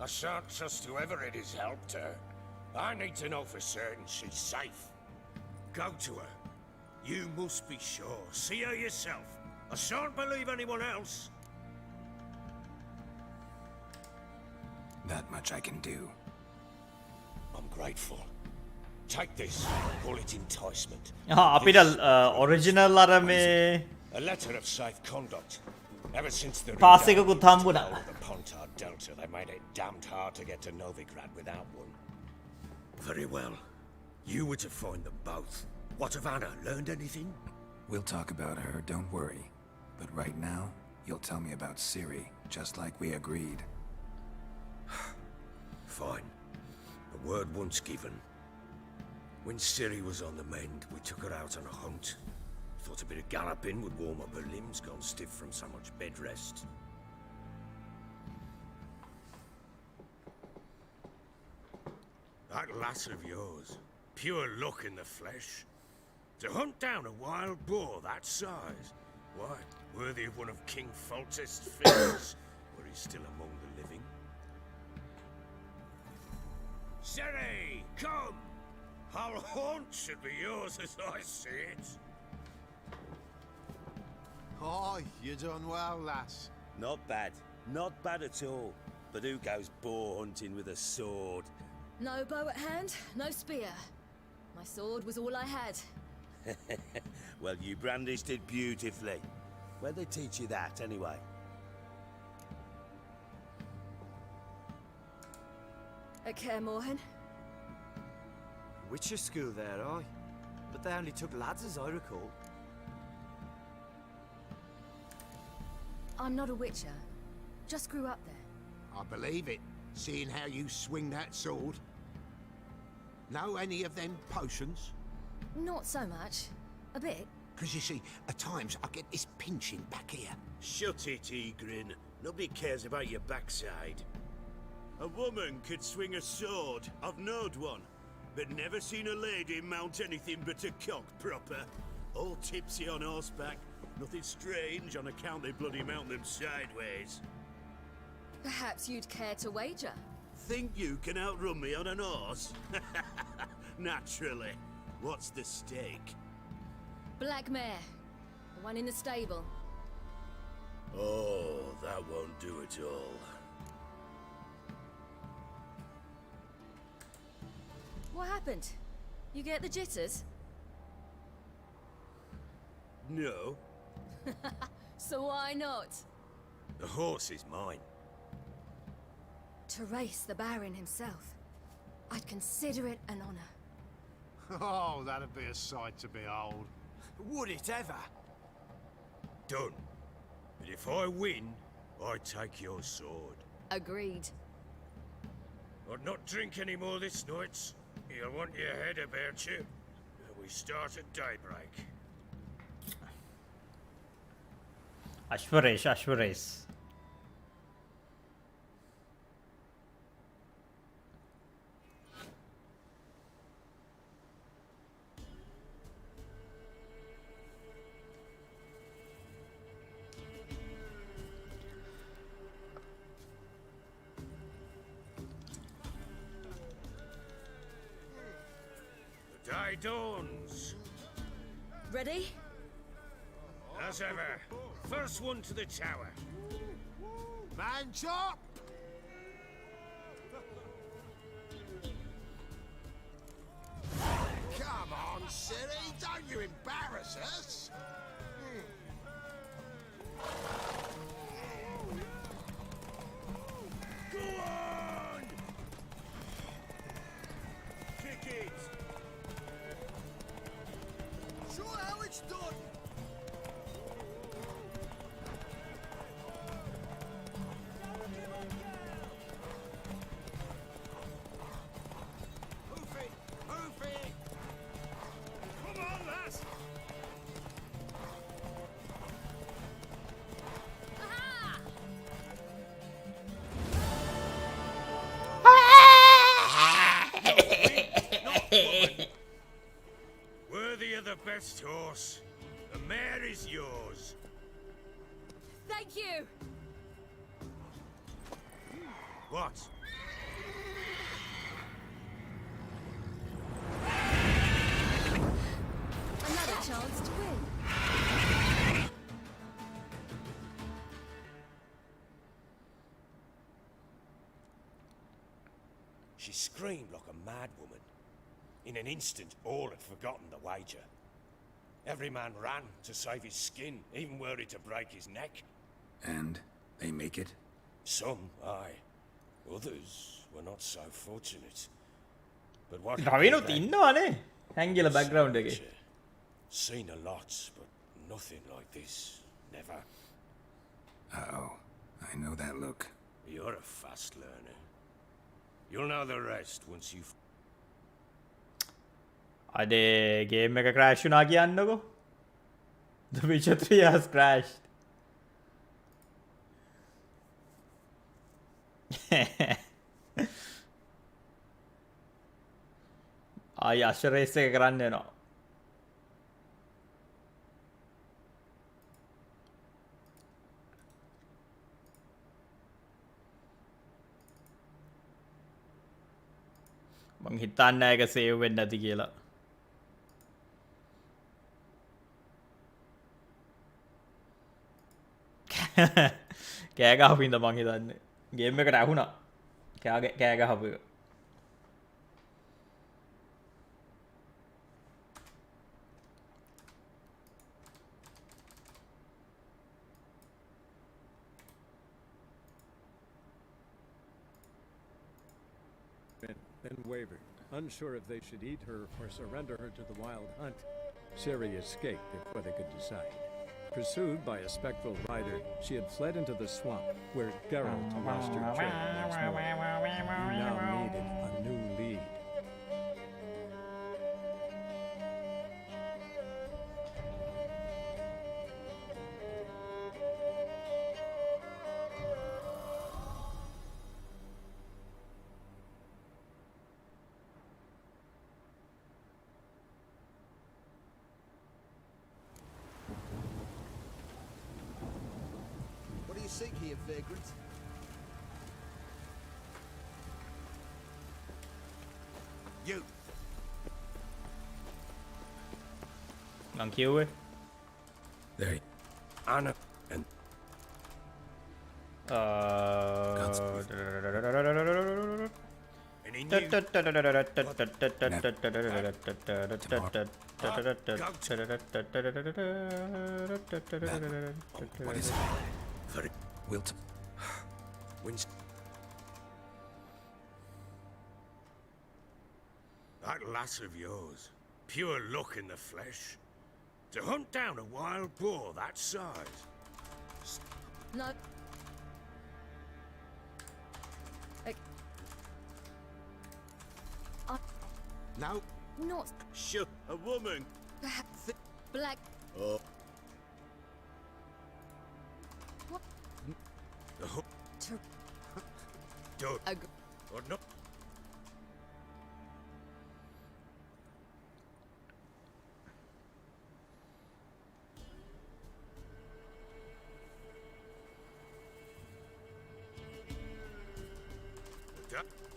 I shan't trust whoever it is helped her. I need to know for certain she's safe. Go to her. You must be sure. See her yourself. I shan't believe anyone else.
That much I can do.
I'm grateful. Take this. Call it enticement.
අපිට original අර මේ
A letter of safe conduct. Ever since the
pass එකකුත් හම්බුණා.
the Pontar Delta, they made it damned hard to get to Novigrad without one. Very well. You were to find them both. What of Anna? Learned anything?
We'll talk about her, don't worry. But right now, you'll tell me about Ciri, just like we agreed.
Fine. The word once given. When Ciri was on the mend, we took her out on a hunt. Thought a bit of galloping would warm up her limbs, gone stiff from so much bed rest. That lass of yours, pure luck in the flesh. To hunt down a wild boar that size, why, worthy of one of King Foltest's fields, where he's still among the living. Ciri, come! Our haunt should be yours as I see it.
Oh, you done well, lass.
Not bad. Not bad at all. But who goes boar hunting with a sword?
No bow at hand, no spear. My sword was all I had.
Well, you brandished it beautifully. Where'd they teach you that, anyway?
At Kaer Morhen.
Witcher school there, aye. But they only took lads as I recall.
I'm not a witcher. Just grew up there.
I believe it, seeing how you swing that sword. Know any of them potions?
Not so much. A bit.
Because you see, at times I get this pinching back here.
Shut it, Egrin. Nobody cares about your backside. A woman could swing a sword. I've knowed one. But never seen a lady mount anything but a cock proper. All tipsy on horseback. Nothing strange on account they bloody mount them sideways.
Perhaps you'd care to wager?
Think you can outrun me on an horse? Naturally. What's the stake?
Black mare. The one in the stable.
Oh, that won't do it all.
What happened? You get the jitters?
No.
So why not?
The horse is mine.
To race the Baron himself. I'd consider it an honor.
Oh, that'd be a sight to behold.
Would it ever? Done. But if I win, I take your sword.
Agreed.
I'd not drink any more this night. You'll want your head about you. We start at daybreak.
Ashvaresh.
The day dawns.
Ready?
As ever. First one to the tower.
Man chop!
Come on, silly, don't you embarrass us!
Go on! Kick it!
Show how it's done!
Hoof it! Hoof it! Come on, lass!
Worthy of the best horse. The mare is yours.
Thank you!
What?
Another chance to win.
She screamed like a mad woman. In an instant, all had forgotten the wager. Every man ran to save his skin, even were it to break his neck.
And they make it?
Some, aye. Others were not so fortunate. But what
රවිනුත් ඉන්නවනේ හැංගිල background එකේ.
Seen a lot, but nothing like this. Never.
Uh-oh. I know that look.
You're a fast learner. You'll know the rest once you've...
අඩේ game එක crash වුණා කියන්නකෝ. The Witcher 3 has crashed. ආයි අශ්වරේස් එක කරන්න වෙනවා. මං හිතන්නේ ඒක සේව් වෙන්නේ නැති කියලා. කෑ ගහපු ඉඳ මං හිතන්නේ. ගේම් එකට ඇහුණා. කෑ ගහපු එක.
Then wavered, unsure if they should eat her or surrender her to the wild hunt. Ciri escaped before they could decide. Pursued by a spectral rider, she had fled into the swamp, where Geralt lost her trail once more. He now needed a new lead.
seek here, vagrant.
You.
Đằng chiêu ấy.
There. Anna and
What is it?
very Wilt. Wins. That lass of yours, pure luck in the flesh. To hunt down a wild boar that size.
No.
No.
Not
Shut a woman.
perhaps black.
Oh.
What?
The hook.
To
Done. Or not.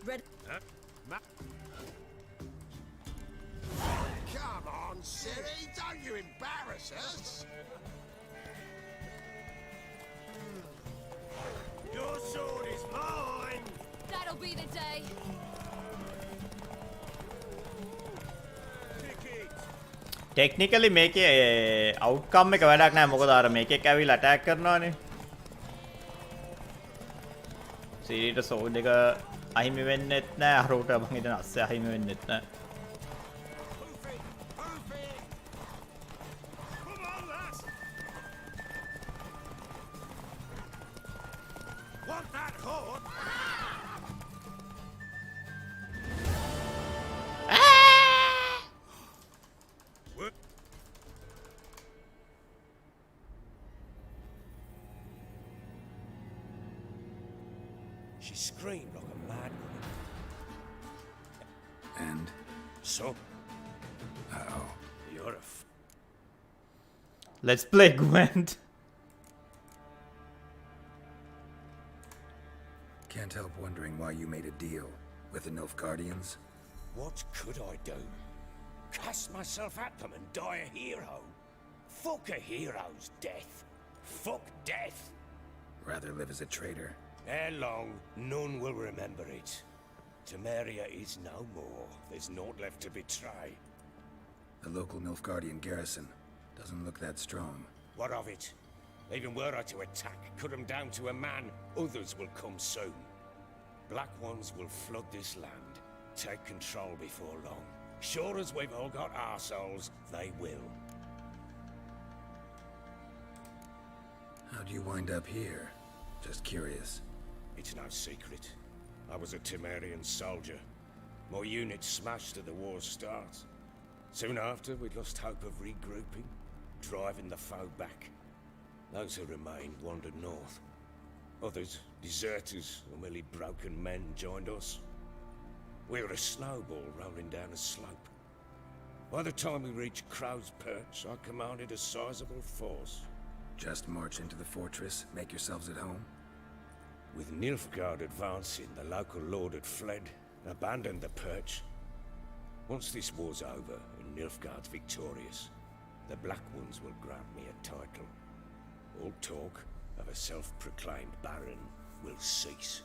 red.
Come on, Siri, don't you embarrass us.
Your sword is mine.
That'll be the day.
Technically මේකේ අවුට්කම් එක වැඩක් නැහැ මොකද අර මේකෙක් ඇවිල්ලා attack කරනවානේ. සීරීට සෝඩ් එක අහිමි වෙන්නෙත් නැහැ අරූට මං හිතන අස්සේ අහිමි වෙන්නෙත් නැහැ.
Want that horn? She screamed like a mad woman.
And?
So?
Uh-oh.
You're a
Let's play Gwent.
Can't help wondering why you made a deal with the Nilfgaardians.
What could I do? Cast myself at them and die a hero? Fuck a hero's death. Fuck death.
Rather live as a traitor.
Ere long, none will remember it. Temeria is no more. There's naught left to betray.
The local Nilfgaardian garrison doesn't look that strong.
What of it? Even were I to attack, cut them down to a man, others will come soon. Black Ones will flood this land, take control before long. Sure as we've all got our souls, they will.
How'd you wind up here? Just curious.
It's no secret. I was a Temerian soldier. My unit smashed at the war's start. Soon after, we'd lost hope of regrouping, driving the foe back. Those who remained wandered north. Others, deserters or merely broken men, joined us. We were a snowball rolling down a slope. By the time we reached Crow's Perch, I commanded a sizable force.
Just march into the fortress, make yourselves at home?
With Nilfgaard advancing, the local lord had fled, abandoned the Perch. Once this war's over and Nilfgaard's victorious, the Black Ones will grant me a title. All talk of a self-proclaimed baron will cease.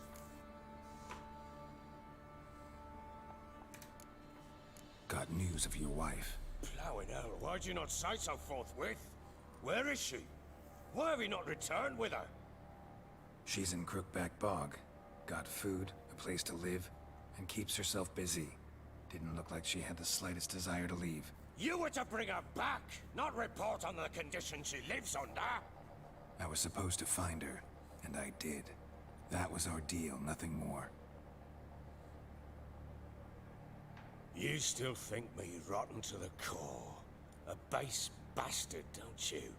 Got news of your wife.
Plowing hell, why'd you not say so forthwith? Where is she? Why have you not returned with her?
She's in Crookback Bog. Got food, a place to live, and keeps herself busy. Didn't look like she had the slightest desire to leave.
You were to bring her back, not report on the conditions she lives under.
I was supposed to find her, and I did. That was our deal, nothing more.
You still think me rotten to the core. A base bastard, don't you?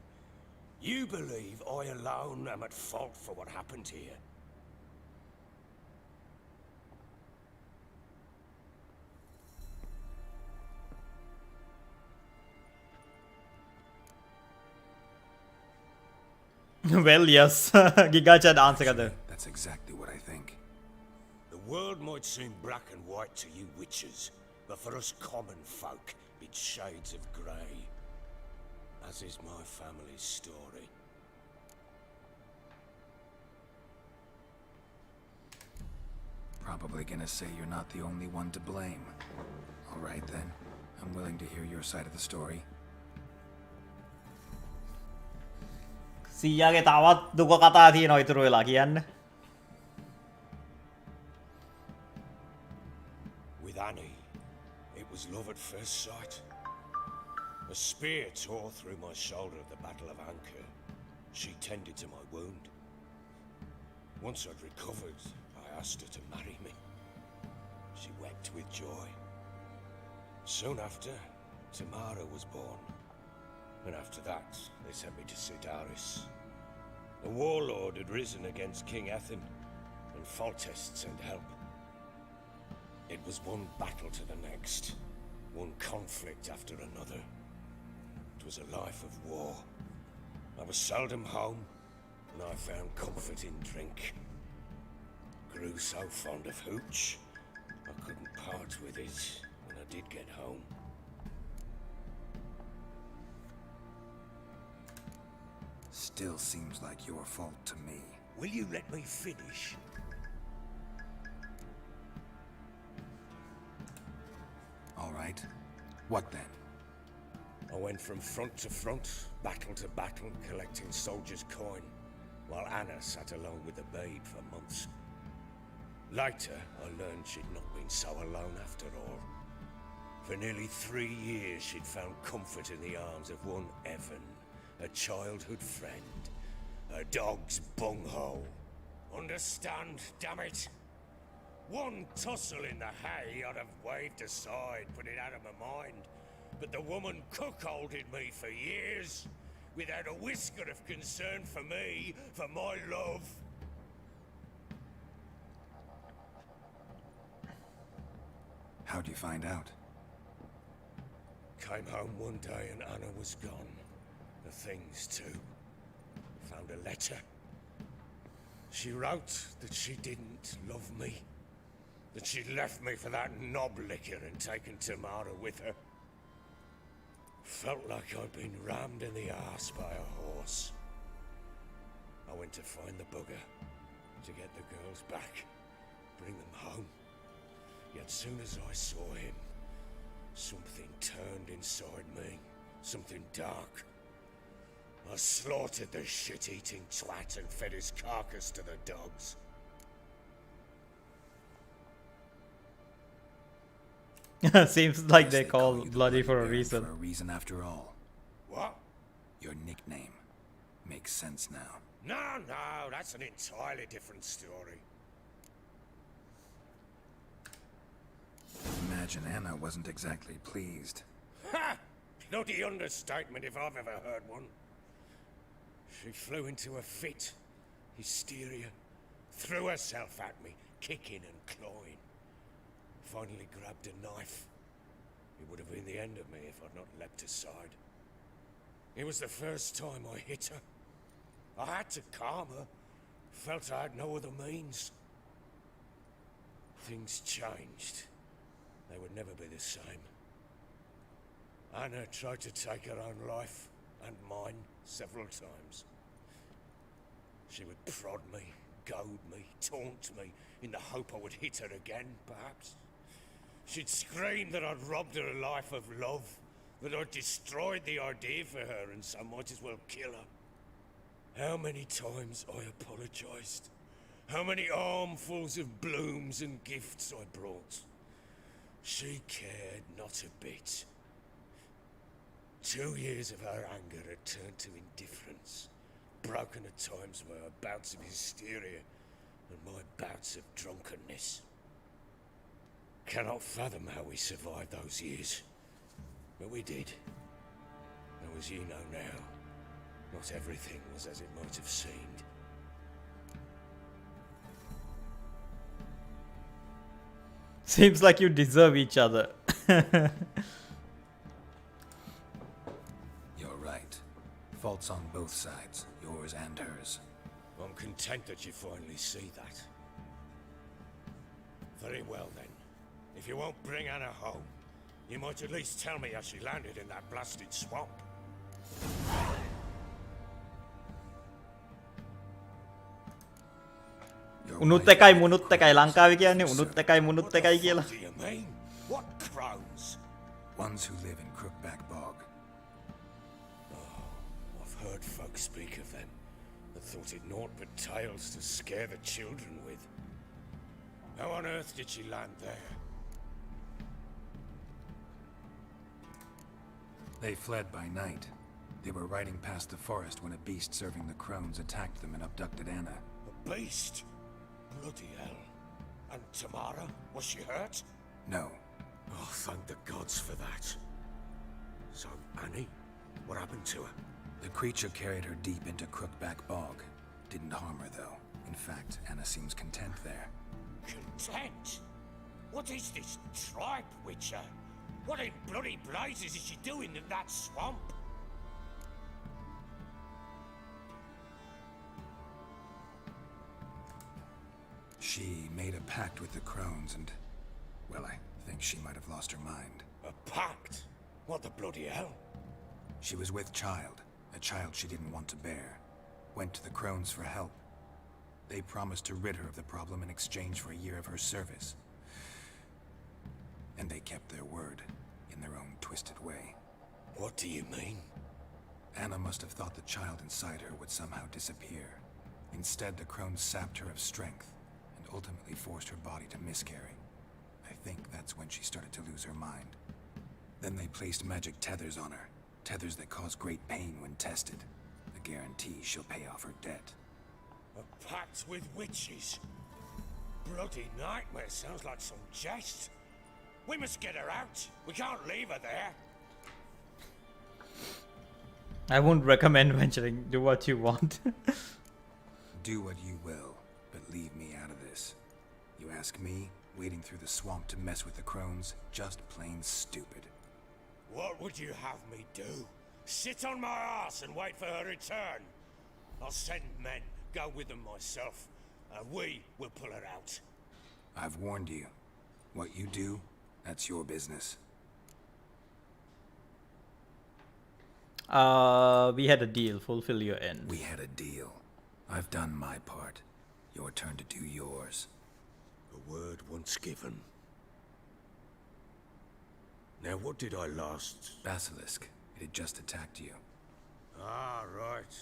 You believe I alone am at fault for what happened here.
Well, yes. Giga-chan answer kata.
That's exactly what I think.
The world might seem black and white to you witches, but for us common folk, it's shades of grey. As is my family's story.
Probably gonna say you're not the only one to blame. Alright then. I'm willing to hear your side of the story.
සීයාගේ තවත් දුක කතා තියෙනවා ඉතුරු වෙලා කියන්න.
With Annie, it was love at first sight. A spear tore through my shoulder at the Battle of Anchor. She tended to my wound. Once I'd recovered, I asked her to marry me. She wept with joy. Soon after, Tamara was born. And after that, they sent me to Sidaris. The warlord had risen against King Ethan, and Foltest sent help. It was one battle to the next, one conflict after another. It was a life of war. I was seldom home, and I found comfort in drink. Grew so fond of hooch, I couldn't part with it when I did get home.
Still seems like your fault to me.
Will you let me finish?
Alright. What then?
I went from front to front, battle to battle, collecting soldiers' coin, while Anna sat alone with the babe for months. Later, I learned she'd not been so alone after all. For nearly 3 years, she'd found comfort in the arms of one Evan, a childhood friend, a dog's bunghole. Understand, damn it? One tussle in the hay I'd have waved aside, put it out of my mind. But the woman cuckolded me for years, without a whisker of concern for me, for my love.
How'd you find out?
Came home one day and Anna was gone. The things too. Found a letter. She wrote that she didn't love me. That she'd left me for that knob licker and taken Tamara with her. Felt like I'd been rammed in the arse by a horse. I went to find the bugger, to get the girls back, bring them home. Yet soon as I saw him, something turned inside me, something dark. I slaughtered the shit-eating twat and fed his carcass to the dogs.
Seems like they call bloody for a reason.
For a reason after all.
What?
Your nickname. Makes sense now.
No, that's an entirely different story.
Imagine Anna wasn't exactly pleased.
Ha! Bloody understatement if I've ever heard one. She flew into a fit. Hysteria. Threw herself at me, kicking and clawing. Finally grabbed a knife. It would have been the end of me if I'd not leapt aside. It was the first time I hit her. I had to calm her. Felt I had no other means. Things changed. They would never be the same. Anna tried to take her own life, and mine, several times. She would prod me, goad me, taunt me, in the hope I would hit her again, perhaps. She'd scream that I'd robbed her a life of love, that I'd destroyed the idea for her, and so might as well kill her. How many times I apologized. How many armfuls of blooms and gifts I brought. She cared not a bit. 2 years of her anger had turned to indifference, broken at times by her bouts of hysteria and my bouts of drunkenness. Cannot fathom how we survived those years, but we did. Though as you know now, not everything was as it might have seemed.
Seems like you deserve each other.
You're right. Faults on both sides, yours and hers.
I'm content that you finally see that. Very well then. If you won't bring Anna home, you might at least tell me how she landed in that blasted swamp.
උනුත් එකයි මුනුත් එකයි ලංකාවේ කියන්නේ උනුත් එකයි මුනුත් එකයි කියලා.
What do you mean? What crones?
Ones who live in Crookback Bog.
I've heard folks speak of them, but thought it naught but tales to scare the children with. How on earth did she land there?
They fled by night. They were riding past the forest when a beast serving the crones attacked them and abducted Anna.
A beast? Bloody hell. And Tamara? Was she hurt?
No.
Oh, thank the gods for that. So, Annie? What happened to her?
The creature carried her deep into Crookback Bog. Didn't harm her, though. In fact, Anna seems content there.
Content? What is this tripe, Witcher? What in bloody blazes is she doing in that swamp?
She made a pact with the crones and... well, I think she might have lost her mind.
A pact? What the bloody hell?
She was with child, a child she didn't want to bear. Went to the crones for help. They promised to rid her of the problem in exchange for a year of her service. And they kept their word, in their own twisted way.
What do you mean?
Anna must have thought the child inside her would somehow disappear. Instead, the crones sapped her of strength, and ultimately forced her body to miscarry. I think that's when she started to lose her mind. Then they placed magic tethers on her, tethers that cause great pain when tested. A guarantee she'll pay off her debt.
A pact with witches? Bloody nightmare, sounds like some jest. We must get her out. We can't leave her there.
I wouldn't recommend venturing. Do what you want.
Do what you will, but leave me out of this. You ask me, wading through the swamp to mess with the crones, just plain stupid.
What would you have me do? Sit on my ass and wait for her return? I'll send men, go with them myself, and we will pull her out.
I've warned you. What you do, that's your business.
We had a deal. Fulfill your end.
We had a deal. I've done my part. Your turn to do yours.
A word once given. Now what did I last...
Basilisk. It had just attacked you.
Ah, right.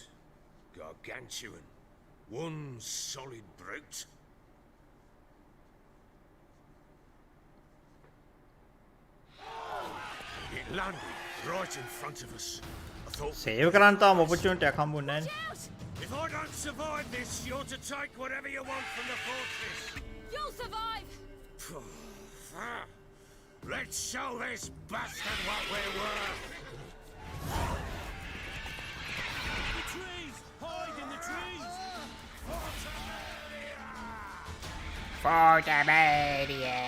Gargantuan. One solid brute. It landed right in front of us. I thought...
Save කරන්න තාම opportunity එකක් හම්බුන්නේ නැහැ.
If I don't survive this, you're to take whatever you want from the fortress.
You'll survive!
Let's show this bastard what we're worth! The trees! Hide in the trees!
Fortamania!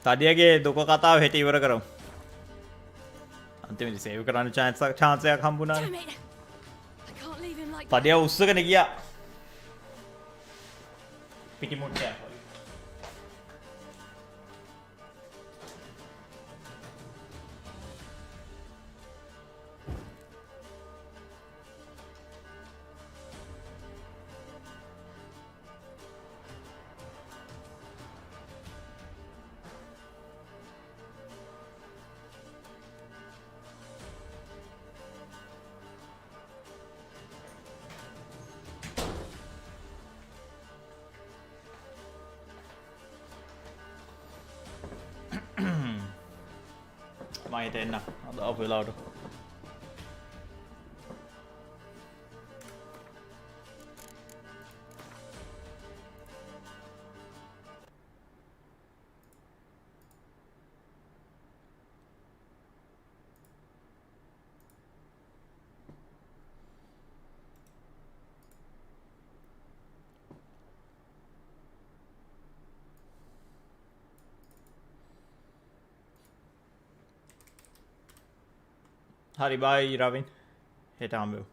තඩියගේ දුක කතාව හෙට ඉවර කරමු. අන්තිමේදී save කරන්න chance එකක් හම්බුණානේ.
Damn it! I can't leave him like that.
තඩිය උස්සගෙන ගියා. පිටිමුට්ටය. මහිත එන්න අද අප වෙලාවට හරි බයි රවින් හෙට හම්බෙමු